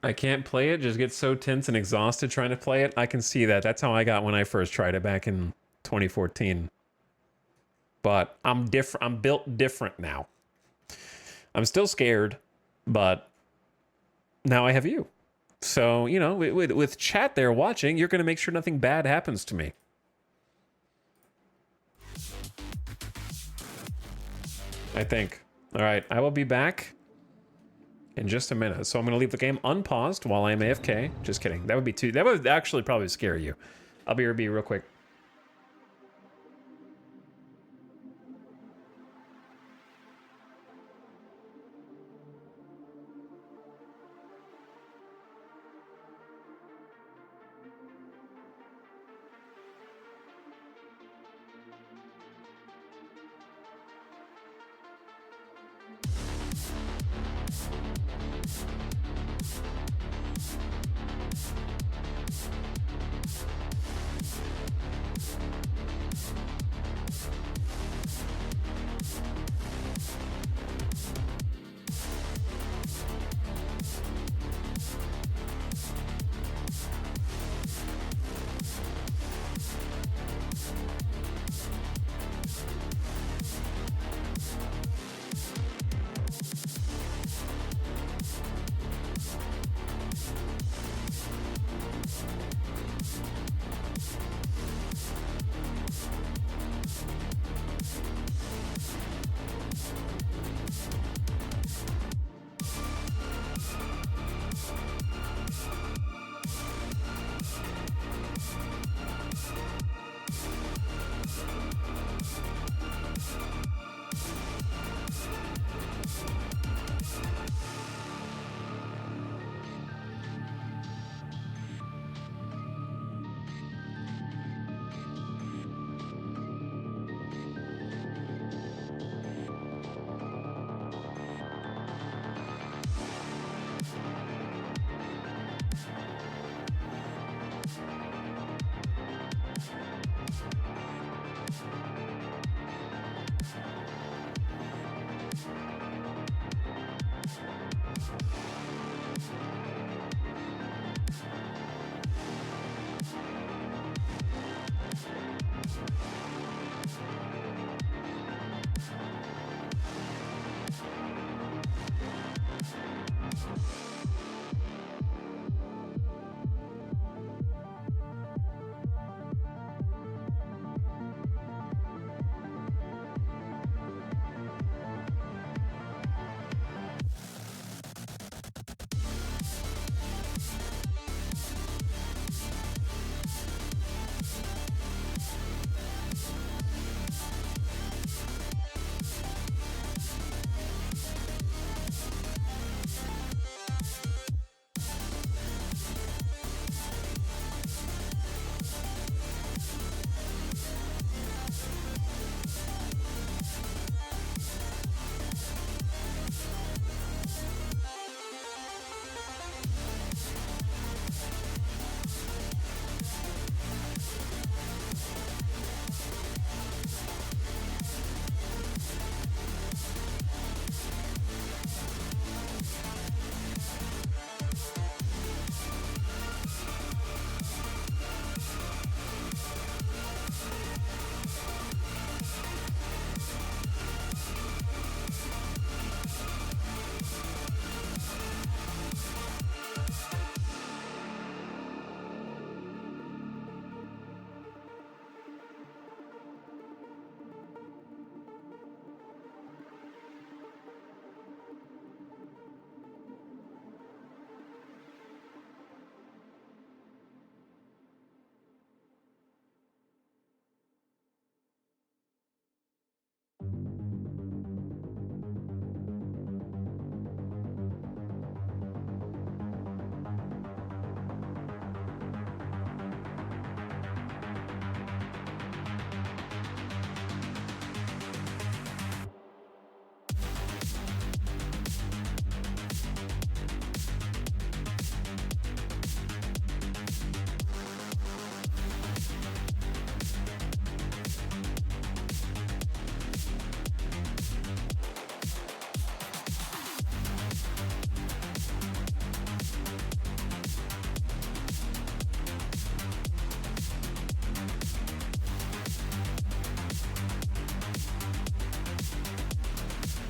I can't play it, just get so tense and exhausted trying to play it. I can see that. That's how I got when I first tried it back in 2014. But I'm built different now. I'm still scared, but now I have you. So, you know, with chat there watching, you're going to make sure nothing bad happens to me. I think. All right, I will be back in just a minute. So I'm going to leave the game unpaused while I'm AFK. Just kidding. That would be that would actually probably scare you. I'll be real quick.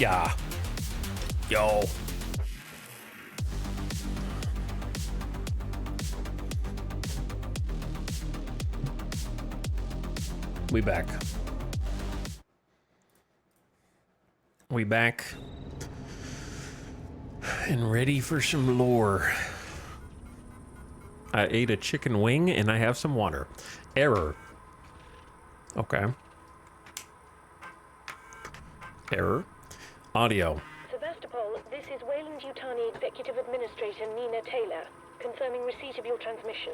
Yeah. Yo. We back. We back. And ready for some lore. I ate a chicken wing and I have some water. Error. Okay. Error. Audio. Sevastopol, this is Wayland-Yutani Executive Administrator Nina Taylor, confirming receipt of your transmission.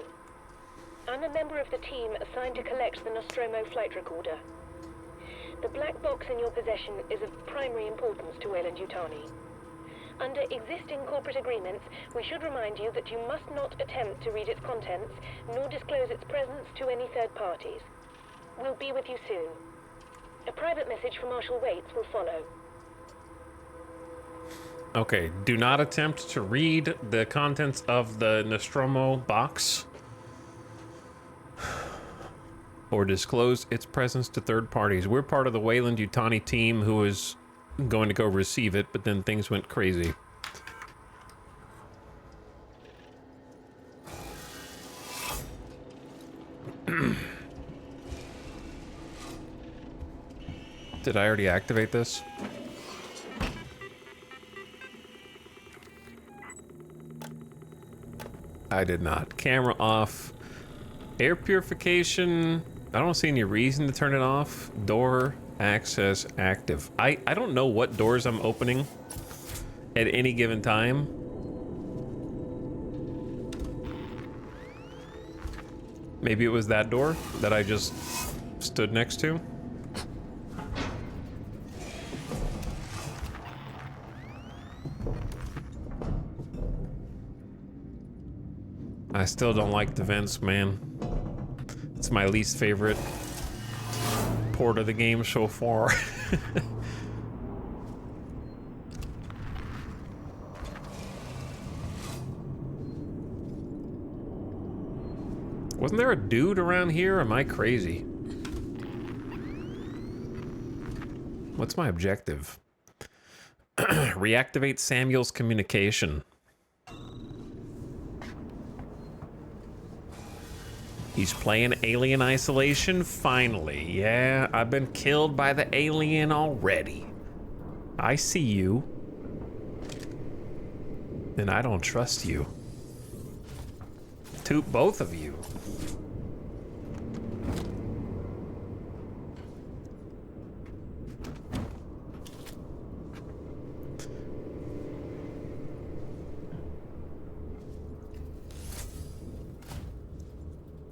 I'm a member of the team assigned to collect the Nostromo flight recorder. The black box in your possession is of primary importance to Wayland-Yutani. Under existing corporate agreements, we should remind you that you must not attempt to read its contents, nor disclose its presence to any third parties. We'll be with you soon. A private message from Marshal Waits will follow. Okay, do not attempt to read the contents of the Nostromo box or disclose its presence to third parties. We're part of the Wayland-Yutani team who is going to go receive it, but then things went crazy. Did I already activate this? I did not. Camera off. Air purification. I don't see any reason to turn it off. Door access active. I don't know what doors I'm opening at any given time. Maybe it was that door that I just stood next to. I still don't like the vents, man. It's my least favorite port of the game so far. Wasn't there a dude around here? Am I crazy? What's my objective? Reactivate Samuel's communication. He's playing Alien Isolation, finally. Yeah, I've been killed by the alien already. I see you. And I don't trust you. To both of you.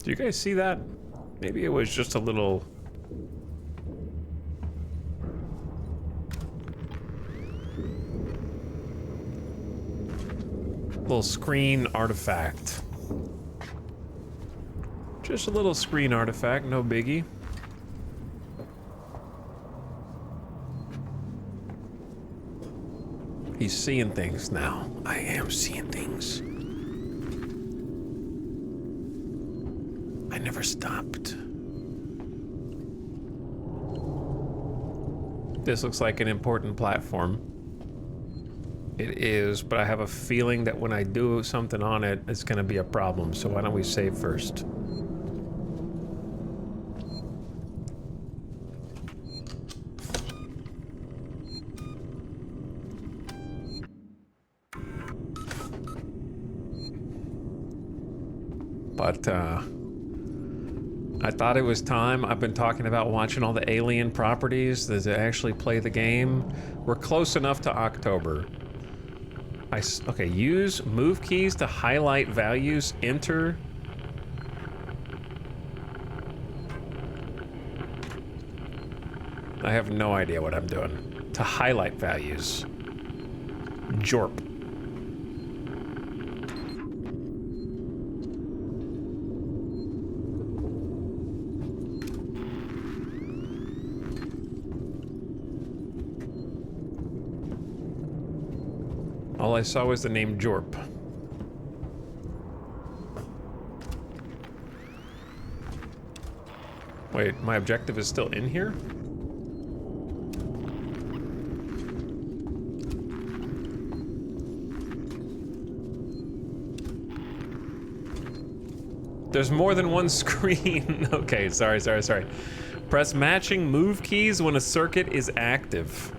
Do you guys see that? Maybe it was just a little... little screen artifact. Just a little screen artifact, no biggie. He's seeing things now. I am seeing things. I never stopped. This looks like an important platform. It is, but I have a feeling that when I do something on it, it's gonna be a problem. So why don't we save first? But, I thought it was time. I've been talking about watching all the Alien properties to actually play the game. We're close enough to October. Okay, use move keys to highlight values, enter. I have no idea what I'm doing. To highlight values. Jorp. All I saw was the name Jorp. Wait, my objective is still in here? There's more than one screen. Okay, sorry. Press matching move keys when a circuit is active.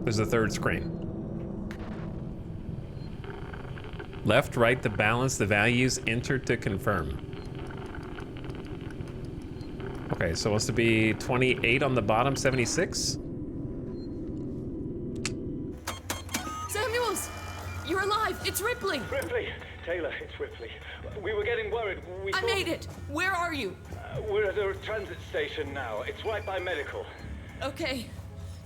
There's a third screen. Left, right to balance the values. Enter to confirm. Okay, so what's to be 28 on the bottom, 76? Samuels! You're alive! It's Ripley! Ripley! Taylor, it's Ripley. We were getting worried. I made it! Where are you? We're at a transit station now. It's right by medical. Okay.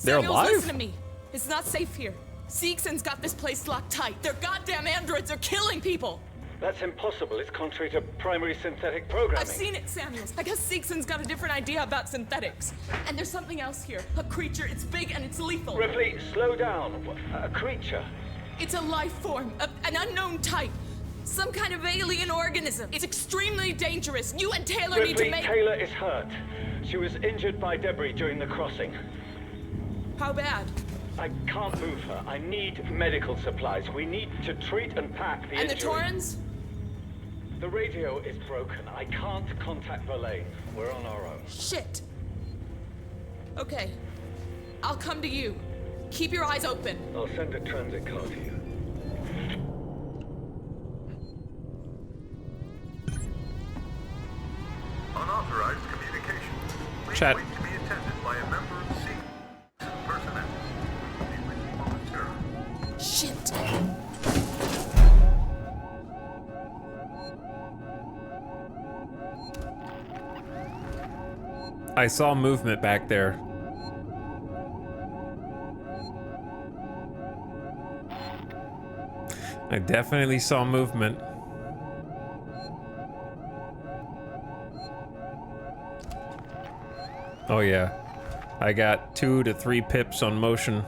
They're Samuels, alive? listen to me. It's not safe here. Seegson's got this place locked tight. Their goddamn androids are killing people! That's impossible. It's contrary to primary synthetic programming. I've seen it, Samuels. I guess Seegson's got a different idea about synthetics. And there's something else here. A creature. It's big and it's lethal. Ripley, slow down. A creature? It's a life form. An unknown type. Some kind of alien organism. It's extremely dangerous. You and Taylor need to make... Taylor is hurt. She was injured by debris during the crossing. How bad? I can't move her. I need medical supplies. We need to treat and pack the And injury. the Torrens? The radio is broken. I can't contact Verlaine. We're on our own. Shit. Okay. I'll come to you. Keep your eyes open. I'll send a transit car to you. Unauthorized communication. Please Chat. wait to be attended by a member of the personnel. Be with you momentarily. Shit. I saw movement back there. I definitely saw movement. Oh yeah. I got 2 to 3 pips on motion.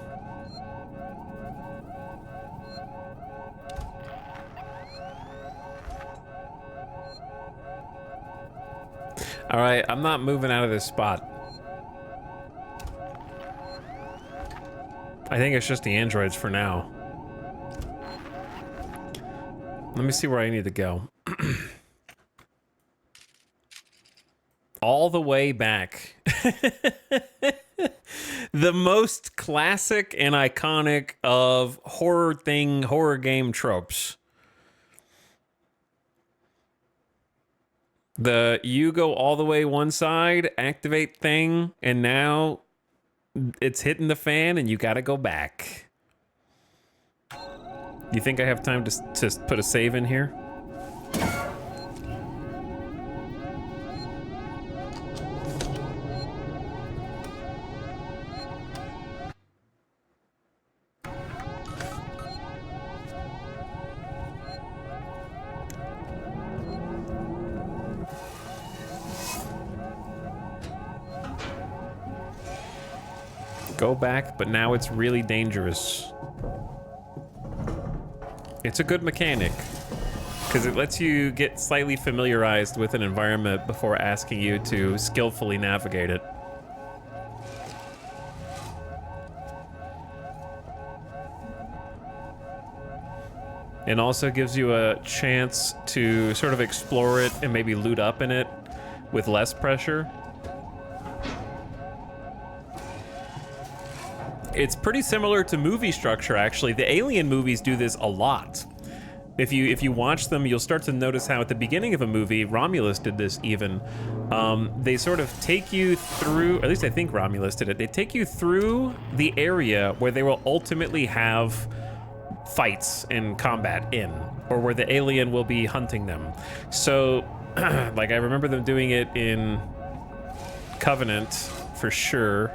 All right, I'm not moving out of this spot. I think it's just the androids for now. Let me see where I need to go. All the way back. The most classic and iconic of horror game tropes. You go all the way one side, activate thing, and now it's hitting the fan and you gotta go back. You think I have time to put a save in here? Go back, but now it's really dangerous. It's a good mechanic, because it lets you get slightly familiarized with an environment before asking you to skillfully navigate it. And also gives you a chance to sort of explore it and maybe loot up in it with less pressure. It's pretty similar to movie structure, actually. The Alien movies do this a lot. If you watch them, you'll start to notice how at the beginning of a movie, Romulus did this even. They sort of take you through, at least I think Romulus did it, they take you through the area where they will ultimately have fights and combat in, or where the alien will be hunting them. So, like I remember them doing it in Covenant, for sure,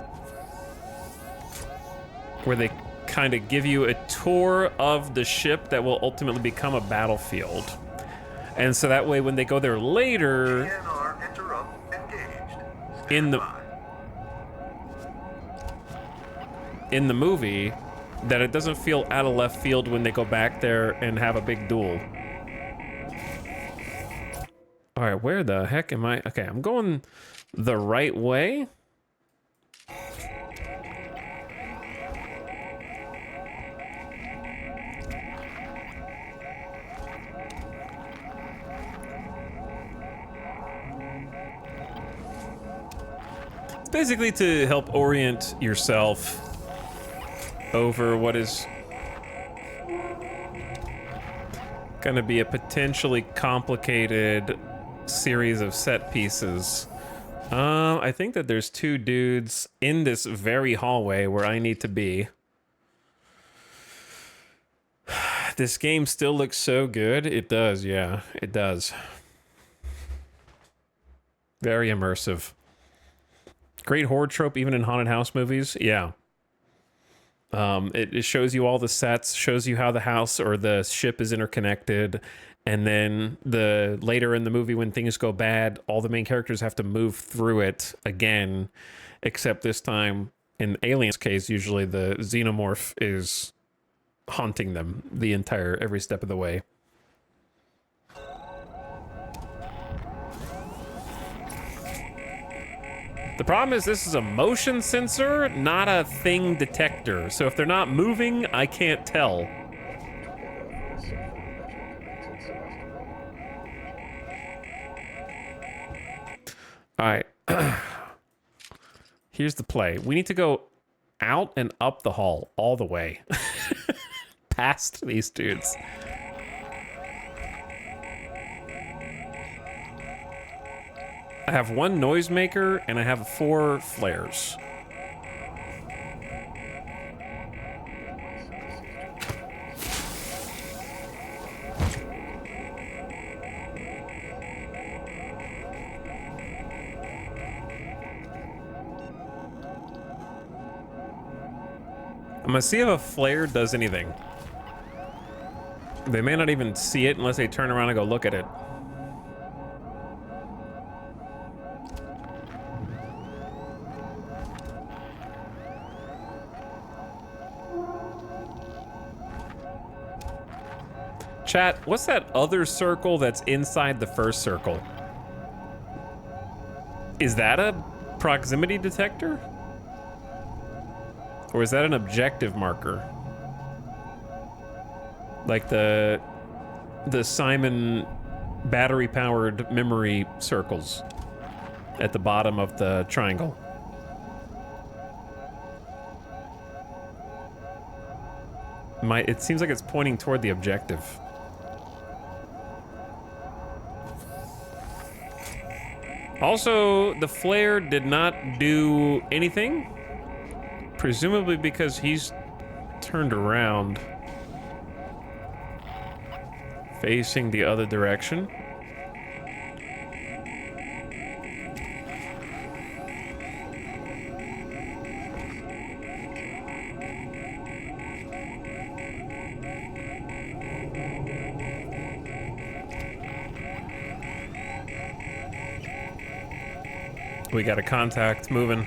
where they kind of give you a tour of the ship that will ultimately become a battlefield. And so that way when they go there later in the movie, that it doesn't feel out of left field when they go back there and have a big duel. All right, where the heck am I? Okay, I'm going the right way. Basically to help orient yourself over what is gonna be a potentially complicated series of set pieces. I think that there's two dudes in this very hallway where I need to be. This game still looks so good. It does, yeah, it does. Very immersive. Great horror trope, even in haunted house movies. Yeah. It shows you all the sets, shows you how the house or the ship is interconnected, and then later in the movie when things go bad, all the main characters have to move through it again, except this time, in Alien's case, usually the xenomorph is haunting them every step of the way. The problem is this is a motion sensor, not a thing detector. So if they're not moving, I can't tell. All right. Here's the play. We need to go out and up the hall all the way. Past these dudes. I have one noisemaker and I have 4 flares. I'm gonna see if a flare does anything. They may not even see it unless they turn around and go look at it. Chat, what's that other circle that's inside the first circle? Is that a proximity detector? Or is that an objective marker? Like the Simon battery-powered memory circles at the bottom of the triangle. It seems like it's pointing toward the objective. Also, the flare did not do anything. Presumably because he's turned around. Facing the other direction. We got a contact moving.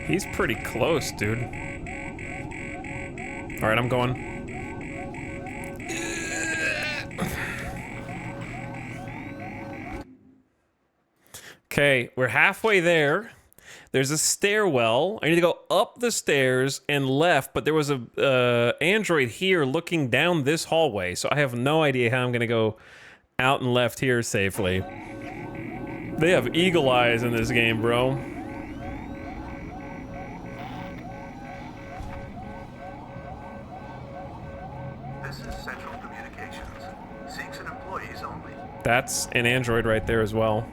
He's pretty close, dude. All right, I'm going. Okay, we're halfway there. There's a stairwell. I need to go up the stairs and left, but there was a android here looking down this hallway, so I have no idea how I'm gonna go out and left here safely. They have eagle eyes in this game, bro. This is Central Communications. Seeks and employees only. That's an android right there as well.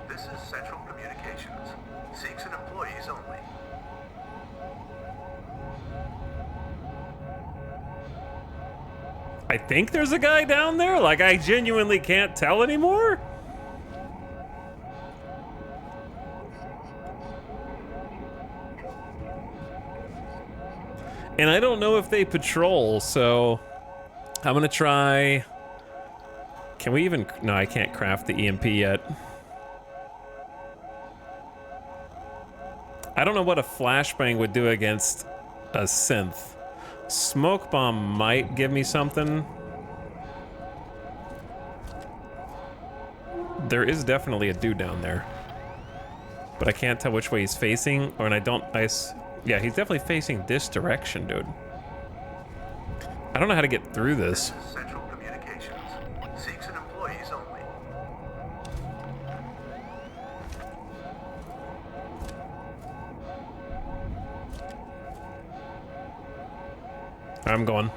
This is Central Communications. Seeks and employees only. I think there's a guy down there? Like, I genuinely can't tell anymore? And I don't know if they patrol, so I'm gonna try. Can we even? No, I can't craft the EMP yet. I don't know what a flashbang would do against a synth. Smoke bomb might give me something. There is definitely a dude down there, but I can't tell which way he's facing, and I don't. Yeah, he's definitely facing this direction, dude. I don't know how to get through this. Central Communications. Seeks and employees only. I'm going.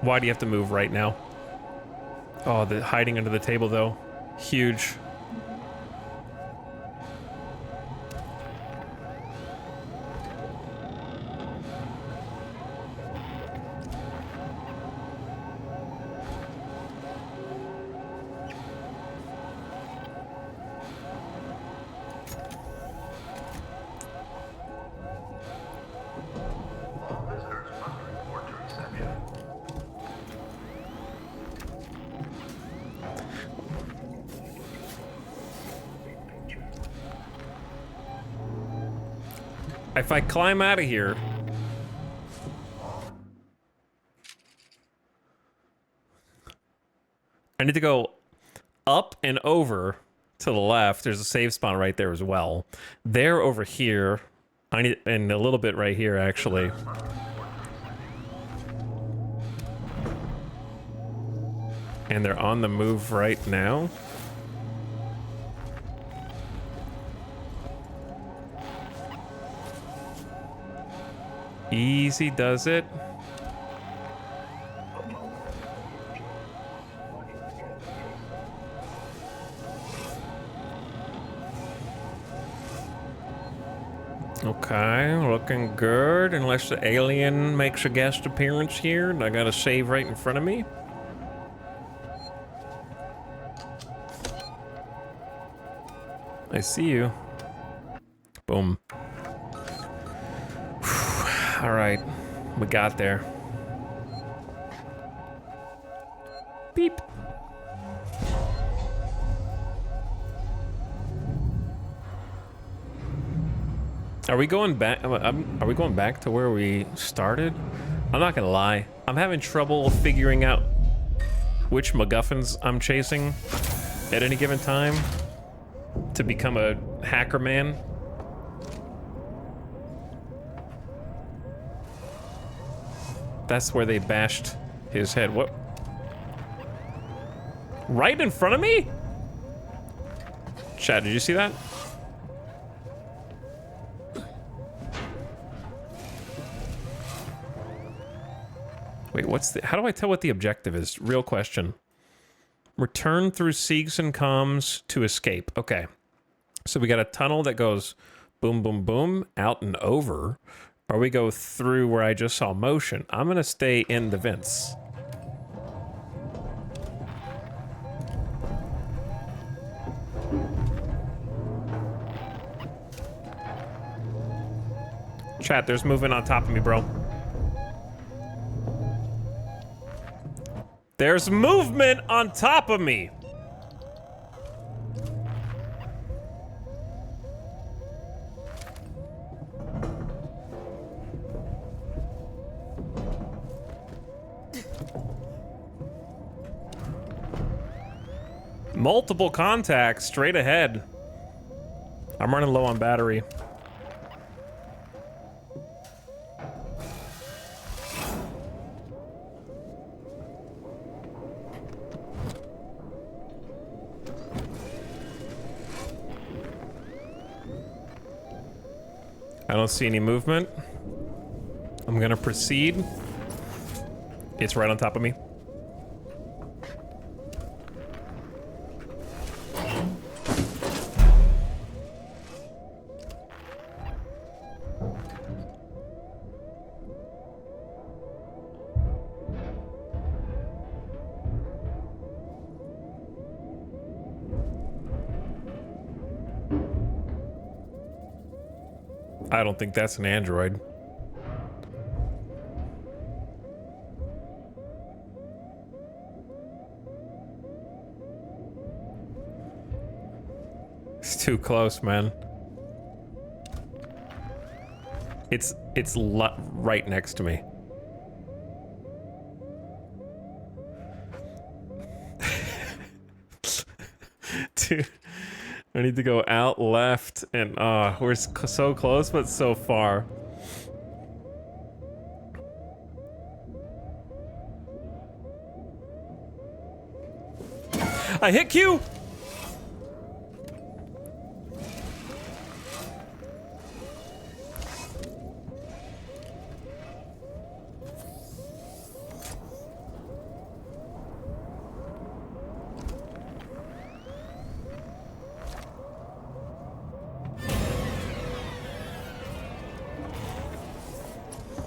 Why do you have to move right now? Oh, the hiding under the table, though. Huge. All visitors must report to reception. If I climb out of here... I need to go up and over to the left. There's a save spawn right there as well. They're over here. I need, and a little bit right here, actually. And they're on the move right now. Easy does it. Okay, looking good. Unless the alien makes a guest appearance here, and I got a save right in front of me. I see you. Boom. All right, we got there. Beep. Are we going back? Are we going back to where we started? I'm not gonna lie. I'm having trouble figuring out which MacGuffins I'm chasing at any given time to become a hacker man. That's where they bashed his head. What? Right in front of me? Chat, did you see that? Wait, what's the... How do I tell what the objective is? Real question. Return through Siegs and comms to escape. Okay. So we got a tunnel that goes boom, boom, boom, out and over. Or we go through where I just saw motion. I'm gonna stay in the vents. Chat, there's movement on top of me, bro. There's movement on top of me. Multiple contacts straight ahead. I'm running low on battery. I don't see any movement. I'm gonna proceed. It's right on top of me. I don't think that's an android. It's too close, man. It's right next to me. Dude, I need to go out left, and we're so close, but so far. I hit Q!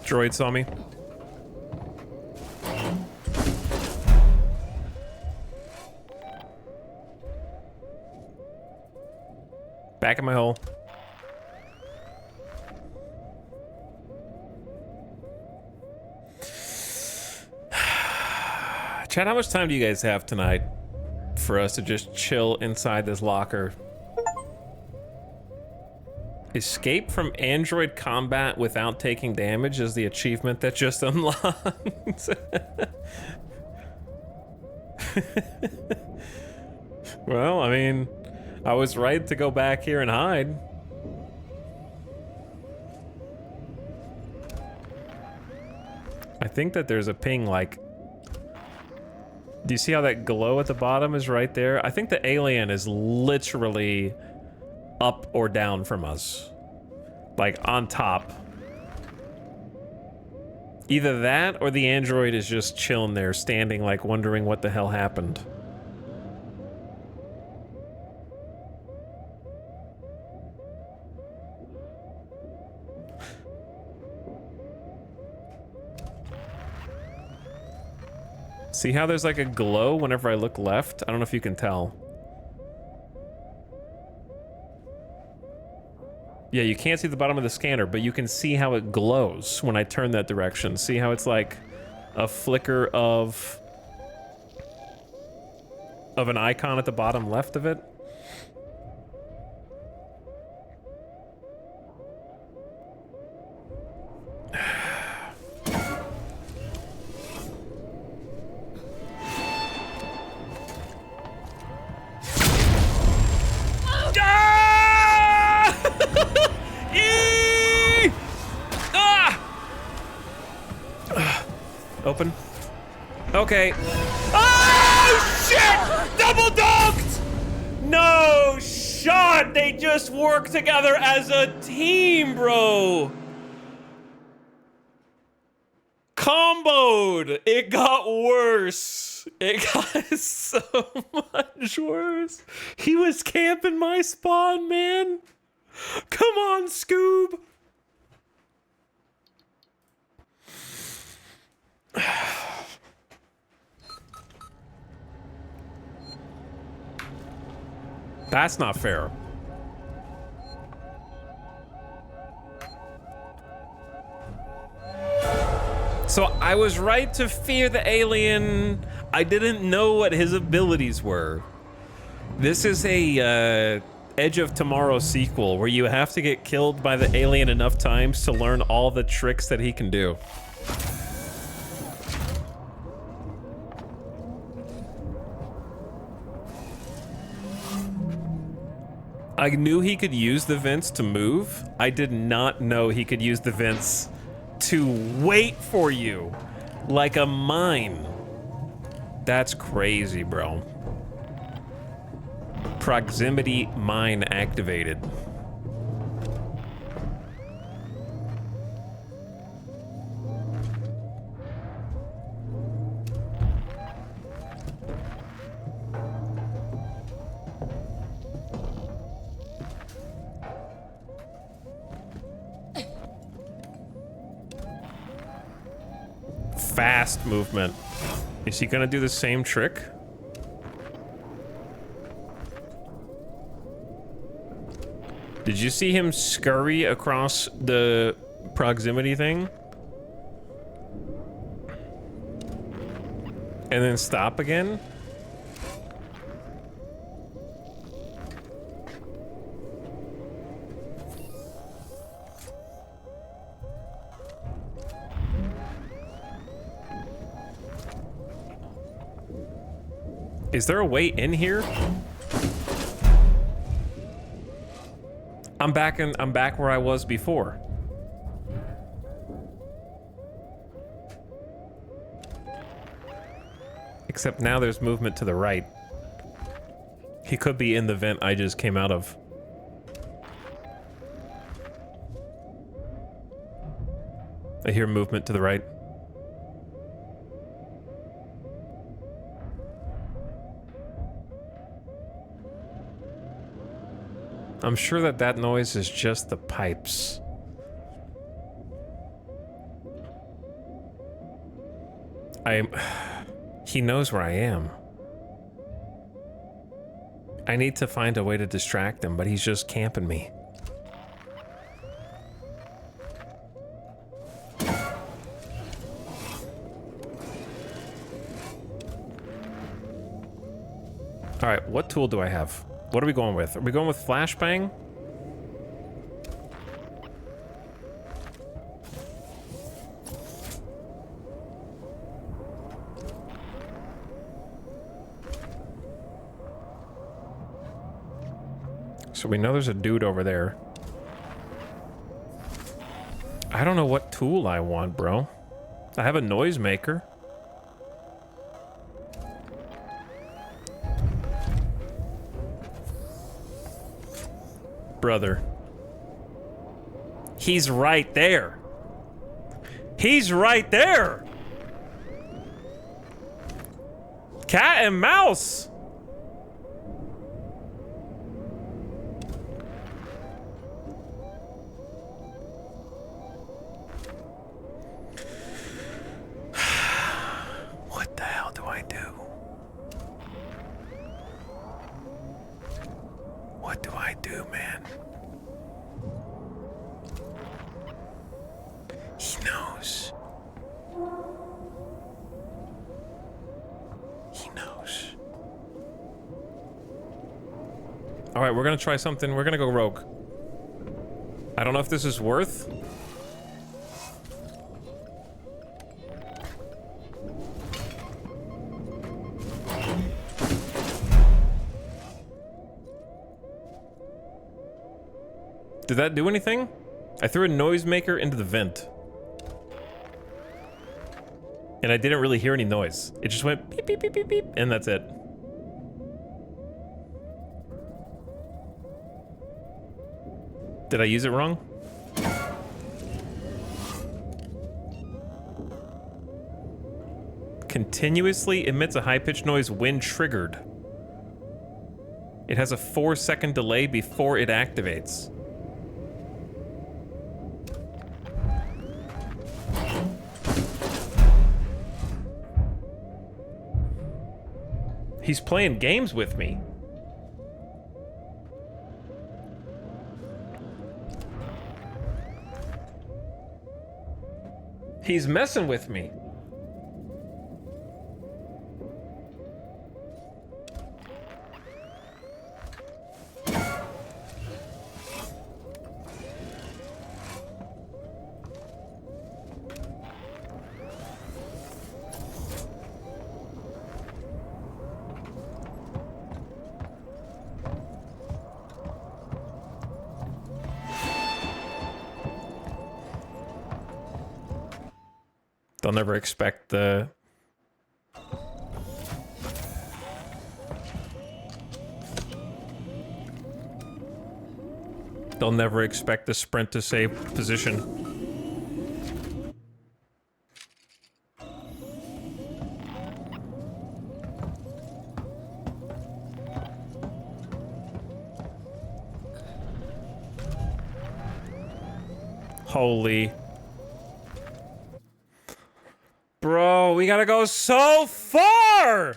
Droid saw me. Back in my hole. Chad, how much time do you guys have tonight for us to just chill inside this locker? Escape from android combat without taking damage is the achievement that just unlocked. Well, I mean, I was right to go back here and hide. I think that there's a ping, like... Do you see how that glow at the bottom is right there? I think the alien is literally up or down from us. Like, on top. Either that or the android is just chilling there, standing, like, wondering what the hell happened. See how there's like a glow whenever I look left? I don't know if you can tell. Yeah, you can't see the bottom of the scanner, but you can see how it glows when I turn that direction. See how it's like a flicker of an icon at the bottom left of it? Open. Okay. Oh, shit! Double dunked! No shot! They just work together as a team, bro! Comboed! It got worse. It got so much worse. He was camping my spawn, man. Come on, Scoob. That's not fair. So I was right to fear the alien. I didn't know what his abilities were. This is a Edge of Tomorrow sequel where you have to get killed by the alien enough times to learn all the tricks that he can do. I knew he could use the vents to move. I did not know he could use the vents to wait for you like a mine. That's crazy, bro. Proximity mine activated. Fast movement. Is he gonna do the same trick? Did you see him scurry across the proximity thing? And then stop again? Is there a way in here? I'm back where I was before. Except now there's movement to the right. He could be in the vent I just came out of. I hear movement to the right. I'm sure that that noise is just the pipes. He knows where I am. I need to find a way to distract him, but he's just camping me. All right, what tool do I have? What are we going with? Are we going with flashbang? So we know there's a dude over there. I don't know what tool I want, bro. I have a noisemaker. Brother. He's right there. He's right there. Cat and mouse. What the hell do I do? What do I do, man? He knows. He knows. All right, we're gonna try something. We're gonna go rogue. I don't know if this is worth. Did that do anything? I threw a noisemaker into the vent. And I didn't really hear any noise. It just went beep, beep, beep, beep, beep, and that's it. Did I use it wrong? Continuously emits a high-pitched noise when triggered. It has a 4-second delay before it activates. He's playing games with me. He's messing with me. They'll never expect the... They'll never expect the sprint to save position. Holy... Bro, we gotta go so far!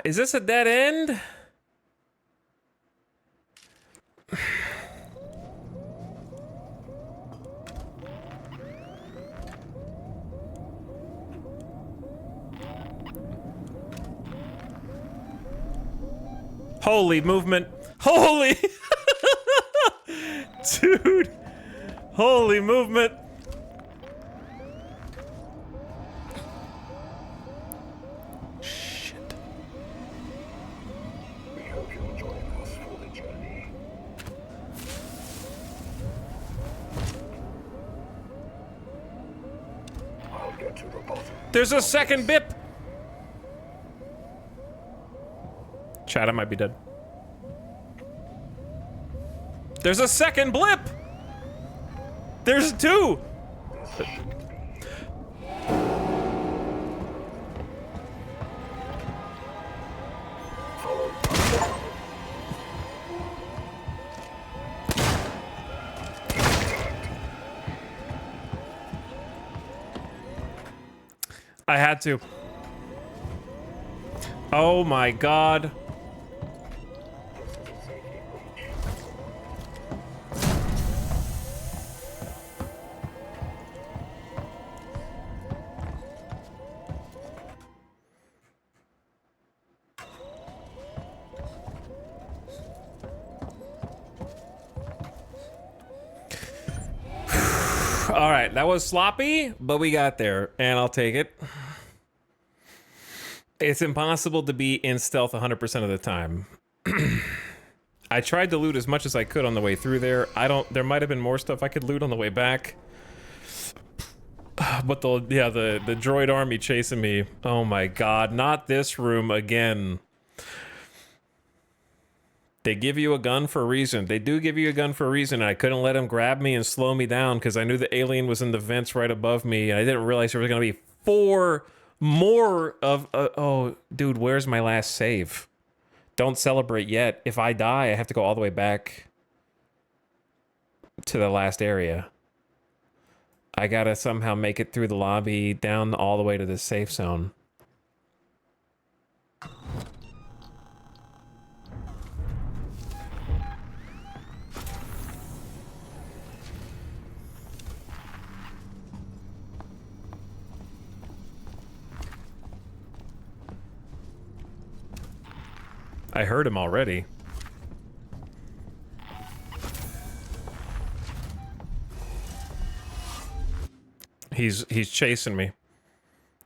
Is this a dead end? Holy movement. Holy! Dude! Holy movement! We hope you'll join us for the journey. There's a second bip. Chat, I might be dead. There's a second blip. There's two. I had to. Oh my god. All right, that was sloppy, but we got there, and I'll take it. It's impossible to be in stealth 100% of the time. I tried to loot as much as I could on the way through there. There might have been more stuff I could loot on the way back. But the droid army chasing me. Oh my god, not this room again. They give you a gun for a reason. They do give you a gun for a reason. I couldn't let him grab me and slow me down because I knew the alien was in the vents right above me. I didn't realize there was going to be 4 more of... oh, dude, where's my last save? Don't celebrate yet. If I die, I have to go all the way back to the last area. I gotta somehow make it through the lobby, down all the way to the safe zone. I heard him already. He's chasing me.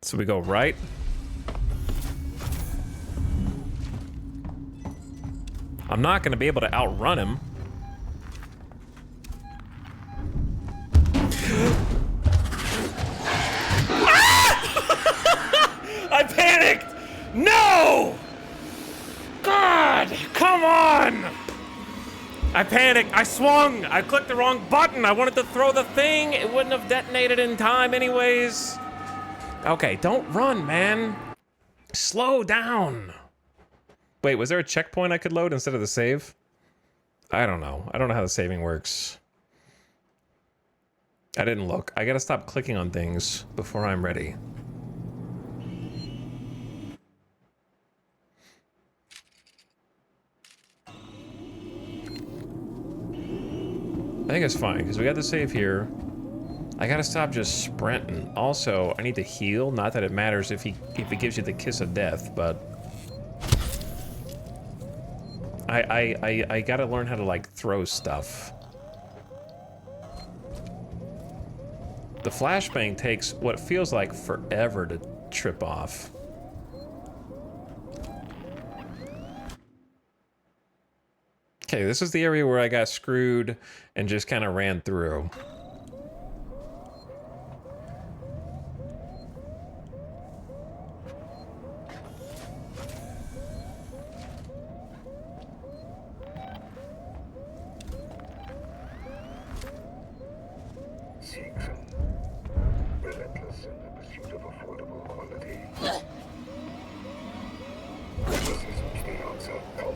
So we go right. I'm not gonna be able to outrun him. I panicked! No! God, come on! I panicked, I swung, I clicked the wrong button. I wanted to throw the thing. It wouldn't have detonated in time anyways. Okay, don't run, man. Slow down. Wait, was there a checkpoint I could load instead of the save? I don't know. I don't know how the saving works. I didn't look. I gotta stop clicking on things before I'm ready. I think it's fine, because we got the save here. I gotta stop just sprinting. Also, I need to heal. Not that it matters if he gives you the kiss of death, but... I gotta learn how to, like, throw stuff. The flashbang takes what feels like forever to trip off. Okay, this is the area where I got screwed and just kind of ran through.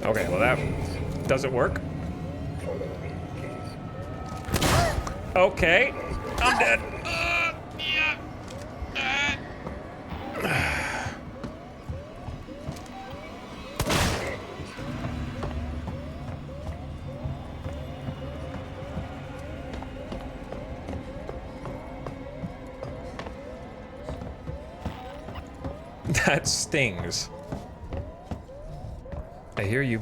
Okay, well that doesn't work. Okay, I'm dead. That stings. I hear you.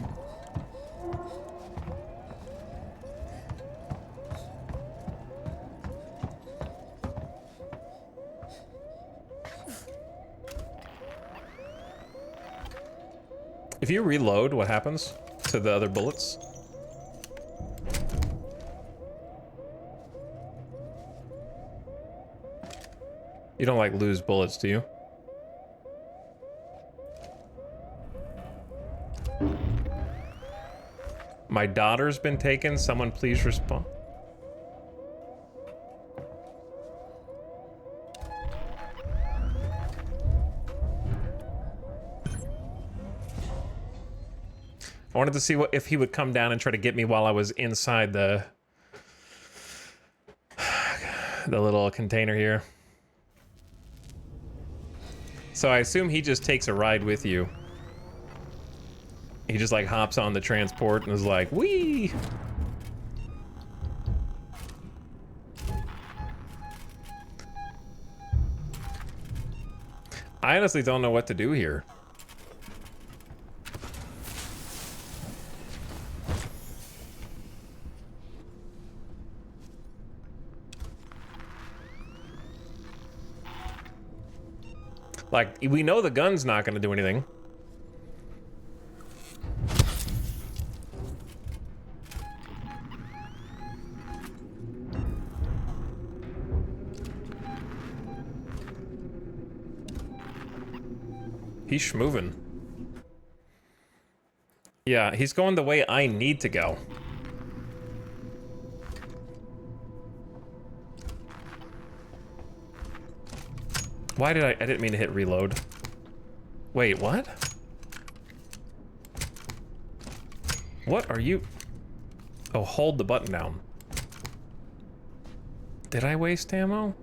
If you reload, what happens to the other bullets? You don't like lose bullets, do you? My daughter's been taken. Someone please respond. I wanted to see if he would come down and try to get me while I was inside the little container here. So I assume he just takes a ride with you. He just like hops on the transport and is like, wee! I honestly don't know what to do here. Like, we know the gun's not going to do anything. He's schmoving. Yeah, he's going the way I need to go. Why did I didn't mean to hit reload. Wait, what? What are you? Oh, hold the button down. Did I waste ammo?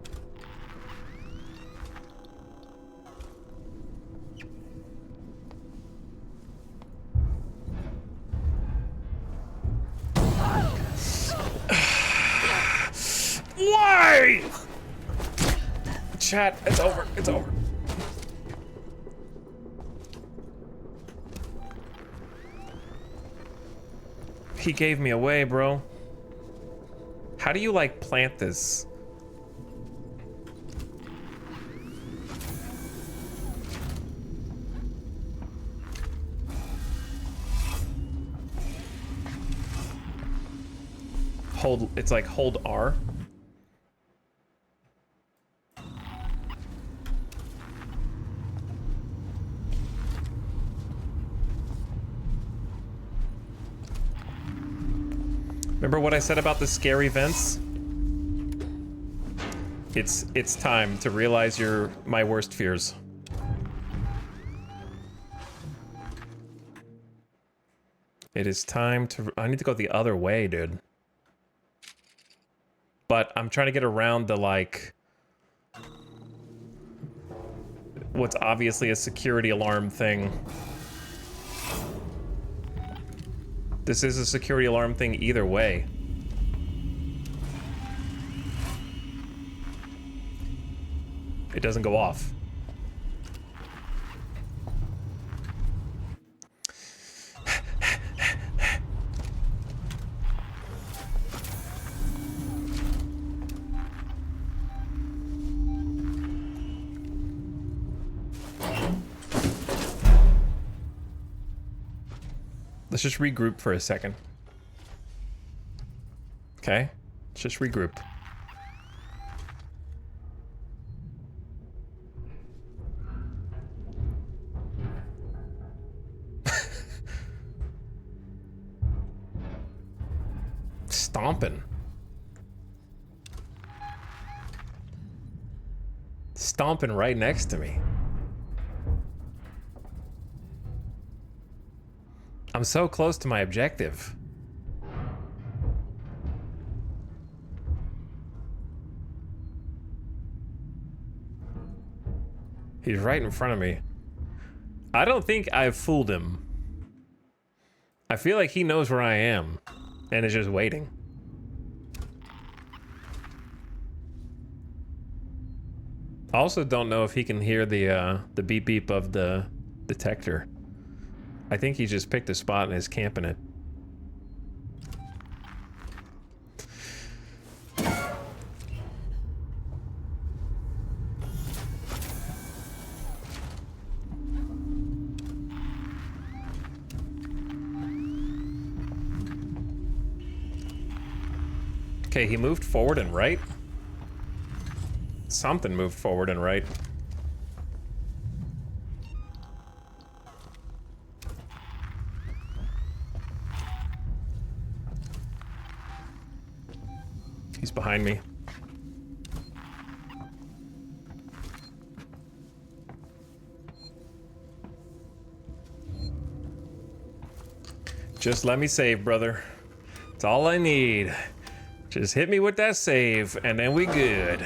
Why? Chat, it's over. It's over. He gave me away, bro. How do you, like, plant this? Hold, it's like hold R. Remember what I said about the scary vents? It's time to realize my worst fears. It is time to... I need to go the other way, dude. But I'm trying to get around the, like... what's obviously a security alarm thing. This is a security alarm thing either way. It doesn't go off. Let's just regroup for a second. Okay? Let's just regroup. Stomping. Stomping right next to me. I'm so close to my objective. He's right in front of me. I don't think I've fooled him. I feel like he knows where I am and is just waiting. I also don't know if he can hear the beep beep of the detector. I think he just picked a spot and is camping it. Okay, he moved forward and right. Something moved forward and right. He's behind me. Just let me save, brother. It's all I need. Just hit me with that save, and then we good.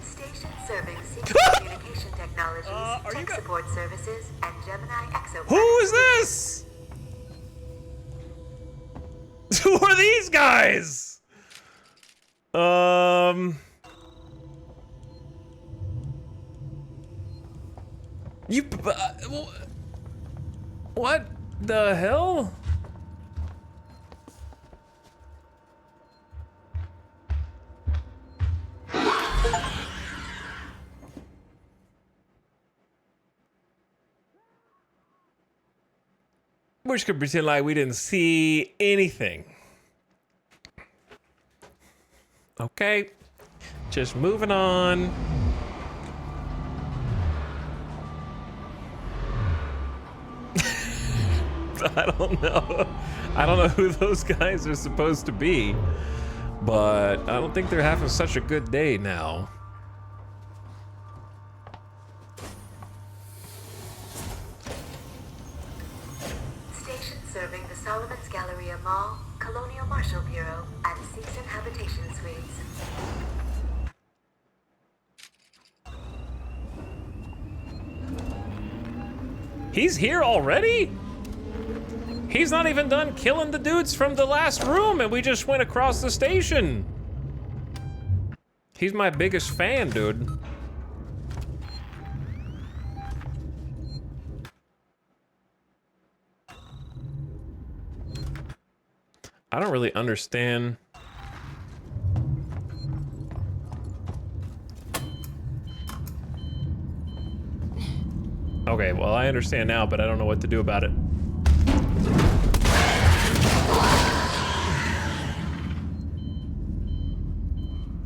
Station serving secret communication technologies, tech support services, and Gemini Exo. Who is this? Who are these guys? You. What the hell? Wish could pretend like we didn't see anything. Okay, just moving on. I don't know. I don't know who those guys are supposed to be, but I don't think they're having such a good day now. Station serving the Solomon's Galleria Mall, Colonial Marshal Bureau, and Season Habitation Suites. He's here already? He's not even done killing the dudes from the last room, and we just went across the station. He's my biggest fan, dude. I don't really understand. Okay, well, I understand now, but I don't know what to do about it.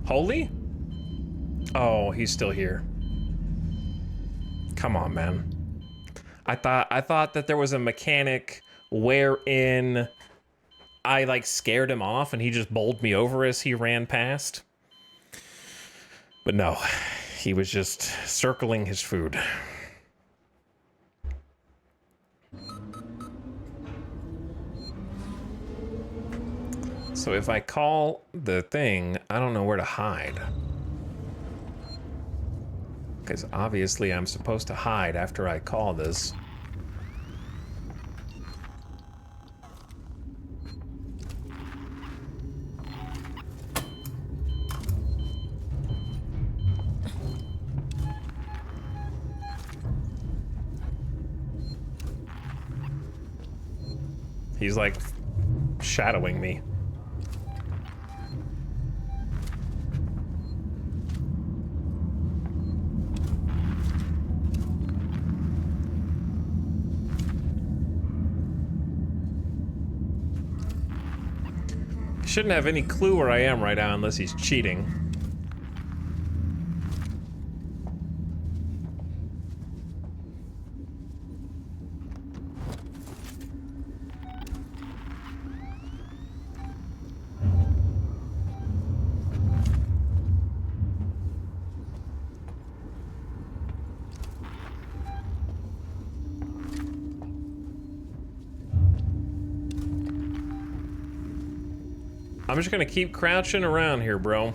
Holy? Oh, he's still here. Come on, man. I thought that there was a mechanic wherein I like scared him off and he just bowled me over as he ran past. But no, he was just circling his food. So if I call the thing, I don't know where to hide. Because obviously I'm supposed to hide after I call this. He's like shadowing me. Shouldn't have any clue where I am right now unless he's cheating. I'm just gonna keep crouching around here, bro.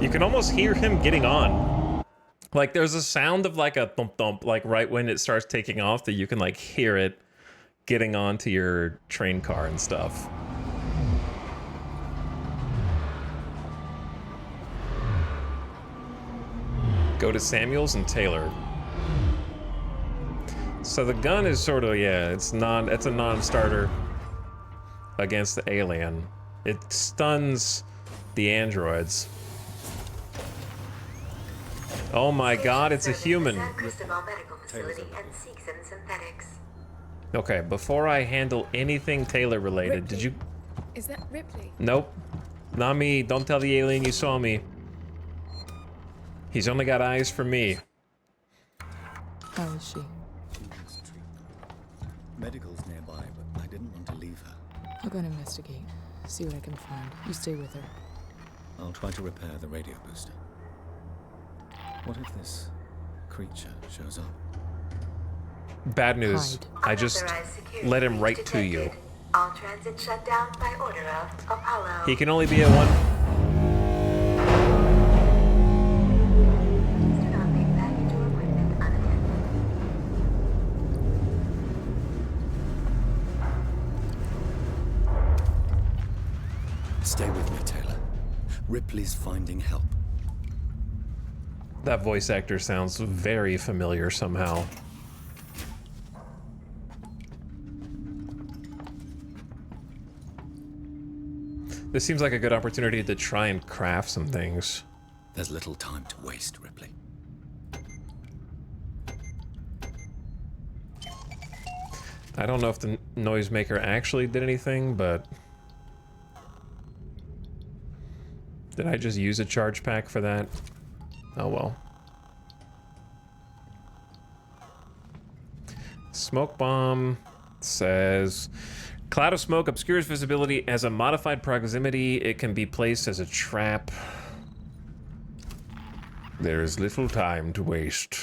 You can almost hear him getting on. Like, there's a sound of like a thump thump, like right when it starts taking off, that you can like hear it getting onto your train car and stuff. Go to Samuels and Taylor. So the gun is sort of, yeah, it's a non-starter against the alien. It stuns the androids. Oh my god, it's a human. Cristobal Medical Facility and Seegson Synthetics. Okay, before I handle anything Taylor related, did you... Is that Ripley? Nope. Not me. Don't tell the alien you saw me. He's only got eyes for me. How is she? Medical's nearby, but I didn't want to leave her. I'll go and investigate. See what I can find. You stay with her. I'll try to repair the radio booster. What if this creature shows up? Bad news. I just let him right to you. All transit shut down by order of Apollo. He can only be at one... Stay with me, Taylor. Ripley's finding help. That voice actor sounds very familiar somehow. This seems like a good opportunity to try and craft some things. There's little time to waste, Ripley. I don't know if the noisemaker actually did anything, but... Did I just use a charge pack for that? Oh well. Smoke bomb says... Cloud of smoke obscures visibility as a modified proximity. It can be placed as a trap. There is little time to waste.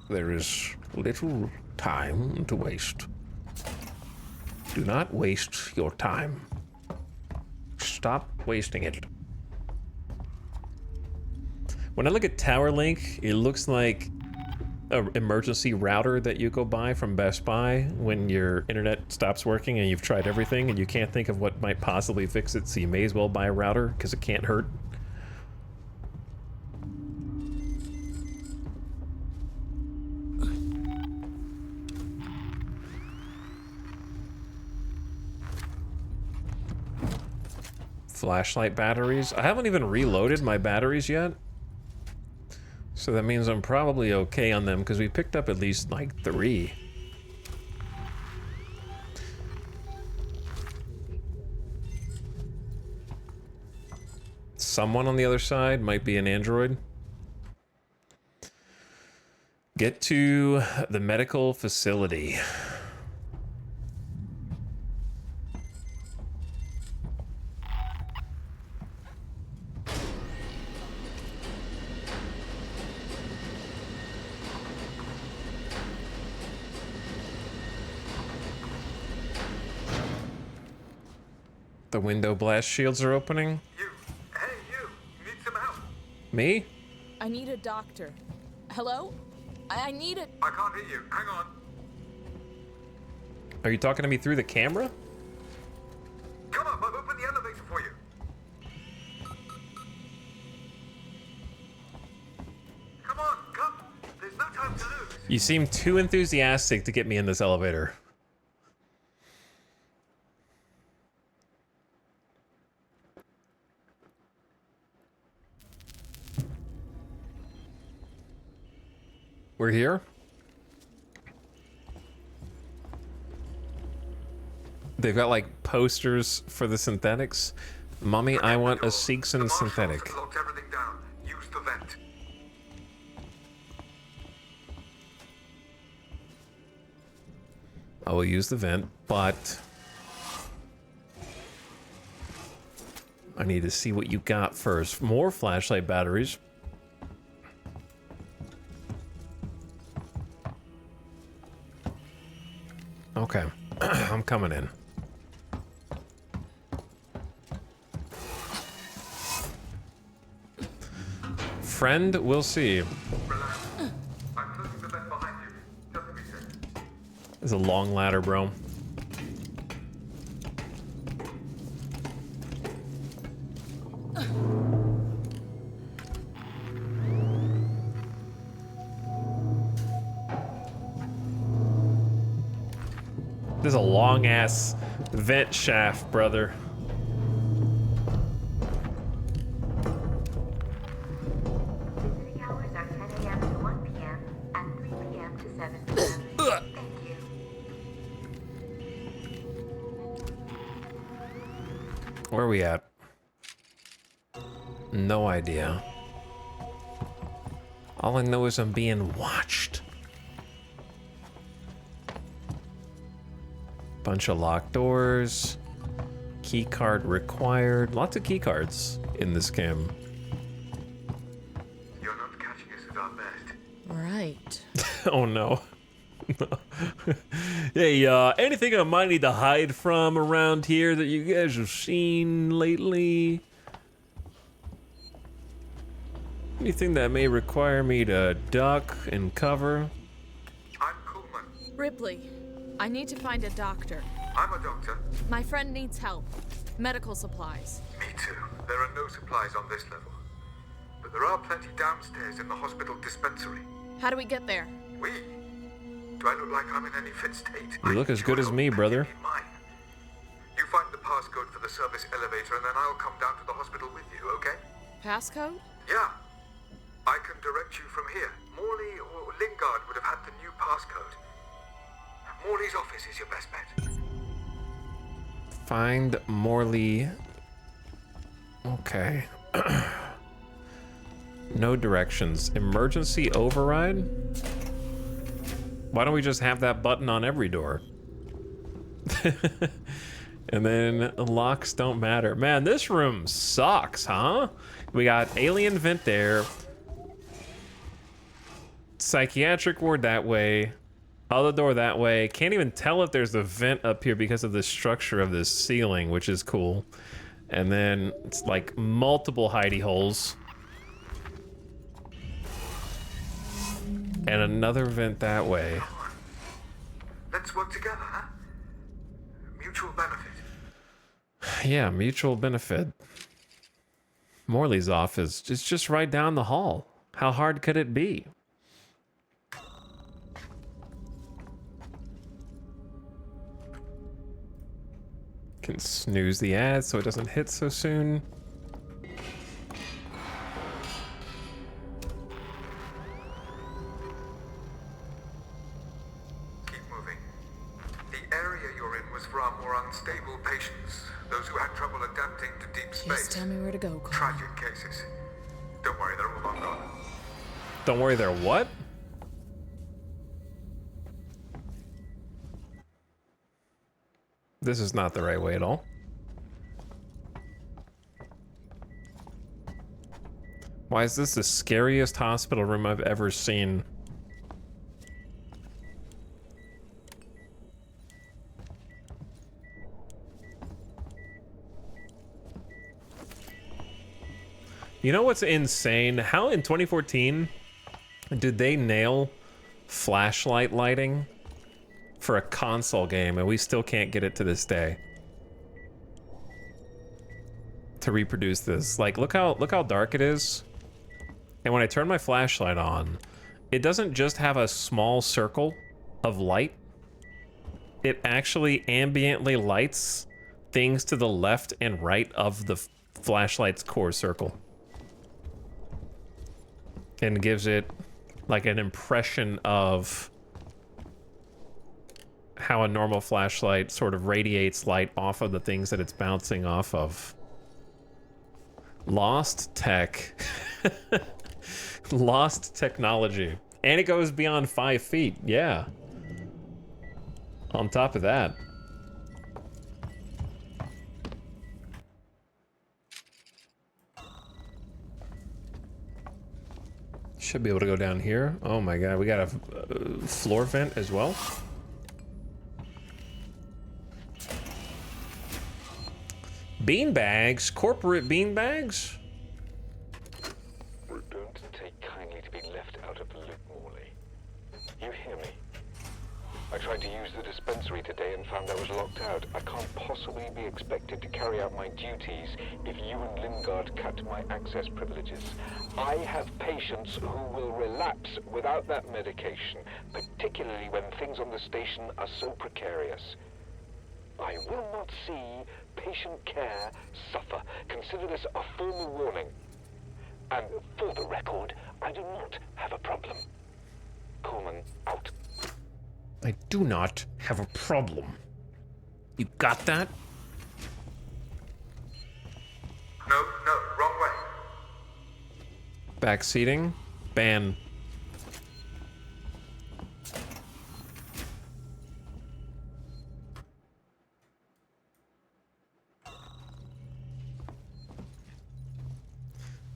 There is little time to waste. Do not waste your time. Stop wasting it. When I look at Tower Link, it looks like an emergency router that you go buy from Best Buy when your internet stops working and you've tried everything and you can't think of what might possibly fix it, so you may as well buy a router because it can't hurt. Flashlight batteries. I haven't even reloaded my batteries yet. So that means I'm probably okay on them because we picked up at least like 3. Someone on the other side might be an android. Get to the medical facility. The window blast shields are opening. Hey, you. Need some help? Me? I need a doctor. Hello? I need a... I can't hear you. Hang on. Are you talking to me through the camera? Come on, I've opened the elevator for you. Come on, come. There's no time to lose. You seem too enthusiastic to get me in this elevator. We're here. They've got like posters for the synthetics. Mommy, I want a Seegson synthetic. Locked everything down. Use the vent. I will use the vent, but I need to see what you got first. More flashlight batteries. Okay, I'm coming in. Friend, we'll see. There's a long ladder, bro. There's a long ass vent shaft, brother. 7 p.m. Thank you. Where are we at? No idea. All I know is I'm being watched. Bunch of locked doors. Key card required. Lots of key cards in this game. You're not catching us at our best. Right. Oh no. Hey, anything I might need to hide from around here that you guys have seen lately? Anything that may require me to duck and cover? Ripley, I need to find a doctor. I'm a doctor. My friend needs help. Medical supplies. Me too. There are no supplies on this level. But there are plenty downstairs in the hospital dispensary. How do we get there? Do I look like I'm in any fit state? You look as good as me, brother. You find the passcode for the service elevator and then I'll come down to the hospital with you, okay? Passcode? Yeah. I can direct you from here. Morley or Lingard would have had the new passcode. Morley's office is your best bet. Find Morley. Okay. No directions. Emergency override? Why don't we just have that button on every door? And then locks don't matter. Man, this room sucks, huh? We got alien vent there. Psychiatric ward that way. Other door that way. Can't even tell if there's a vent up here because of the structure of this ceiling, which is cool. And then it's like multiple hidey holes. And another vent that way. Let's work together, huh? Mutual benefit. Yeah, mutual benefit. Morley's office is just right down the hall. How hard could it be? Can snooze the ad so it doesn't hit so soon. Keep moving. The area you're in was for our more unstable patients, those who had trouble adapting to deep space. Just tell me where to go, Cole. Tragic cases. Don't worry, they're all long gone. Don't worry, they're what? This is not the right way at all. Why is this the scariest hospital room I've ever seen? You know what's insane? How in 2014 did they nail flashlight lighting for a console game and we still can't get it to this day to reproduce this? Like, look how dark it is. And when I turn my flashlight on, it doesn't just have a small circle of light. It actually ambiently lights things to the left and right of the flashlight's core circle. And gives it like an impression of how a normal flashlight sort of radiates light off of the things that it's bouncing off of. Lost tech. Lost technology. And it goes beyond 5 feet. Yeah. On top of that. Should be able to go down here. Oh my god, we got a floor vent as well. Beanbags? Corporate beanbags? Don't take kindly to be left out of the loop, Morley. You hear me? I tried to use the dispensary today and found I was locked out. I can't possibly be expected to carry out my duties if you and Lingard cut my access privileges. I have patients who will relapse without that medication, particularly when things on the station are so precarious. I will not see patient care suffer. Consider this a formal warning. And for the record, I do not have a problem. Coleman, out. I do not have a problem. You got that? No, wrong way. Back seating. Ban.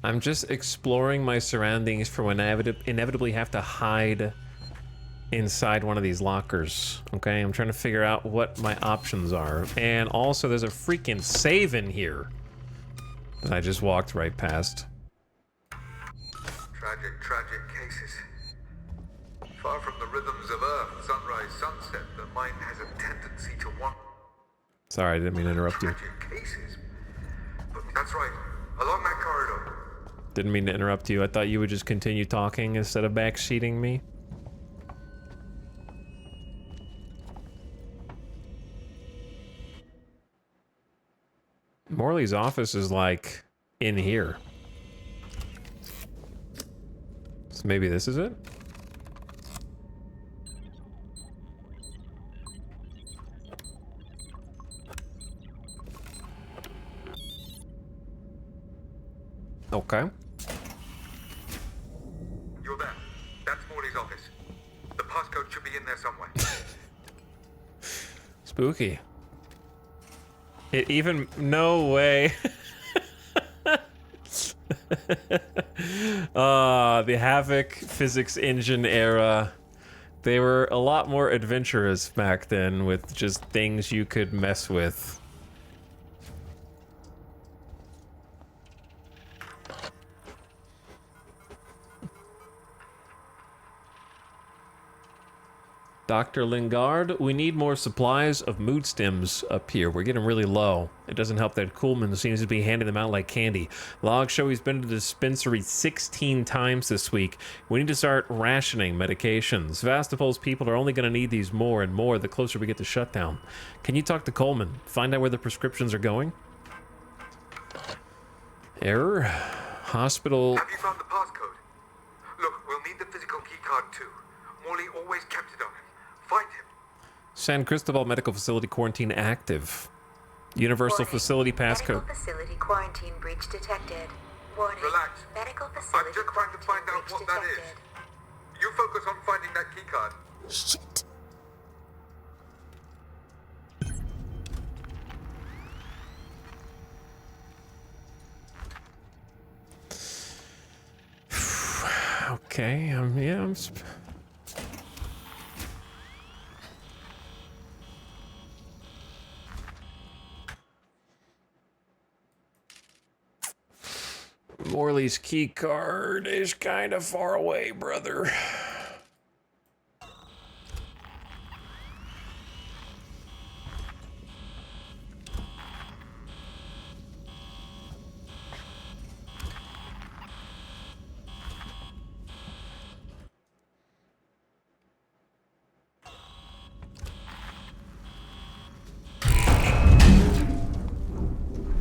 I'm just exploring my surroundings for when I inevitably have to hide inside one of these lockers. Okay, I'm trying to figure out what my options are. And also there's a freaking save in here that I just walked right past. Tragic cases. Far from the rhythms of Earth, sunrise, sunset, the mind has a tendency to want Sorry, I didn't mean to interrupt you. tragic cases. But that's right, along that corridor. Didn't mean to interrupt you. I thought you would just continue talking instead of backseating me. Morley's office is like in here. So maybe this is it? Okay. You're there. That's Morley's office. The passcode should be in there somewhere. Spooky. It even... No way. The Havoc physics engine era. They were a lot more adventurous back then with just things you could mess with. Dr. Lingard, we need more supplies of mood stems up here. We're getting really low. It doesn't help that Kuhlman seems to be handing them out like candy. Logs show he's been to the dispensary 16 times this week. We need to start rationing medications. Sevastopol's people are only going to need these more and more the closer we get to shutdown. Can you talk to Coleman? Find out where the prescriptions are going? Error? Hospital... Have you found the passcode? Look, we'll need the physical keycard too. Morley always kept it on him. Find him. San Cristobal Medical Facility quarantine active. Universal Facility passcode. Medical facility quarantine breach detected. Warning. Relax. Medical facility I'm just trying to find out what that is. You focus on finding that keycard. Shit. Okay, yeah, I'm... Morley's key card is kind of far away, brother.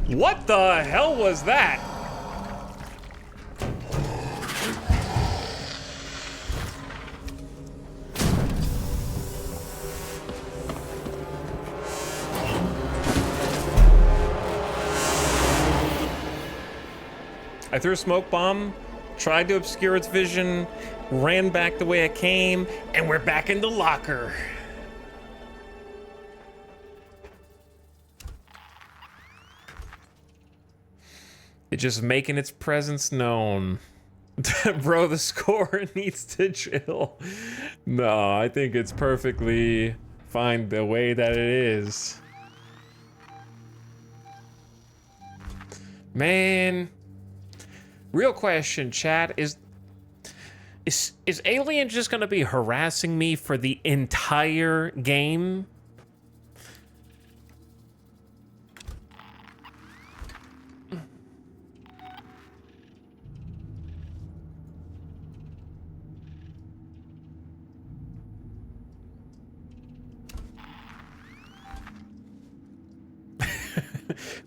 What the hell was that? I threw a smoke bomb, tried to obscure its vision, ran back the way I came, and we're back in the locker. It's just making its presence known. Bro, the score needs to chill. No, I think it's perfectly fine the way that it is. Man. Real question, chat, is Alien just gonna be harassing me for the entire game?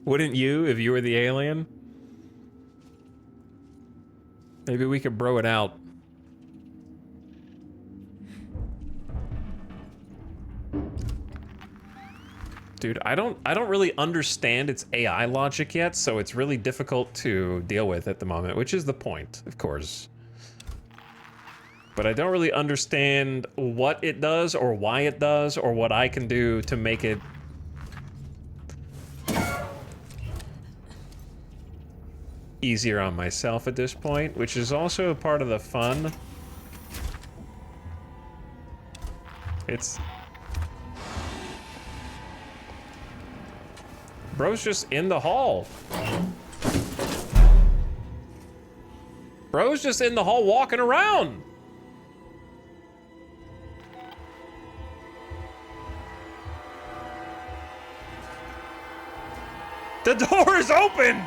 Wouldn't you if you were the alien? Maybe we could bro it out. Dude, I don't really understand its AI logic yet, so it's really difficult to deal with at the moment, which is the point, of course. But I don't really understand what it does or why it does or what I can do to make it easier on myself at this point, which is also a part of the fun. It's... Bro's just in the hall. Bro's just in the hall walking around. The door is open.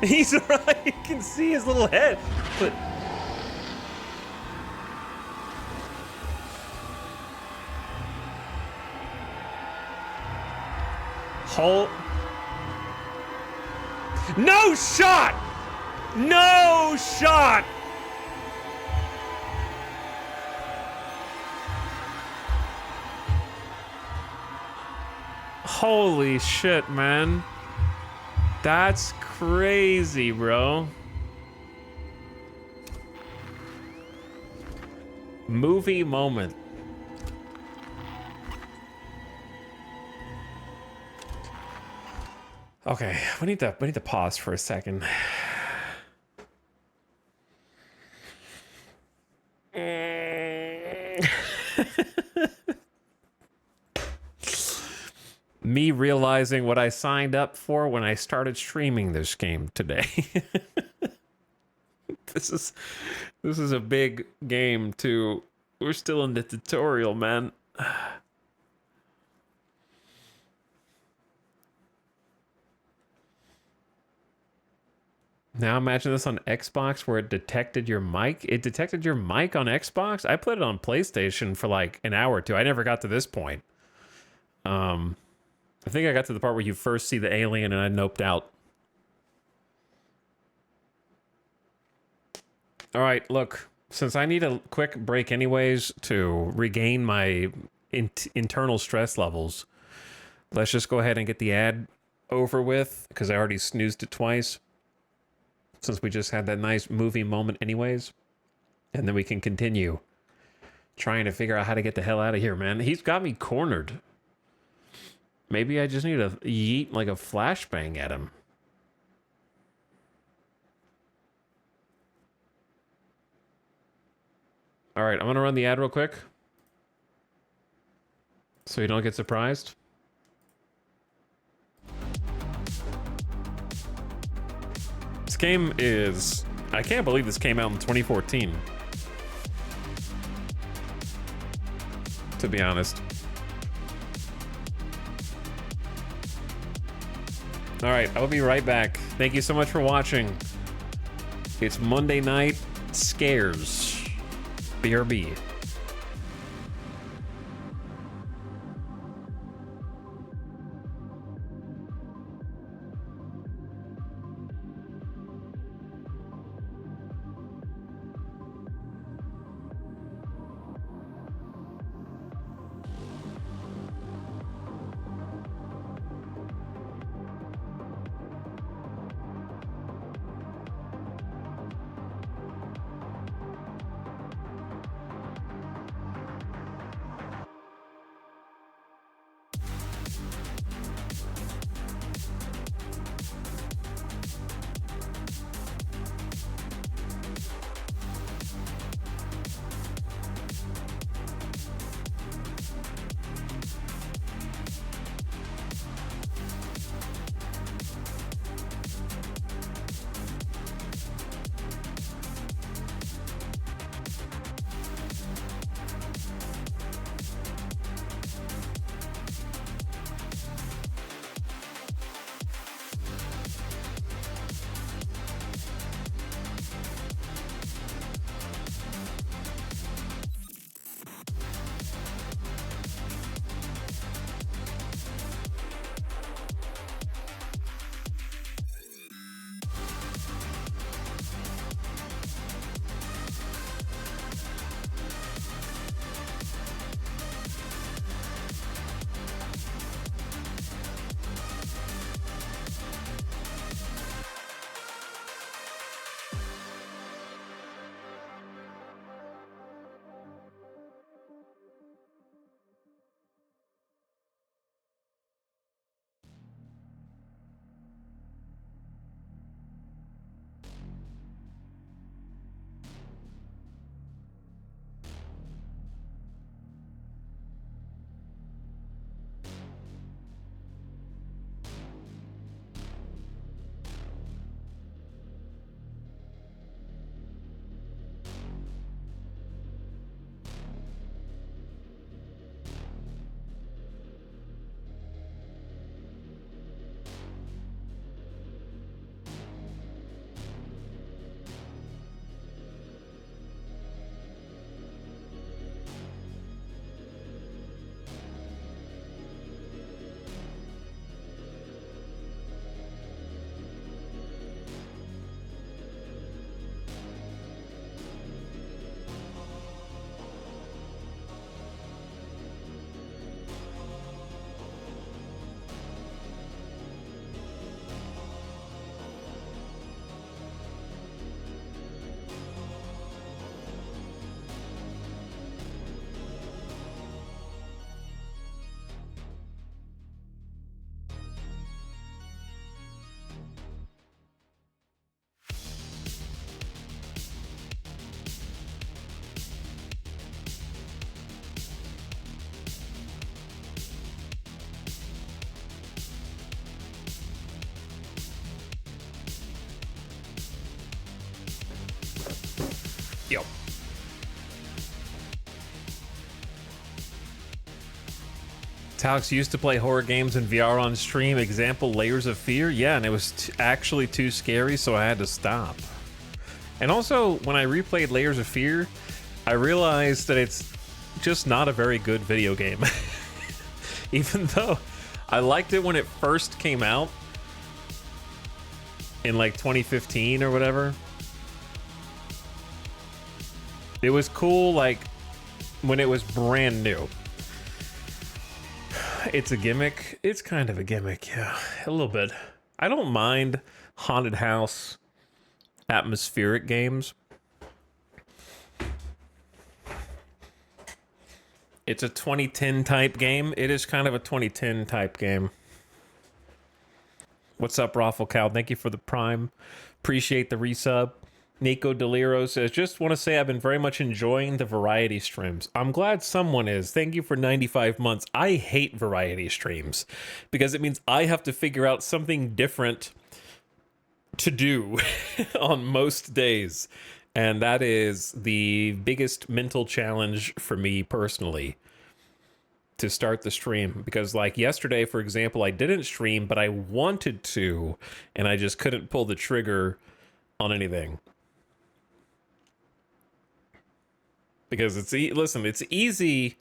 He's right. You can see his little head. But no shot! No shot! Holy shit, man. That's crazy, bro. Movie moment. Okay, we need to pause for a second. Me realizing what I signed up for when I started streaming this game today. This is a big game too. We're still in the tutorial, man. Now imagine this on Xbox where it detected your mic. It detected your mic on Xbox? I played it on PlayStation for like an hour or two. I never got to this point. I think I got to the part where you first see the alien and I noped out. All right, look, since I need a quick break anyways to regain my internal stress levels, let's just go ahead and get the ad over with because I already snoozed it twice. Since we just had that nice movie moment anyways. And then we can continue trying to figure out how to get the hell out of here, man. He's got me cornered. Maybe I just need to yeet like a flashbang at him. All right, I'm gonna run the ad real quick. So you don't get surprised. This game is... I can't believe this came out in 2014. To be honest. All right, I'll be right back. Thank you so much for watching. It's Monday Night Scares. BRB. Talix used to play horror games in VR on stream. Example, Layers of Fear. Yeah, and it was actually too scary, so I had to stop. And also, when I replayed Layers of Fear, I realized that it's just not a very good video game. Even though I liked it when it first came out in like 2015 or whatever. It was cool like when it was brand new. It's a gimmick. It's kind of a gimmick, yeah, a little bit. I don't mind haunted house atmospheric games. It's a 2010 type game. It is kind of a 2010 type game. What's up, Raffle Cow? Thank you for the prime. Appreciate the resub. Nico Deliro says, just want to say I've been very much enjoying the variety streams. I'm glad someone is. Thank you for 95 months. I hate variety streams because it means I have to figure out something different to do on most days. And that is the biggest mental challenge for me personally to start the stream. Because like yesterday, for example, I didn't stream, but I wanted to, and I just couldn't pull the trigger on anything. Because it's listen, it's easy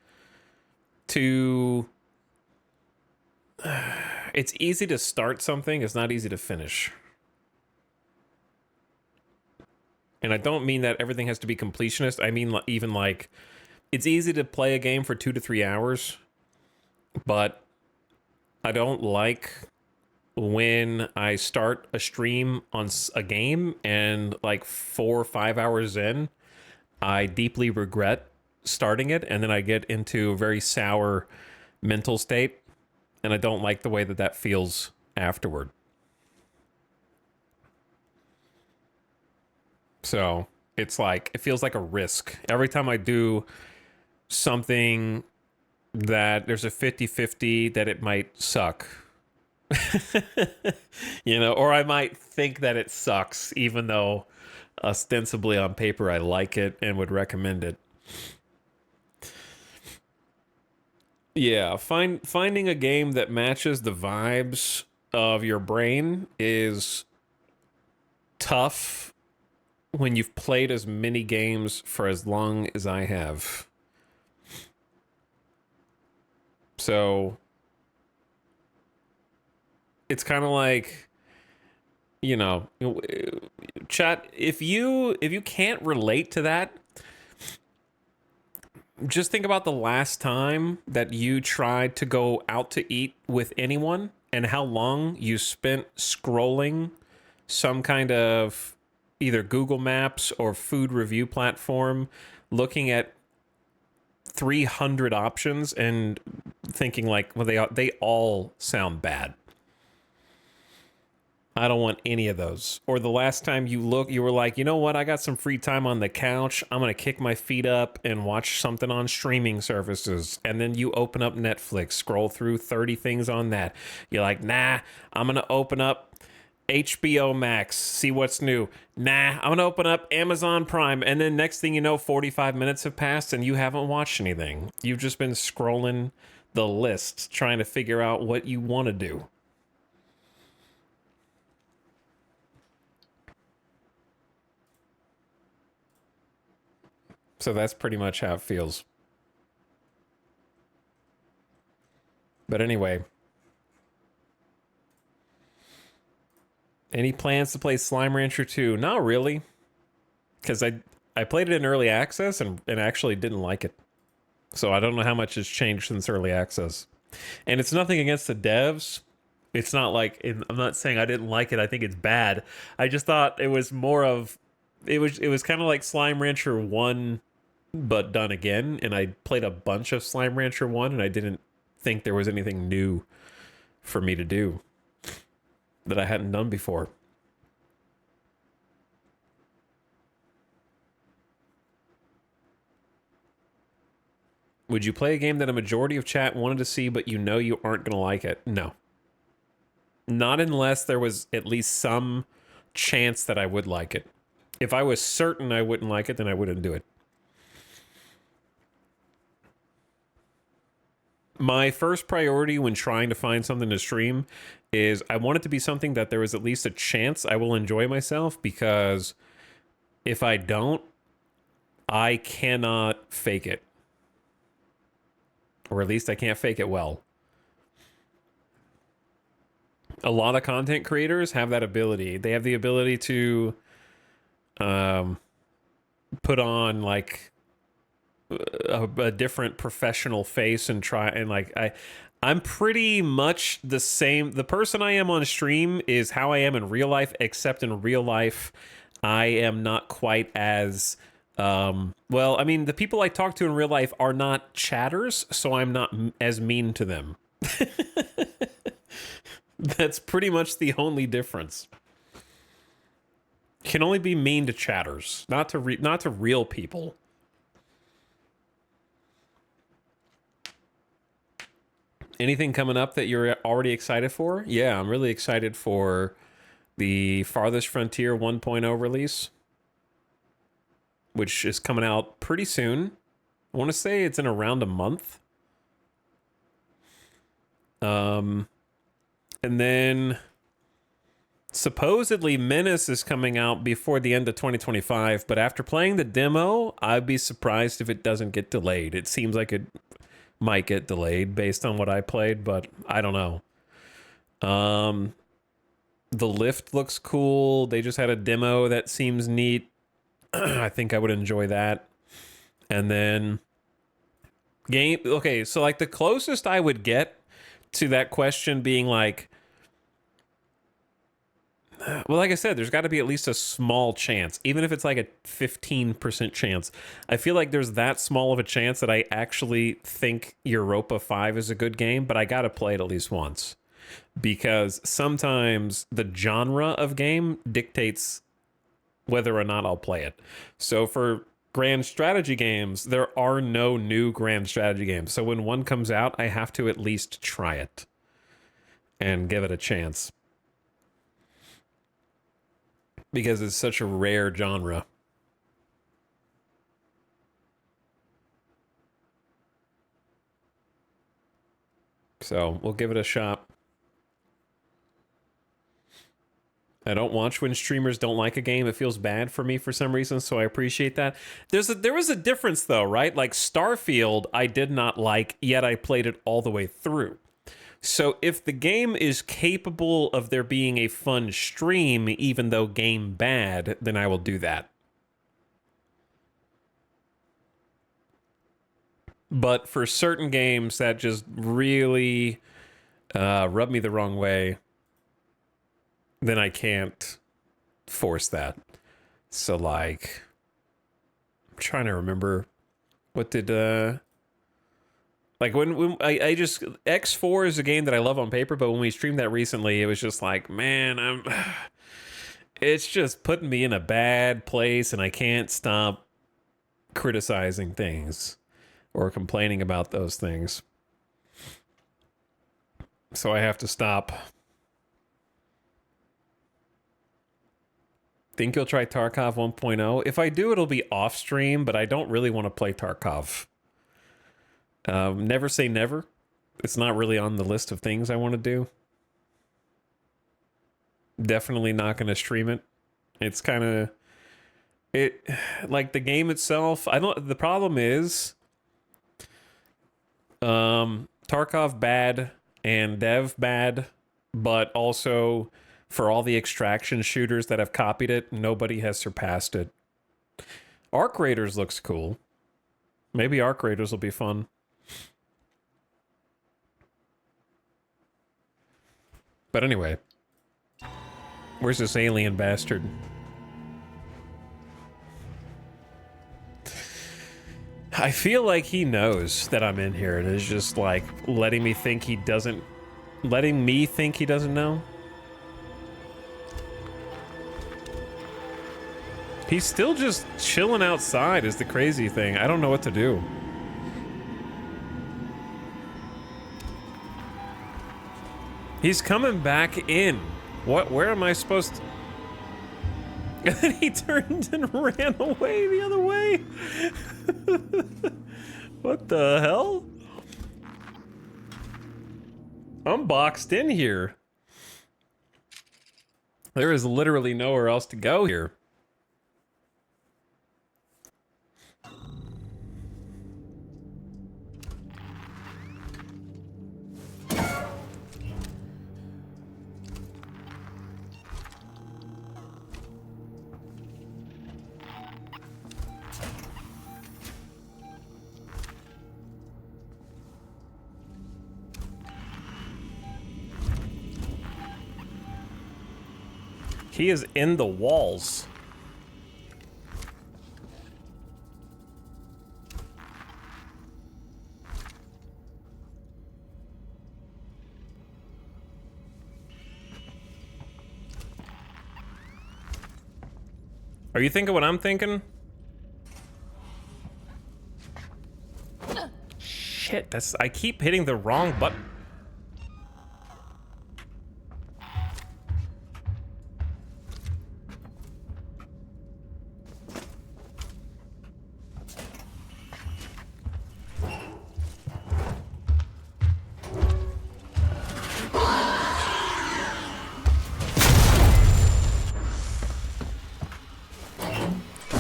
to start something. It's not easy to finish. And I don't mean that everything has to be completionist. I mean even like it's easy to play a game for 2 to 3 hours, but I don't like when I start a stream on a game and like 4 or 5 hours in, I deeply regret starting it, and then I get into a very sour mental state, and I don't like the way that that feels afterward. So it's like, it feels like a risk. Every time I do something that there's a 50-50 that it might suck. You know, or I might think that it sucks, even though ostensibly on paper I like it and would recommend it. Yeah, finding a game that matches the vibes of your brain is tough when you've played as many games for as long as I have. So it's kind of like, you know, chat, if you can't relate to that, just think about the last time that you tried to go out to eat with anyone and how long you spent scrolling some kind of either Google Maps or food review platform, looking at 300 options and thinking like, well, they all sound bad. I don't want any of those. Or the last time you were like, you know what? I got some free time on the couch. I'm going to kick my feet up and watch something on streaming services. And then you open up Netflix, scroll through 30 things on that. You're like, nah, I'm going to open up HBO Max, see what's new. Nah, I'm going to open up Amazon Prime. And then next thing you know, 45 minutes have passed and you haven't watched anything. You've just been scrolling the list, trying to figure out what you want to do. So that's pretty much how it feels. But anyway. Any plans to play Slime Rancher 2? Not really. Because I played it in early access and actually didn't like it. So I don't know how much has changed since early access. And it's nothing against the devs. It's not like, I'm not saying I didn't like it. I think it's bad. I just thought it was more of, it was kind of like Slime Rancher 1, but done again. And I played a bunch of Slime Rancher 1 and I didn't think there was anything new for me to do that I hadn't done before. Would you play a game that a majority of chat wanted to see, but you know you aren't going to like it? No. Not unless there was at least some chance that I would like it. If I was certain I wouldn't like it, then I wouldn't do it. My first priority when trying to find something to stream is I want it to be something that there is at least a chance I will enjoy myself, because if I don't, I cannot fake it. Or at least I can't fake it well. A lot of content creators have that ability. They have the ability to put on like a different professional face and try, and like I'm pretty much the same. The person I am on stream is how I am in real life, except in real life I am not quite as well, I mean, the people I talk to in real life are not chatters, so I'm not as mean to them. That's pretty much the only difference. Can only be mean to chatters, not to real people. Anything coming up that you're already excited for? Yeah, I'm really excited for the Farthest Frontier 1.0 release, which is coming out pretty soon. I want to say it's in around a month. And then supposedly Menace is coming out before the end of 2025, but after playing the demo, I'd be surprised if it doesn't get delayed. It seems like it might get delayed based on what I played, but I don't know. The lift looks cool. They just had a demo that seems neat. I think I would enjoy that. And then okay, so like the closest I would get to that question being like, well, like I said, there's got to be at least a small chance, even if it's like a 15% chance. I feel like there's that small of a chance that I actually think Europa 5 is a good game, but I got to play it at least once, because sometimes the genre of game dictates whether or not I'll play it. So for grand strategy games, there are no new grand strategy games. So when one comes out, I have to at least try it and give it a chance, because it's such a rare genre. So we'll give it a shot. I don't watch when streamers don't like a game. It feels bad for me for some reason, so I appreciate that. There was a difference though, right? Like Starfield, I did not like, yet I played it all the way through. So if the game is capable of there being a fun stream, even though game bad, then I will do that. But for certain games that just really rub me the wrong way, then I can't force that. So like, I'm trying to remember, what did like when I just, X4 is a game that I love on paper, but when we streamed that recently, it was just like, man, it's just putting me in a bad place, and I can't stop criticizing things or complaining about those things. So I have to stop. Think you'll try Tarkov 1.0? If I do, it'll be off stream, but I don't really want to play Tarkov. Never say never. It's not really on the list of things I want to do. Definitely not going to stream it. It's kind of, like the game itself, the problem is Tarkov bad and Dev bad, but also for all the extraction shooters that have copied it, nobody has surpassed it. Arc Raiders looks cool. Maybe Arc Raiders will be fun. But anyway, where's this alien bastard? I feel like he knows that I'm in here and is just like letting me think he doesn't know. He's still just chilling outside is the crazy thing. I don't know what to do. He's coming back in. Where am I supposed to? And then he turned and ran away the other way. What the hell? I'm boxed in here. There is literally nowhere else to go here. He is in the walls. Are you thinking what I'm thinking? Shit, I keep hitting the wrong button.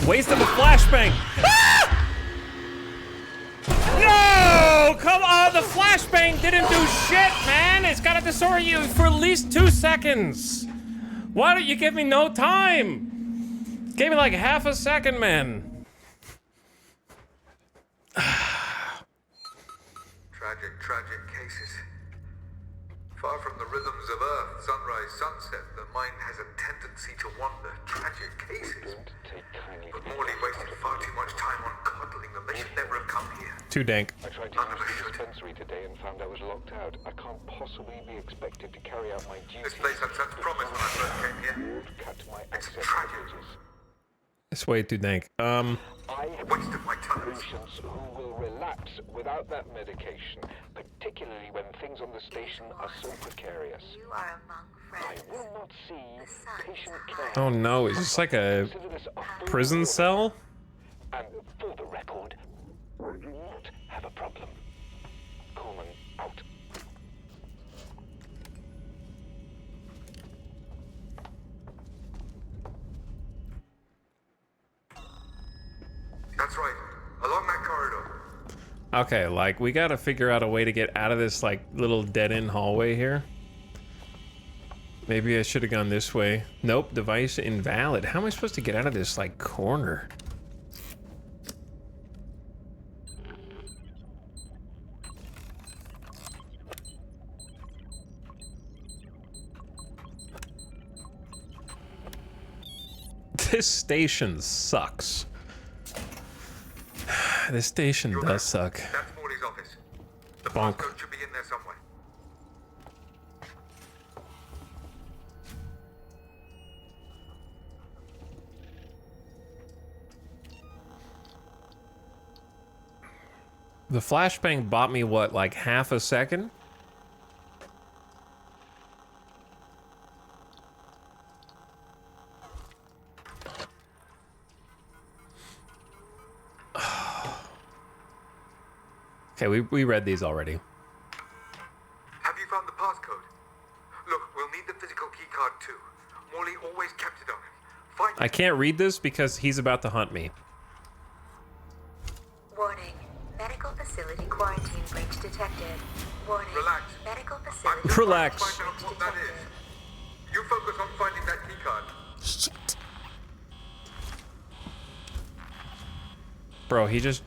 Waste of a flashbang. Ah! No! Come on, the flashbang didn't do shit, man. It's gotta disorient you for at least 2 seconds. Why don't you give me no time? Gave me like half a second, man. Tragic cases. Far from the rhythms of Earth, sunrise, sunset, the mind has a tendency to wander. Tragic cases. But Morley wasted far too much time on coddling them. They should never have come here. Too dank. I tried to use the dispensary today and found I was locked out. I can't possibly be expected to carry out my duties. This place had such promise when I first came here. Cut my It's access tragic. privileges. It's way too dank. I have patients who will relapse without that medication, particularly when things on the station are so precarious. You are among friends. I will not see patient care. Oh no, it's just like a prison cell? And for the record, I do not have a problem. Coleman out. That's right. Along that corridor. Okay, like, we gotta figure out a way to get out of this, like, little dead-end hallway here. Maybe I should have gone this way. Nope, device invalid. How am I supposed to get out of this, like, corner? This station sucks. This station does suck. That's Morley's office. The Bonk. passcode should be in there somewhere. The flashbang bought me, what, like half a second? Okay, we read these already. Have you found the passcode? Look, we'll need the physical keycard too. Morley always kept it on him. Find I can't read this because he's about to hunt me. Warning. Medical facility quarantine breach detected. Warning. Relax. Medical facility Relax. Find out what that is. You focus on finding that keycard. Shit. Bro, he just...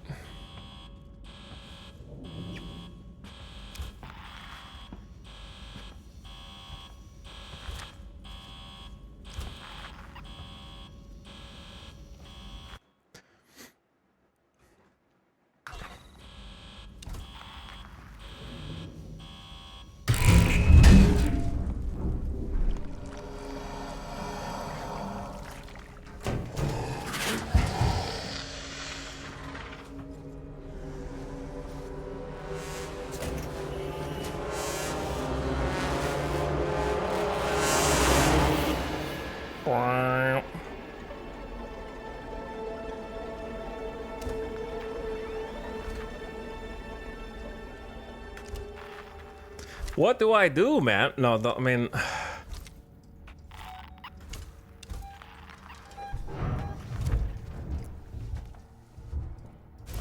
What do I do, man? No, I mean...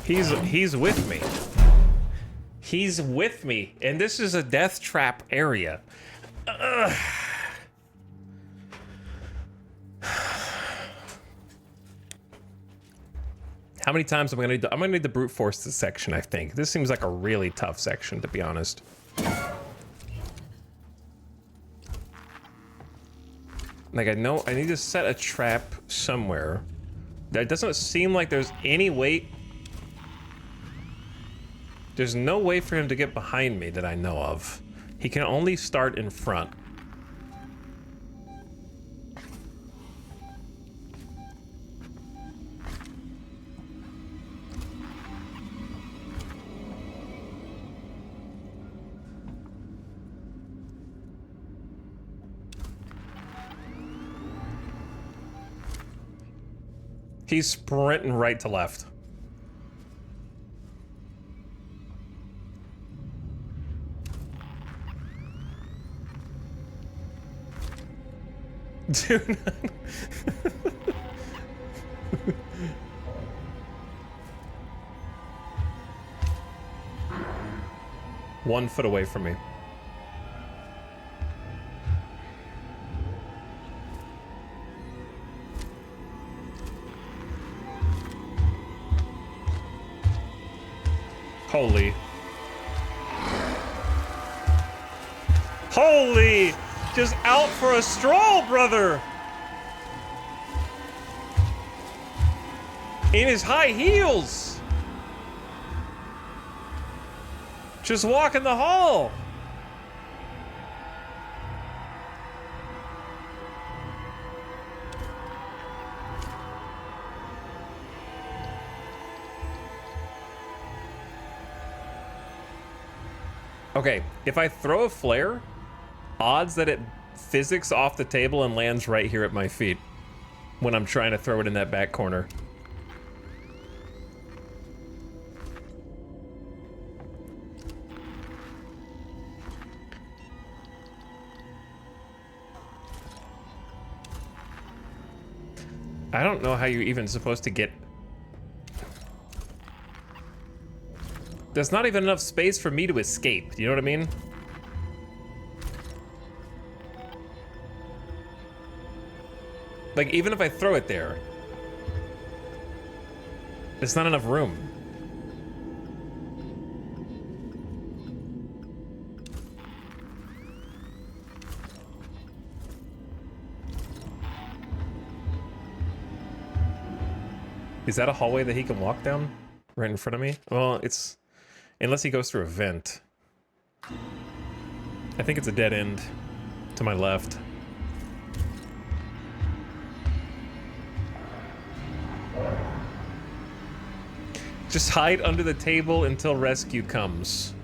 He's with me. He's with me, and this is a death trap area. Ugh. How many times am I gonna need I'm gonna need to brute force this section, I think. This seems like a really tough section, to be honest. Like, I know I need to set a trap somewhere. That doesn't seem like there's any way... There's no way for him to get behind me that I know of. He can only start in front. He's sprinting right to left. Dude. One foot away from me. Holy. Holy! Just out for a stroll, brother! In his high heels! Just walking the hall! Okay, if I throw a flare, odds that it physics off the table and lands right here at my feet when I'm trying to throw it in that back corner. I don't know how you're even supposed to get... There's not even enough space for me to escape, you know what I mean? Like, even if I throw it there, there's not enough room. Is that a hallway that he can walk down right in front of me? Well, it's... Unless he goes through a vent. I think it's a dead end to my left. Just hide under the table until rescue comes.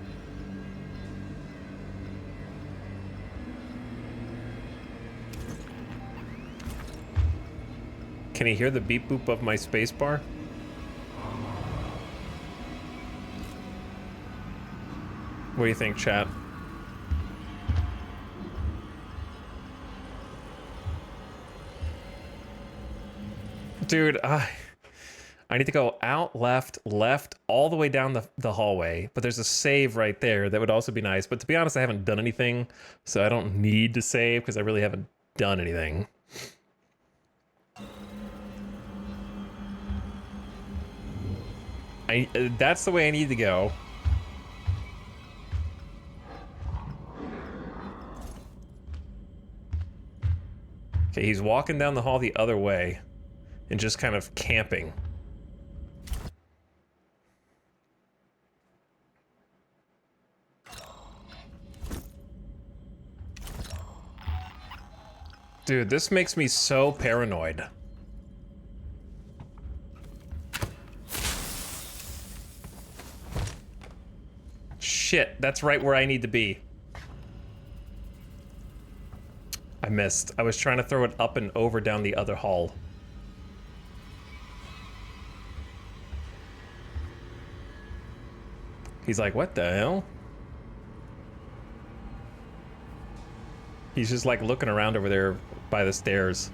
Can he hear the beep boop of my spacebar? What do you think, chat? Dude, I need to go out, left, all the way down the hallway. But there's a save right there that would also be nice. But to be honest, I haven't done anything, so I don't need to save because I really haven't done anything. That's the way I need to go. Okay, he's walking down the hall the other way and just kind of camping. Dude, this makes me so paranoid. Shit, that's right where I need to be. I missed. I was trying to throw it up and over down the other hall. He's like, what the hell? He's just like looking around over there by the stairs.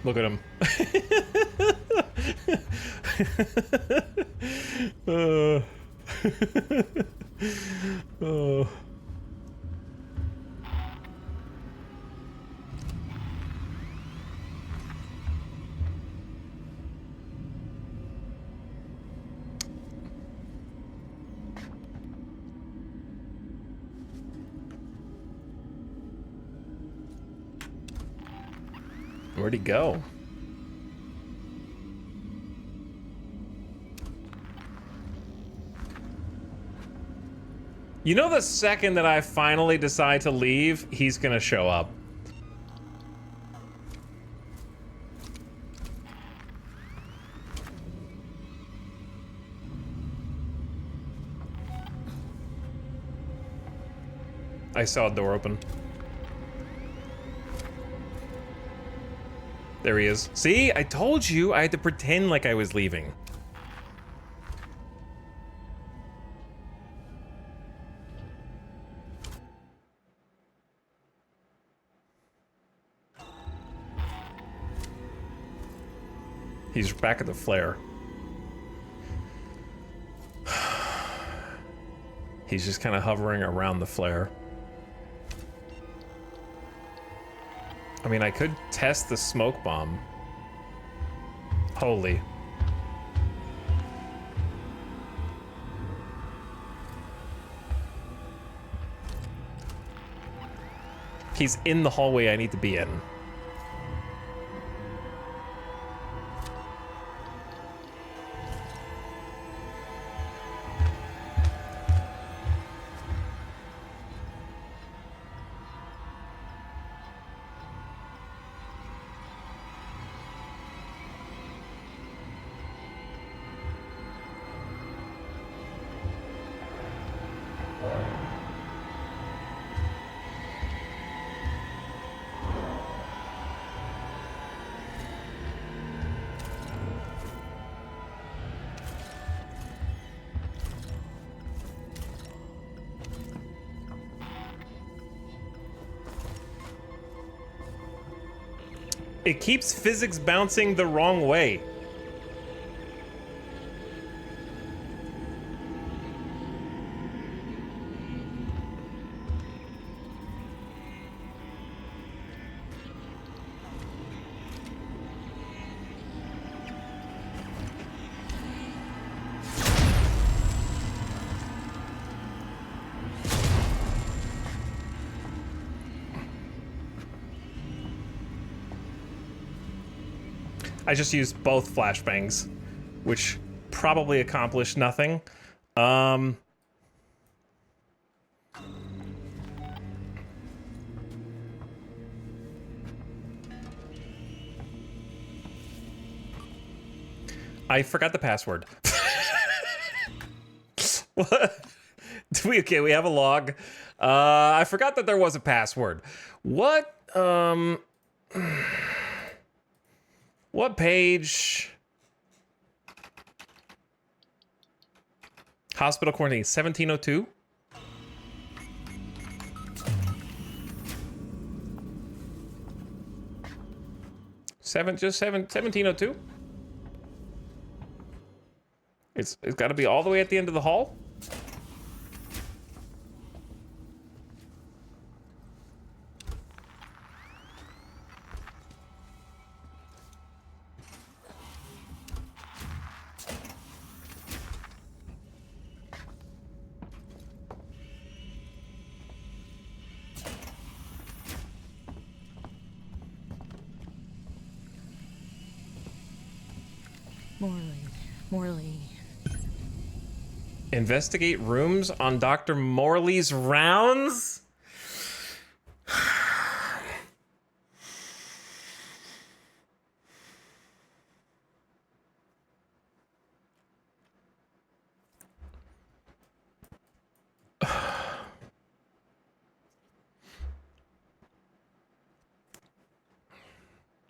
Look at him. Oh. Where'd he go? You know, the second that I finally decide to leave, he's gonna show up. I saw a door open. There he is. See, I told you I had to pretend like I was leaving. He's back at the flare. He's just kind of hovering around the flare. I mean, I could test the smoke bomb. Holy. He's in the hallway I need to be in. It keeps physics bouncing the wrong way. I just used both flashbangs, which probably accomplished nothing. I forgot the password. What? Okay, we have a log. I forgot that there was a password. What? What page? Hospital quarantine 1702. Just 1702. It's got to be all the way at the end of the hall. Morley. Investigate rooms on Dr. Morley's rounds?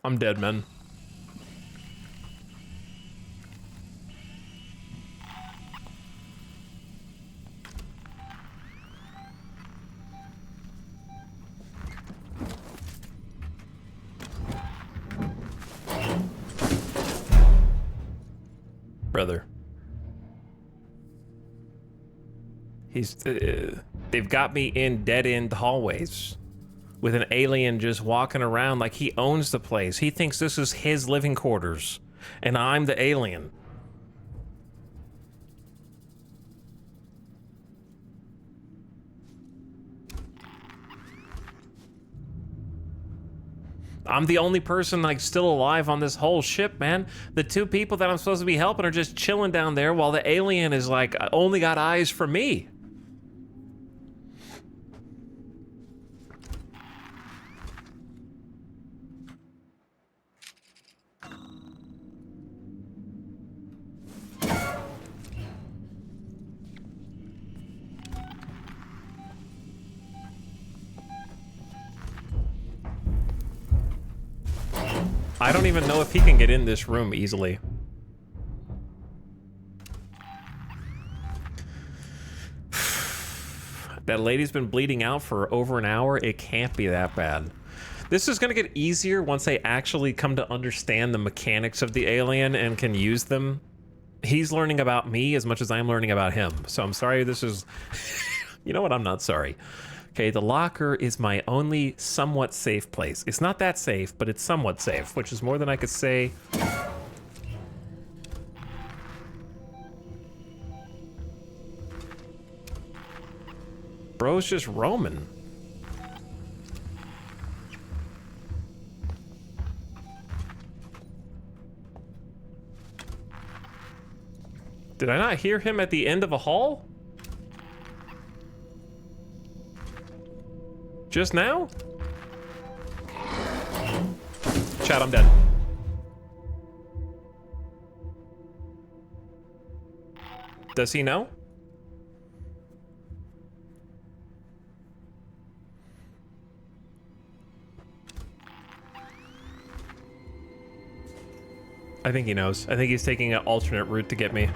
I'm dead, man. brother. They've got me in dead-end hallways with an alien just walking around like he owns the place. He thinks this is his living quarters, and I'm the alien. I'm the only person like still alive on this whole ship, man. The two people that I'm supposed to be helping are just chilling down there while the alien is like only got eyes for me. I don't even know if he can get in this room easily. That lady's been bleeding out for over an hour. It can't be that bad. This is going to get easier once they actually come to understand the mechanics of the alien and can use them. He's learning about me as much as I'm learning about him. So I'm sorry this is... You know what? I'm not sorry. Okay, the locker is my only somewhat safe place. It's not that safe, but it's somewhat safe, which is more than I could say. Bro's just roaming. Did I not hear him at the end of a hall? Just now? Chat, I'm dead. Does he know? I think he knows. I think he's taking an alternate route to get me.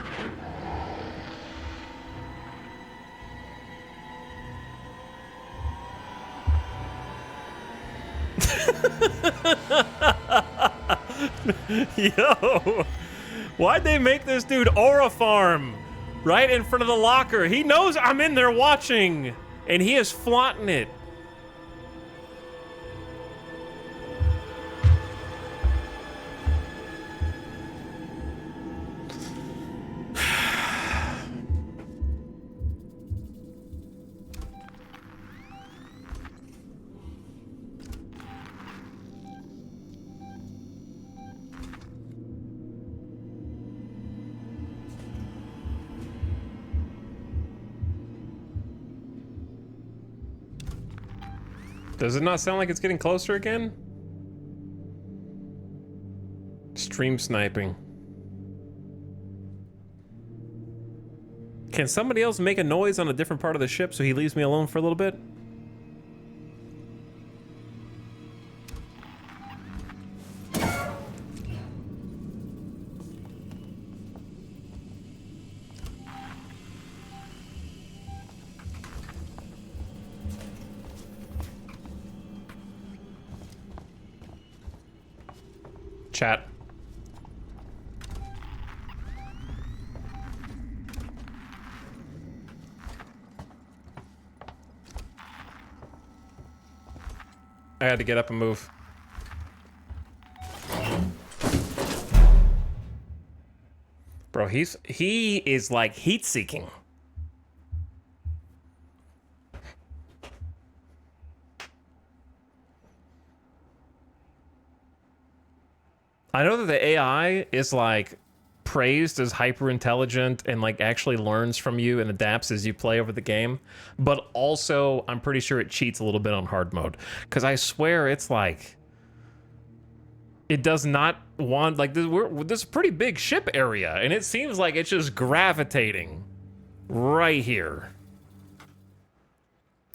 Yo, why'd they make this dude aura farm right in front of the locker? He knows I'm in there watching, and he is flaunting it. Does it not sound like it's getting closer again? Stream sniping. Can somebody else make a noise on a different part of the ship so he leaves me alone for a little bit? Chat. I had to get up and move. Bro, he is like heat seeking. I know that the AI is like praised as hyper intelligent and like actually learns from you and adapts as you play over the game, but also I'm pretty sure it cheats a little bit on hard mode, because I swear it's like it does not want like this is a pretty big ship area and it seems like it's just gravitating right here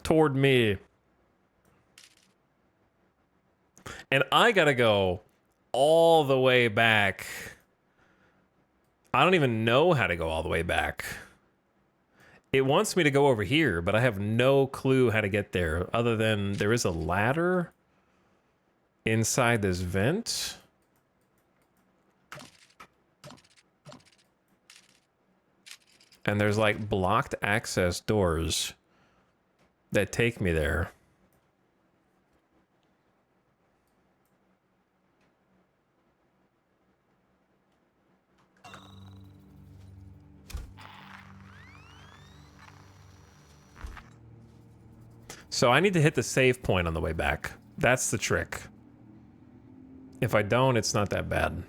toward me, and I gotta go all the way back. I don't even know how to go all the way back. It wants me to go over here, but I have no clue how to get there other than there is a ladder inside this vent. And there's like blocked access doors that take me there. So I need to hit the save point on the way back. That's the trick. If I don't, it's not that bad.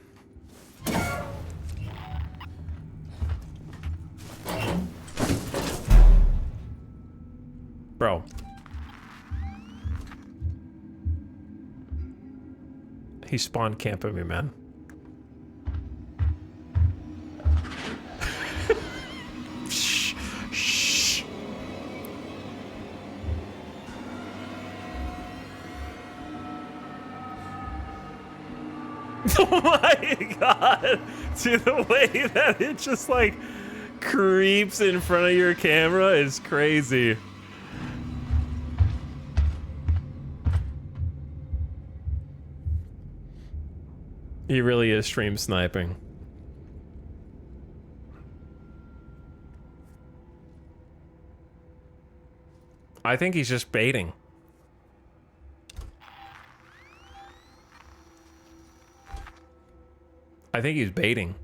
Bro. He spawned camping me, man. Shh. Shh. Oh my god! Dude, the way that it just like creeps in front of your camera is crazy. He really is stream sniping. I think he's just baiting. I think he's baiting.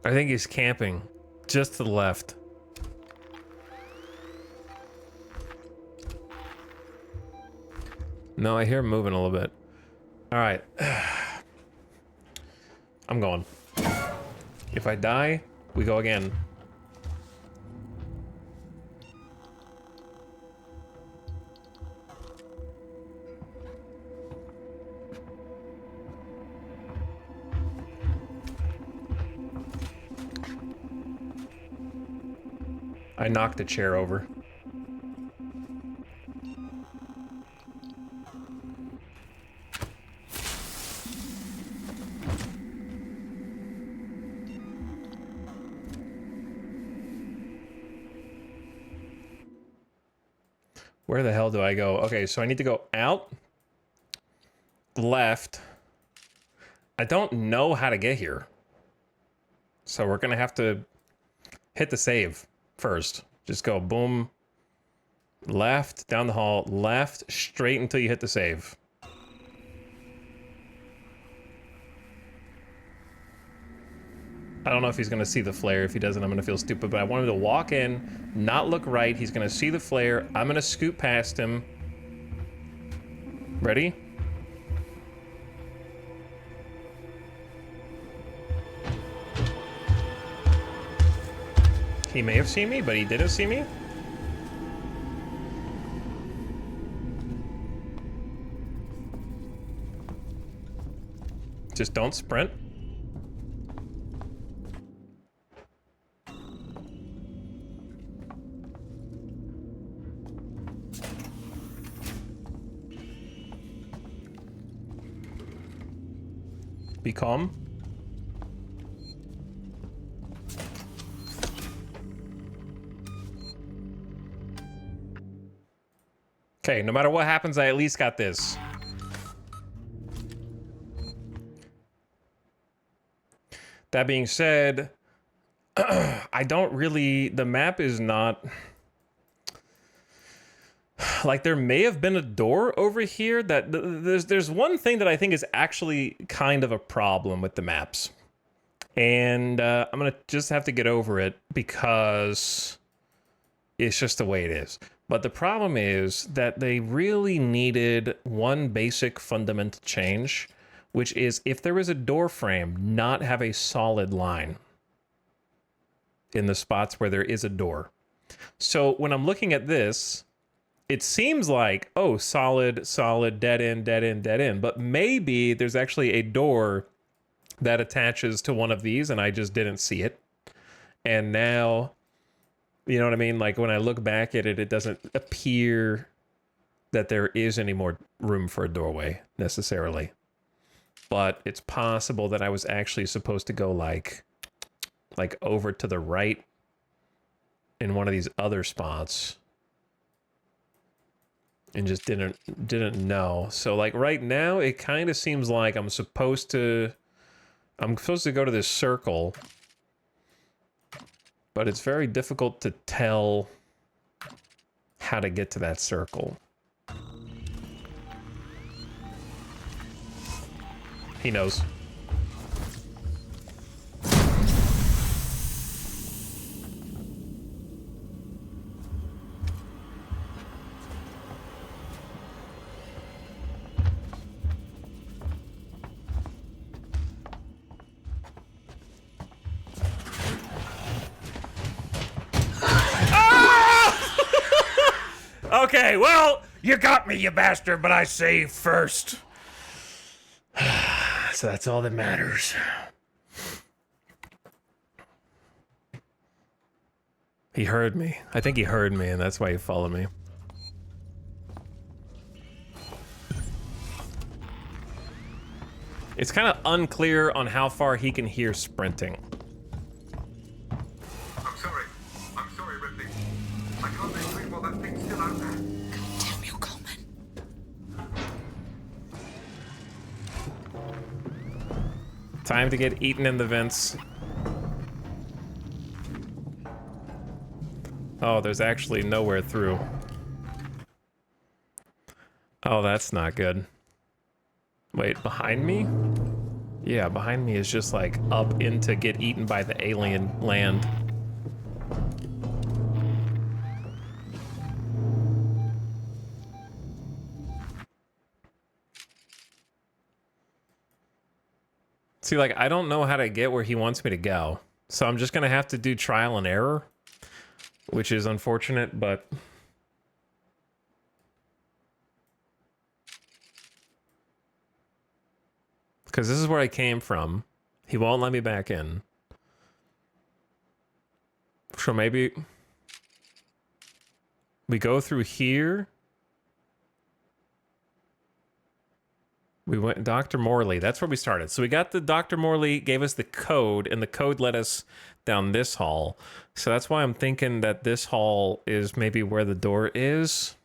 I think he's camping just to the left. No, I hear him moving a little bit. All right. I'm going. If I die, we go again. I knocked a chair over. Where the hell do I go? Okay, so I need to go out, left. I don't know how to get here. So we're gonna have to hit the save first. Just go boom, left, down the hall, left, straight until you hit the save. I don't know if he's gonna see the flare. If he doesn't, I'm gonna feel stupid, but I want him to walk in, not look right. He's gonna see the flare. I'm gonna scoot past him. Ready? He may have seen me, but he didn't see me. Just don't sprint. Be calm. Okay, no matter what happens, I at least got this. That being said, I don't really... The map is not... Like, there may have been a door over here that... There's one thing that I think is actually kind of a problem with the maps. And I'm going to just have to get over it because it's just the way it is. But the problem is that they really needed one basic fundamental change, which is if there is a door frame, not have a solid line in the spots where there is a door. So when I'm looking at this, it seems like, oh, solid, solid, dead end, dead end, dead end. But maybe there's actually a door that attaches to one of these and I just didn't see it. And now, you know what I mean? Like when I look back at it, it doesn't appear that there is any more room for a doorway necessarily. But it's possible that I was actually supposed to go like over to the right in one of these other spots and just didn't know. So like right now, it kind of seems like I'm supposed to I'm supposed to go to this circle, but it's very difficult to tell how to get to that circle. He knows. Okay, well, you got me, you bastard, but I saved first. So that's all that matters. He heard me. I think he heard me, and that's why he followed me. It's kind of unclear on how far he can hear sprinting. I'm sorry, Ripley. I can't explain while that thing's still out there. God damn you, Coleman. Time to get eaten in the vents. Oh, there's actually nowhere through. Oh, that's not good. Wait, behind me? Yeah, behind me is just like up into get eaten by the alien land. See, like, I don't know how to get where he wants me to go. So I'm just gonna have to do trial and error, which is unfortunate, but... because this is where I came from. He won't let me back in. So maybe... we go through here. We went Dr. Morley. That's where we started. So we got the Dr. Morley gave us the code, and the code led us down this hall. So that's why I'm thinking that this hall is maybe where the door is.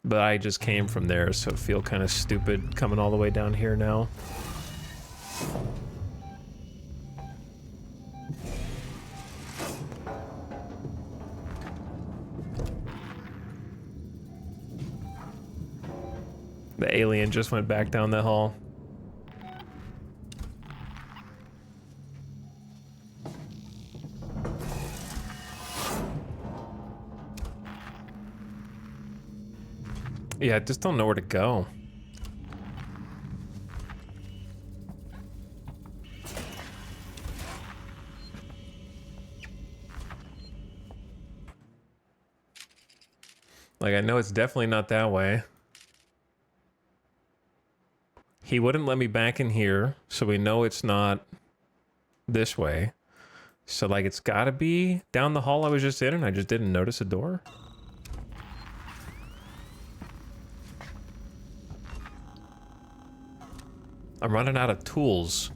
But I just came from there, so I feel kind of stupid coming all the way down here now. The alien just went back down the hall. Yeah, I just don't know where to go. Like, I know it's definitely not that way. He wouldn't let me back in here, so we know it's not this way. So, like, it's gotta be down the hall I was just in, and I just didn't notice a door. I'm running out of tools.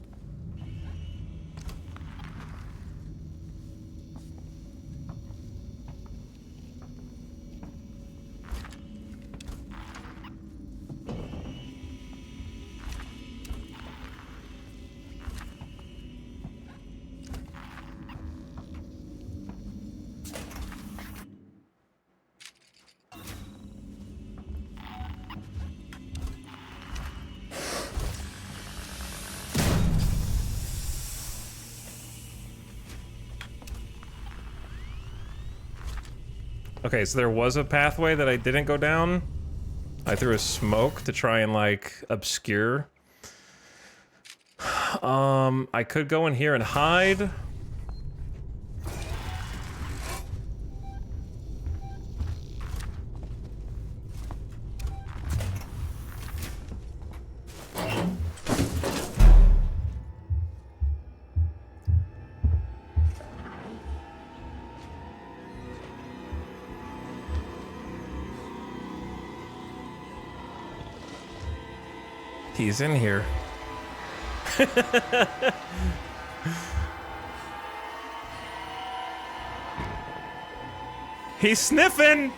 Okay, so there was a pathway that I didn't go down. I threw a smoke to try and, like, obscure. I could go in here and hide. He's in here. He's sniffing!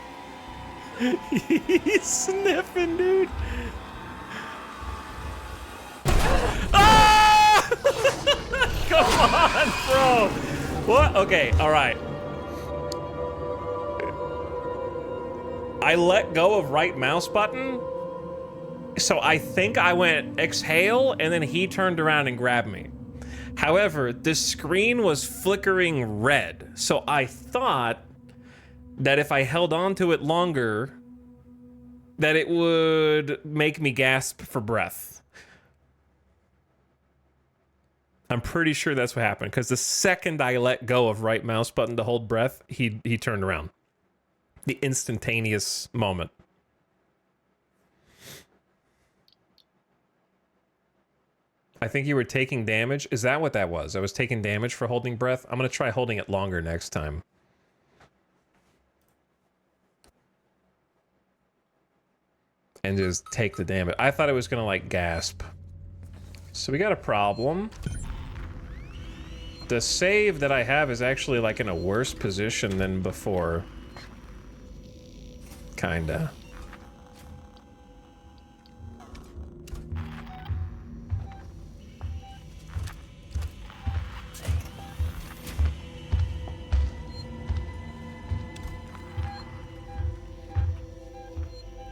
He's sniffing, dude. No! What? Okay, all right. I let go of right mouse button. So I think I went exhale and then he turned around and grabbed me. However, the screen was flickering red. So I thought that if I held on to it longer, that it would make me gasp for breath. I'm pretty sure that's what happened, because the second I let go of right mouse button to hold breath, he turned around. The instantaneous moment. I think you were taking damage. Is that what that was? I was taking damage for holding breath? I'm going to try holding it longer next time. And just take the damage. I thought it was going to, like, gasp. So we got a problem. The save that I have is actually, like, in a worse position than before. Kinda.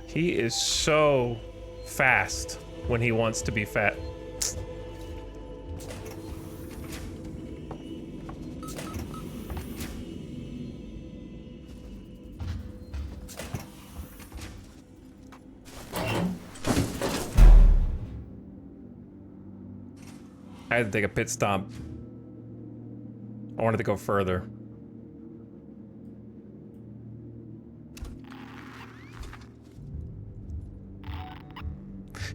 He is so fast when he wants to be fat. I had to take a pit stop. I wanted to go further.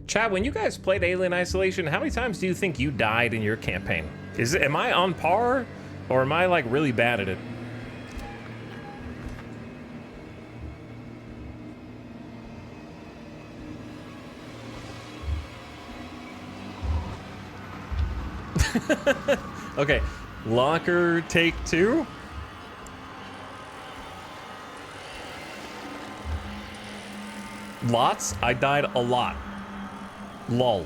Chad, when you guys played Alien Isolation, how many times do you think you died in your campaign? Am I on par, or am I like really bad at it? Okay, locker take 2. Lots? I died a lot. Lol.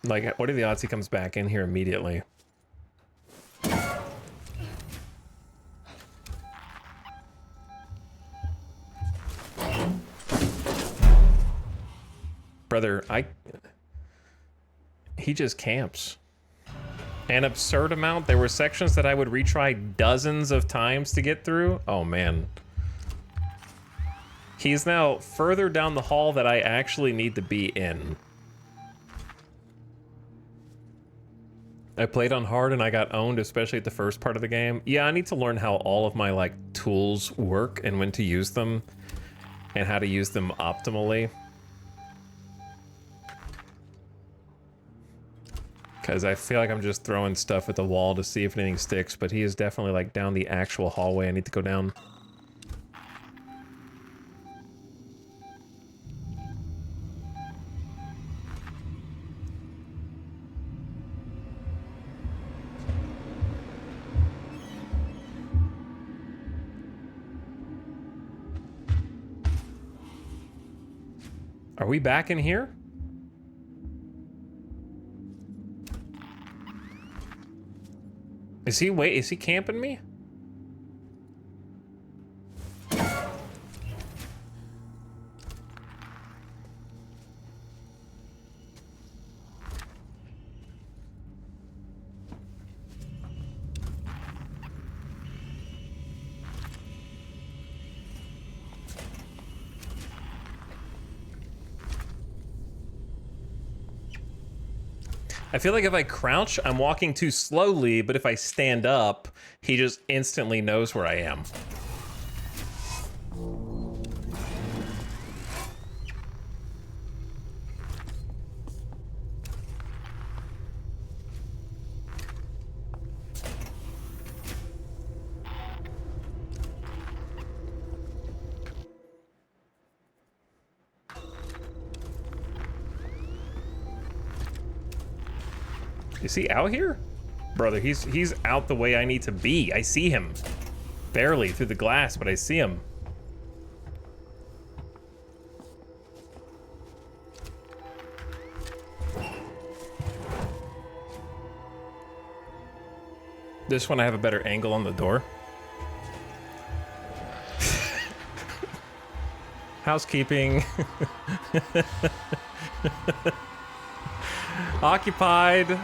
Like, what are the odds he comes back in here immediately? Brother, he just camps. An absurd amount. There were sections that I would retry dozens of times to get through. Oh, man. He's now further down the hall that I actually need to be in. I played on hard and I got owned, especially at the first part of the game. Yeah, I need to learn how all of my, like, tools work and when to use them and how to use them optimally. Because I feel like I'm just throwing stuff at the wall to see if anything sticks, but he is definitely, like, down the actual hallway I need to go down. Are we back in here? Is he camping me? I feel like if I crouch, I'm walking too slowly, but if I stand up, he just instantly knows where I am. Is he out here? Brother, he's out the way I need to be. I see him. Barely through the glass, but I see him. This one I have a better angle on the door. Housekeeping. Occupied.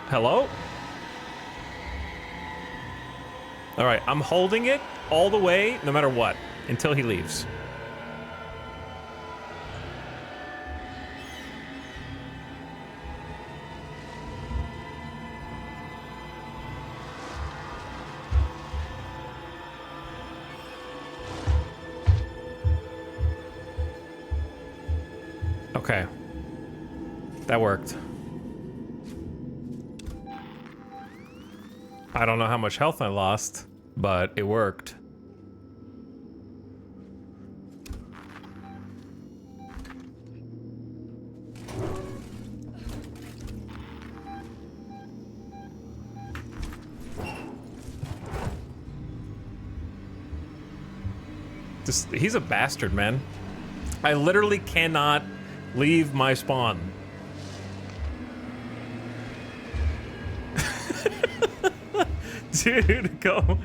Hello? All right, I'm holding it all the way, no matter what, until he leaves. Okay. That worked. I don't know how much health I lost, but it worked. He's a bastard, man. I literally cannot leave my spawn. Dude, go.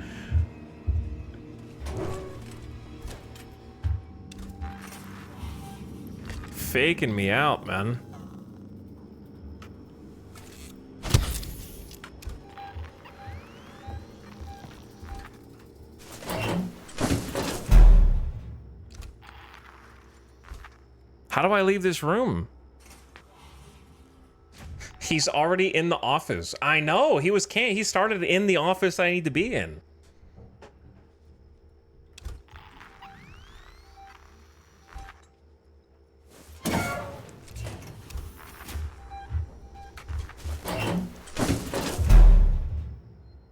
Faking me out, man. How do I leave this room? He's already in the office. I know, he started in the office I need to be in.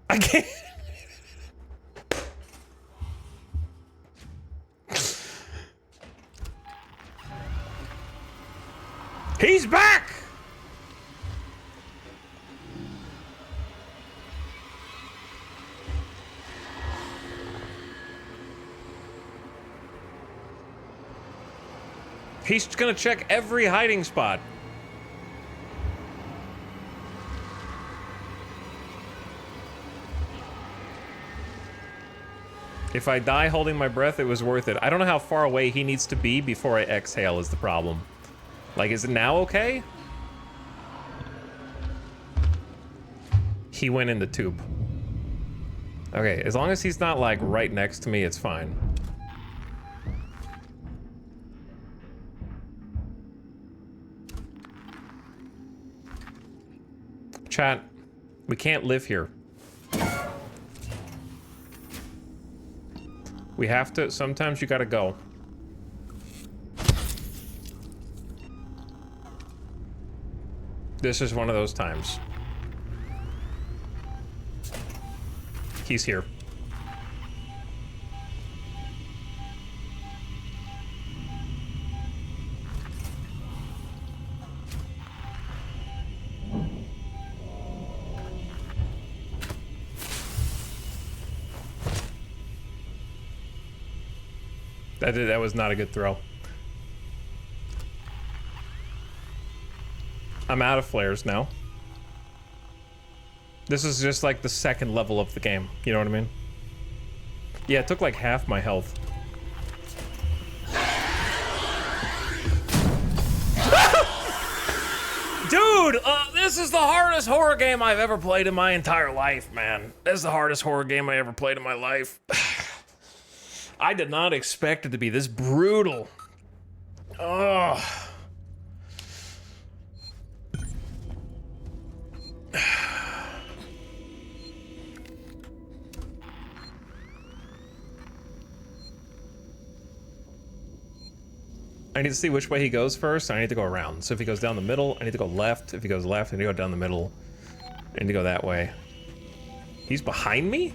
I can't. He's back! He's gonna check every hiding spot. If I die holding my breath, it was worth it. I don't know how far away he needs to be before I exhale is the problem. Like, is it now okay? He went in the tube. Okay, as long as he's not, like, right next to me, it's fine. Chat, we can't live here. We have to, sometimes you gotta go. This is one of those times. He's here. That was not a good throw. I'm out of flares now. This is just like the second level of the game. You know what I mean? Yeah, it took like half my health. Dude, this is the hardest horror game I've ever played in my entire life, man. This is the hardest horror game I ever played in my life. I did not expect it to be this brutal. Ugh. I need to see which way he goes first. I need to go around. So if he goes down the middle, I need to go left. If he goes left, I need to go down the middle. I need to go that way. He's behind me?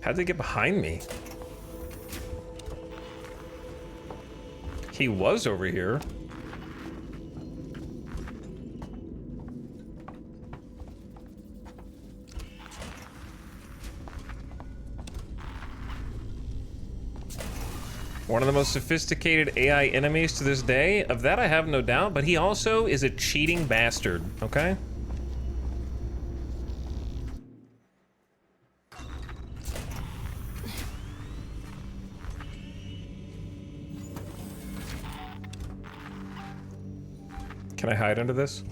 How'd they get behind me? He was over here. One of the most sophisticated AI enemies to this day. Of that I have no doubt, but he also is a cheating bastard, okay? Can I hide under this?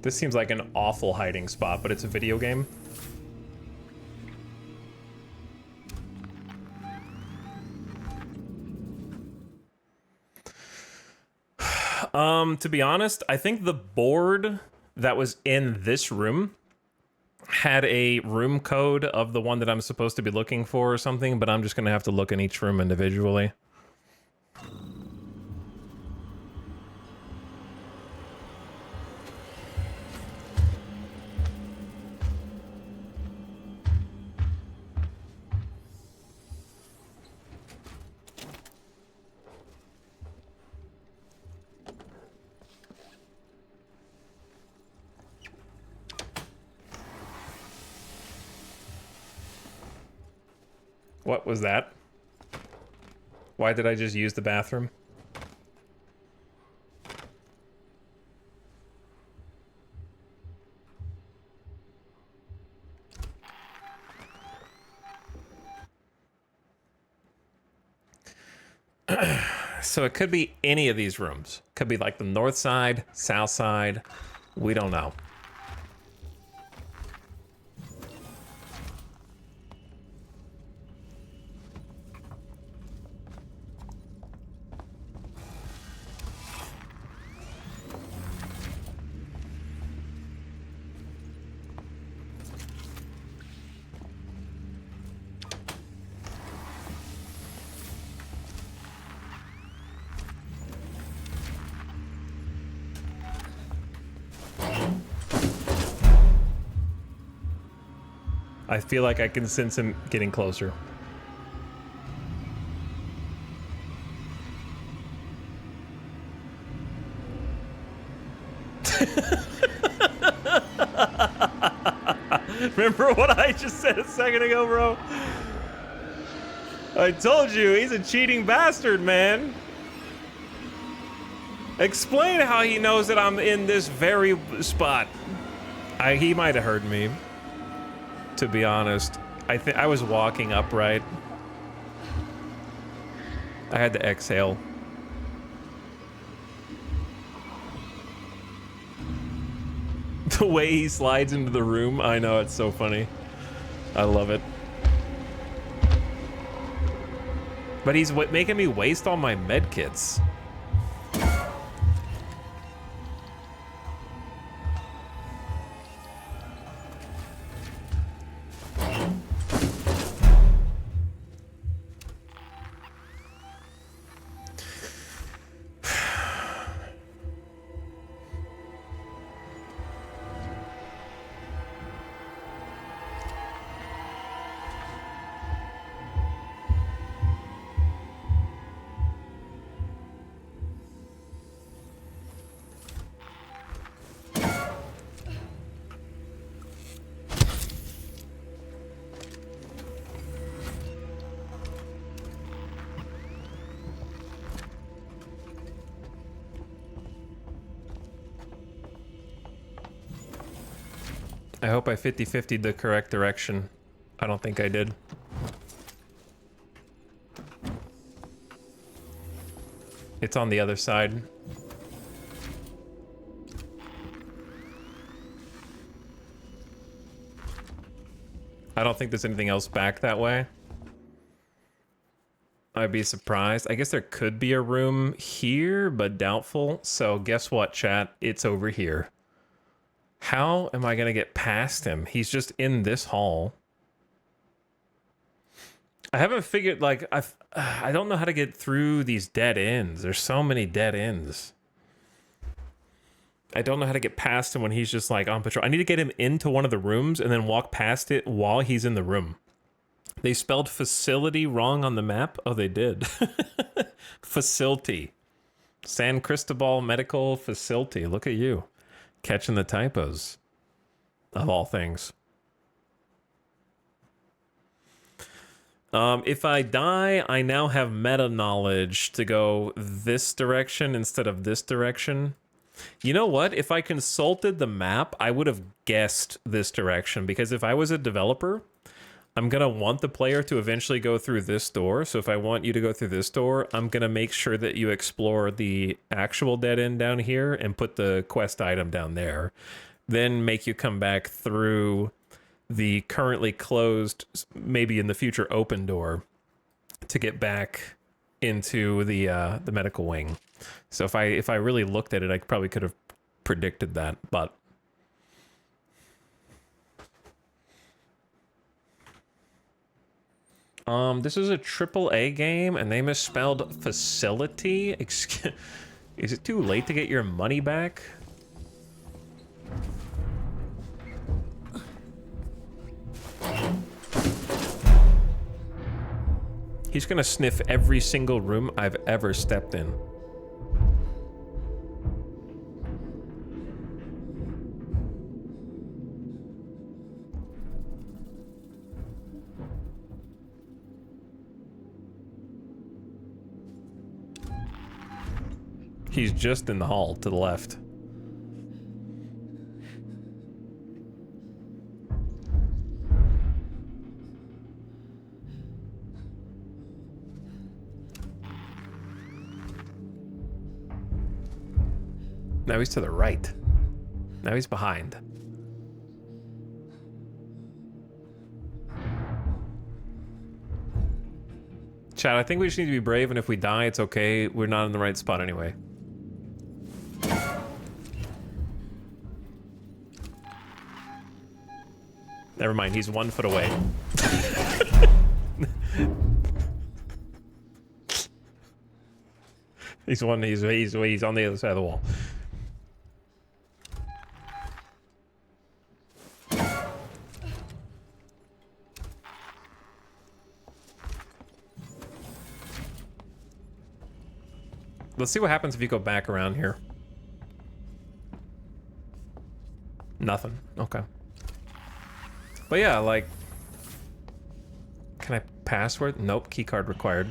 This seems like an awful hiding spot, but it's a video game. To be honest, I think the board that was in this room had a room code of the one that I'm supposed to be looking for or something, but I'm just gonna have to look in each room individually. What was that? Why did I just use the bathroom? So it could be any of these rooms. Could be like the north side, south side. We don't know. I feel like I can sense him getting closer. Remember what I just said a second ago, bro? I told you, he's a cheating bastard, man. Explain how he knows that I'm in this very spot. He might have heard me. To be honest, I was walking upright. I had to exhale. The way he slides into the room, I know, it's so funny. I love it. But he's making me waste all my med kits. I hope I 50-50'd the correct direction. I don't think I did. It's on the other side. I don't think there's anything else back that way. I'd be surprised. I guess there could be a room here, but doubtful. So guess what, chat? It's over here. How am I gonna get past him? He's just in this hall. I haven't figured, like, I don't know how to get through these dead ends. There's so many dead ends. I don't know how to get past him when he's just like on patrol. I need to get him into one of the rooms and then walk past it while he's in the room. They spelled facility wrong on the map. Oh, they did. Facility. San Cristobal Medical Facility. Look at you. Catching the typos. Of all things. If I die, I now have meta knowledge to go this direction instead of this direction. You know what? If I consulted the map, I would have guessed this direction, because if I was a developer, I'm going to want the player to eventually go through this door. So if I want you to go through this door, I'm going to make sure that you explore the actual dead end down here and put the quest item down there. Then make you come back through the currently closed, maybe in the future open door, to get back into the medical wing. So if I really looked at it, I probably could have predicted that, but this is a AAA game and they misspelled facility. Is it too late to get your money back? He's gonna sniff every single room I've ever stepped in. He's just in the hall to the left. Now he's to the right. Now he's behind. Chad, I think we just need to be brave, and if we die, it's okay. We're not in the right spot anyway. Never mind, he's 1 foot away. He's on the other side of the wall. Let's see what happens if you go back around here. Nothing. Okay. But yeah, like... Can I password? Nope, keycard required.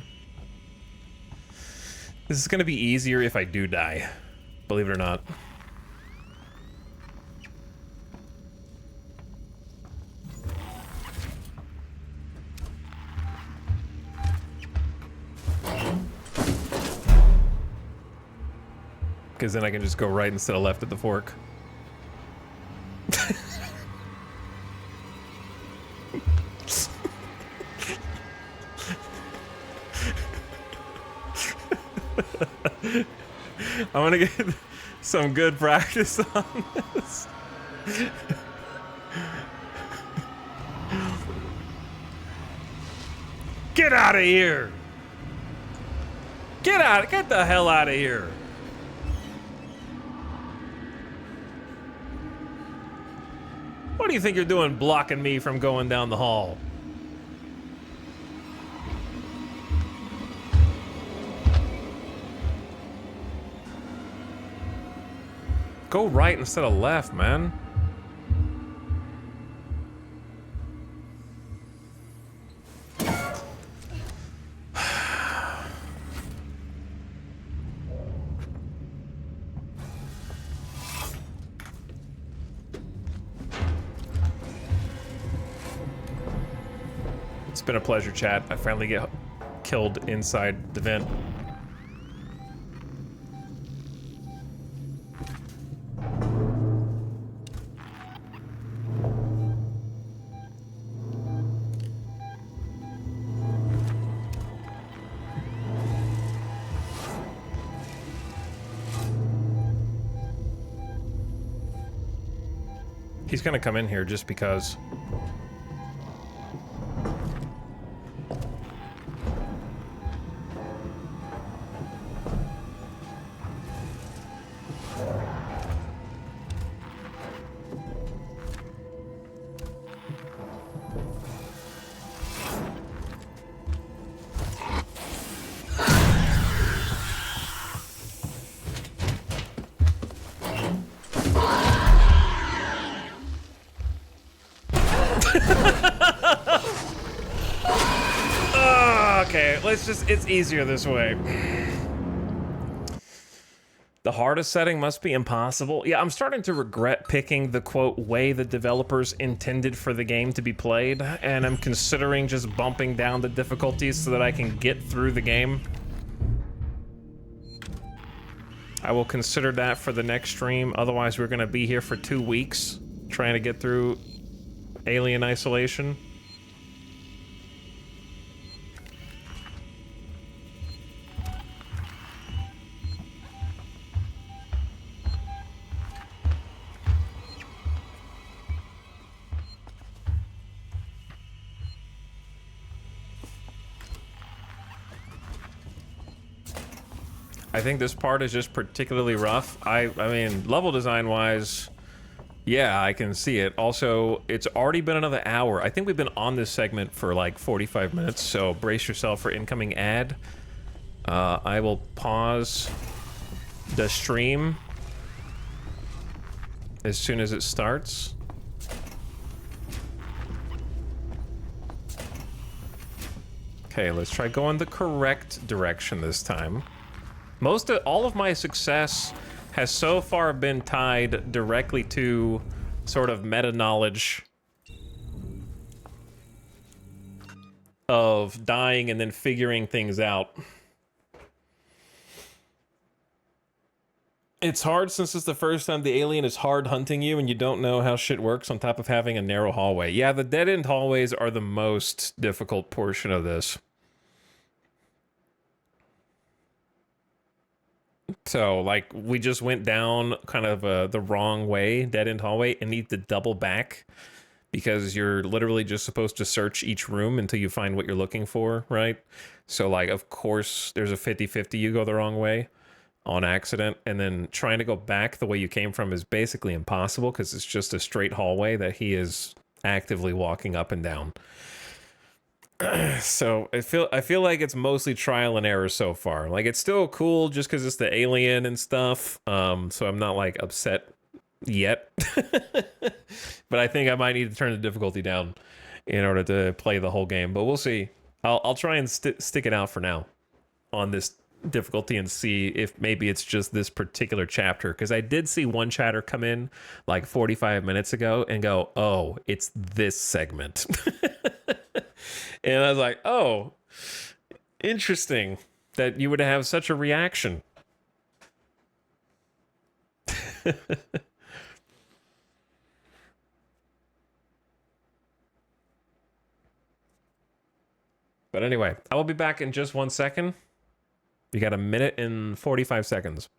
This is gonna be easier if I do die. Believe it or not. Because then I can just go right instead of left at the fork. I want to get some good practice on this. Get out of here! Get the hell out of here! What do you think you're doing blocking me from going down the hall? Go right instead of left, man. It's been a pleasure, chat. I finally get killed inside the vent. He's gonna come in here just because. let's just, it's easier this way. The hardest setting must be impossible. Yeah, I'm starting to regret picking the, quote, way the developers intended for the game to be played, and I'm considering just bumping down the difficulties so that I can get through the game. I will consider that for the next stream, otherwise we're gonna be here for 2 weeks trying to get through Alien Isolation. I think this part is just particularly rough. I mean, level design wise, yeah, I can see it. Also, it's already been another hour. I think we've been on this segment for like 45 minutes, so brace yourself for incoming ad. I will pause the stream as soon as it starts. Okay, let's try going the correct direction this time. All of my success has so far been tied directly to sort of meta knowledge of dying and then figuring things out. It's hard since it's the first time the alien is hard hunting you and you don't know how shit works on top of having a narrow hallway. Yeah, the dead-end hallways are the most difficult portion of this. So, like, we just went down kind of the wrong way, dead-end hallway, and need to double back because you're literally just supposed to search each room until you find what you're looking for, right? So, like, of course, there's a 50-50 you go the wrong way on accident, and then trying to go back the way you came from is basically impossible because it's just a straight hallway that he is actively walking up and down. So I feel like it's mostly trial and error so far. Like, it's still cool just because it's the alien and stuff. So I'm not like upset yet. But I think I might need to turn the difficulty down in order to play the whole game. But we'll see. I'll try and stick it out for now on this difficulty and see if maybe it's just this particular chapter, because I did see one chatter come in like 45 minutes ago and go, oh, it's this segment. And I was like, oh, interesting that you would have such a reaction. But anyway, I will be back in just 1 second. You got 1 minute and 45 seconds.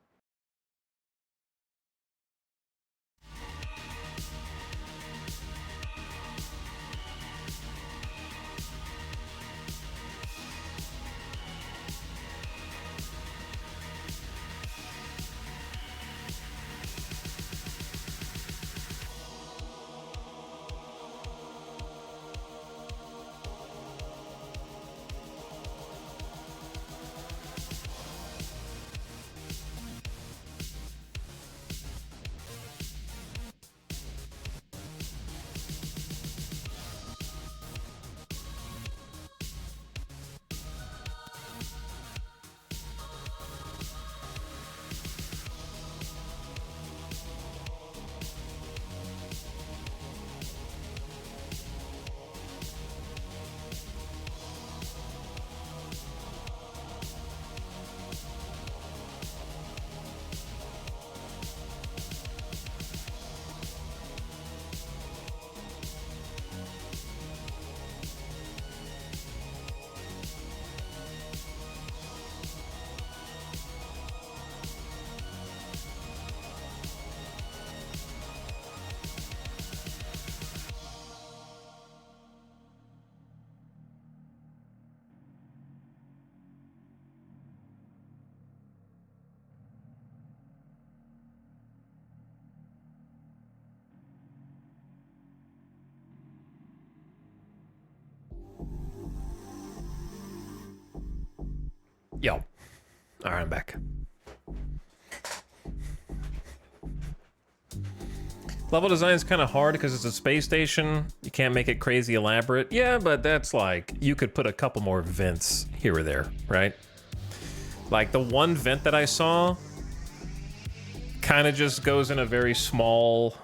Yo. All right, I'm back. Level design is kind of hard because it's a space station. You can't make it crazy elaborate. Yeah, but that's like, you could put a couple more vents here or there, right? Like the one vent that I saw kind of just goes in a very small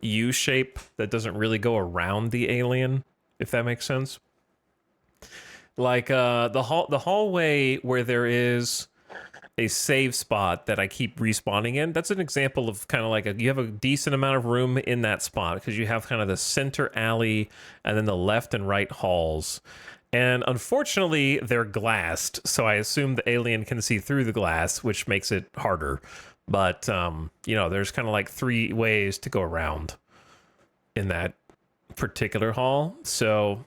U shape that doesn't really go around the alien, if that makes sense. Like the hallway where there is a save spot that I keep respawning in, that's an example of kind of like you have a decent amount of room in that spot because you have kind of the center alley and then the left and right halls. And unfortunately, they're glassed, so I assume the alien can see through the glass, which makes it harder. But, you know, there's kind of like 3 ways to go around in that particular hall. So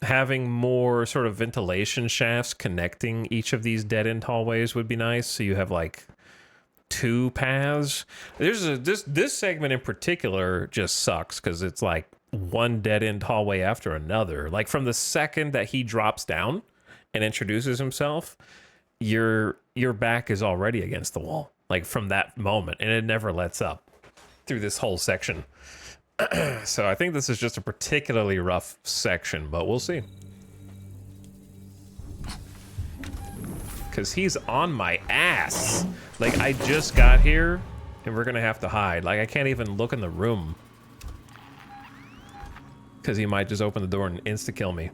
having more sort of ventilation shafts connecting each of these dead-end hallways would be nice. So you have like 2 paths. This segment in particular just sucks because it's like one dead-end hallway after another. Like from the second that he drops down and introduces himself, your back is already against the wall. Like from that moment, and it never lets up through this whole section. So I think this is just a particularly rough section, but we'll see. Because he's on my ass. Like, I just got here, and we're gonna have to hide. Like, I can't even look in the room. Because he might just open the door and insta-kill me.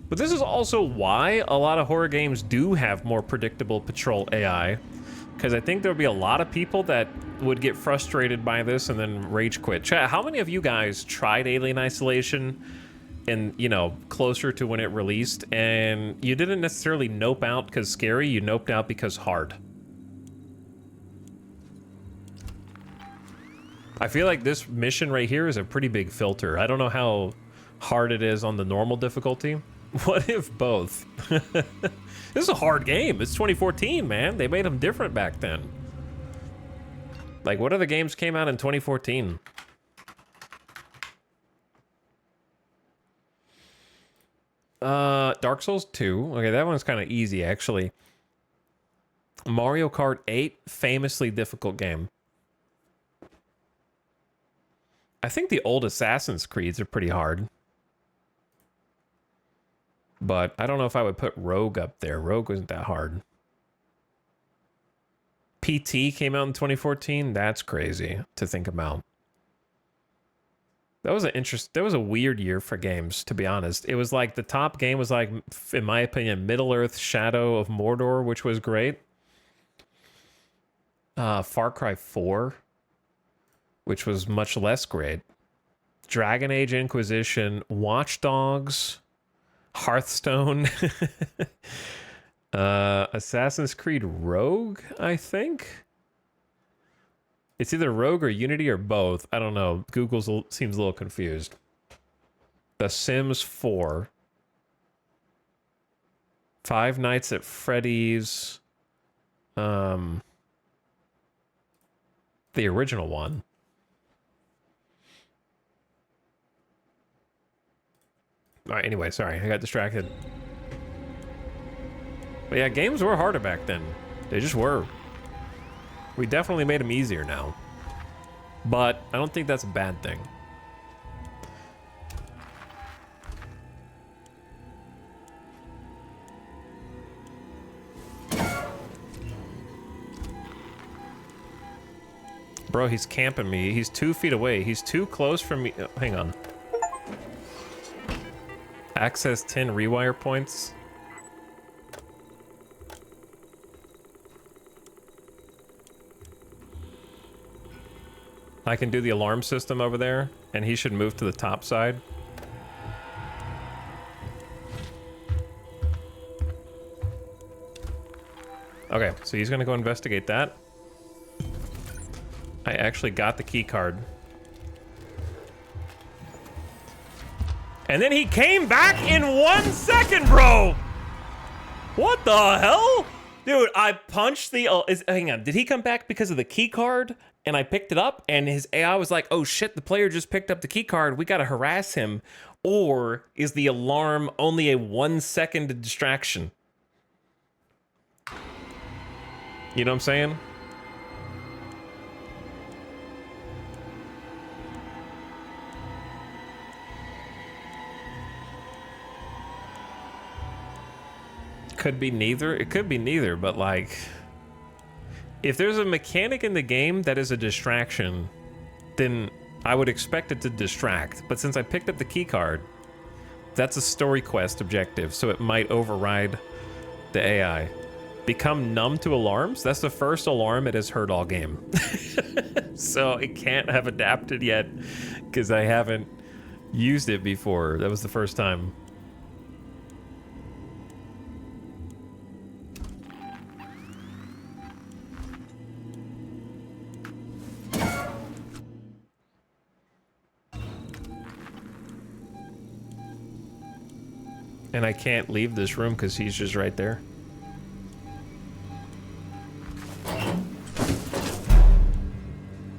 But this is also why a lot of horror games do have more predictable patrol AI. Because I think there'll be a lot of people that would get frustrated by this and then rage quit. Chat, how many of you guys tried Alien Isolation and, you know, closer to when it released, and you didn't necessarily nope out because scary, you noped out because hard? I feel like this mission right here is a pretty big filter. I don't know how hard it is on the normal difficulty. What if both? This is a hard game. It's 2014, man. They made them different back then. Like, what other games came out in 2014? Dark Souls 2. Okay, that one's kind of easy, actually. Mario Kart 8, famously difficult game. I think the old Assassin's Creeds are pretty hard. But I don't know if I would put Rogue up there. Rogue wasn't that hard. PT came out in 2014. That's crazy to think about. That was a weird year for games, to be honest. It was like the top game was like, in my opinion, Middle-earth: Shadow of Mordor, which was great. Far Cry 4, which was much less great. Dragon Age Inquisition, Watch Dogs, Hearthstone, Assassin's Creed Rogue, I think. It's either Rogue or Unity or both. I don't know. Google seems a little confused. The Sims 4. Five Nights at Freddy's. The original one. All right, anyway, sorry, I got distracted. But yeah, games were harder back then. They just were. We definitely made them easier now. But I don't think that's a bad thing. Bro, he's camping me. He's 2 feet away. He's too close from me. Oh, hang on. Access 10 rewire points. I can do the alarm system over there, and he should move to the top side. Okay, so he's gonna go investigate that. I actually got the key card. And then he came back in 1 second, bro! What the hell? Dude, I punched the... hang on, did he come back because of the key card? And I picked it up, and his AI was like, oh shit, the player just picked up the key card. We gotta harass him. Or is the alarm only a 1 second distraction? You know what I'm saying? Could be neither. It could be neither, but like, if there's a mechanic in the game that is a distraction, then I would expect it to distract. But since I picked up the key card, that's a story quest objective, so it might override the AI. Become numb to alarms? That's the first alarm it has heard all game. So it can't have adapted yet because I haven't used it before. That was the first time. And I can't leave this room because he's just right there.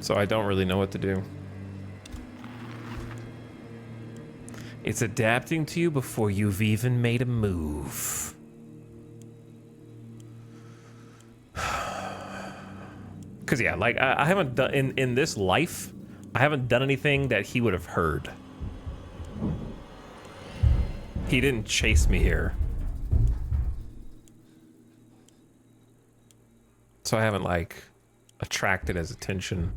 So I don't really know what to do. It's adapting to you before you've even made a move. Because yeah, like I haven't done in this life, I haven't done anything that he would have heard. He didn't chase me here. So I haven't like attracted his attention.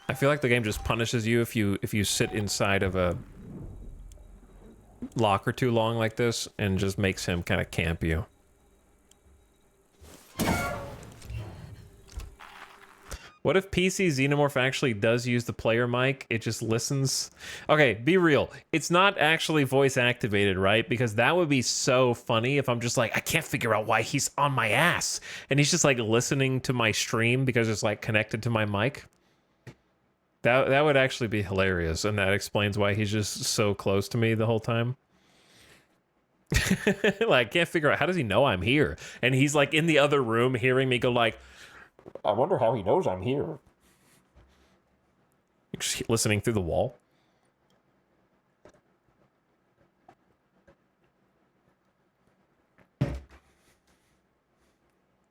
I feel like the game just punishes you if you sit inside of a locker too long like this and just makes him kind of camp you. What if PC Xenomorph actually does use the player mic? It just listens. Okay, be real. It's not actually voice activated, right? Because that would be so funny if I'm just like, I can't figure out why he's on my ass. And he's just like listening to my stream because it's like connected to my mic. That would actually be hilarious. And that explains why he's just so close to me the whole time. Like, can't figure out, how does he know I'm here? And he's like in the other room hearing me go like, I wonder how he knows I'm here. Just listening through the wall.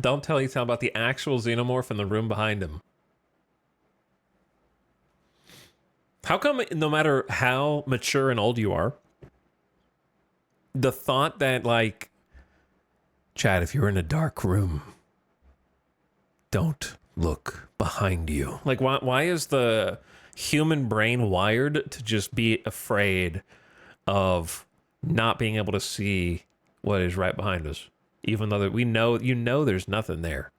Don't tell Ethan about the actual Xenomorph in the room behind him. How come no matter how mature and old you are, the thought that like, Chad, if you're in a dark room, don't look behind you. Like, why is the human brain wired to just be afraid of not being able to see what is right behind us? Even though that we know, there's nothing there.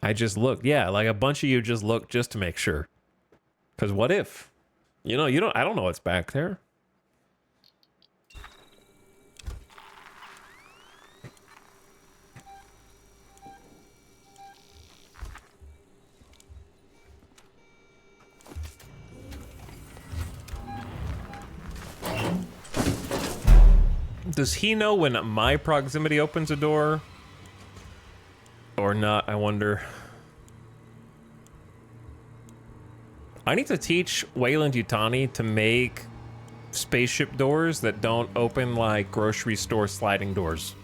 I just looked. Yeah, like a bunch of you just looked just to make sure. Because what if? I don't know what's back there. Does he know when my proximity opens a door? Or not, I wonder. I need to teach Wayland Yutani to make spaceship doors that don't open like grocery store sliding doors.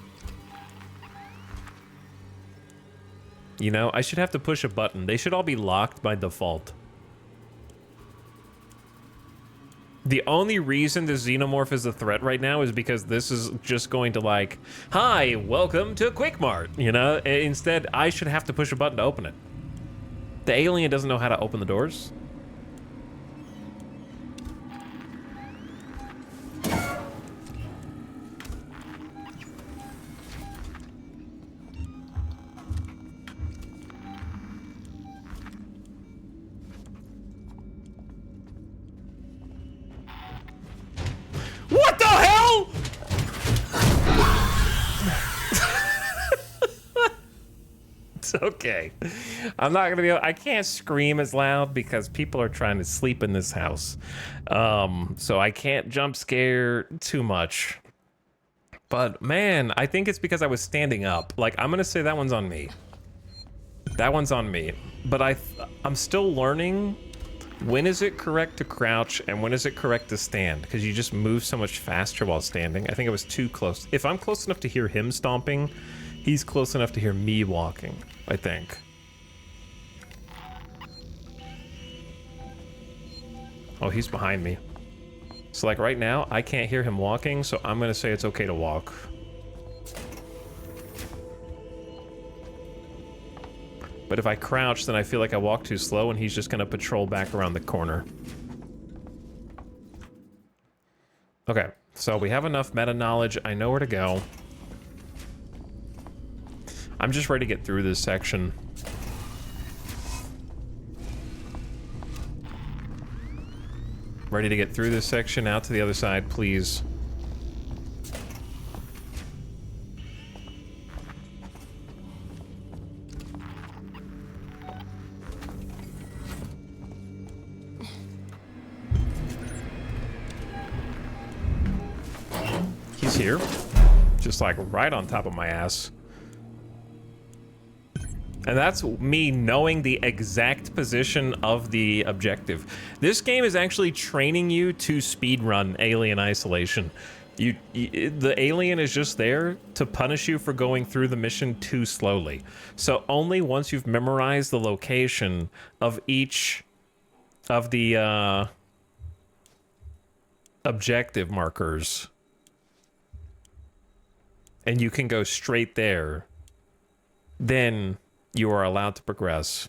You know, I should have to push a button. They should all be locked by default. The only reason the Xenomorph is a threat right now is because this is just going to like, hi, welcome to Quick Mart, you know? Instead, I should have to push a button to open it. The alien doesn't know how to open the doors. What the hell? It's okay. I'm not gonna be able, I can't scream as loud because people are trying to sleep in this house. So I can't jump scare too much. But man, I think it's because I was standing up. Like, I'm gonna say that one's on me. That one's on me. But I'm still learning When is it correct to crouch and when is it correct to stand? Because you just move so much faster while standing. I think I was too close. If I'm close enough to hear him stomping, he's close enough to hear me walking, I think. Oh, he's behind me. So like right now, I can't hear him walking, so I'm gonna say it's okay to walk. But if I crouch, then I feel like I walk too slow and he's just gonna patrol back around the corner. Okay, so we have enough meta knowledge. I know where to go. I'm just ready to get through this section. Ready to get through this section, out to the other side, please. He's here. Just like right on top of my ass. And that's me knowing the exact position of the objective. This game is actually training you to speedrun Alien Isolation. The alien is just there to punish you for going through the mission too slowly. So only once you've memorized the location of each of the objective markers, and you can go straight there, then you are allowed to progress.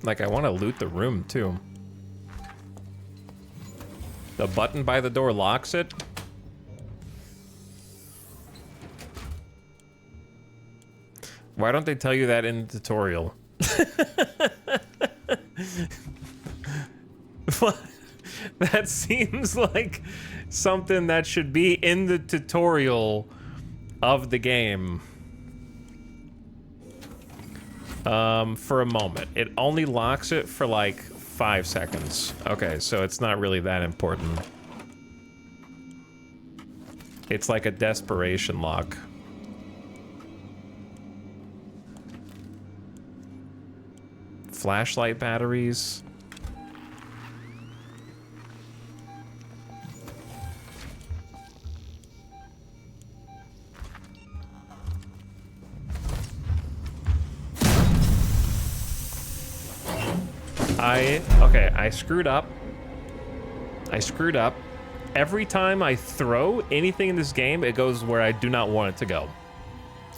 Like, I want to loot the room, too. The button by the door locks it. Why don't they tell you that in the tutorial? That seems like something that should be in the tutorial of the game. For a moment. It only locks it for like 5 seconds. Okay, so it's not really that important. It's like a desperation lock. Flashlight batteries. Okay, I screwed up. Every time I throw anything in this game, it goes where I do not want it to go.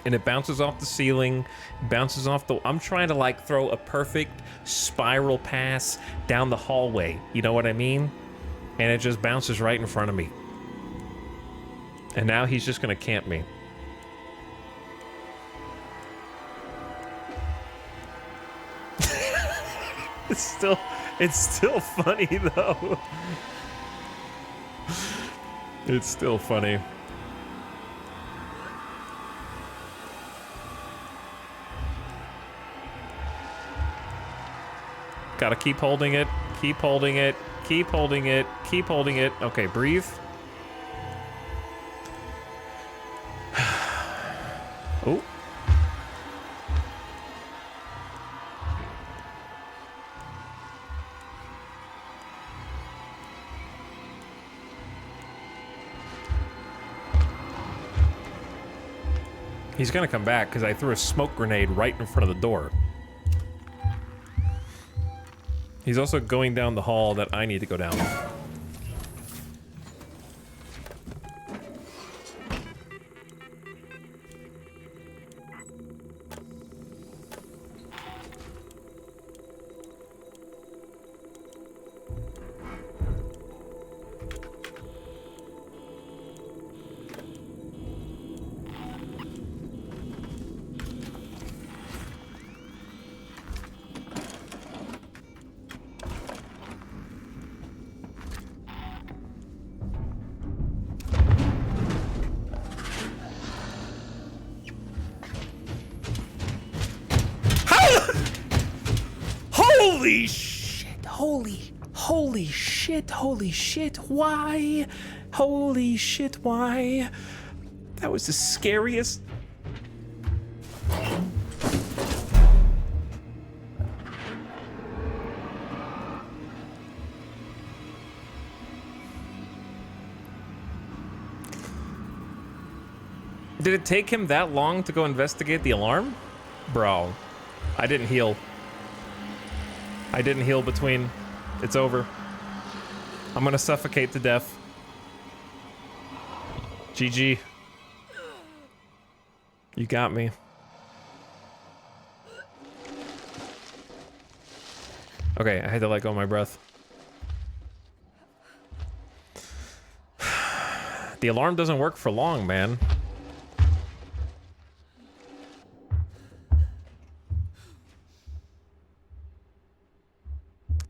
And it bounces off the ceiling, bounces off the... I'm trying to, like, throw a perfect spiral pass down the hallway. You know what I mean? And it just bounces right in front of me. And now he's just gonna camp me. It's still funny though. It's still funny. Gotta keep holding it, keep holding it, keep holding it, keep holding it. Okay, breathe. Oh. He's gonna come back because I threw a smoke grenade right in front of the door. He's also going down the hall that I need to go down. Holy shit. Holy shit. Why? Holy shit, why? That was the scariest. Did it take him that long to go investigate the alarm? Bro, I didn't heal. I didn't heal between. It's over. I'm gonna suffocate to death. GG. You got me. Okay, I had to let go of my breath. The alarm doesn't work for long, man.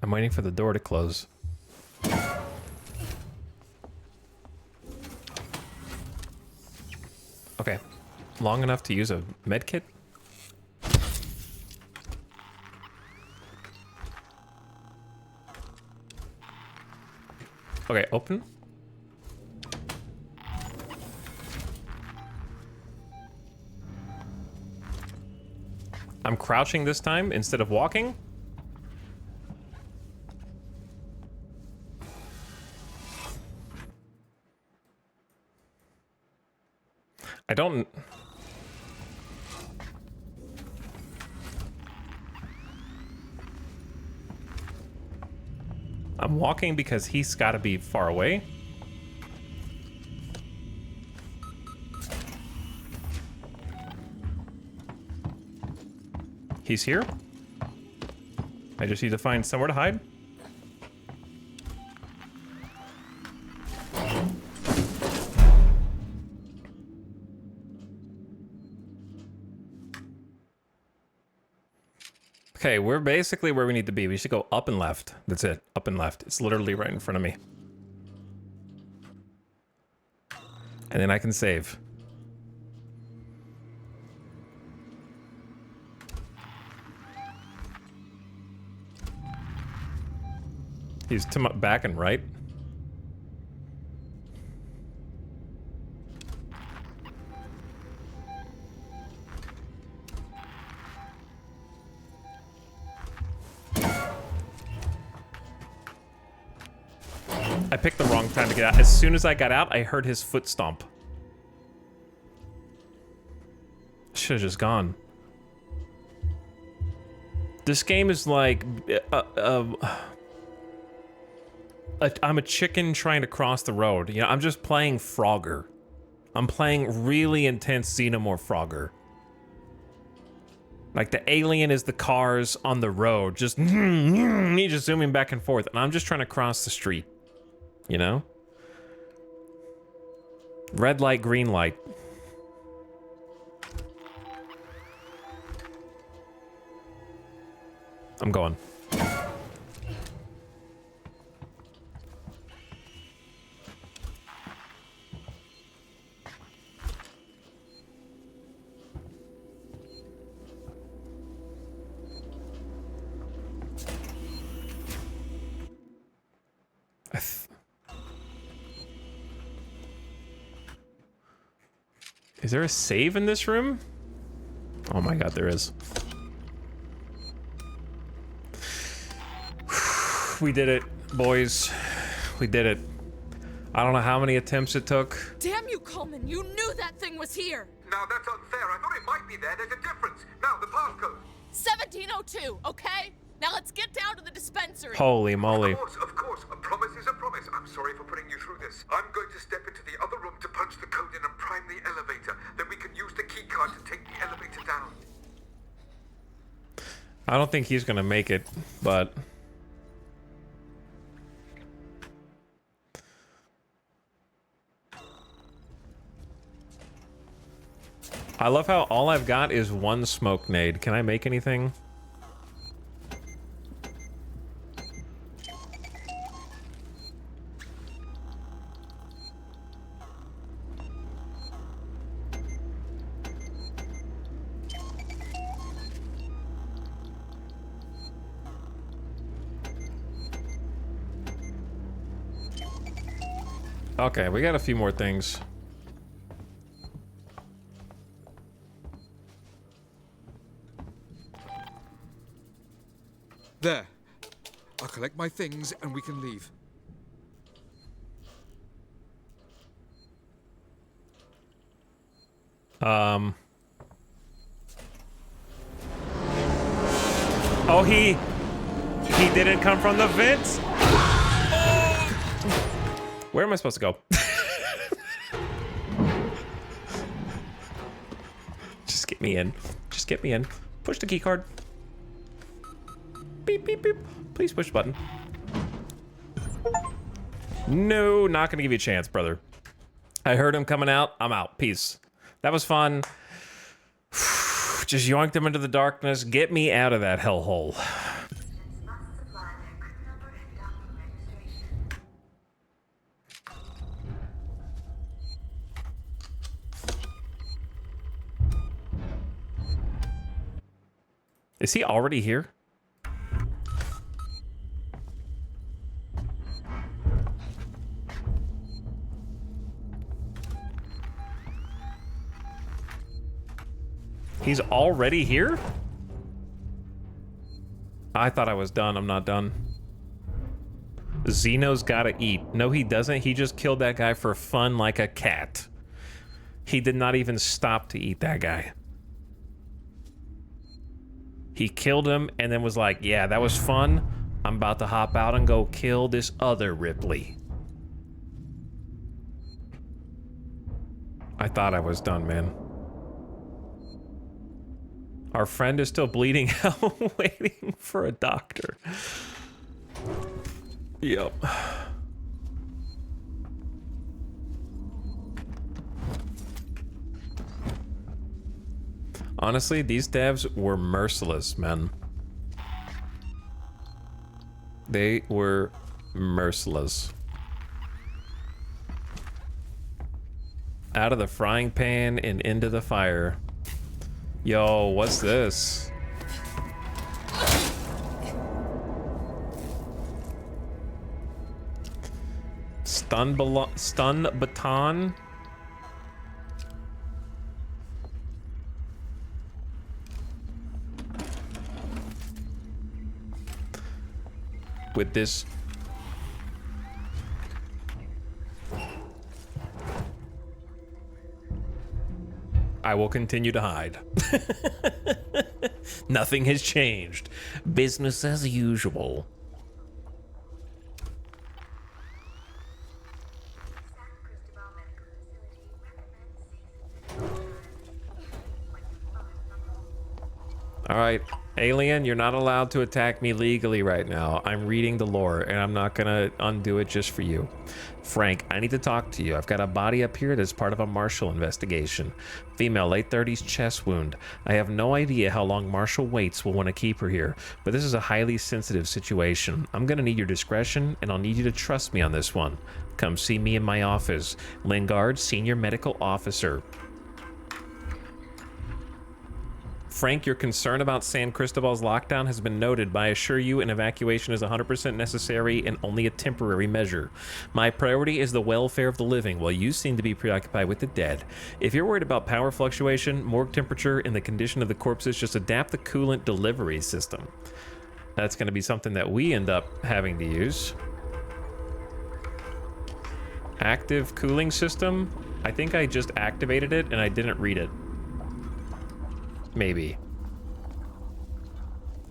I'm waiting for the door to close. Okay. Long enough to use a med kit? Okay, open. I'm crouching this time instead of walking. I don't... I'm walking because he's got to be far away. He's here. I just need to find somewhere to hide. Okay, we're basically where we need to be. We should go up and left. That's it. Up and left. It's literally right in front of me. And then I can save. He's to my back and right. I picked the wrong time to get out. As soon as I got out, I heard his foot stomp. Should have just gone. This game is like... I'm a chicken trying to cross the road. You know, I'm just playing Frogger. I'm playing really intense Xenomorph Frogger. Like, the alien is the cars on the road. Just... He's just zooming back and forth. And I'm just trying to cross the street. You know? Red light, green light. I'm going. Is there a save in this room? Oh my god, there is. We did it, boys. We did it. I don't know how many attempts it took. Damn you, Coleman! You knew that thing was here! Now that's unfair. I thought it might be there. There's a difference. Now, the passcode. 1702, okay? Now let's get down to the dispensary. Holy moly. Of course. A promise is a promise. I'm sorry for putting you through this. I'm going to step into the other room to punch the code in and prime the elevator. Then we can use the key card to take the elevator down. I don't think he's gonna make it, but... I love how all I've got is one smoke nade. Can I make anything? Okay, we got a few more things. There. I'll collect my things and we can leave. Oh, he didn't come from the vents? Where am I supposed to go? Just get me in. Just get me in. Push the key card. Beep, beep, beep. Please push the button. No, not gonna give you a chance, brother. I heard him coming out. I'm out. Peace. That was fun. Just yoinked him into the darkness. Get me out of that hellhole. Is he already here? He's already here? I thought I was done. I'm not done. Zeno's gotta eat. No, he doesn't. He just killed that guy for fun like a cat. He did not even stop to eat that guy. He killed him and then was like, yeah, that was fun. I'm about to hop out and go kill this other Ripley. I thought I was done, man. Our friend is still bleeding out, waiting for a doctor. Yep. Honestly, these devs were merciless, man. They were merciless. Out of the frying pan and into the fire. Yo, what's this? Stun baton? With this... I will continue to hide. Nothing has changed. Business as usual. All right, alien, you're not allowed to attack me legally right now. I'm reading the lore, and I'm not gonna undo it just for you. Frank, I need to talk to you. I've got a body up here that's part of a Marshall investigation. Female, late 30s, chest wound. I have no idea how long Marshall Waits will want to keep her here, but this is a highly sensitive situation. I'm gonna need your discretion, and I'll need you to trust me on this one. Come see me in my office. Lingard, Senior Medical Officer. Frank, your concern about San Cristobal's lockdown has been noted, but I assure you an evacuation is 100% necessary and only a temporary measure. My priority is the welfare of the living, while you seem to be preoccupied with the dead. If you're worried about power fluctuation, morgue temperature, and the condition of the corpses, just adapt the coolant delivery system. That's going to be something that we end up having to use. Active cooling system? I think I just activated it and I didn't read it. Maybe.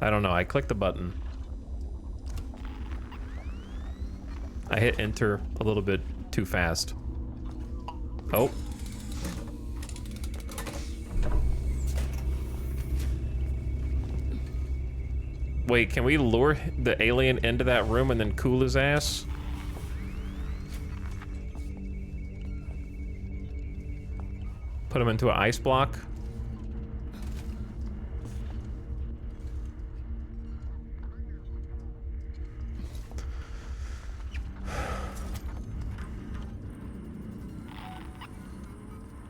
I don't know. I clicked the button. I hit enter a little bit too fast. Oh. Wait, can we lure the alien into that room and then cool his ass? Put him into an ice block?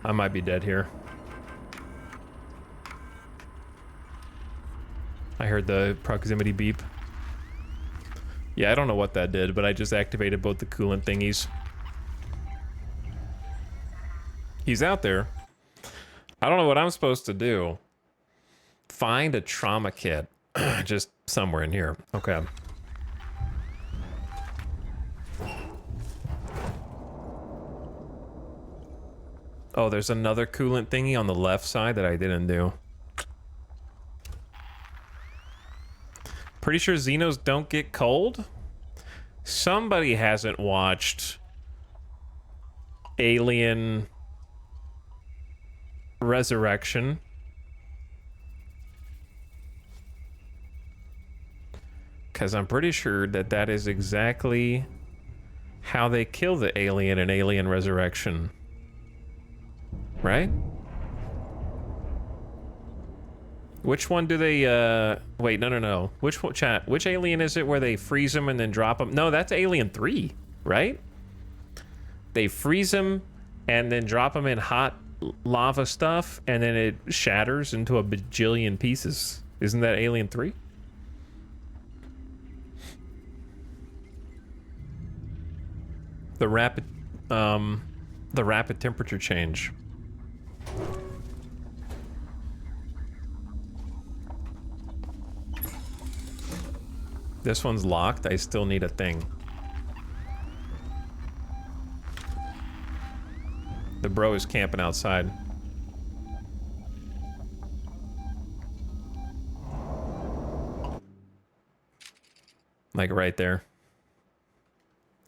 I might be dead here. I heard the proximity beep. Yeah, I don't know what that did, but I just activated both the coolant thingies. He's out there. I don't know what I'm supposed to do. Find a trauma kit. Just somewhere in here. Okay. Oh, there's another coolant thingy on the left side that I didn't do. Pretty sure Xenos don't get cold? Somebody hasn't watched Alien Resurrection. Because I'm pretty sure that that is exactly how they kill the alien in Alien Resurrection. Right? Which one do they, wait, no. Which one, chat, which alien is it where they freeze them and then drop them? No, that's Alien 3, right? They freeze them and then drop them in hot lava stuff and then it shatters into a bajillion pieces. Isn't that Alien 3? The rapid temperature change. This one's locked. I still need a thing. The bro is camping outside. Like right there.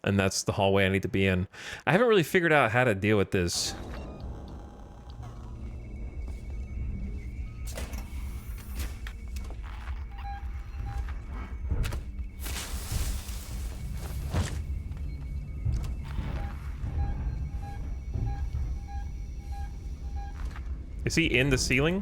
And that's the hallway I need to be in. I haven't really figured out how to deal with this. Is he in the ceiling?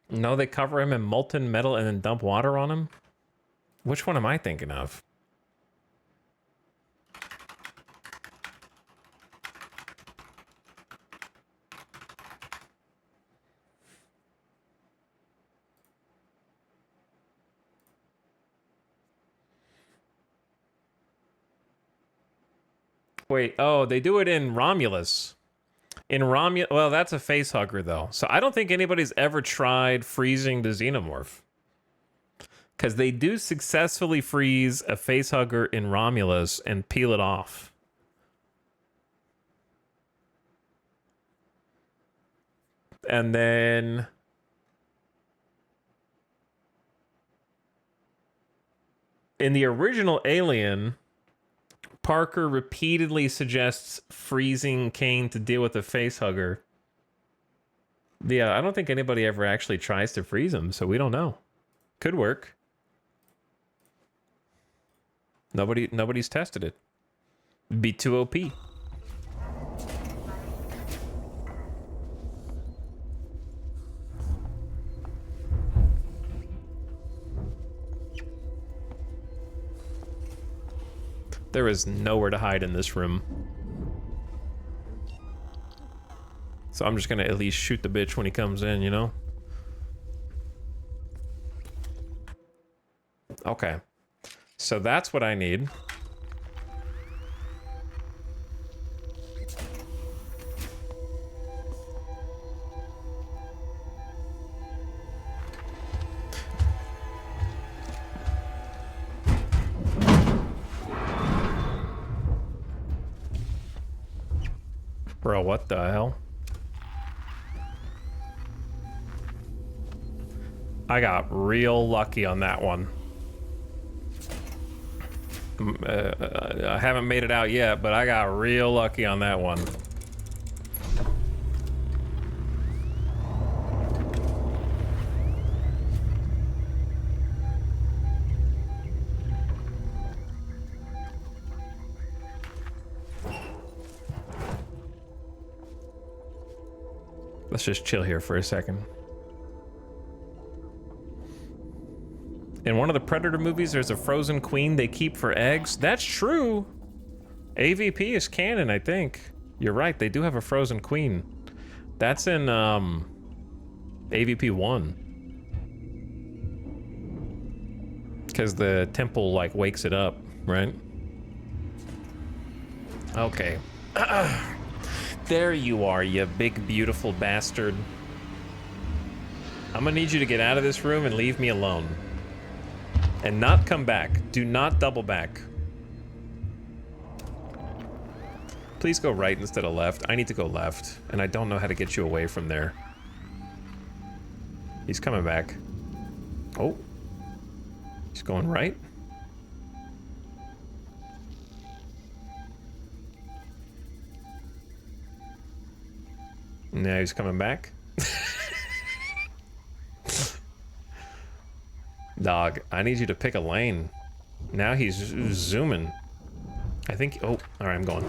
No, they cover him in molten metal and then dump water on him? Which one am I thinking of? Wait, oh, they do it in Romulus. In Romulus, well, that's a face hugger though. So I don't think anybody's ever tried freezing the xenomorph. Because they do successfully freeze a face hugger in Romulus and peel it off. And then in the original Alien, Parker repeatedly suggests freezing Kane to deal with a face hugger. Yeah, I don't think anybody ever actually tries to freeze him, so we don't know. Could work. Nobody's tested it. Be too OP. There is nowhere to hide in this room. So I'm just gonna at least shoot the bitch when he comes in, you know? Okay. So that's what I need. Bro, what the hell? I got real lucky on that one. I haven't made it out yet, but I got real lucky on that one. Let's just chill here for a second. In one of the Predator movies, there's a frozen queen they keep for eggs. That's true. AVP is canon, I think. You're right, they do have a frozen queen. That's in AVP 1. Because the temple, like, wakes it up, right? Okay. There you are, you big, beautiful bastard. I'm gonna need you to get out of this room and leave me alone. And not come back. Do not double back. Please go right instead of left. I need to go left, and I don't know how to get you away from there. He's coming back. Oh. He's going right. Now he's coming back. Dog, I need you to pick a lane. Now he's zooming. I think, oh, all right, I'm going.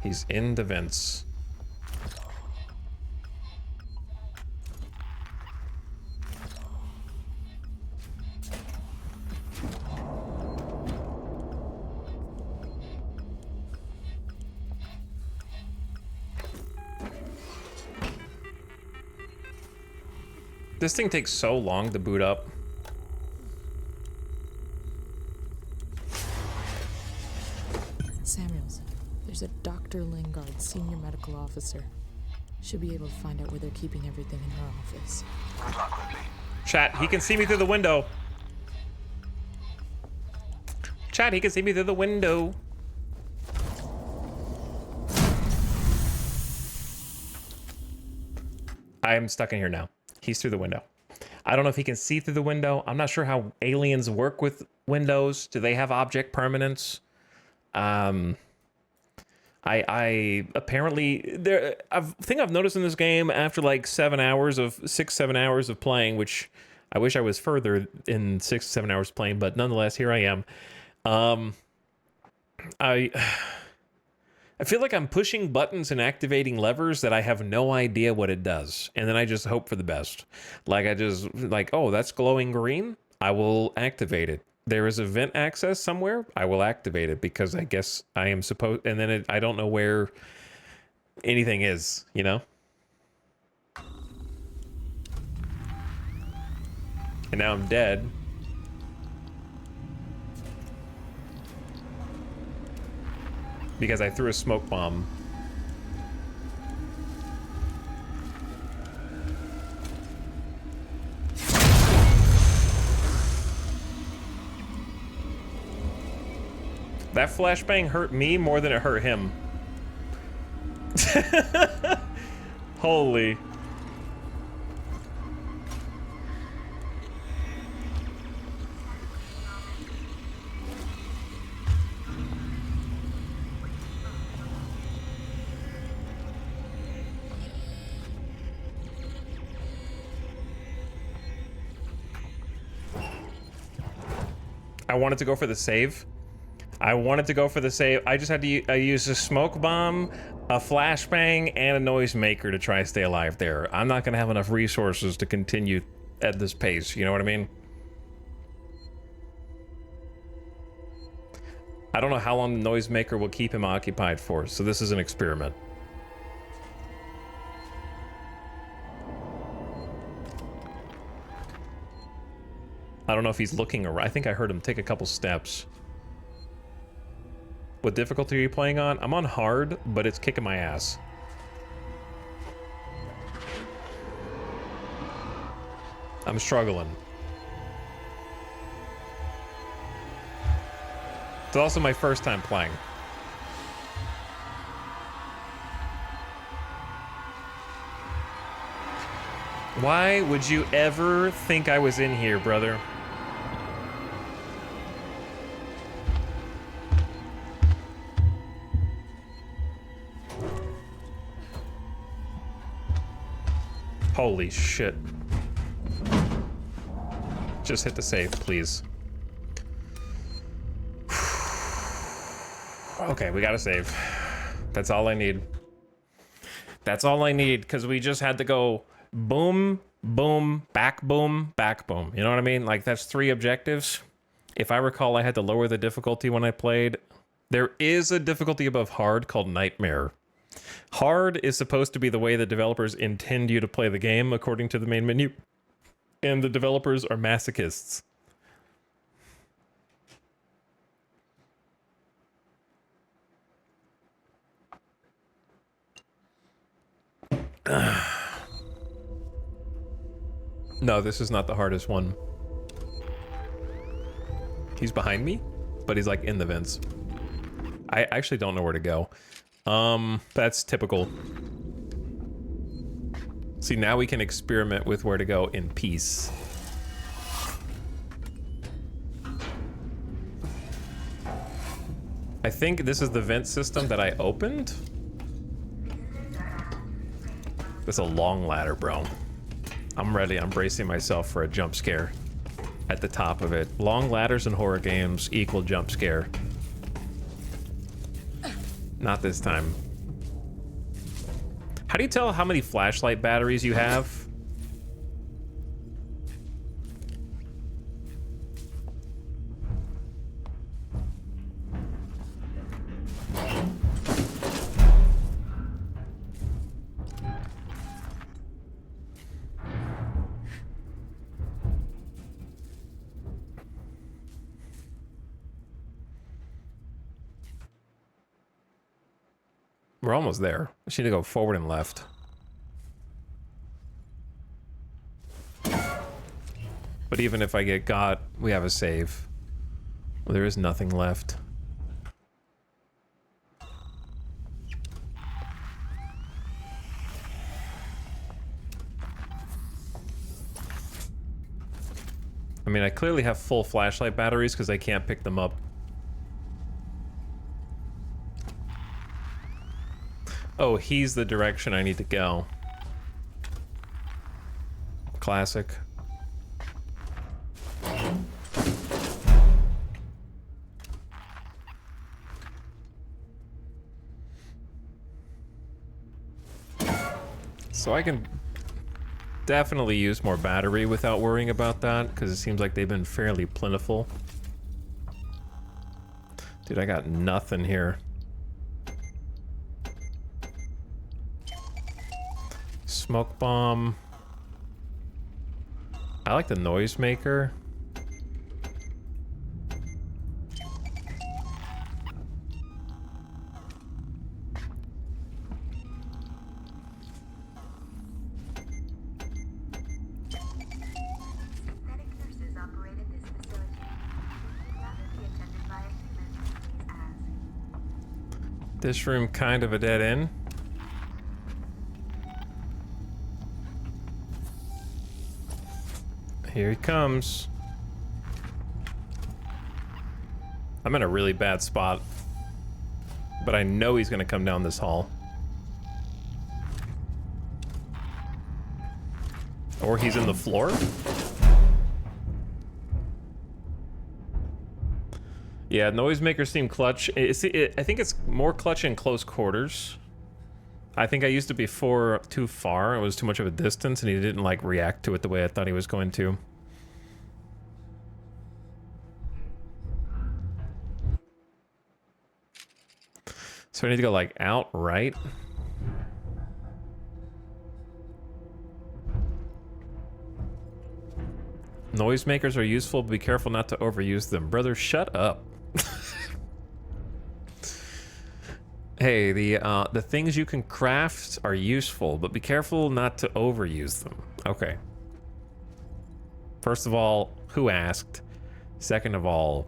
He's in the vents. This thing takes so long to boot up. Samuels, there's a Dr. Lingard, senior medical officer. Should be able to find out where they're keeping everything in her office. Chat, he can see me through the window. Chat, he can see me through the window. I am stuck in here now. He's through the window. I don't know if he can see through the window. I'm not sure how aliens work with windows. Do they have object permanence? I apparently there. I think I've noticed in this game after like 7 hours of 6-7 hours of playing, which I wish I was further in 6-7 hours playing, but nonetheless, here I am. I feel like I'm pushing buttons and activating levers that I have no idea what it does. And then I just hope for the best. Like I just like, oh, that's glowing green. I will activate it. There is a vent access somewhere. I will activate it because I guess I am supposed, and then I don't know where anything is, you know? And now I'm dead. Because I threw a smoke bomb. That flashbang hurt me more than it hurt him. Holy. I wanted to go for the save. I just had to I used a smoke bomb, a flashbang, and a noisemaker to try to stay alive there. I'm not going to have enough resources to continue at this pace. You know what I mean? I don't know how long the noisemaker will keep him occupied for, so this is an experiment. I don't know if he's looking around. I think I heard him take a couple steps. What difficulty are you playing on? I'm on hard, but it's kicking my ass. I'm struggling. It's also my first time playing. Why would you ever think I was in here, brother? Holy shit. Just hit the save, please. Okay, we gotta save. That's all I need. That's all I need, because we just had to go boom, boom, back boom, back boom. You know what I mean? Like, that's 3 objectives. If I recall, I had to lower the difficulty when I played. There is a difficulty above hard called Nightmare. Hard is supposed to be the way the developers intend you to play the game, according to the main menu. And the developers are masochists. No, this is not the hardest one. He's behind me, but he's like in the vents. I actually don't know where to go. That's typical. See, now we can experiment with where to go in peace. I think this is the vent system that I opened. It's a long ladder, bro. I'm ready. I'm bracing myself for a jump scare at the top of it. Long ladders in horror games equal jump scare. Not this time. How do you tell how many flashlight batteries you have? We're almost there. I just need to go forward and left. But even if I get got, we have a save. Well, there is nothing left. I mean, I clearly have full flashlight batteries because I can't pick them up. Oh, he's the direction I need to go. Classic. So I can definitely use more battery without worrying about that, because it seems like they've been fairly plentiful. Dude, I got nothing here. Smoke bomb. I like the noisemaker. This room kind of a dead end. Here he comes. I'm in a really bad spot, but I know he's gonna come down this hall. Or he's in the floor. Yeah, noisemakers seem clutch. I think it's more clutch in close quarters. I think I used it before too far. It was too much of a distance, and he didn't like react to it the way I thought he was going to. So I need to go like out right. Noisemakers are useful, but be careful not to overuse them. Brother, shut up. Hey, the things you can craft are useful, but be careful not to overuse them. Okay. First of all, who asked? Second of all,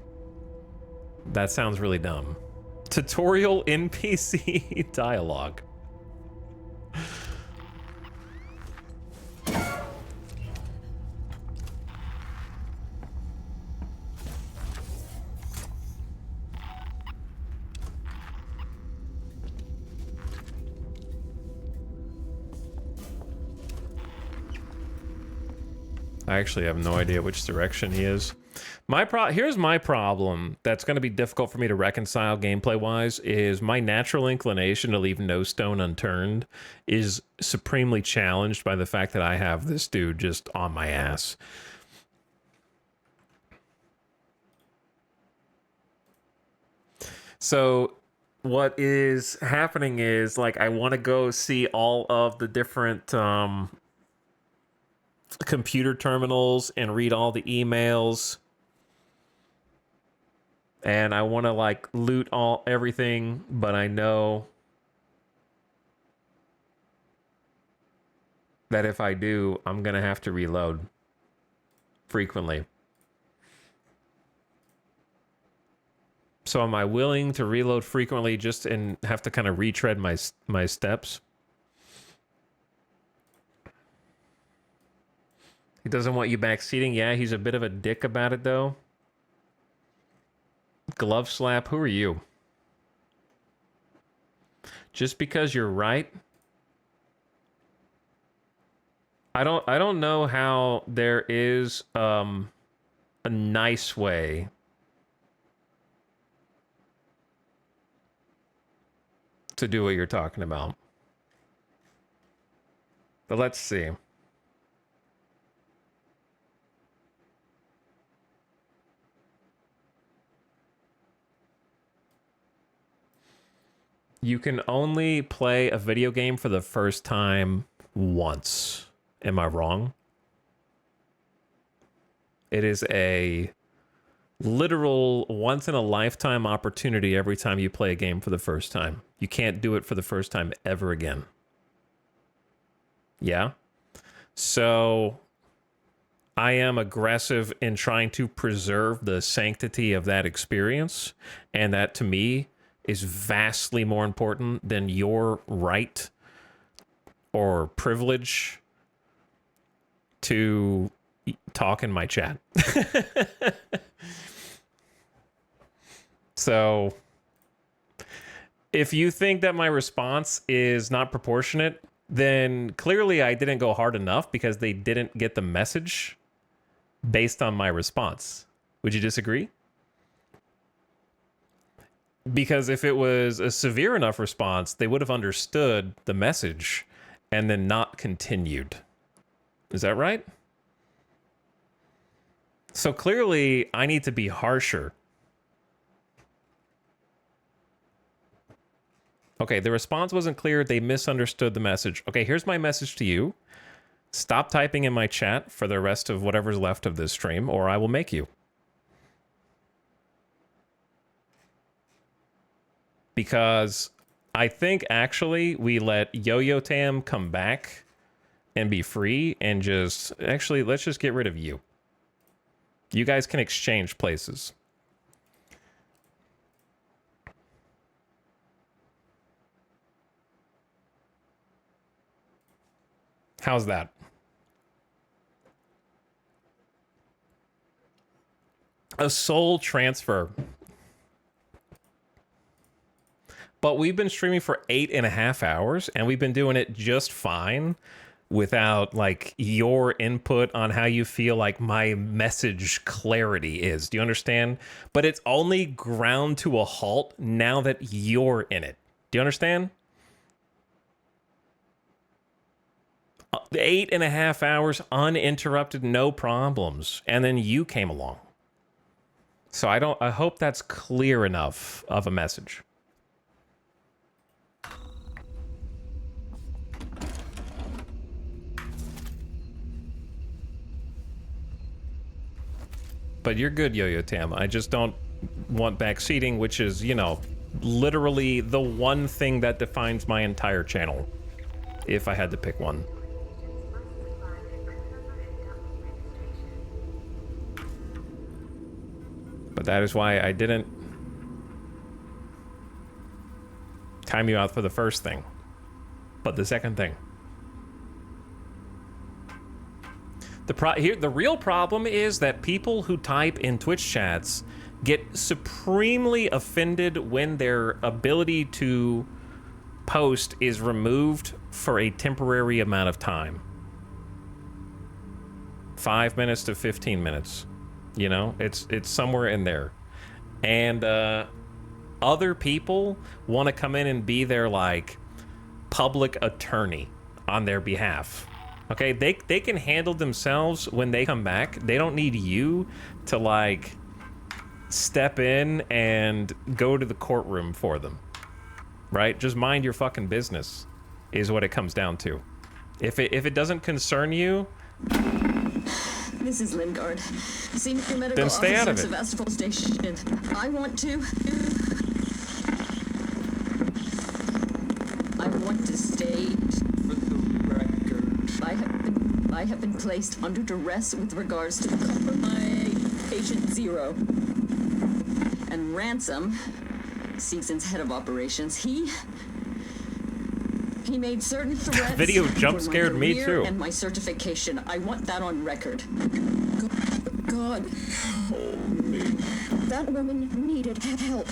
that sounds really dumb. Tutorial NPC dialogue. I actually have no idea which direction he is. Here's my problem that's going to be difficult for me to reconcile gameplay-wise is my natural inclination to leave no stone unturned is supremely challenged by the fact that I have this dude just on my ass. So what is happening is, like, I want to go see all of the different computer terminals and read all the emails. And I want to, like, loot everything, but I know that if I do, I'm going to have to reload frequently. So am I willing to reload frequently just and have to kind of retread my steps? He doesn't want you backseating. Yeah, he's a bit of a dick about it, though. Glove slap, who are you? Just because you're right? I don't know how there is a nice way to do what you're talking about. But let's see. You can only play a video game for the first time once. Am I wrong? It is a literal once-in-a-lifetime opportunity every time you play a game for the first time. You can't do it for the first time ever again. Yeah? So I am aggressive in trying to preserve the sanctity of that experience, and that, to me, is vastly more important than your right or privilege to talk in my chat. So if you think that my response is not proportionate, then clearly I didn't go hard enough because they didn't get the message based on my response. Would you disagree? Because if it was a severe enough response, they would have understood the message and then not continued. Is that right? So clearly, I need to be harsher. Okay, the response wasn't clear. They misunderstood the message. Okay, here's my message to you. Stop typing in my chat for the rest of whatever's left of this stream, or I will make you. Because I think actually we let Yo-Yo Tam come back and be free and just... Actually, let's just get rid of you. You guys can exchange places. How's that? A soul transfer. But we've been streaming for 8.5 hours, and we've been doing it just fine without, like, your input on how you feel like my message clarity is. Do you understand? But it's only ground to a halt now that you're in it. Do you understand? 8.5 hours uninterrupted, no problems. And then you came along. So I hope that's clear enough of a message. But you're good, Yo-Yo Tam. I just don't want backseating, which is, you know, literally the one thing that defines my entire channel, if I had to pick one. But that is why I didn't time you out for the first thing, but the second thing. The real problem is that people who type in Twitch chats get supremely offended when their ability to post is removed for a temporary amount of time. 5 minutes to 15 minutes. You know, it's somewhere in there. And other people want to come in and be their, like, public attorney on their behalf. Okay, they can handle themselves when they come back. They don't need you to, like, step in and go to the courtroom for them. Right? Just mind your fucking business is what it comes down to. If it doesn't concern you, this is Lingard, Senior Medical then stay out Officer of it. Sevastopol Station. I want to state for the record. I have been placed under duress with regards to the compromised patient Zero. And Ransom, Seegson's head of operations, he made certain threats. Video jump scared me too. And my certification. I want that on record. God, that woman needed help.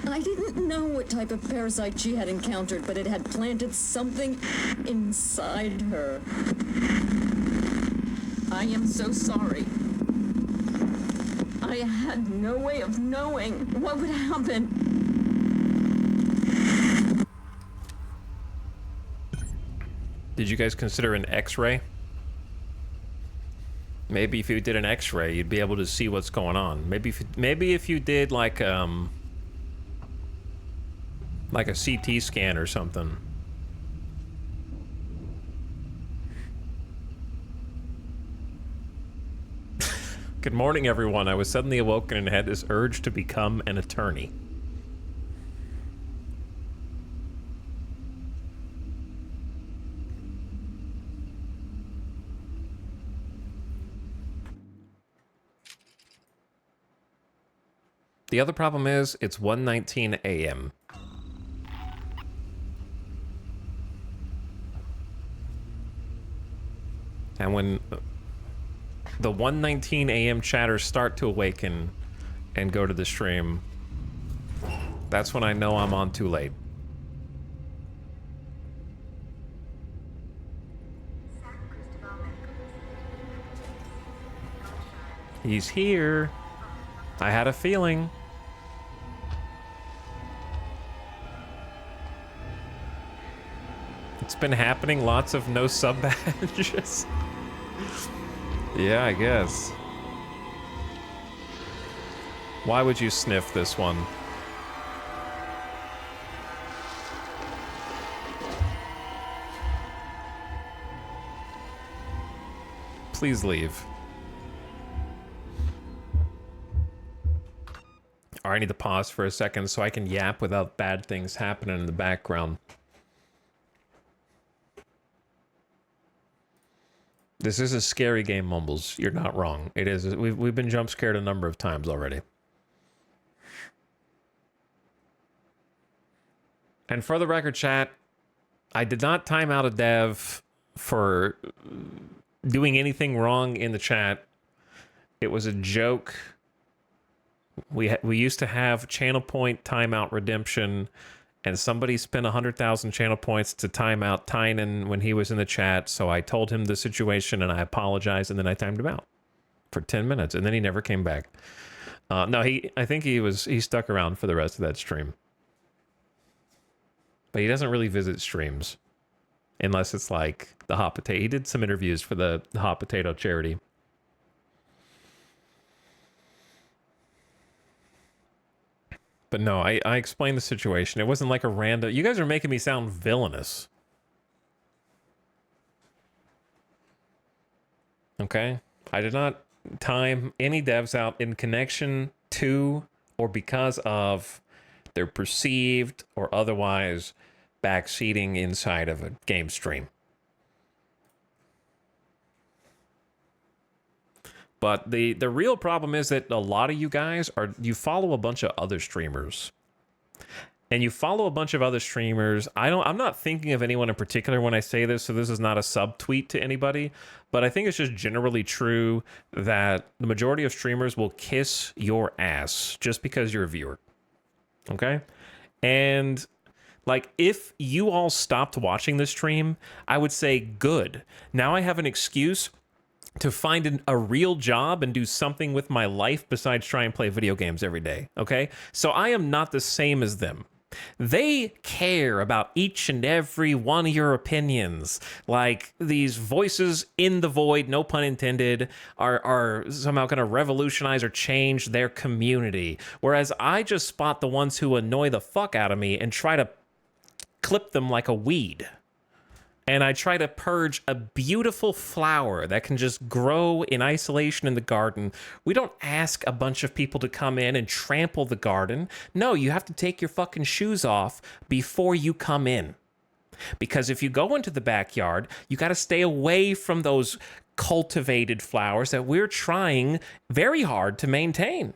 I didn't know what type of parasite she had encountered, but it had planted something inside her. I am so sorry. I had no way of knowing what would happen. Did you guys consider an X-ray? Maybe if you did an X-ray, you'd be able to see what's going on. Maybe if you did like a CT scan or something. Good morning, everyone. I was suddenly awoken and had this urge to become an attorney. The other problem is it's 1:19 a.m. And when the 1:19 a.m. chatters start to awaken and go to the stream, that's when I know I'm on too late. He's here. I had a feeling. It's been happening. Lots of no sub badges. Yeah, I guess. Why would you sniff this one? Please leave. All right, I need to pause for a second so I can yap without bad things happening in the background. This is a scary game, Mumbles. You're not wrong. It is. We've been jump scared a number of times already. And for the record, chat, I did not time out a dev for doing anything wrong in the chat. It was a joke. We used to have channel point timeout redemption, and somebody spent 100,000 channel points to time out Tynan when he was in the chat. So I told him the situation and I apologized, and then I timed him out for 10 minutes, and then he never came back. No, I think he stuck around for the rest of that stream, but he doesn't really visit streams unless it's like the Hot Potato. He did some interviews for the Hot Potato charity. But no, I explained the situation. It wasn't like a random... You guys are making me sound villainous. Okay? I did not time any devs out in connection to or because of their perceived or otherwise backseating inside of a game stream. But the real problem is that a lot of you guys you follow a bunch of other streamers. And you follow a bunch of other streamers. I'm not thinking of anyone in particular when I say this, so this is not a subtweet to anybody, but I think it's just generally true that the majority of streamers will kiss your ass just because you're a viewer. Okay? And like, if you all stopped watching this stream, I would say good. Now I have an excuse to find a real job and do something with my life besides try and play video games every day, okay? So I am not the same as them. They care about each and every one of your opinions. Like these voices in the void, no pun intended, are somehow going to revolutionize or change their community. Whereas I just spot the ones who annoy the fuck out of me and try to clip them like a weed. And I try to purge a beautiful flower that can just grow in isolation in the garden. We don't ask a bunch of people to come in and trample the garden. No, you have to take your fucking shoes off before you come in. Because if you go into the backyard, you got to stay away from those cultivated flowers that we're trying very hard to maintain.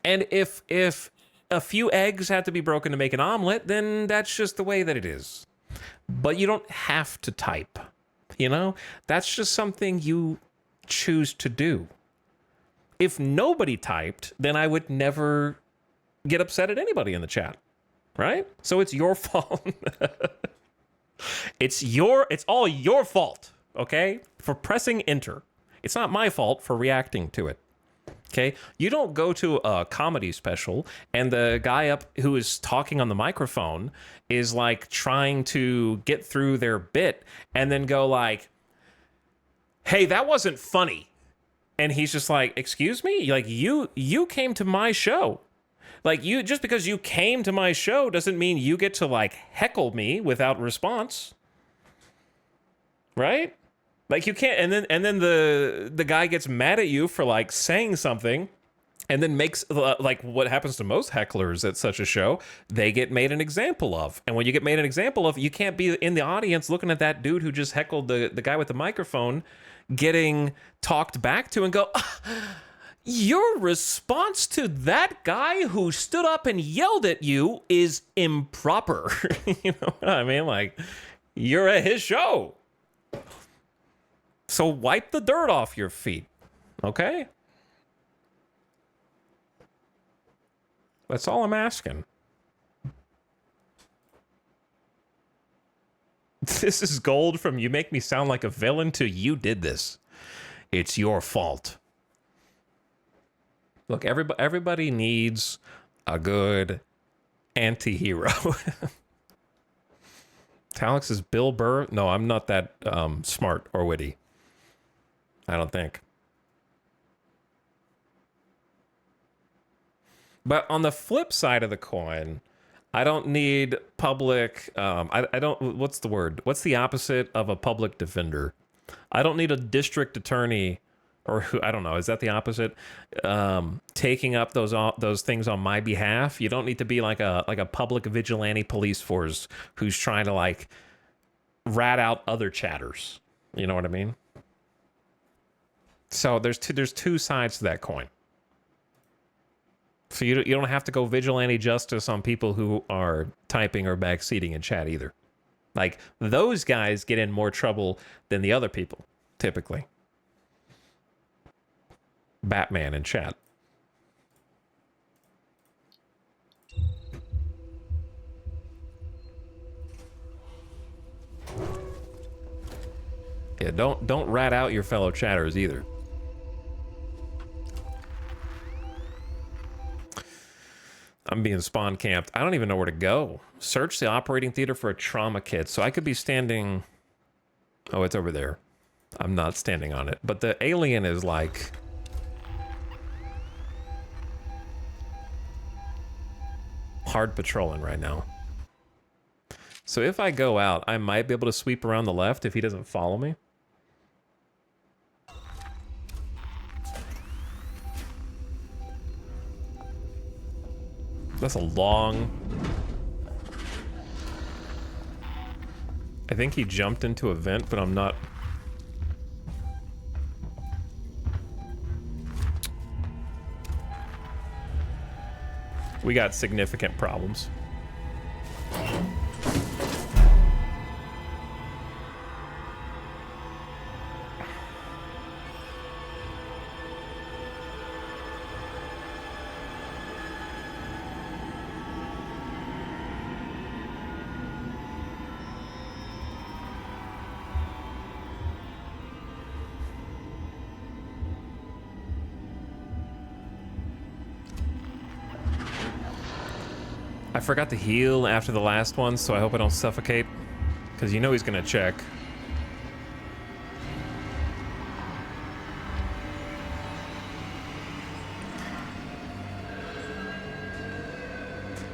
And if a few eggs have to be broken to make an omelet, then that's just the way that it is. But you don't have to type, you know? That's just something you choose to do. If nobody typed, then I would never get upset at anybody in the chat, right? So it's your fault. It's all your fault, okay? For pressing enter. It's not my fault for reacting to it. Okay, you don't go to a comedy special and the guy up who is talking on the microphone is like trying to get through their bit and then go like, hey, that wasn't funny. And he's just like, excuse me? Like you came to my show. Like you, just because you came to my show doesn't mean you get to like heckle me without response. Right? Like you can't, and then the guy gets mad at you for like saying something, and then makes like what happens to most hecklers at such a show, they get made an example of. And when you get made an example of, you can't be in the audience looking at that dude who just heckled the guy with the microphone, getting talked back to and go, your response to that guy who stood up and yelled at you is improper. You know what I mean? Like, you're at his show. So wipe the dirt off your feet, okay? That's all I'm asking. This is gold from you make me sound like a villain to you did this. It's your fault. Look, everybody needs a good anti-hero. Talix is Bill Burr? No, I'm not that smart or witty. I don't think. But on the flip side of the coin, I don't need public, I don't, what's the word? What's the opposite of a public defender? I don't need a district attorney, or who, I don't know, is that the opposite? Taking up those things on my behalf. You don't need to be like a public vigilante police force who's trying to like rat out other chatters. You know what I mean? So there's two sides to that coin. So you don't have to go vigilante justice on people who are typing or backseating in chat either. Like, those guys get in more trouble than the other people, typically. Batman in chat. Yeah, don't rat out your fellow chatters either. I'm being spawn camped. I don't even know where to go. Search the operating theater for a trauma kit. So I could be standing... Oh, it's over there. I'm not standing on it. But the alien is like... hard patrolling right now. So if I go out, I might be able to sweep around the left if he doesn't follow me. That's a long... I think he jumped into a vent, but I'm not... We got significant problems. forgot to heal after the last one, so I hope I don't suffocate. Because you know he's gonna check.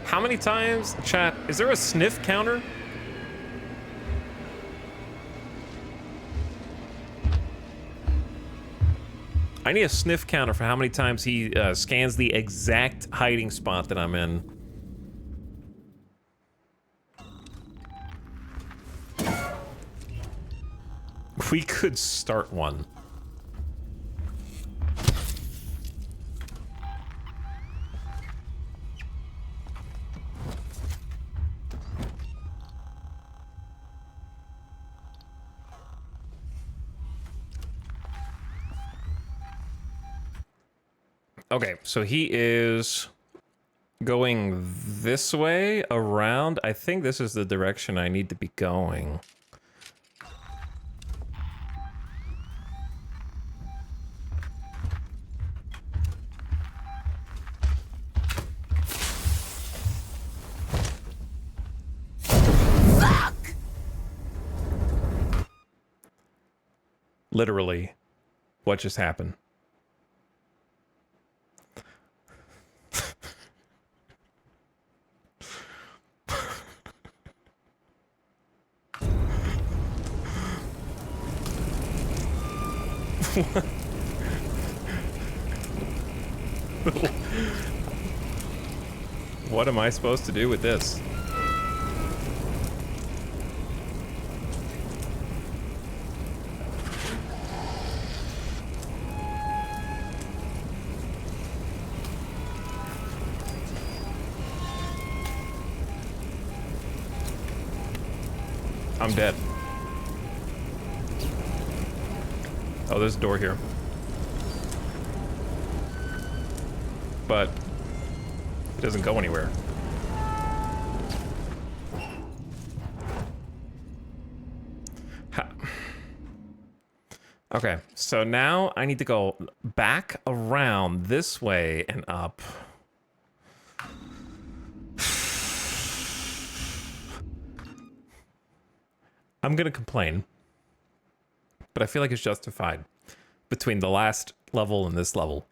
How many times, chat, is there a sniff counter? I need a sniff counter for how many times he scans the exact hiding spot that I'm in. We could start one. Okay, so he is going this way around. I think this is the direction I need to be going. Fuck! Literally, what just happened? What am I supposed to do with this? I'm dead. Oh, there's a door here. But it doesn't go anywhere. Okay, so now I need to go back around this way and up. I'm gonna complain, but I feel like it's justified between the last level and this level.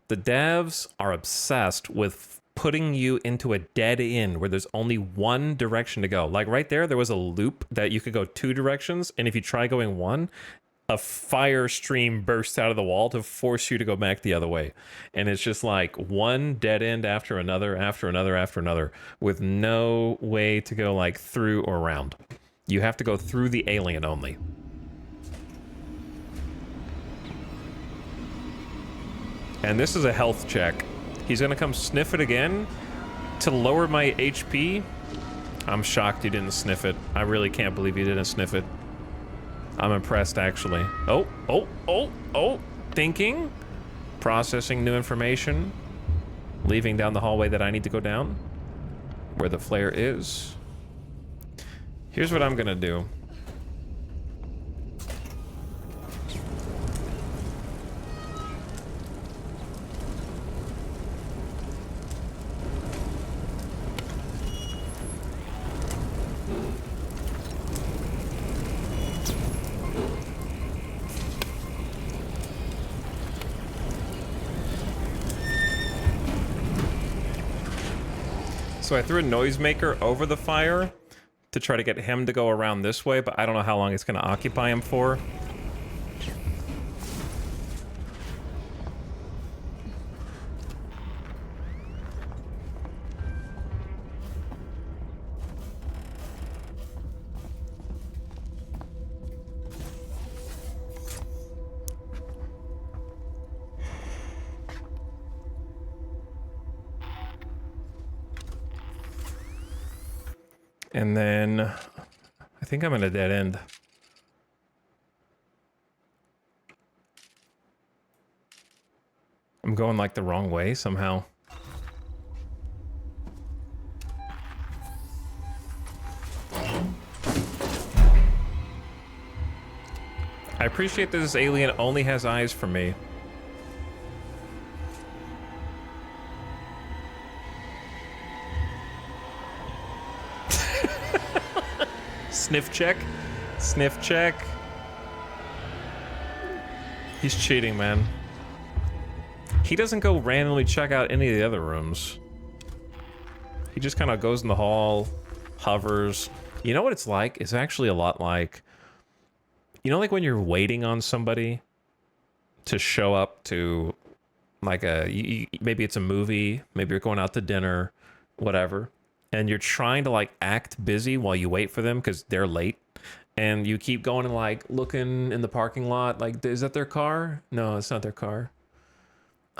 The devs are obsessed with putting you into a dead end where there's only one direction to go. Like right there was a loop that you could go two directions, and if you try going one, a fire stream bursts out of the wall to force you to go back the other way. And it's just like one dead end after another, after another, after another, with no way to go like through or around. You have to go through the alien only. And this is a health check. He's gonna come sniff it again to lower my HP. I'm shocked he didn't sniff it. I really can't believe he didn't sniff it. I'm impressed, actually. Oh. Thinking. Processing new information. Leaving down the hallway that I need to go down. Where the flare is. Here's what I'm gonna do. So I threw a noisemaker over the fire to try to get him to go around this way, but I don't know how long it's going to occupy him for. And then I think I'm in a dead end. I'm going like the wrong way somehow. I appreciate that this alien only has eyes for me. Sniff check. Sniff check. He's cheating, man. He doesn't go randomly check out any of the other rooms. He just kind of goes in the hall, hovers. You know what it's like? It's actually a lot like, you know, like when you're waiting on somebody to show up to, like maybe it's a movie, maybe you're going out to dinner, whatever, and you're trying to like act busy while you wait for them because they're late, and you keep going and like looking in the parking lot, like, is that their car? No, it's not their car.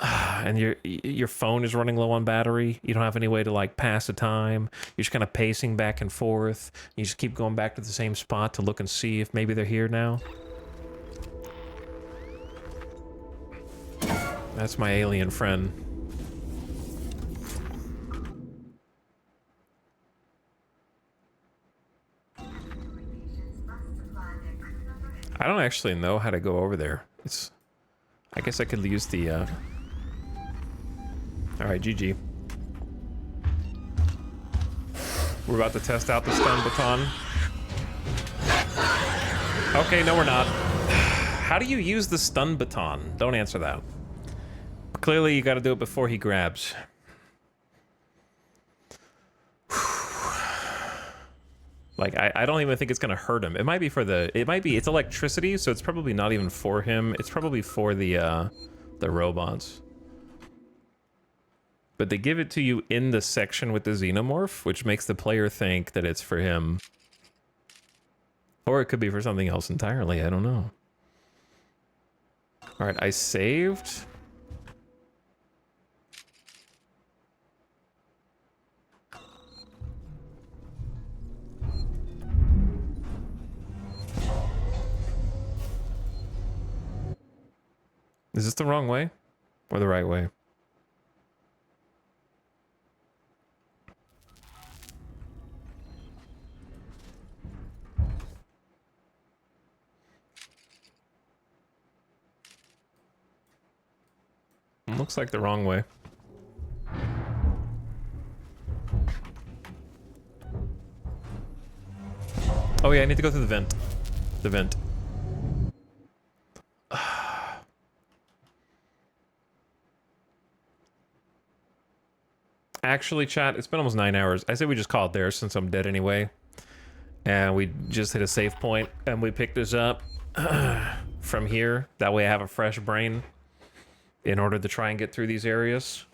And your phone is running low on battery. You don't have any way to like pass the time. You're just kind of pacing back and forth. You just keep going back to the same spot to look and see if maybe they're here now. That's my alien friend. I don't actually know how to go over there. I guess I could use the, Alright, GG. We're about to test out the stun baton. Okay, no we're not. How do you use the stun baton? Don't answer that. Clearly you gotta do it before he grabs. Like, I don't even think it's gonna hurt him. It might be for it's electricity, so it's probably not even for him. It's probably for the robots. But they give it to you in the section with the xenomorph, which makes the player think that it's for him. Or it could be for something else entirely, I don't know. Alright, I saved. Is this the wrong way? Or the right way? Looks like the wrong way. Oh yeah, I need to go through the vent. The vent. Actually, chat, it's been almost 9 hours. I say we just call it there since I'm dead anyway. And we just hit a save point and we pick this up from here. That way I have a fresh brain in order to try and get through these areas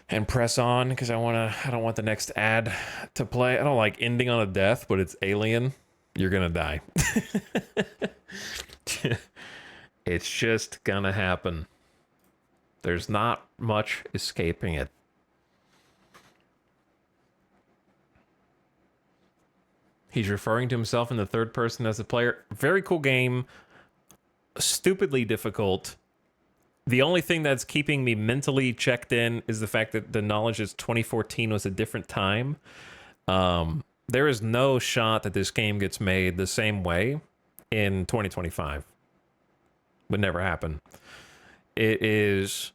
and press on, because I don't want the next ad to play. I don't like ending on a death, but it's Alien. You're gonna die. It's just gonna happen. There's not much escaping it. He's referring to himself in the third person as a player. Very cool game. Stupidly difficult. The only thing that's keeping me mentally checked in is the fact that the knowledge is 2014 was a different time. There is no shot that this game gets made the same way in 2025. Would never happen. It is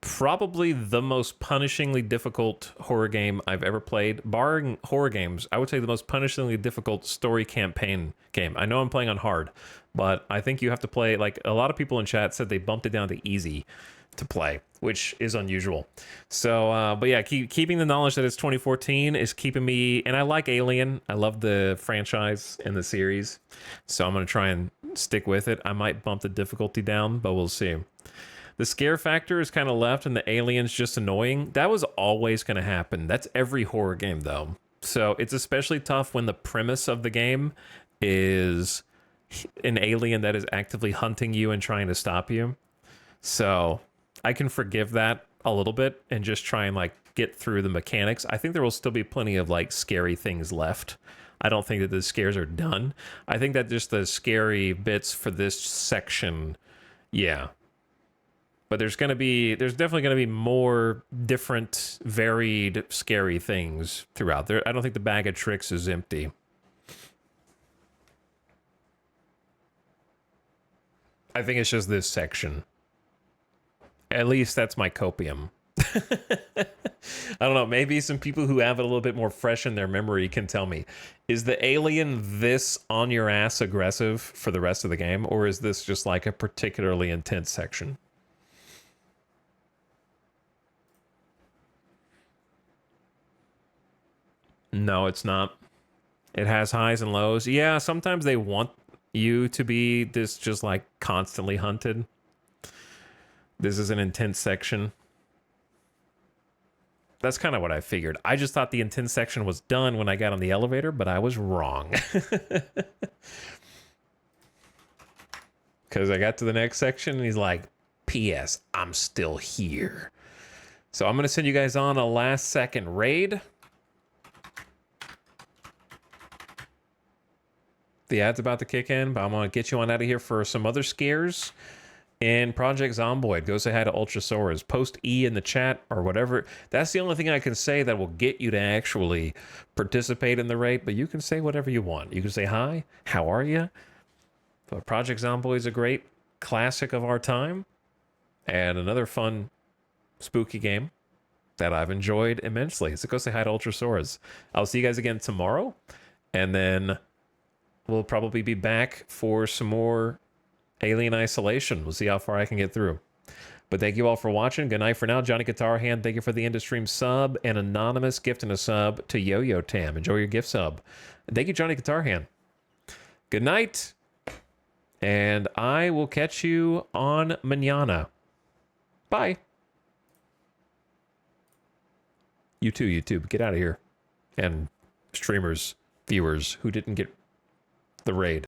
probably the most punishingly difficult horror game I've ever played. Barring horror games, I would say the most punishingly difficult story campaign game. I know I'm playing on hard, but I think you have to play, like, a lot of people in chat said they bumped it down to easy to play, which is unusual. So, but yeah, keeping the knowledge that it's 2014 is keeping me, and I like Alien. I love the franchise and the series, so I'm going to try and stick with it. I might bump the difficulty down, but we'll see. The scare factor is kind of left and the alien's just annoying. That was always going to happen. That's every horror game, though. So it's especially tough when the premise of the game is an alien that is actively hunting you and trying to stop you. So I can forgive that a little bit and just try and, like, get through the mechanics. I think there will still be plenty of, like, scary things left. I don't think that the scares are done. I think that just the scary bits for this section, yeah. But there's definitely gonna be more different, varied, scary things throughout there. I don't think the bag of tricks is empty. I think it's just this section. At least that's my copium. I don't know. Maybe some people who have it a little bit more fresh in their memory can tell me. Is the alien this on your ass aggressive for the rest of the game? Or is this just like a particularly intense section? No, it's not. It has highs and lows. Yeah, sometimes they want you to be this just like constantly hunted. This is an intense section. That's kind of what I figured. I just thought the intense section was done when I got on the elevator, but I was wrong. Because I got to the next section and he's like, P.S. I'm still here. So I'm going to send you guys on a last second raid. The ad's about to kick in, but I'm going to get you on out of here for some other scares. And Project Zomboid, go say hi to Ultrasaurus. Post E in the chat or whatever. That's the only thing I can say that will get you to actually participate in the raid, but you can say whatever you want. You can say hi, how are you? But Project Zomboid is a great classic of our time and another fun, spooky game that I've enjoyed immensely. So go say hi to Ultrasaurus. I'll see you guys again tomorrow, and then we'll probably be back for some more Alien Isolation. We'll see how far I can get through. But thank you all for watching. Good night for now. Johnny Guitar Hand, thank you for the end of stream sub. And Anonymous gifting a sub to Yo-Yo Tam. Enjoy your gift sub. And thank you, Johnny Guitar Hand. Good night. And I will catch you on mañana. Bye. You too, YouTube. Get out of here. And streamers, viewers who didn't get the raid.